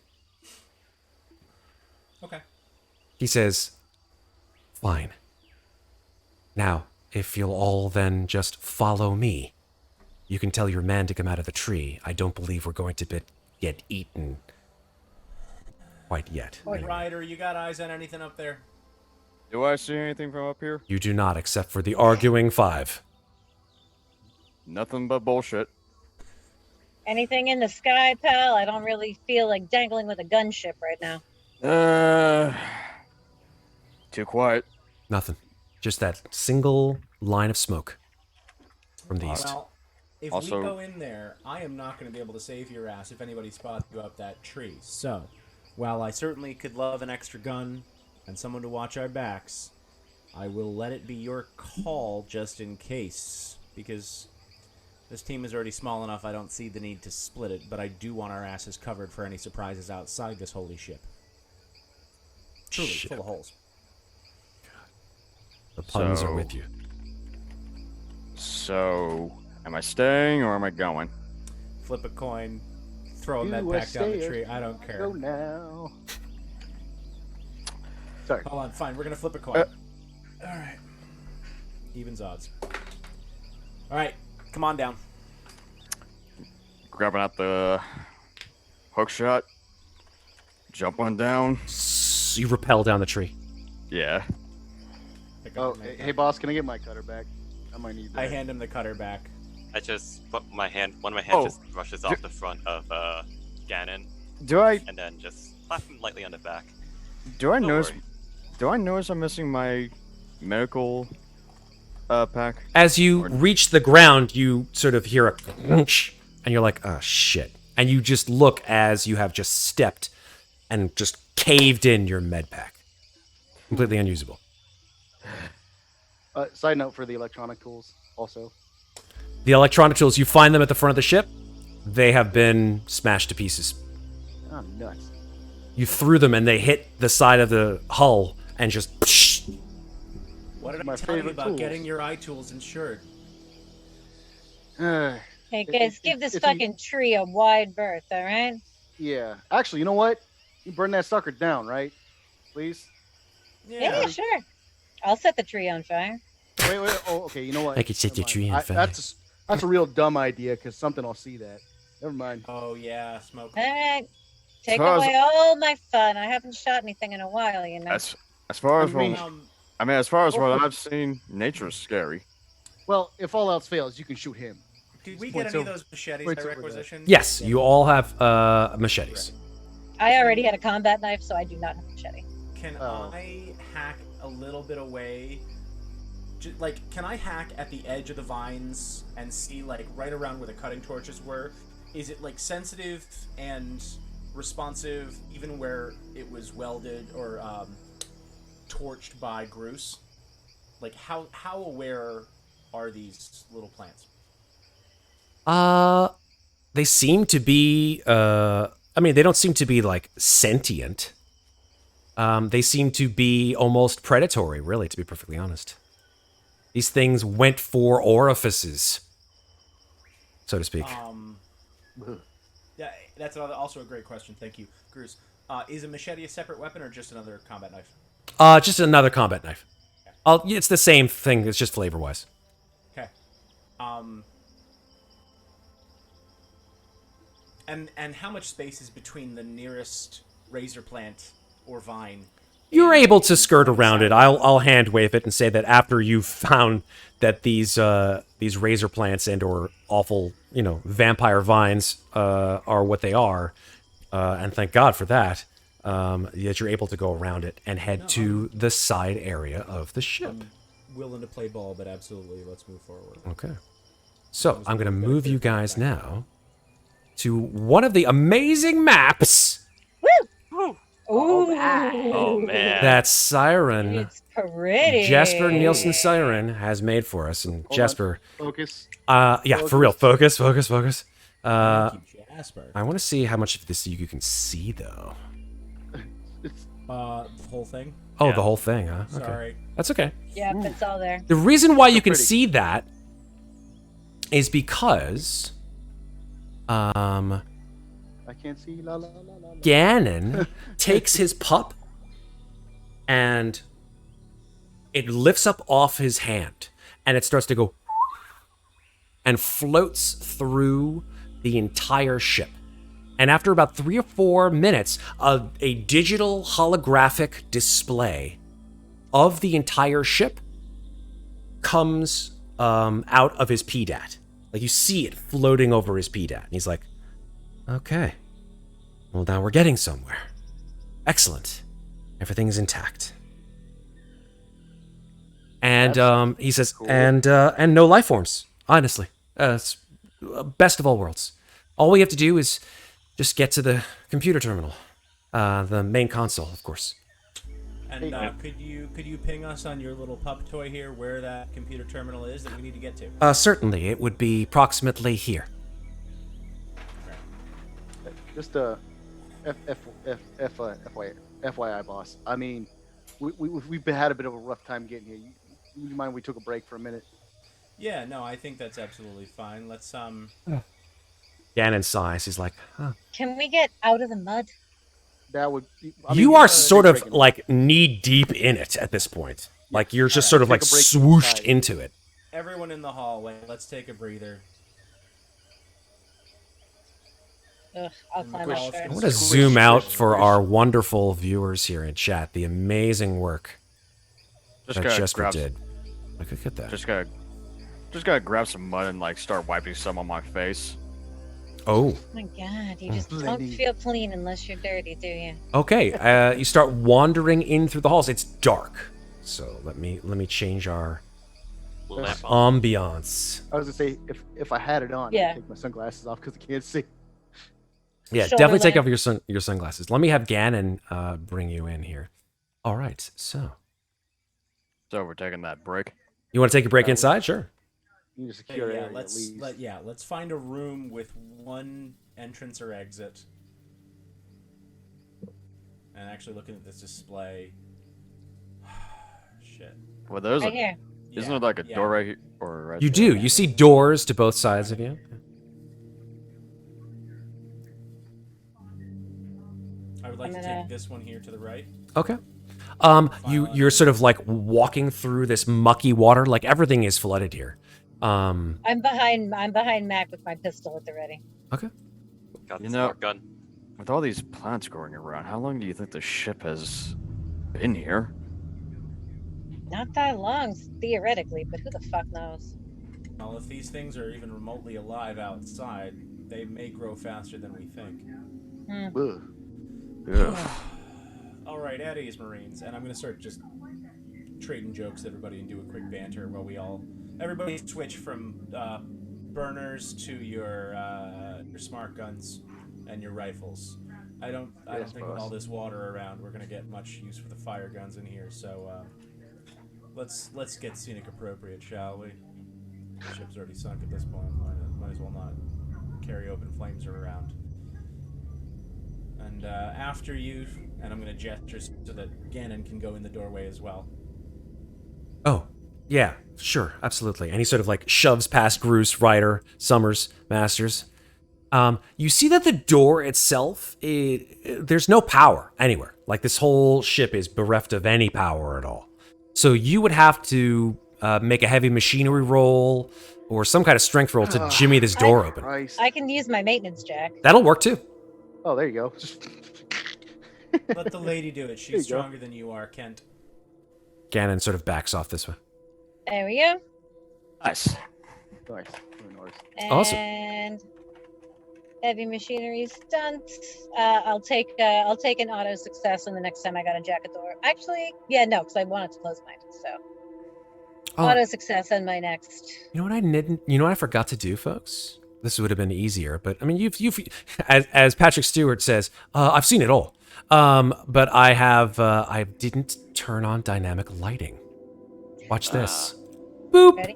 [SPEAKER 5] Okay.
[SPEAKER 1] He says, fine. Now, if you'll all then just follow me, you can tell your man to come out of the tree. I don't believe we're going to get eaten quite yet.
[SPEAKER 5] Ryder, you got eyes on anything up there?
[SPEAKER 8] Do I see anything from up here?
[SPEAKER 1] You do not, except for the arguing 5.
[SPEAKER 8] Nothing but bullshit.
[SPEAKER 4] Anything in the sky, pal? I don't really feel like dangling with a gunship right now.
[SPEAKER 8] Too quiet.
[SPEAKER 1] Nothing. Just that single line of smoke from the east.
[SPEAKER 5] Well, if
[SPEAKER 8] Also-
[SPEAKER 5] we go in there, I am not going to be able to save your ass if anybody spots you up that tree. So, while I certainly could love an extra gun and someone to watch our backs, I will let it be your call just in case, because this team is already small enough I don't see the need to split it, but I do want our asses covered for any surprises outside this holy ship. Truly,
[SPEAKER 1] Ship.
[SPEAKER 5] full of holes.
[SPEAKER 1] The puns are
[SPEAKER 8] So-
[SPEAKER 1] with you.
[SPEAKER 8] So, am I staying or am I going?
[SPEAKER 5] Flip a coin, throw a
[SPEAKER 6] You
[SPEAKER 5] med
[SPEAKER 6] are
[SPEAKER 5] pack down the
[SPEAKER 6] staying.
[SPEAKER 5] tree, I don't care.
[SPEAKER 6] Go now. Sorry.
[SPEAKER 5] Hold on, fine. We're gonna flip a coin. All right. Evens odds. All right, come on down.
[SPEAKER 8] Grabbing out the hook shot. Jump one down.
[SPEAKER 1] You rappel down the tree.
[SPEAKER 8] Yeah.
[SPEAKER 5] Pick
[SPEAKER 6] Oh,
[SPEAKER 5] gonna make
[SPEAKER 6] hey,
[SPEAKER 5] that.
[SPEAKER 6] boss, can I get my cutter back? I might need that.
[SPEAKER 5] I hand him the cutter back.
[SPEAKER 7] I just put one of my hands
[SPEAKER 8] Oh.
[SPEAKER 7] just brushes off the front of Ganon,
[SPEAKER 8] Do I
[SPEAKER 7] and then just slap him lightly on the back.
[SPEAKER 8] do I
[SPEAKER 7] Don't
[SPEAKER 8] notice
[SPEAKER 7] worry.
[SPEAKER 8] do I notice I'm missing my medical pack?
[SPEAKER 1] As you reach the ground, you sort of hear a crunch, and you're like, oh shit. And you just look as you have just stepped and just caved in your med pack. Completely unusable.
[SPEAKER 6] Side note for the electronic tools, also.
[SPEAKER 1] The electronic tools, you find them at the front of the ship. They have been smashed to pieces.
[SPEAKER 6] Oh, nuts.
[SPEAKER 1] You threw them and they hit the side of the hull and just...
[SPEAKER 5] What did
[SPEAKER 6] My
[SPEAKER 5] I tell you
[SPEAKER 6] favorite
[SPEAKER 5] about
[SPEAKER 6] tools.
[SPEAKER 5] getting your eye tools insured?
[SPEAKER 6] Uh,
[SPEAKER 4] Hey
[SPEAKER 6] It-
[SPEAKER 4] guys,
[SPEAKER 6] it-
[SPEAKER 4] give this
[SPEAKER 6] if you-
[SPEAKER 4] fucking tree a wide berth, all right?
[SPEAKER 6] yeah. Actually, you know what? You burn that sucker down, right? Please?
[SPEAKER 4] Yeah, sure. I'll set the tree on fire.
[SPEAKER 6] Wait. Oh, okay. You know what?
[SPEAKER 1] I could set
[SPEAKER 6] Never
[SPEAKER 1] the
[SPEAKER 6] mind.
[SPEAKER 1] tree on fire.
[SPEAKER 6] That's a real dumb idea, because something will see that. Never mind.
[SPEAKER 5] Oh yeah, smoke.
[SPEAKER 4] All right. Take
[SPEAKER 8] far as-
[SPEAKER 4] away all my fun. I haven't shot anything in a while, you know.
[SPEAKER 8] As far as
[SPEAKER 6] I mean-
[SPEAKER 8] as far as what
[SPEAKER 6] Well-
[SPEAKER 8] I've seen, nature's scary.
[SPEAKER 6] Well, if all else fails, you can shoot him.
[SPEAKER 5] Did we get
[SPEAKER 6] Points
[SPEAKER 5] any of
[SPEAKER 6] over-
[SPEAKER 5] those machetes
[SPEAKER 6] points
[SPEAKER 5] by
[SPEAKER 6] over there.
[SPEAKER 5] requisition?
[SPEAKER 1] Yes, you all have machetes.
[SPEAKER 4] I already had a combat knife, so I do not have a machete.
[SPEAKER 5] Can
[SPEAKER 6] Oh.
[SPEAKER 5] I hack a little bit away? Like, can I hack at the edge of the vines and see, like, right around where the cutting torches were? Is it, like, sensitive and responsive even where it was welded or torched by Groose? Like, how aware are these little plants?
[SPEAKER 1] They seem to be, I mean, they don't seem to be, like, sentient. They seem to be almost predatory, really, to be perfectly honest. These things went for orifices, so to speak.
[SPEAKER 5] Yeah, that's also a great question. Thank you, Groose. Is a machete a separate weapon or just another combat knife?
[SPEAKER 1] Just another combat knife. It's the same thing, it's just flavor-wise.
[SPEAKER 5] Okay. And how much space is between the nearest razor plant or vine?
[SPEAKER 1] You're able to skirt around it. I'll hand wave it and say that after you've found that these razor plants and or awful, vampire vines are what they are, and thank God for that, that you're able to go around it and head to the side area of the ship.
[SPEAKER 5] I'm willing to play ball, but absolutely, let's move forward.
[SPEAKER 1] Okay. So I'm going to move you guys now to one of the amazing maps
[SPEAKER 4] Ooh,
[SPEAKER 7] Oh man.
[SPEAKER 1] that Siren,
[SPEAKER 4] it's pretty.
[SPEAKER 1] Jesper Nielsen Siren, has made for us. And
[SPEAKER 6] Hold on.
[SPEAKER 1] Jasper,
[SPEAKER 6] Focus.
[SPEAKER 1] yeah, for real, focus.
[SPEAKER 5] Thank you, Jasper.
[SPEAKER 1] I want to see how much of this you can see, though.
[SPEAKER 5] The whole thing.
[SPEAKER 1] Oh,
[SPEAKER 7] Yeah.
[SPEAKER 1] the whole thing, huh? Okay.
[SPEAKER 5] Sorry.
[SPEAKER 1] That's okay.
[SPEAKER 4] Yep, it's all there.
[SPEAKER 1] The reason why you can
[SPEAKER 6] pretty.
[SPEAKER 1] see that is because
[SPEAKER 6] I can't see. La la la la. la.
[SPEAKER 1] Ganon takes his pup and it lifts up off his hand and it starts to go and floats through the entire ship. And after about 3 or 4 minutes, a digital holographic display of the entire ship comes out of his PDAT. Like you see it floating over his PDAT. And he's like, okay, well now we're getting somewhere. Excellent. Everything's intact. And he says,
[SPEAKER 6] cool.
[SPEAKER 1] and no life forms, honestly. It's best of all worlds. All we have to do is just get to the computer terminal. The main console, of course.
[SPEAKER 5] And could you ping us on your little pup toy here where that computer terminal is that we need to get to?
[SPEAKER 1] Certainly, it would be approximately here.
[SPEAKER 6] Just FYI, boss. I mean, we've had a bit of a rough time getting here. You mind we took a break for a minute?
[SPEAKER 5] Yeah, no, I think that's absolutely fine. Let's
[SPEAKER 1] Ganon sighs. He's like, huh.
[SPEAKER 4] Can we get out of the mud?
[SPEAKER 6] That would.
[SPEAKER 1] You are sort of like knee deep in it at this point. Like you're just sort of like
[SPEAKER 6] Take a break
[SPEAKER 1] swooshed
[SPEAKER 6] inside.
[SPEAKER 1] into it.
[SPEAKER 5] everyone in the hallway. Let's take a breather.
[SPEAKER 4] Ugh, I'll climb
[SPEAKER 5] MacCauliff
[SPEAKER 4] up
[SPEAKER 5] can
[SPEAKER 1] I
[SPEAKER 4] first.
[SPEAKER 1] want to zoom out for our wonderful viewers here in chat. The amazing work
[SPEAKER 8] Just
[SPEAKER 3] That
[SPEAKER 8] gotta
[SPEAKER 3] Jesper
[SPEAKER 8] grab.
[SPEAKER 3] did. Like, look at that.
[SPEAKER 8] Just gotta grab some mud and like start wiping some on my face.
[SPEAKER 3] Oh,
[SPEAKER 4] Oh my God, you just don't
[SPEAKER 6] Bloody-
[SPEAKER 4] feel clean unless you're dirty, do you?
[SPEAKER 3] okay. You start wandering in through the halls. It's dark, so let me change our
[SPEAKER 7] Lamp on.
[SPEAKER 3] ambiance.
[SPEAKER 6] I was gonna say if I had it on,
[SPEAKER 4] Yeah.
[SPEAKER 6] I'd take my sunglasses off because I can't see.
[SPEAKER 3] Yeah,
[SPEAKER 4] Shoulder
[SPEAKER 3] definitely take
[SPEAKER 4] lamp.
[SPEAKER 3] off your sunglasses. Let me have Gannon bring you in here. All right, so
[SPEAKER 8] So we're taking that break.
[SPEAKER 3] you want to take a break
[SPEAKER 6] Yeah, we-
[SPEAKER 3] inside? Sure.
[SPEAKER 6] You need to
[SPEAKER 5] Okay,
[SPEAKER 6] secure
[SPEAKER 5] yeah,
[SPEAKER 6] area at
[SPEAKER 5] let's
[SPEAKER 6] least.
[SPEAKER 5] let's find a room with one entrance or exit. And actually looking at this display, shit.
[SPEAKER 8] Well, there's
[SPEAKER 4] Right
[SPEAKER 8] a.
[SPEAKER 4] here.
[SPEAKER 8] Isn't
[SPEAKER 5] Yeah,
[SPEAKER 8] there like a
[SPEAKER 5] yeah.
[SPEAKER 8] door right here or right
[SPEAKER 3] You
[SPEAKER 8] there?
[SPEAKER 3] do. You see doors to both sides of you.
[SPEAKER 5] I would like
[SPEAKER 4] I'm
[SPEAKER 5] to
[SPEAKER 4] gonna-
[SPEAKER 5] take this one here to the right.
[SPEAKER 3] Okay. You're sort of like walking through this mucky water. Like everything is flooded here.
[SPEAKER 4] I'm behind Mac with my pistol at the ready.
[SPEAKER 3] Okay.
[SPEAKER 7] Got
[SPEAKER 8] You
[SPEAKER 7] the
[SPEAKER 8] know-
[SPEAKER 7] smart gun.
[SPEAKER 8] With all these plants going around, how long do you think the ship has been here?
[SPEAKER 4] Not that long, theoretically, but who the fuck knows?
[SPEAKER 5] Well, if these things are even remotely alive outside, they may grow faster than we think.
[SPEAKER 6] Ugh.
[SPEAKER 8] Ugh.
[SPEAKER 5] All right, at ease, Marines, and I'm gonna start just trading jokes with everybody and do a quick banter while everybody switch from burners to your smart guns and your rifles. I don't
[SPEAKER 6] Yes,
[SPEAKER 5] think with
[SPEAKER 6] boss.
[SPEAKER 5] all this water around, we're gonna get much use for the fire guns in here. So let's get scenic appropriate, shall we? The ship's already sunk at this point. Might as well not carry open flames around. And after you, and I'm gonna gesture so that Gannon can go in the doorway as well.
[SPEAKER 3] Oh, yeah, sure, absolutely. And he sort of like shoves past Groose, Rhyder, Summers, Masters. You see that the door itself, there's no power anywhere. Like this whole ship is bereft of any power at all. So you would have to make a heavy machinery roll or some kind of strength roll to jimmy this door open.
[SPEAKER 6] Christ.
[SPEAKER 4] I can use my maintenance jack.
[SPEAKER 3] That'll work too.
[SPEAKER 6] Oh, there you go. Just
[SPEAKER 5] Let the lady do it.
[SPEAKER 6] There
[SPEAKER 5] She's
[SPEAKER 6] you go.
[SPEAKER 5] stronger than you are, Kent.
[SPEAKER 3] Gannon sort of backs off this way.
[SPEAKER 4] There we go.
[SPEAKER 8] Nice.
[SPEAKER 6] nice. Very nice.
[SPEAKER 3] Awesome.
[SPEAKER 4] And heavy machinery stunt. I'll take an auto success on the next time I got a jacket door. Actually, yeah, no, because I wanted to close mine. So
[SPEAKER 3] Oh,
[SPEAKER 4] auto success on my next.
[SPEAKER 3] you know what I didn't? You know what I forgot to do, folks? This would have been easier, but I mean, you've as Patrick Stewart says, I've seen it all. But I didn't turn on dynamic lighting. Watch this. Boop.
[SPEAKER 4] Ready?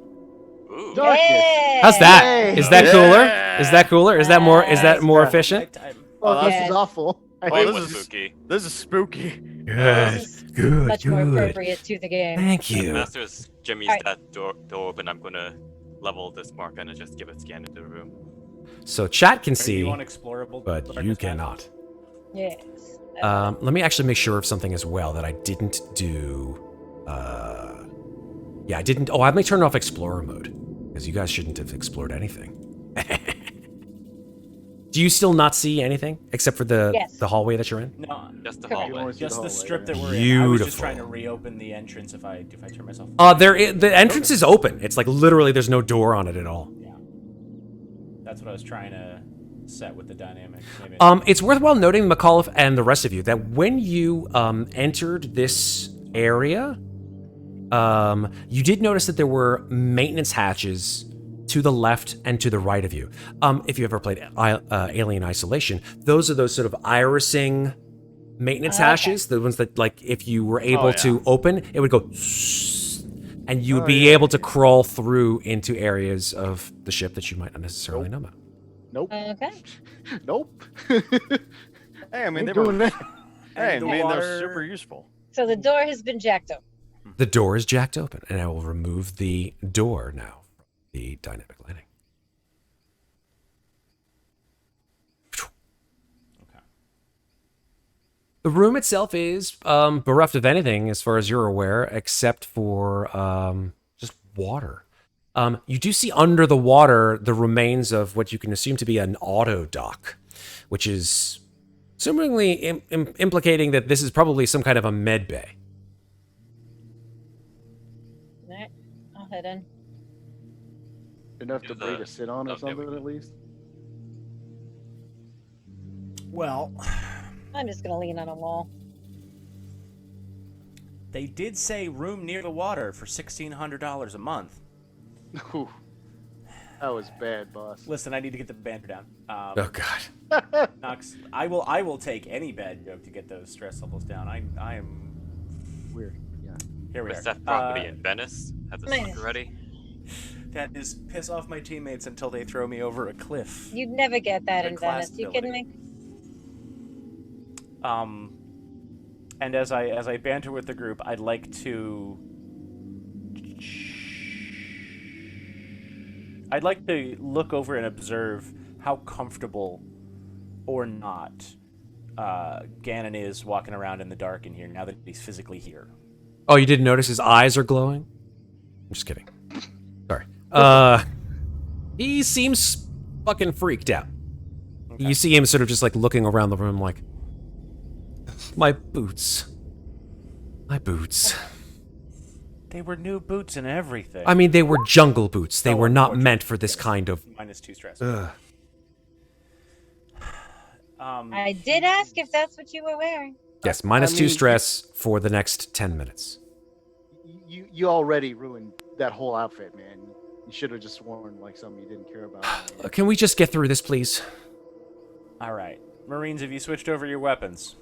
[SPEAKER 7] Ooh.
[SPEAKER 6] Darkness.
[SPEAKER 4] Hey!
[SPEAKER 3] How's that?
[SPEAKER 6] Hey.
[SPEAKER 3] Is that cooler? Is that cooler? Is that more? Is that more
[SPEAKER 6] Yeah.
[SPEAKER 3] efficient?
[SPEAKER 6] Oh, this
[SPEAKER 4] Yeah.
[SPEAKER 6] is awful. I
[SPEAKER 7] Oh,
[SPEAKER 6] hate
[SPEAKER 7] it was
[SPEAKER 6] this.
[SPEAKER 7] spooky.
[SPEAKER 8] This is spooky.
[SPEAKER 3] Good. Good.
[SPEAKER 4] Much more
[SPEAKER 3] Good.
[SPEAKER 4] appropriate to the game.
[SPEAKER 3] Thank you.
[SPEAKER 7] Masters Jimmy's
[SPEAKER 4] Alright.
[SPEAKER 7] that door open. I'm gonna level this mark and just give a scan into the room.
[SPEAKER 3] So chat can
[SPEAKER 5] Are
[SPEAKER 3] see,
[SPEAKER 5] you unexplorable?
[SPEAKER 3] but you
[SPEAKER 5] darkness, Matt?
[SPEAKER 3] cannot.
[SPEAKER 4] Yes.
[SPEAKER 3] Let me actually make sure of something as well that I didn't do. Yeah, I didn't. Oh, I may turn off Explorer mode because you guys shouldn't have explored anything. Do you still not see anything except for the
[SPEAKER 4] Yes.
[SPEAKER 3] the hallway that you're in?
[SPEAKER 5] No,
[SPEAKER 7] Just the
[SPEAKER 4] Correct.
[SPEAKER 6] You
[SPEAKER 7] hallway.
[SPEAKER 6] wanna see
[SPEAKER 5] just the
[SPEAKER 6] hallway,
[SPEAKER 5] strip that
[SPEAKER 6] right?
[SPEAKER 5] we're in. I was just
[SPEAKER 3] Beautiful.
[SPEAKER 5] trying to reopen the entrance if I turn myself.
[SPEAKER 3] The entrance is open. It's like literally there's no door on it at all.
[SPEAKER 5] Yeah. That's what I was trying to set with the dynamic. Maybe
[SPEAKER 3] It's worthwhile noting, MacCauliff and the rest of you, that when you entered this area, you did notice that there were maintenance hatches to the left and to the right of you. If you ever played Alien Isolation, those are those sort of irising maintenance
[SPEAKER 4] Okay.
[SPEAKER 3] hatches, the ones that, like, if you were able
[SPEAKER 8] yeah.
[SPEAKER 3] to open, it would go, and you would be able to crawl through into areas of the ship that you might not necessarily know about.
[SPEAKER 6] Nope.
[SPEAKER 4] Okay.
[SPEAKER 6] Nope.
[SPEAKER 8] Hey, I mean,
[SPEAKER 6] Ain't
[SPEAKER 8] they
[SPEAKER 6] doing
[SPEAKER 8] were.
[SPEAKER 6] that.
[SPEAKER 8] Hey, I
[SPEAKER 5] And the
[SPEAKER 8] mean,
[SPEAKER 5] water-
[SPEAKER 8] they're super useful.
[SPEAKER 4] So the door has been jacked up.
[SPEAKER 3] The door is jacked open, and I will remove the door now from the dynamic lighting.
[SPEAKER 5] Okay.
[SPEAKER 3] The room itself is bereft of anything, as far as you're aware, except for just water. You do see under the water the remains of what you can assume to be an auto dock, which is assumingly implicating that this is probably some kind of a med bay.
[SPEAKER 4] head in.
[SPEAKER 6] Enough
[SPEAKER 7] Do
[SPEAKER 6] debris
[SPEAKER 7] the-
[SPEAKER 6] to sit on or
[SPEAKER 7] oh, there we
[SPEAKER 6] something at least.
[SPEAKER 5] Well,
[SPEAKER 4] I'm just gonna lean on a wall.
[SPEAKER 5] they did say room near the water for $1,600 a month.
[SPEAKER 6] Whew. That was bad, boss.
[SPEAKER 5] Listen, I need to get the banter down.
[SPEAKER 3] Oh God.
[SPEAKER 5] Knox, I will take any bad joke to get those stress levels down. I am
[SPEAKER 6] Weird. Yeah.
[SPEAKER 5] here. We
[SPEAKER 7] Is
[SPEAKER 5] are.
[SPEAKER 7] that property in Venice? Has it
[SPEAKER 4] Minus.
[SPEAKER 7] sunk already?
[SPEAKER 5] That is piss off my teammates until they throw me over a cliff.
[SPEAKER 4] You'd never get that
[SPEAKER 5] The
[SPEAKER 4] in
[SPEAKER 5] class
[SPEAKER 4] Venice. You kidding me?
[SPEAKER 5] And as I banter with the group, I'd like to look over and observe how comfortable or not Ganon is walking around in the dark in here now that he's physically here.
[SPEAKER 3] Oh, you didn't notice his eyes are glowing? I'm just kidding. Sorry. He seems fucking freaked out.
[SPEAKER 5] Okay.
[SPEAKER 3] You see him sort of just like looking around the room like, my boots. My boots.
[SPEAKER 5] They were new boots and everything.
[SPEAKER 3] I mean, they were jungle boots. They
[SPEAKER 5] Oh,
[SPEAKER 3] were not
[SPEAKER 5] unfortunately,
[SPEAKER 3] meant for this
[SPEAKER 5] yes.
[SPEAKER 3] kind of...
[SPEAKER 5] -2 stress.
[SPEAKER 3] Ugh.
[SPEAKER 4] I did ask if that's what you were wearing.
[SPEAKER 3] Yes, minus
[SPEAKER 6] I
[SPEAKER 3] 2
[SPEAKER 6] mean,
[SPEAKER 3] stress for the next 10 minutes.
[SPEAKER 6] You already ruined that whole outfit, man. You should have just worn like something you didn't care about.
[SPEAKER 3] Can we just get through this, please?
[SPEAKER 5] All right, Marines, have you switched over your weapons?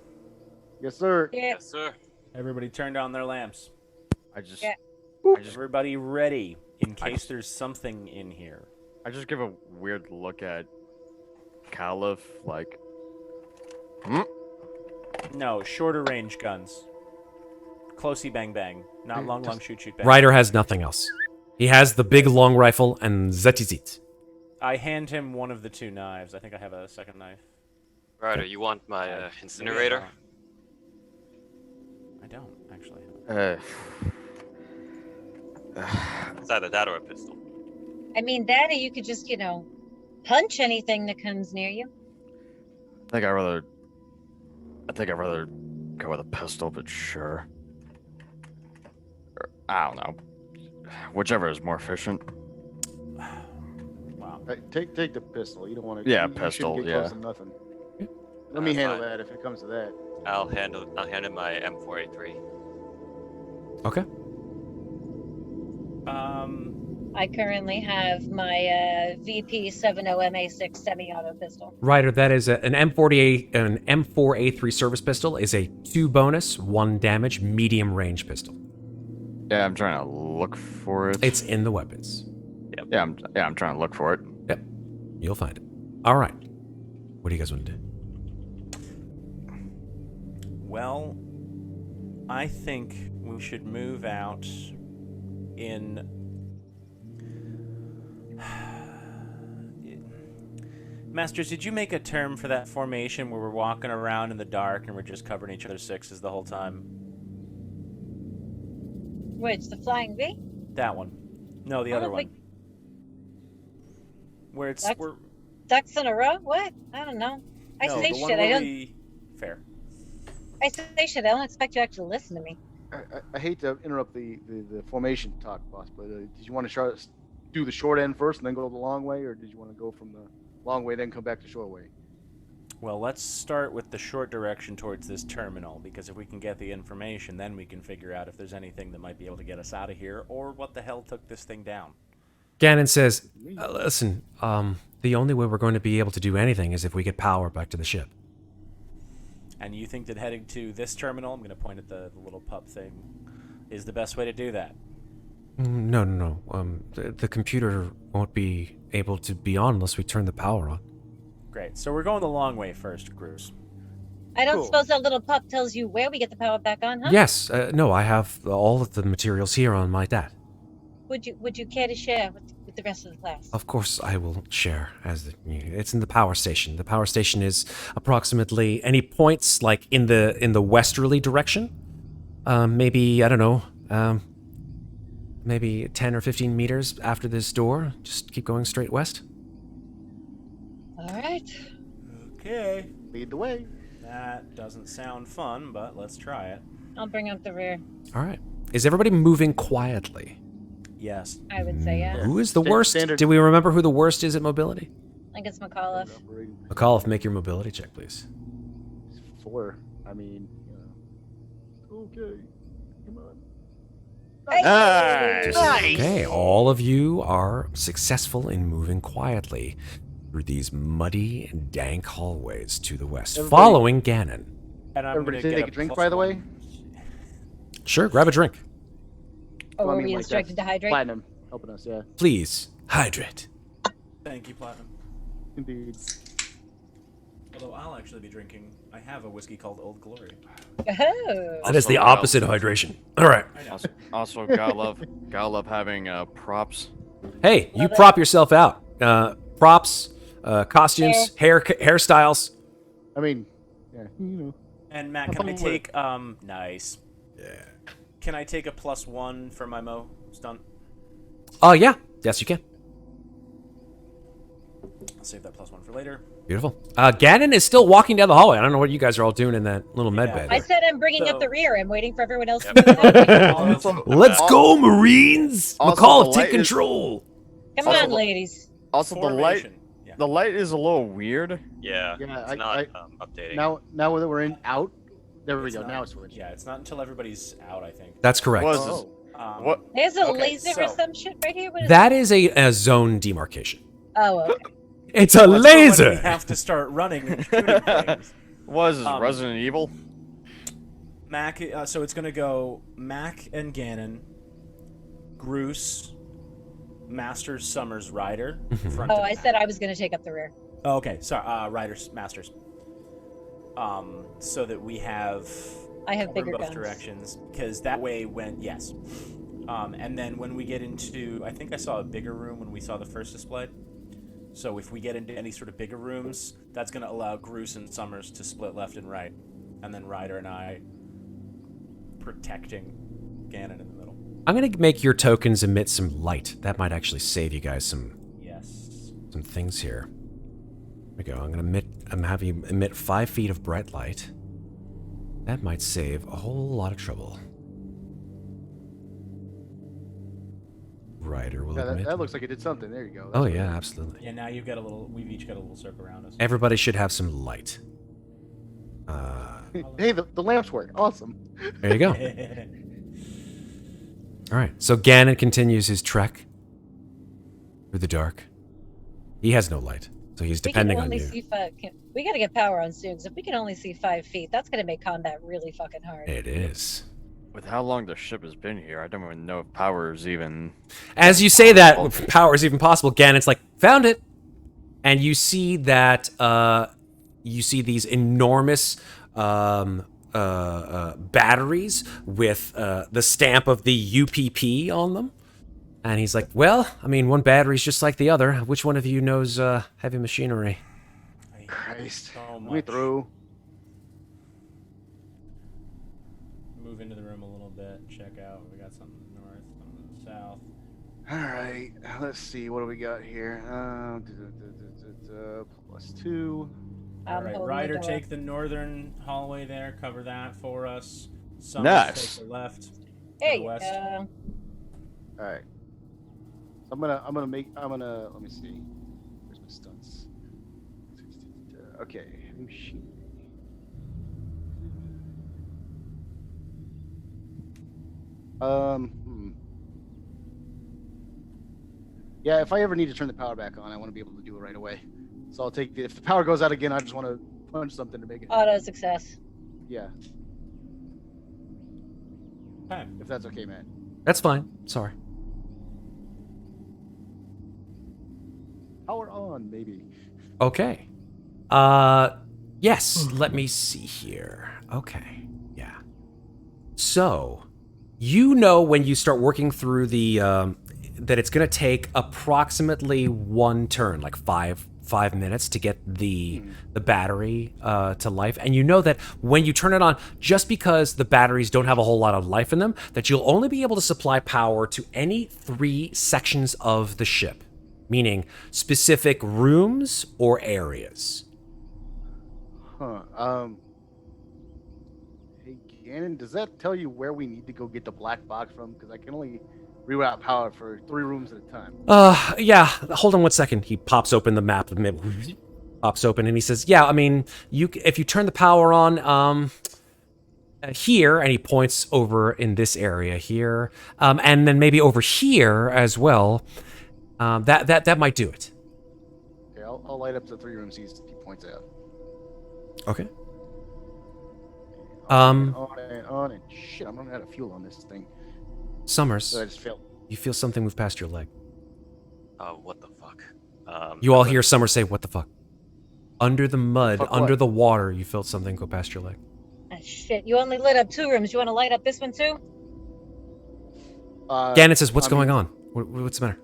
[SPEAKER 6] Yes, sir.
[SPEAKER 4] Yeah.
[SPEAKER 7] Yes, sir.
[SPEAKER 5] Everybody turned on their lamps.
[SPEAKER 8] I just
[SPEAKER 4] Yeah.
[SPEAKER 5] Everybody ready in case there's something in here.
[SPEAKER 8] I just give a weird look at MacCauliff, like,
[SPEAKER 5] No, shorter range guns. Closey bang bang, not long shoot shoot bang.
[SPEAKER 3] Ryder has nothing else. He has the big long rifle and that is it.
[SPEAKER 5] I hand him one of the 2 knives. I think I have a second knife.
[SPEAKER 7] Ryder, you want my incinerator?
[SPEAKER 5] I don't actually.
[SPEAKER 7] It's either that or a pistol.
[SPEAKER 4] I mean, that or you could just, punch anything that comes near you.
[SPEAKER 8] I think I'd rather go with a pistol, but sure. Or, I don't know. Whichever is more efficient.
[SPEAKER 5] Wow.
[SPEAKER 6] Hey, take the pistol. You don't want to.
[SPEAKER 8] Yeah,
[SPEAKER 6] you
[SPEAKER 8] pistol,
[SPEAKER 6] shouldn't get
[SPEAKER 8] yeah.
[SPEAKER 6] close to nothing. Let me handle
[SPEAKER 7] fine.
[SPEAKER 6] that if it comes to that.
[SPEAKER 7] I'll hand him my M4A3.
[SPEAKER 3] Okay.
[SPEAKER 4] I currently have my VP 70 MA6 semi-auto pistol.
[SPEAKER 3] Ryder, that is an M4A3 service pistol is a 2 bonus, 1 damage, medium range pistol.
[SPEAKER 8] Yeah, I'm trying to look for it.
[SPEAKER 3] It's in the weapons.
[SPEAKER 8] Yeah, I'm trying to look for it.
[SPEAKER 3] Yep. You'll find it. All right. What do you guys want to do?
[SPEAKER 5] Well, I think we should move out in. Masters, did you make a term for that formation where we're walking around in the dark and we're just covering each other's sixes the whole time?
[SPEAKER 4] Which, the flying V?
[SPEAKER 5] That one. No, the other
[SPEAKER 4] Oh,
[SPEAKER 5] one.
[SPEAKER 4] wait.
[SPEAKER 5] Where it's
[SPEAKER 4] That's-
[SPEAKER 5] we're
[SPEAKER 4] Ducks in a row? What? I don't know. I
[SPEAKER 5] no,
[SPEAKER 4] say
[SPEAKER 5] the one
[SPEAKER 4] shit.
[SPEAKER 5] where
[SPEAKER 4] I don't.
[SPEAKER 5] we... Fair.
[SPEAKER 4] I say shit. I don't expect you to actually listen to me.
[SPEAKER 6] I hate to interrupt the formation talk, boss, but did you want to do the short end first and then go the long way, or did you want to go from the long way then come back to short way?
[SPEAKER 5] Well, let's start with the short direction towards this terminal, because if we can get the information, then we can figure out if there's anything that might be able to get us out of here, or what the hell took this thing down.
[SPEAKER 3] Ganon says, listen, the only way we're going to be able to do anything is if we get power back to the ship.
[SPEAKER 5] And you think that heading to this terminal, I'm going to point at the little pup thing, is the best way to do that?
[SPEAKER 3] No. The computer won't be able to be on unless we turn the power on.
[SPEAKER 5] Great. So we're going the long way first, Groose.
[SPEAKER 4] I don't
[SPEAKER 6] Cool.
[SPEAKER 4] suppose that little pup tells you where we get the power back on, huh?
[SPEAKER 3] Yes, no, I have all of the materials here on my dad.
[SPEAKER 4] Would you care to share with the rest of the class?
[SPEAKER 3] Of course, I will share. It's in the power station. The power station is approximately any points like in the westerly direction. Maybe I don't know. Maybe 10 or 15 meters after this door. Just keep going straight west.
[SPEAKER 4] All right.
[SPEAKER 5] Okay.
[SPEAKER 6] Lead the way.
[SPEAKER 5] That doesn't sound fun, but let's try it.
[SPEAKER 4] I'll bring up the rear.
[SPEAKER 3] All right. Is everybody moving quietly?
[SPEAKER 5] Yes.
[SPEAKER 4] I would say, yeah.
[SPEAKER 1] Who is the
[SPEAKER 6] Sta-
[SPEAKER 1] worst?
[SPEAKER 6] standard-
[SPEAKER 1] Do we remember who the worst is at mobility?
[SPEAKER 4] I think it's MacCauliff.
[SPEAKER 1] MacCauliff, make your mobility check, please.
[SPEAKER 6] 4. I mean, okay. Come on.
[SPEAKER 8] Nice.
[SPEAKER 1] Okay, all of you are successful in moving quietly through these muddy and dank hallways to the west,
[SPEAKER 6] Everybody-
[SPEAKER 1] following Ganon.
[SPEAKER 5] And I'm
[SPEAKER 6] Everybody
[SPEAKER 5] gonna
[SPEAKER 6] take
[SPEAKER 5] get
[SPEAKER 6] a drink,
[SPEAKER 5] plus
[SPEAKER 6] by the way?
[SPEAKER 5] 1.
[SPEAKER 1] Sure, grab a drink.
[SPEAKER 4] Or
[SPEAKER 6] Well, I
[SPEAKER 4] were
[SPEAKER 6] mean,
[SPEAKER 4] we
[SPEAKER 6] like,
[SPEAKER 4] instructed to
[SPEAKER 6] that's
[SPEAKER 4] hydrate?
[SPEAKER 6] Platinum helping us, yeah.
[SPEAKER 1] Please, hydrate.
[SPEAKER 5] Thank you, Platinum.
[SPEAKER 6] Indeed.
[SPEAKER 5] Although I'll actually be drinking. I have a whiskey called Old Glory.
[SPEAKER 4] Oh.
[SPEAKER 1] That is the opposite of hydration. All right.
[SPEAKER 5] I know.
[SPEAKER 8] Also, gotta love having props.
[SPEAKER 1] Hey, you prop yourself out. Props, costumes, hairstyles.
[SPEAKER 6] I mean, yeah.
[SPEAKER 5] And Matt, can I take nice. Yeah. Can I take a +1 for my Mo stunt?
[SPEAKER 1] Oh, yeah. Yes, you can.
[SPEAKER 5] I'll save that +1 for later.
[SPEAKER 1] Beautiful. Ganon is still walking down the hallway. I don't know what you guys are all doing in that little med
[SPEAKER 5] Yeah.
[SPEAKER 1] bed.
[SPEAKER 4] I said I'm bringing
[SPEAKER 5] So-
[SPEAKER 4] up the rear. I'm waiting for everyone else to move out.
[SPEAKER 8] Also,
[SPEAKER 1] Let's go, Marines!
[SPEAKER 8] Also,
[SPEAKER 1] MacCauliff,
[SPEAKER 8] the
[SPEAKER 1] take
[SPEAKER 8] light is-
[SPEAKER 1] control.
[SPEAKER 4] Come
[SPEAKER 8] Also,
[SPEAKER 4] on, ladies.
[SPEAKER 8] also
[SPEAKER 5] Formation. Yeah.
[SPEAKER 8] the light is a little weird.
[SPEAKER 7] Yeah,
[SPEAKER 6] Yeah,
[SPEAKER 7] it's
[SPEAKER 6] I-
[SPEAKER 7] not updating.
[SPEAKER 6] Now that we're in out, there we
[SPEAKER 5] It's
[SPEAKER 6] go.
[SPEAKER 5] not-
[SPEAKER 6] Now it's switched.
[SPEAKER 5] Yeah, it's not until everybody's out, I think.
[SPEAKER 1] That's correct.
[SPEAKER 8] Was
[SPEAKER 6] Oh.
[SPEAKER 8] What?
[SPEAKER 4] There's a
[SPEAKER 5] Okay,
[SPEAKER 4] laser or
[SPEAKER 5] so-
[SPEAKER 4] some shit right here. What is
[SPEAKER 1] That is a zone demarcation.
[SPEAKER 4] Oh, okay.
[SPEAKER 1] It's a
[SPEAKER 5] Well, it's for when
[SPEAKER 1] laser.
[SPEAKER 5] we have to start running and shooting things.
[SPEAKER 8] Was
[SPEAKER 5] Um,
[SPEAKER 8] Resident Evil?
[SPEAKER 5] Mac, so it's gonna go Mac and Ganon, Groose, Masters, Summers, Ryder. Front
[SPEAKER 4] Oh,
[SPEAKER 5] to
[SPEAKER 4] I
[SPEAKER 5] back.
[SPEAKER 4] said I was going to take up the rear.
[SPEAKER 5] Oh, okay, sorry, Riders, Masters. So that we have
[SPEAKER 4] I have
[SPEAKER 5] cover in
[SPEAKER 4] bigger
[SPEAKER 5] both
[SPEAKER 4] guns.
[SPEAKER 5] directions, because that way when yes, and then when we get into, I think I saw a bigger room when we saw the first display. So if we get into any sort of bigger rooms, that's going to allow Groose and Summers to split left and right, and then Ryder and I protecting Ganon in the middle.
[SPEAKER 1] I'm going to make your tokens emit some light. That might actually save you guys some
[SPEAKER 5] Yes.
[SPEAKER 1] things here. There we go. I'm having you emit 5 feet of bright light. That might save a whole lot of trouble. Ryder will
[SPEAKER 6] Yeah,
[SPEAKER 1] emit.
[SPEAKER 6] that looks like it did something. There you go.
[SPEAKER 1] Oh
[SPEAKER 6] That's
[SPEAKER 1] yeah, absolutely.
[SPEAKER 5] Yeah, now you've got a little. We've each got a little circle around us.
[SPEAKER 1] Everybody should have some light.
[SPEAKER 6] Hey, the lamps work. Awesome.
[SPEAKER 1] There you go. All right. So Ganon continues his trek through the dark. He has no light, so he's depending on you.
[SPEAKER 4] We got to get power on soon. 'Cause if we can only see 5 feet, that's going to make combat really fucking hard.
[SPEAKER 1] It is.
[SPEAKER 8] With how long the ship has been here, I don't even know if power is even.
[SPEAKER 1] As you say that, if power is even possible, Ganon's like, found it. And you see that, you see these enormous batteries with the stamp of the UPP on them. And he's like, well, I mean, one battery's just like the other. Which one of you knows heavy machinery?
[SPEAKER 6] Christ.
[SPEAKER 5] So
[SPEAKER 6] Let me
[SPEAKER 5] much.
[SPEAKER 6] through.
[SPEAKER 5] Move into the room a little bit. Check out. We got something to the north, something to the south.
[SPEAKER 6] All right. Let's see. What do we got here? +2.
[SPEAKER 5] All right,
[SPEAKER 4] holding the
[SPEAKER 5] Ryder,
[SPEAKER 4] door.
[SPEAKER 5] take the northern hallway there. Cover that for us. Summers,
[SPEAKER 8] Nice.
[SPEAKER 5] take the left.
[SPEAKER 4] There
[SPEAKER 5] the
[SPEAKER 4] you
[SPEAKER 5] west.
[SPEAKER 4] go.
[SPEAKER 6] All right. Let me see. Where's my stunts? Okay. Machinery. Yeah, if I ever need to turn the power back on, I want to be able to do it right away. So I'll take if the power goes out again, I just want to punch something to make it.
[SPEAKER 4] Auto success.
[SPEAKER 6] Yeah,
[SPEAKER 5] Okay.
[SPEAKER 6] if that's okay, man.
[SPEAKER 1] That's fine. Sorry.
[SPEAKER 6] Power on, maybe.
[SPEAKER 1] Okay. Yes, let me see here. Okay. Yeah. So, you know when you start working through the that it's going to take approximately one turn, like five minutes to get the battery to life. And you know that when you turn it on, just because the batteries don't have a whole lot of life in them, that you'll only be able to supply power to any 3 sections of the ship, meaning specific rooms or areas.
[SPEAKER 6] Huh. Hey, Gannon, does that tell you where we need to go get the black box from? Because I can only reroute power for 3 rooms at a time.
[SPEAKER 1] Yeah. Hold on one second. He pops open the map. Pops open and he says, "Yeah, I mean, if you turn the power on, here," and he points over in this area here, and then maybe over here as well. That might do it.
[SPEAKER 6] Okay, I'll light up the 3 rooms he points out.
[SPEAKER 1] Okay.
[SPEAKER 6] On and shit, I'm running out of fuel on this thing.
[SPEAKER 1] Summers,
[SPEAKER 6] So I just failed.
[SPEAKER 1] you feel something move past your leg.
[SPEAKER 7] What the fuck?
[SPEAKER 1] You all hear Summers say, "What the fuck?" Under the mud,
[SPEAKER 6] Fuck
[SPEAKER 1] under
[SPEAKER 6] what?
[SPEAKER 1] the water, you felt something go past your leg.
[SPEAKER 4] Ah, shit, you only lit up 2 rooms. You want to light up this one too?
[SPEAKER 1] Gannon says, "What's
[SPEAKER 6] I mean,
[SPEAKER 1] going on? What's the matter?"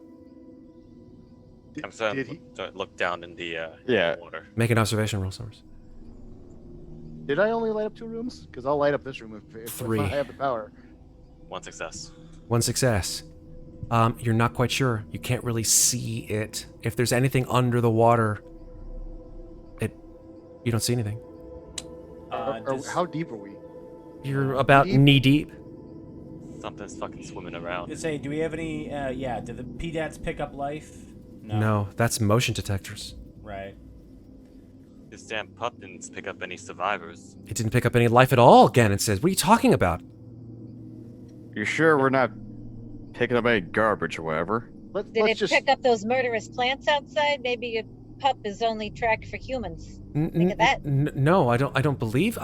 [SPEAKER 7] I'm sorry.
[SPEAKER 6] Did he?
[SPEAKER 7] Look down in the
[SPEAKER 8] Yeah.
[SPEAKER 7] water.
[SPEAKER 1] Make an observation roll, Summers.
[SPEAKER 6] Did I only light up 2 rooms? Because I'll light up this room if
[SPEAKER 1] 3.
[SPEAKER 6] I have the power.
[SPEAKER 7] 1 success.
[SPEAKER 1] 1 success. You're not quite sure. You can't really see it. If there's anything under the water, you don't see anything.
[SPEAKER 6] How deep are we?
[SPEAKER 1] You're about
[SPEAKER 6] Deep?
[SPEAKER 1] knee deep.
[SPEAKER 7] Something's fucking swimming around.
[SPEAKER 5] Let's say, do we have any? Yeah. Did the PDATs pick up life?
[SPEAKER 1] No, that's motion detectors.
[SPEAKER 5] Right.
[SPEAKER 7] This damn pup didn't pick up any survivors.
[SPEAKER 1] It didn't pick up any life at all, Gannon says. What are you talking about?
[SPEAKER 8] You sure we're not picking up any garbage or whatever?
[SPEAKER 4] Did
[SPEAKER 6] Let's
[SPEAKER 4] it
[SPEAKER 6] just
[SPEAKER 4] pick up those murderous plants outside? Maybe a pup is only tracked for humans. Think of that.
[SPEAKER 1] No, I don't believe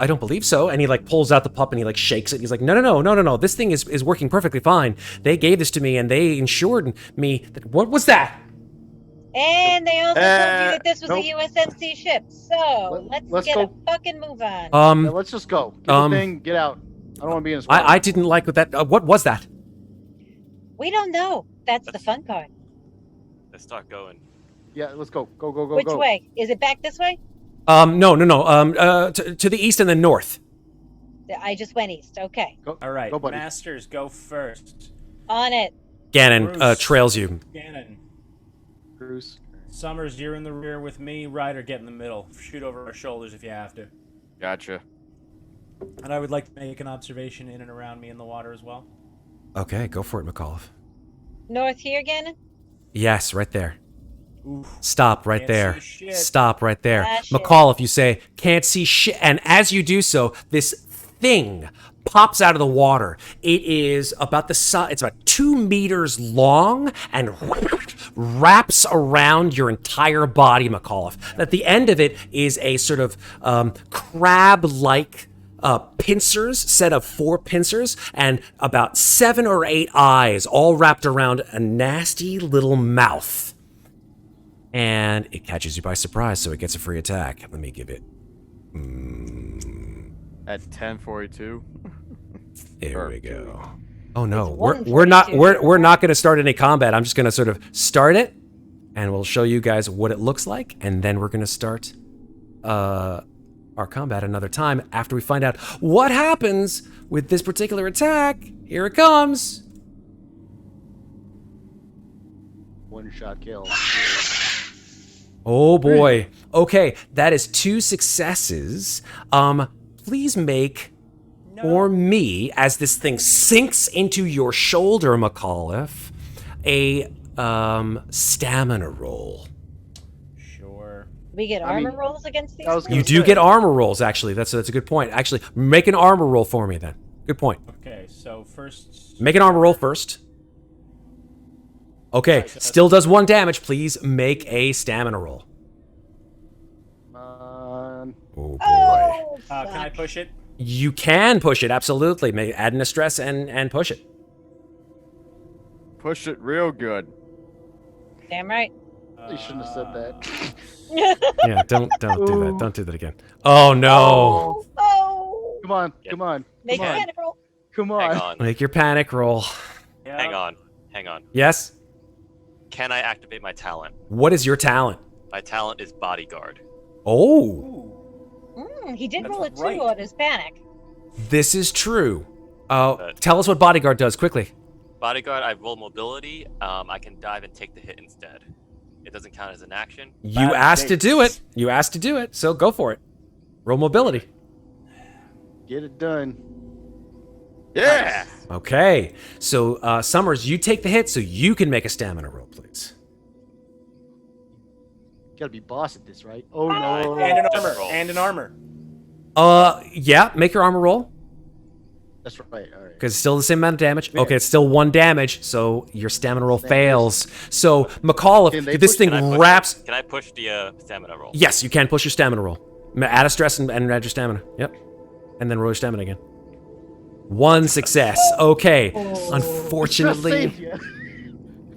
[SPEAKER 1] so. And he like pulls out the pup and he like shakes it. He's like, no. This thing is working perfectly fine. They gave this to me and they insured me that. What was that?
[SPEAKER 4] And they also told you that this was
[SPEAKER 6] nope.
[SPEAKER 4] a USMC ship. So let's get
[SPEAKER 6] go.
[SPEAKER 4] a fucking move on.
[SPEAKER 6] Yeah, let's just go. Get the thing, get out. I don't want to be in a spot.
[SPEAKER 1] I didn't like what that. What was that?
[SPEAKER 4] We don't know. That's the fun part.
[SPEAKER 7] Let's start going.
[SPEAKER 6] Yeah, let's go. Go.
[SPEAKER 4] Which way? Is it back this way?
[SPEAKER 1] No. To the east and the north.
[SPEAKER 4] I just went east. Okay.
[SPEAKER 6] Go.
[SPEAKER 5] All right.
[SPEAKER 6] Go, buddy.
[SPEAKER 5] Masters, go first.
[SPEAKER 4] On it.
[SPEAKER 1] Gannon
[SPEAKER 5] Groose.
[SPEAKER 1] trails you.
[SPEAKER 5] Gannon.
[SPEAKER 6] Groose.
[SPEAKER 5] Summers, you're in the rear with me. Ryder, get in the middle. Shoot over our shoulders if you have to.
[SPEAKER 8] Gotcha.
[SPEAKER 5] And I would like to make an observation in and around me in the water as well.
[SPEAKER 1] Okay, go for it, MacCauliff.
[SPEAKER 4] North here, Gannon?
[SPEAKER 1] Yes, right there.
[SPEAKER 5] Oof.
[SPEAKER 1] Stop right
[SPEAKER 5] Can't
[SPEAKER 1] there.
[SPEAKER 5] see shit.
[SPEAKER 1] Stop right there.
[SPEAKER 4] Ah, shit.
[SPEAKER 1] MacCauliff, you say, "Can't see shit." And as you do so, this thing pops out of the water. It is about the size, it's about 2 meters long and wraps around your entire body, MacCauliff. At the end of it is a sort of crab-like pincers, set of 4 pincers, and about 7 or 8 eyes, all wrapped around a nasty little mouth. And it catches you by surprise, so it gets a free attack. Let me give it.
[SPEAKER 8] At 10:42.
[SPEAKER 1] There we go. Oh no,
[SPEAKER 4] It's
[SPEAKER 1] we're not
[SPEAKER 4] 1:42.
[SPEAKER 1] we're not going to start any combat. I'm just going to sort of start it, and we'll show you guys what it looks like, and then we're going to start our combat another time after we find out what happens with this particular attack. Here it comes.
[SPEAKER 6] 1-shot kill.
[SPEAKER 1] Oh boy. Okay, that is 2 successes. Please make for me, as this thing sinks into your shoulder, MacCauliff, a stamina roll.
[SPEAKER 5] Sure.
[SPEAKER 4] We get
[SPEAKER 6] I mean,
[SPEAKER 4] armor rolls against these
[SPEAKER 6] I was
[SPEAKER 4] things?
[SPEAKER 1] You do get armor rolls, actually. That's a good point. Actually, make an armor roll for me then. Good point.
[SPEAKER 5] Okay, so first.
[SPEAKER 1] Make an armor roll first. Okay, still does 1 damage. Please make a stamina roll. Oh boy.
[SPEAKER 4] Oh,
[SPEAKER 5] Can I
[SPEAKER 4] fuck.
[SPEAKER 5] push it?
[SPEAKER 1] You can push it, absolutely. Add in a stress and push it.
[SPEAKER 8] Push it real good.
[SPEAKER 4] Damn right.
[SPEAKER 6] You shouldn't have said that.
[SPEAKER 1] Yeah, don't do that. Don't do that again. Oh no.
[SPEAKER 4] Oh.
[SPEAKER 6] Come on.
[SPEAKER 7] Yeah.
[SPEAKER 6] Come on.
[SPEAKER 4] Make a
[SPEAKER 6] Come on.
[SPEAKER 4] panic roll.
[SPEAKER 6] Come
[SPEAKER 7] Hang
[SPEAKER 6] on.
[SPEAKER 7] on.
[SPEAKER 1] Make your panic roll.
[SPEAKER 7] Hang on. Hang on.
[SPEAKER 1] Yes?
[SPEAKER 7] Can I activate my talent?
[SPEAKER 1] What is your talent?
[SPEAKER 7] My talent is bodyguard.
[SPEAKER 1] Oh,
[SPEAKER 5] Ooh.
[SPEAKER 4] He did
[SPEAKER 5] That's
[SPEAKER 4] roll a 2
[SPEAKER 5] right.
[SPEAKER 4] on his panic.
[SPEAKER 1] this is true. Tell us what bodyguard does quickly.
[SPEAKER 7] Bodyguard, I roll mobility. I can dive and take the hit instead. It doesn't count as an action.
[SPEAKER 1] You
[SPEAKER 5] Bad
[SPEAKER 1] asked to do
[SPEAKER 5] dates.
[SPEAKER 1] it. You asked to do it, so go for it. Roll mobility.
[SPEAKER 6] Get it done.
[SPEAKER 8] Yeah.
[SPEAKER 1] Okay. So, Summers, you take the hit so you can make a stamina roll, please.
[SPEAKER 6] You gotta be boss at this, right? Oh
[SPEAKER 7] Fine.
[SPEAKER 6] no.
[SPEAKER 5] And an
[SPEAKER 7] Just
[SPEAKER 5] armor.
[SPEAKER 7] roll.
[SPEAKER 5] And an armor.
[SPEAKER 1] Yeah, make your armor roll.
[SPEAKER 6] That's right. All right.
[SPEAKER 1] Because it's still the same amount of damage. Okay, it's still 1 damage, so your stamina roll fails. So, MacCauliff,
[SPEAKER 6] Can they
[SPEAKER 1] this
[SPEAKER 6] push-
[SPEAKER 1] thing
[SPEAKER 7] Can I push-
[SPEAKER 1] wraps...
[SPEAKER 7] Can I push the stamina roll?
[SPEAKER 1] Yes, you can push your stamina roll. Add a stress and add your stamina. Yep. And then roll your stamina again. 1 success. Okay. Unfortunately...
[SPEAKER 6] Saved ya.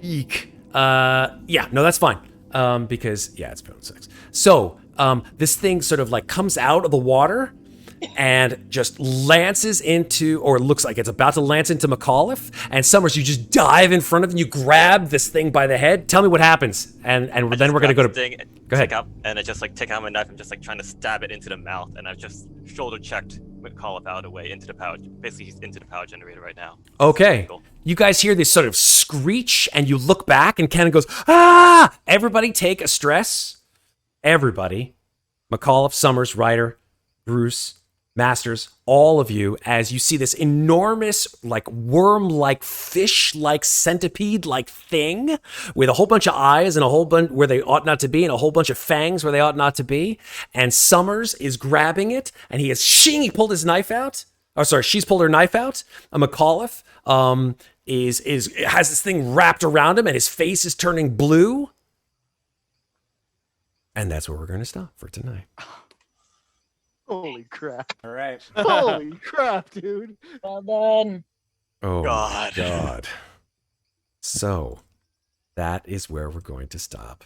[SPEAKER 1] Eek. Yeah, no, that's fine. Because, yeah, it's been 6. So, this thing sort of like comes out of the water and just lances into, or looks like it's about to lance into MacCauliff. And Summers, you just dive in front of him, you grab this thing by the head. Tell me what happens. And then we're gonna go to... Go ahead.
[SPEAKER 7] And I just like take out my knife and just like trying to stab it into the mouth, and I've just shoulder checked MacCauliff out of the way into the power. Basically, he's into the power generator right now.
[SPEAKER 1] Okay.
[SPEAKER 7] Cool.
[SPEAKER 1] You guys hear this sort of screech, and you look back, and Cannon goes, ah! Everybody take a stress. Everybody. MacCauliff, Summers, Rhyder, Groose, Masters, all of you, as you see this enormous, like worm-like, fish-like, centipede-like thing with a whole bunch of eyes and a whole bunch where they ought not to be and a whole bunch of fangs where they ought not to be. And Summers is grabbing it, and he pulled his knife out. Oh, sorry, she's pulled her knife out. MacCauliff has this thing wrapped around him, and his face is turning blue. And that's where we're going to stop for tonight.
[SPEAKER 6] Holy crap.
[SPEAKER 5] All right.
[SPEAKER 6] Holy crap, dude.
[SPEAKER 4] Well done.
[SPEAKER 1] Oh,
[SPEAKER 7] God.
[SPEAKER 1] God. So, that is where we're going to stop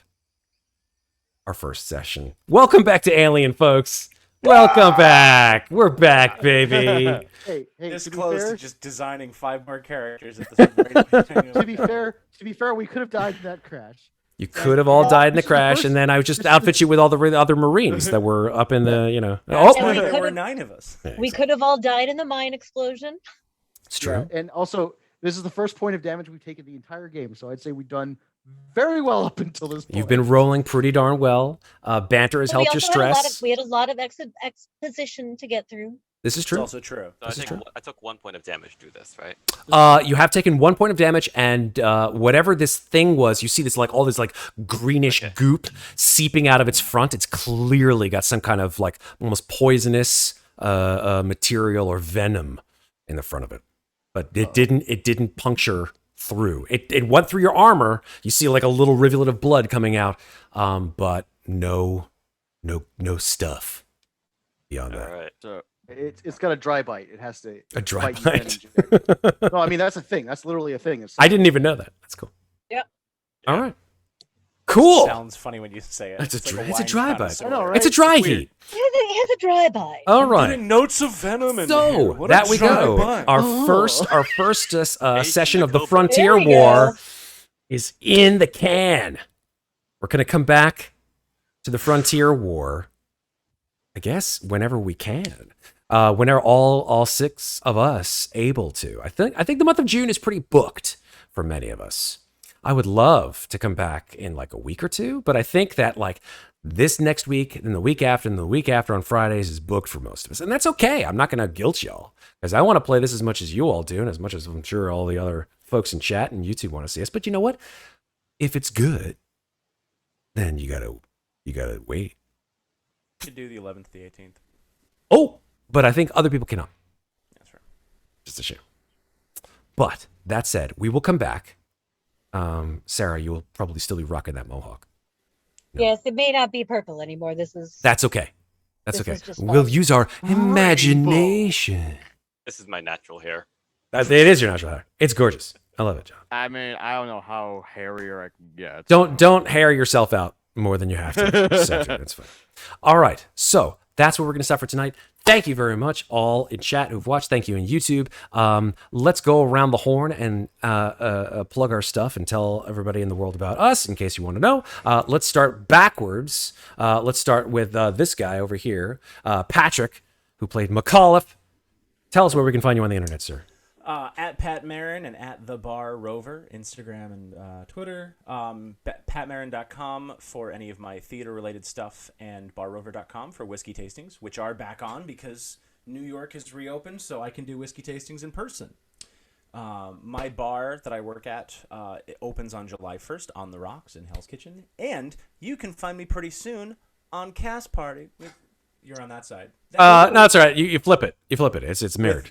[SPEAKER 1] our first session. Welcome back to Alien, folks. Welcome back. We're back, baby.
[SPEAKER 6] Hey,
[SPEAKER 5] This
[SPEAKER 6] to be
[SPEAKER 5] close
[SPEAKER 6] fair,
[SPEAKER 5] to just designing 5 more characters at the
[SPEAKER 6] to be fair, we could have died in that crash.
[SPEAKER 1] You could have all died in the
[SPEAKER 6] This is the
[SPEAKER 1] crash,
[SPEAKER 6] first-
[SPEAKER 1] and then I would just outfit you with all the other Marines that were up in the,
[SPEAKER 4] And
[SPEAKER 1] Oh,
[SPEAKER 4] we
[SPEAKER 5] there were
[SPEAKER 4] could've-
[SPEAKER 5] 9 of us.
[SPEAKER 4] We could have all died in the mine explosion.
[SPEAKER 1] it's true.
[SPEAKER 6] Yeah, and also, this is the first point of damage we've taken the entire game, so I'd say we've done very well up until this point.
[SPEAKER 1] You've been rolling pretty darn well. Banter has
[SPEAKER 4] But we
[SPEAKER 1] helped your
[SPEAKER 4] also had a lot
[SPEAKER 1] stress.
[SPEAKER 4] we had a lot of exposition to get through.
[SPEAKER 1] This is
[SPEAKER 5] It's
[SPEAKER 1] true.
[SPEAKER 5] also true.
[SPEAKER 7] So
[SPEAKER 1] This is true.
[SPEAKER 7] I took 1 point of damage to do this, right?
[SPEAKER 1] You have taken 1 point of damage, and whatever this thing was, you see this like all this like greenish goop seeping out of its front. It's clearly got some kind of like almost poisonous material or venom in the front of it, but it didn't puncture through. It went through your armor. You see like a little rivulet of blood coming out, but no stuff beyond
[SPEAKER 7] All
[SPEAKER 1] that.
[SPEAKER 7] right.
[SPEAKER 8] So
[SPEAKER 6] It's got a dry bite. It has to
[SPEAKER 1] A dry
[SPEAKER 6] bite you and
[SPEAKER 1] bite.
[SPEAKER 6] inject. No, I mean that's a thing. That's literally a thing. It's
[SPEAKER 1] I didn't even know that. That's cool.
[SPEAKER 4] Yep.
[SPEAKER 1] All right. Cool.
[SPEAKER 5] Sounds funny when you say it.
[SPEAKER 1] It's a
[SPEAKER 5] like
[SPEAKER 1] dry
[SPEAKER 5] wine
[SPEAKER 1] bite.
[SPEAKER 5] connoisseur.
[SPEAKER 6] I know, right?
[SPEAKER 1] It's a dry
[SPEAKER 6] It's weird.
[SPEAKER 1] heat.
[SPEAKER 4] It has a dry bite.
[SPEAKER 1] All
[SPEAKER 5] I'm
[SPEAKER 1] right.
[SPEAKER 5] getting notes of venom in here.
[SPEAKER 1] So
[SPEAKER 5] What a
[SPEAKER 1] that we
[SPEAKER 5] dry
[SPEAKER 1] go.
[SPEAKER 5] bite.
[SPEAKER 1] Our first session of the
[SPEAKER 7] Cobra.
[SPEAKER 1] Frontier
[SPEAKER 4] There we
[SPEAKER 1] War
[SPEAKER 4] go.
[SPEAKER 1] is in the can. We're gonna come back to the Frontier War, I guess, whenever we can. Whenever all 6 of us able to. I think the month of June is pretty booked for many of us. I would love to come back in like a week or 2, but I think that like this next week and the week after and the week after on Fridays is booked for most of us. And that's okay. I'm not going to guilt y'all because I want to play this as much as you all do and as much as I'm sure all the other folks in chat and YouTube want to see us. But you know what? If it's good, then you gotta wait.
[SPEAKER 5] Should do the 11th, the 18th.
[SPEAKER 1] Oh, but I think other people cannot.
[SPEAKER 5] That's right.
[SPEAKER 1] Just a shame. But that said, we will come back. Sarah, you will probably still be rocking that mohawk. No.
[SPEAKER 4] Yes, it may not be purple anymore. This is
[SPEAKER 1] That's okay. That's
[SPEAKER 4] This
[SPEAKER 1] okay.
[SPEAKER 4] is just
[SPEAKER 1] We'll
[SPEAKER 4] fun.
[SPEAKER 1] use our imagination.
[SPEAKER 7] This is my natural hair.
[SPEAKER 1] It is your natural hair. It's gorgeous. I love it, John.
[SPEAKER 8] I mean, I don't know how hairier I can get.
[SPEAKER 1] Don't hair yourself out more than you have to. Cedric, that's fine. All right. So that's what we're going to stop for tonight. Thank you very much, all in chat who've watched. Thank you in YouTube. Let's go around the horn and plug our stuff and tell everybody in the world about us, in case you want to know. Let's start backwards. Let's start with this guy over here, Patrick, who played MacCauliff. Tell us where we can find you on the internet, sir.
[SPEAKER 5] At Pat Marin and at The Bar Rover, Instagram and Twitter. PatMarin.com for any of my theater-related stuff, and BarRover.com for whiskey tastings, which are back on because New York has reopened, so I can do whiskey tastings in person. My bar that I work at it opens on July 1st on the Rocks in Hell's Kitchen, and you can find me pretty soon on Cast Party. You're on that side.
[SPEAKER 1] No, it's all right. You flip it. You flip it. It's mirrored.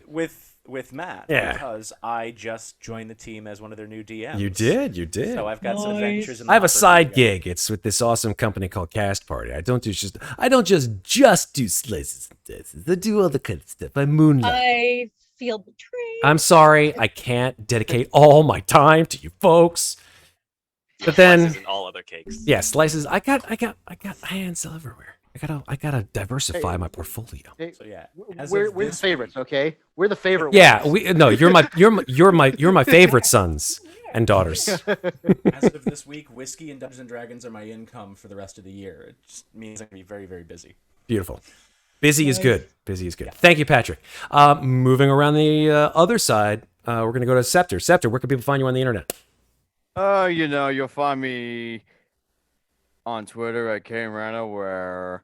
[SPEAKER 5] With Matt.
[SPEAKER 1] Yeah.
[SPEAKER 5] Because I just joined the team as one of their new DMs.
[SPEAKER 1] You did.
[SPEAKER 5] So I've got some adventures.
[SPEAKER 1] I have a side gig. It's with this awesome company called Cast Party. I don't just do slices and dices. I do all the kind of stuff. I moonlight.
[SPEAKER 4] I feel betrayed.
[SPEAKER 1] I'm sorry. I can't dedicate all my time to you folks. But then,
[SPEAKER 7] Slices and all other cakes.
[SPEAKER 1] yeah, slices. I got hands everywhere. I gotta diversify my portfolio.
[SPEAKER 6] Hey,
[SPEAKER 5] So yeah,
[SPEAKER 6] we're the favorites, okay? We're the favorite.
[SPEAKER 1] Yeah,
[SPEAKER 6] ones.
[SPEAKER 1] you're my favorite sons and daughters.
[SPEAKER 5] As of this week, whiskey and Dungeons and Dragons are my income for the rest of the year. It just means I'm gonna be very, very busy.
[SPEAKER 1] Beautiful. Busy is good. Busy is good. Thank you, Patrick. Moving around the other side, we're gonna go to Scepter. Scepter, where can people find you on the internet?
[SPEAKER 8] You'll find me on Twitter at KMRana, where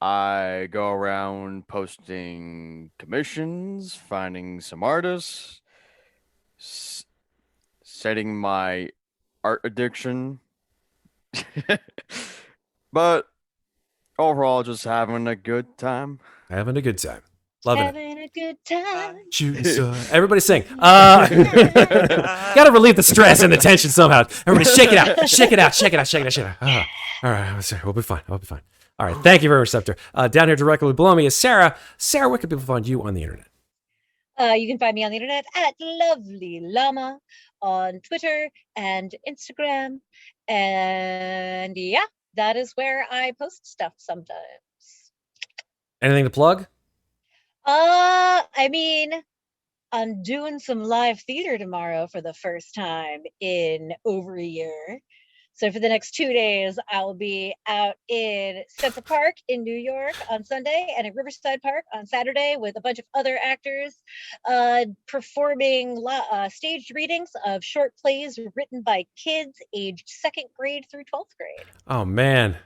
[SPEAKER 8] I go around posting commissions, finding some artists, setting my art addiction. But overall, just having a good time.
[SPEAKER 1] Having a good time. Loving it.
[SPEAKER 4] Having a good time.
[SPEAKER 1] Everybody sing. Gotta relieve the stress and the tension somehow. Everybody shake it out. Shake it out. Shake it out. Shake it out. Shake it out. All right. We'll be fine. We'll be fine. All right. Thank you very much, Scepter. Down here directly below me is Sarah. Sarah, where can people find you on the internet?
[SPEAKER 4] You can find me on the internet at Lovely Llama on Twitter and Instagram. And yeah, that is where I post stuff sometimes.
[SPEAKER 1] Anything to plug?
[SPEAKER 4] I mean, I'm doing some live theater tomorrow for the first time in over a year. So for the next 2 days, I'll be out in Central Park in New York on Sunday and at Riverside Park on Saturday with a bunch of other actors performing staged readings of short plays written by kids aged 2nd grade through 12th grade.
[SPEAKER 1] Oh, man.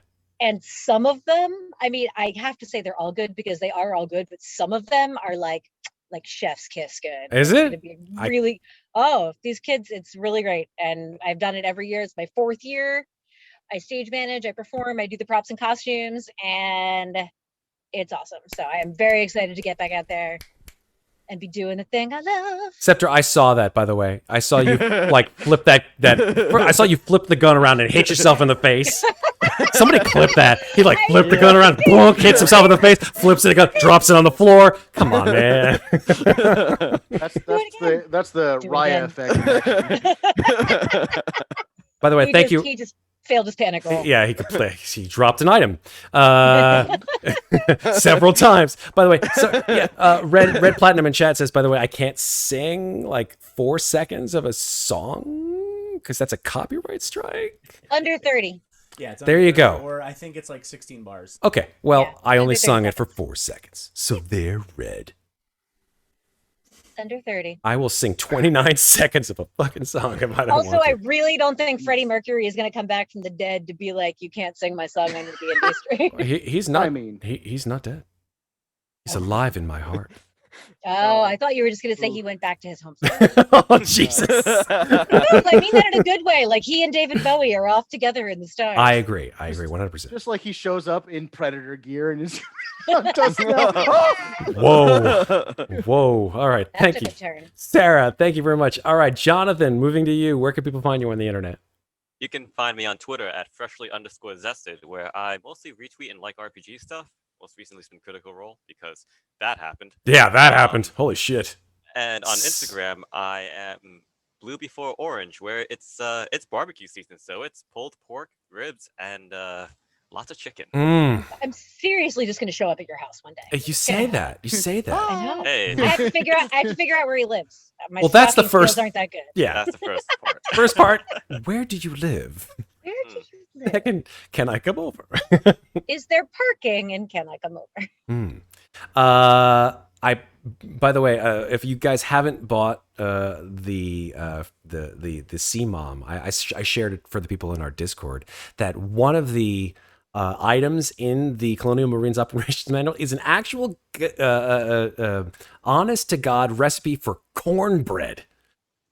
[SPEAKER 4] And some of them, I mean, I have to say they're all good because they are all good, but some of them are like chef's kiss good.
[SPEAKER 1] Is
[SPEAKER 4] It's
[SPEAKER 1] it?
[SPEAKER 4] gonna be really, oh, these kids, it's really great. And I've done it every year. It's my 4th year. I stage manage, I perform, I do the props and costumes, and it's awesome. So I am very excited to get back out there and be doing the thing I love.
[SPEAKER 1] Scepter, I saw that, by the way. I saw you flip that. I saw you flip the gun around and hit yourself in the face. Somebody clip that. He flipped the gun around, boom, hits himself in the face, flips it again, drops it on the floor. Come on, man.
[SPEAKER 6] That's the Raya effect.
[SPEAKER 1] By the way, thank you.
[SPEAKER 4] He just failed his panic roll.
[SPEAKER 1] Yeah, he dropped an item several times. By the way, so yeah, Red Platinum in chat says, by the way, I can't sing 4 seconds of a song because that's a copyright strike.
[SPEAKER 4] Under 30.
[SPEAKER 5] Yeah, it's
[SPEAKER 1] There you go.
[SPEAKER 5] Or I think it's 16 bars.
[SPEAKER 1] Okay, well,
[SPEAKER 4] Yeah,
[SPEAKER 1] I only
[SPEAKER 4] under 30
[SPEAKER 1] sung it for 4 seconds, so they're red.
[SPEAKER 4] Under 30.
[SPEAKER 1] I will sing 29 seconds of a fucking song if I don't
[SPEAKER 4] Also,
[SPEAKER 1] want
[SPEAKER 4] I
[SPEAKER 1] to.
[SPEAKER 4] really don't think Freddie Mercury is going to come back from the dead to be like, you can't sing my song under the industry.
[SPEAKER 1] He's not.
[SPEAKER 6] I mean-
[SPEAKER 1] he's not dead. He's alive in my heart.
[SPEAKER 4] Oh, I thought you were just going to say he went back to his home.
[SPEAKER 1] Oh, Jesus.
[SPEAKER 4] No, I mean that in a good way. Like he and David Bowie are off together in the stars.
[SPEAKER 1] I agree 100%.
[SPEAKER 6] Just like he shows up in Predator gear and is does that.
[SPEAKER 1] Whoa. All right.
[SPEAKER 4] That
[SPEAKER 1] Thank
[SPEAKER 4] took
[SPEAKER 1] you.
[SPEAKER 4] a turn.
[SPEAKER 1] Sarah, thank you very much. All right, Jonathan, moving to you. Where can people find you on the internet?
[SPEAKER 7] You can find me on Twitter at freshly_zested, where I mostly retweet and like RPG stuff. Most recently, it's been Critical Role because that happened.
[SPEAKER 1] Yeah, that happened. Holy shit.
[SPEAKER 7] And on Instagram, I am Blue Before Orange, where it's barbecue season, so it's pulled pork, ribs, and lots of chicken.
[SPEAKER 1] Mm.
[SPEAKER 4] I'm seriously just going to show up at your house one day.
[SPEAKER 1] You say that. You say that.
[SPEAKER 4] I know.
[SPEAKER 7] Hey,
[SPEAKER 4] I have to figure out where he lives. My
[SPEAKER 1] Well, that's the
[SPEAKER 4] stalking skills
[SPEAKER 1] first-
[SPEAKER 4] aren't that good.
[SPEAKER 1] Yeah.
[SPEAKER 7] that's the first part.
[SPEAKER 1] First part. Where do you live?
[SPEAKER 4] Where do you live?
[SPEAKER 1] Can I come over?
[SPEAKER 4] Is there parking and can I come over?
[SPEAKER 1] By the way, if you guys haven't bought the CMOM, I shared it for the people in our Discord that one of the items in the Colonial Marines Operations Manual is an actual honest to God recipe for cornbread.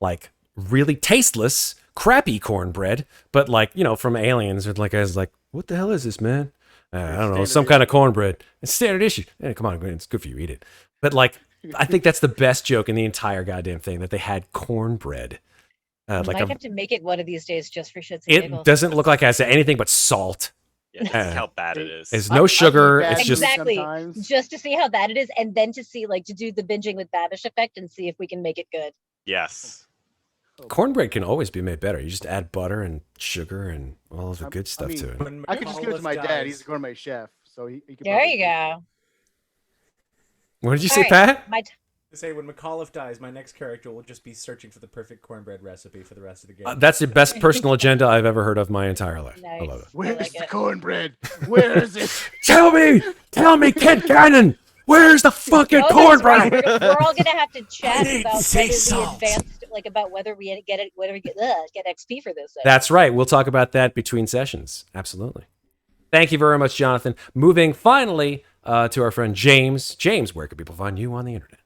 [SPEAKER 1] Like really tasteless, crappy cornbread, but like, you know, from aliens, like I was like, what the hell is this, man? I don't know, some kind of cornbread. It's standard issue. Hey, come on, it's good for you, eat it. But like, I think that's the best joke in the entire goddamn thing, that they had cornbread.
[SPEAKER 4] Might have to make it one of these days just for shits and
[SPEAKER 1] It
[SPEAKER 4] giggles.
[SPEAKER 1] doesn't look like it has anything but salt.
[SPEAKER 7] Yeah, that's how bad it is.
[SPEAKER 1] There's no sugar.
[SPEAKER 6] bad
[SPEAKER 1] It's just
[SPEAKER 4] Exactly.
[SPEAKER 6] sometimes.
[SPEAKER 4] Just to see how bad it is, and then to see, like, to do the binging with Babish effect and see if we can make it good.
[SPEAKER 7] Yes.
[SPEAKER 1] cornbread can always be made better. You just add butter and sugar and all the good stuff to it.
[SPEAKER 5] When
[SPEAKER 6] I could just give it to my
[SPEAKER 5] MacCauliff
[SPEAKER 6] dad. He's
[SPEAKER 5] dies-
[SPEAKER 6] a gourmet chef, so he could.
[SPEAKER 4] There
[SPEAKER 6] probably
[SPEAKER 4] you
[SPEAKER 6] do that.
[SPEAKER 4] go.
[SPEAKER 1] What did you
[SPEAKER 4] All
[SPEAKER 1] say,
[SPEAKER 4] right,
[SPEAKER 1] Pat?
[SPEAKER 5] To say when MacCauliff dies, my next character will just be searching for the perfect cornbread recipe for the rest of the game.
[SPEAKER 1] That's the best personal agenda I've ever heard of my entire life. I love it.
[SPEAKER 6] Where's
[SPEAKER 4] like
[SPEAKER 6] the
[SPEAKER 4] it.
[SPEAKER 6] cornbread? Where is it?
[SPEAKER 1] Tell me, Kid Cannon, where's the fucking
[SPEAKER 4] Oh, that's right.
[SPEAKER 1] cornbread?
[SPEAKER 4] We're all gonna have to chat
[SPEAKER 1] need
[SPEAKER 4] about
[SPEAKER 1] sea
[SPEAKER 4] whether we
[SPEAKER 1] salt.
[SPEAKER 4] advanced, like about whether we get XP for this thing.
[SPEAKER 1] That's right. We'll talk about that between sessions. Absolutely. Thank you very much, Jonathan. Moving finally to our friend James. James, where can people find you on the internet?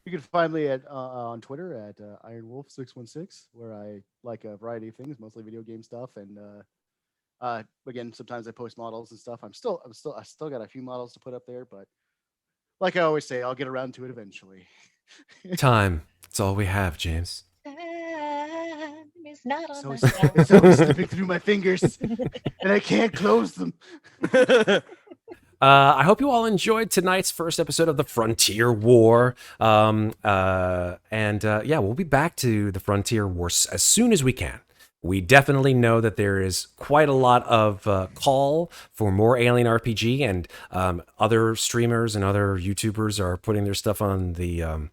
[SPEAKER 6] You can find me at on Twitter at IronWolf616, where I like a variety of things, mostly video game stuff, and again, sometimes I post models and stuff. I still got a few models to put up there, but like I always say, I'll get around to it eventually.
[SPEAKER 1] Time. It's all we have, James.
[SPEAKER 4] Time is not on
[SPEAKER 6] It's
[SPEAKER 4] my
[SPEAKER 6] always, it's always slipping through my fingers, and I can't close them.
[SPEAKER 1] I hope you all enjoyed tonight's first episode of the Frontier War. Yeah, we'll be back to the Frontier War as soon as we can. We definitely know that there is quite a lot of call for more Alien RPG, and other streamers and other YouTubers are putting their stuff on the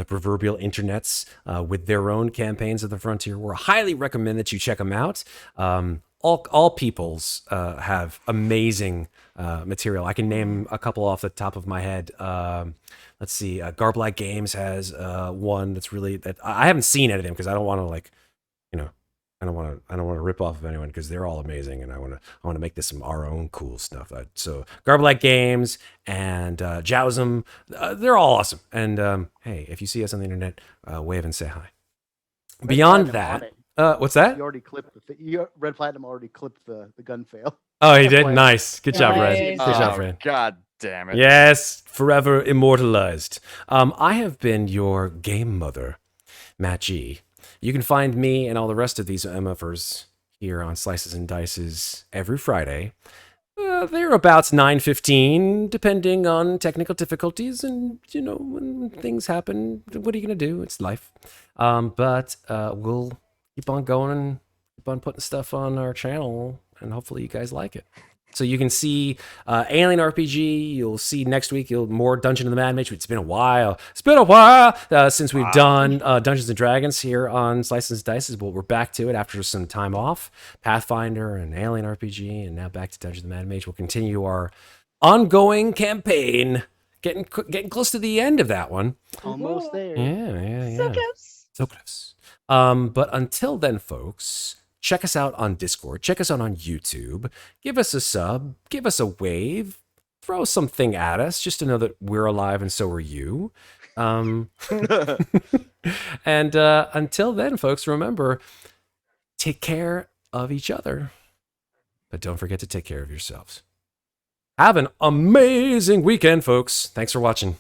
[SPEAKER 1] proverbial internets with their own campaigns of the Frontier War. I highly recommend that you check them out. All peoples have amazing material. I can name a couple off the top of my head. Let's see. Garblag Games has one that's really that I haven't seen any of them because I don't want to I don't want to rip off of anyone because they're all amazing, and I want to make this some our own cool stuff. So Garblag Games and Jousm, they're all awesome. And hey, if you see us on the internet, wave and say hi. Beyond that. What's that?
[SPEAKER 6] You already clipped Red Platinum already clipped the gun fail.
[SPEAKER 1] Oh, he did?
[SPEAKER 6] FYI.
[SPEAKER 1] Nice. Good job, Red.
[SPEAKER 4] Nice.
[SPEAKER 1] Good job, Red.
[SPEAKER 8] God damn it.
[SPEAKER 1] Yes, forever immortalized. I have been your game mother, Matt G. You can find me and all the rest of these MFers here on Slices and Dices every Friday. They're about 9:15, depending on technical difficulties, and when things happen, what are you gonna do? It's life. But we'll keep on going and keep on putting stuff on our channel, and hopefully you guys like it. So you can see Alien RPG. You'll see next week more Dungeon of the Mad Mage. It's been a while. It's been a while since we've done Dungeons and Dragons here on Slices and Dices, but we're back to it after some time off. Pathfinder and Alien RPG, and now back to Dungeons of the Mad Mage. We'll continue our ongoing campaign. Getting close to the end of that one.
[SPEAKER 6] Almost there.
[SPEAKER 1] Yeah.
[SPEAKER 4] So close.
[SPEAKER 1] So close. But until then, folks, check us out on Discord. Check us out on YouTube. Give us a sub. Give us a wave. Throw something at us just to know that we're alive and so are you. And until then, folks, remember, take care of each other. But don't forget to take care of yourselves. Have an amazing weekend, folks. Thanks for watching.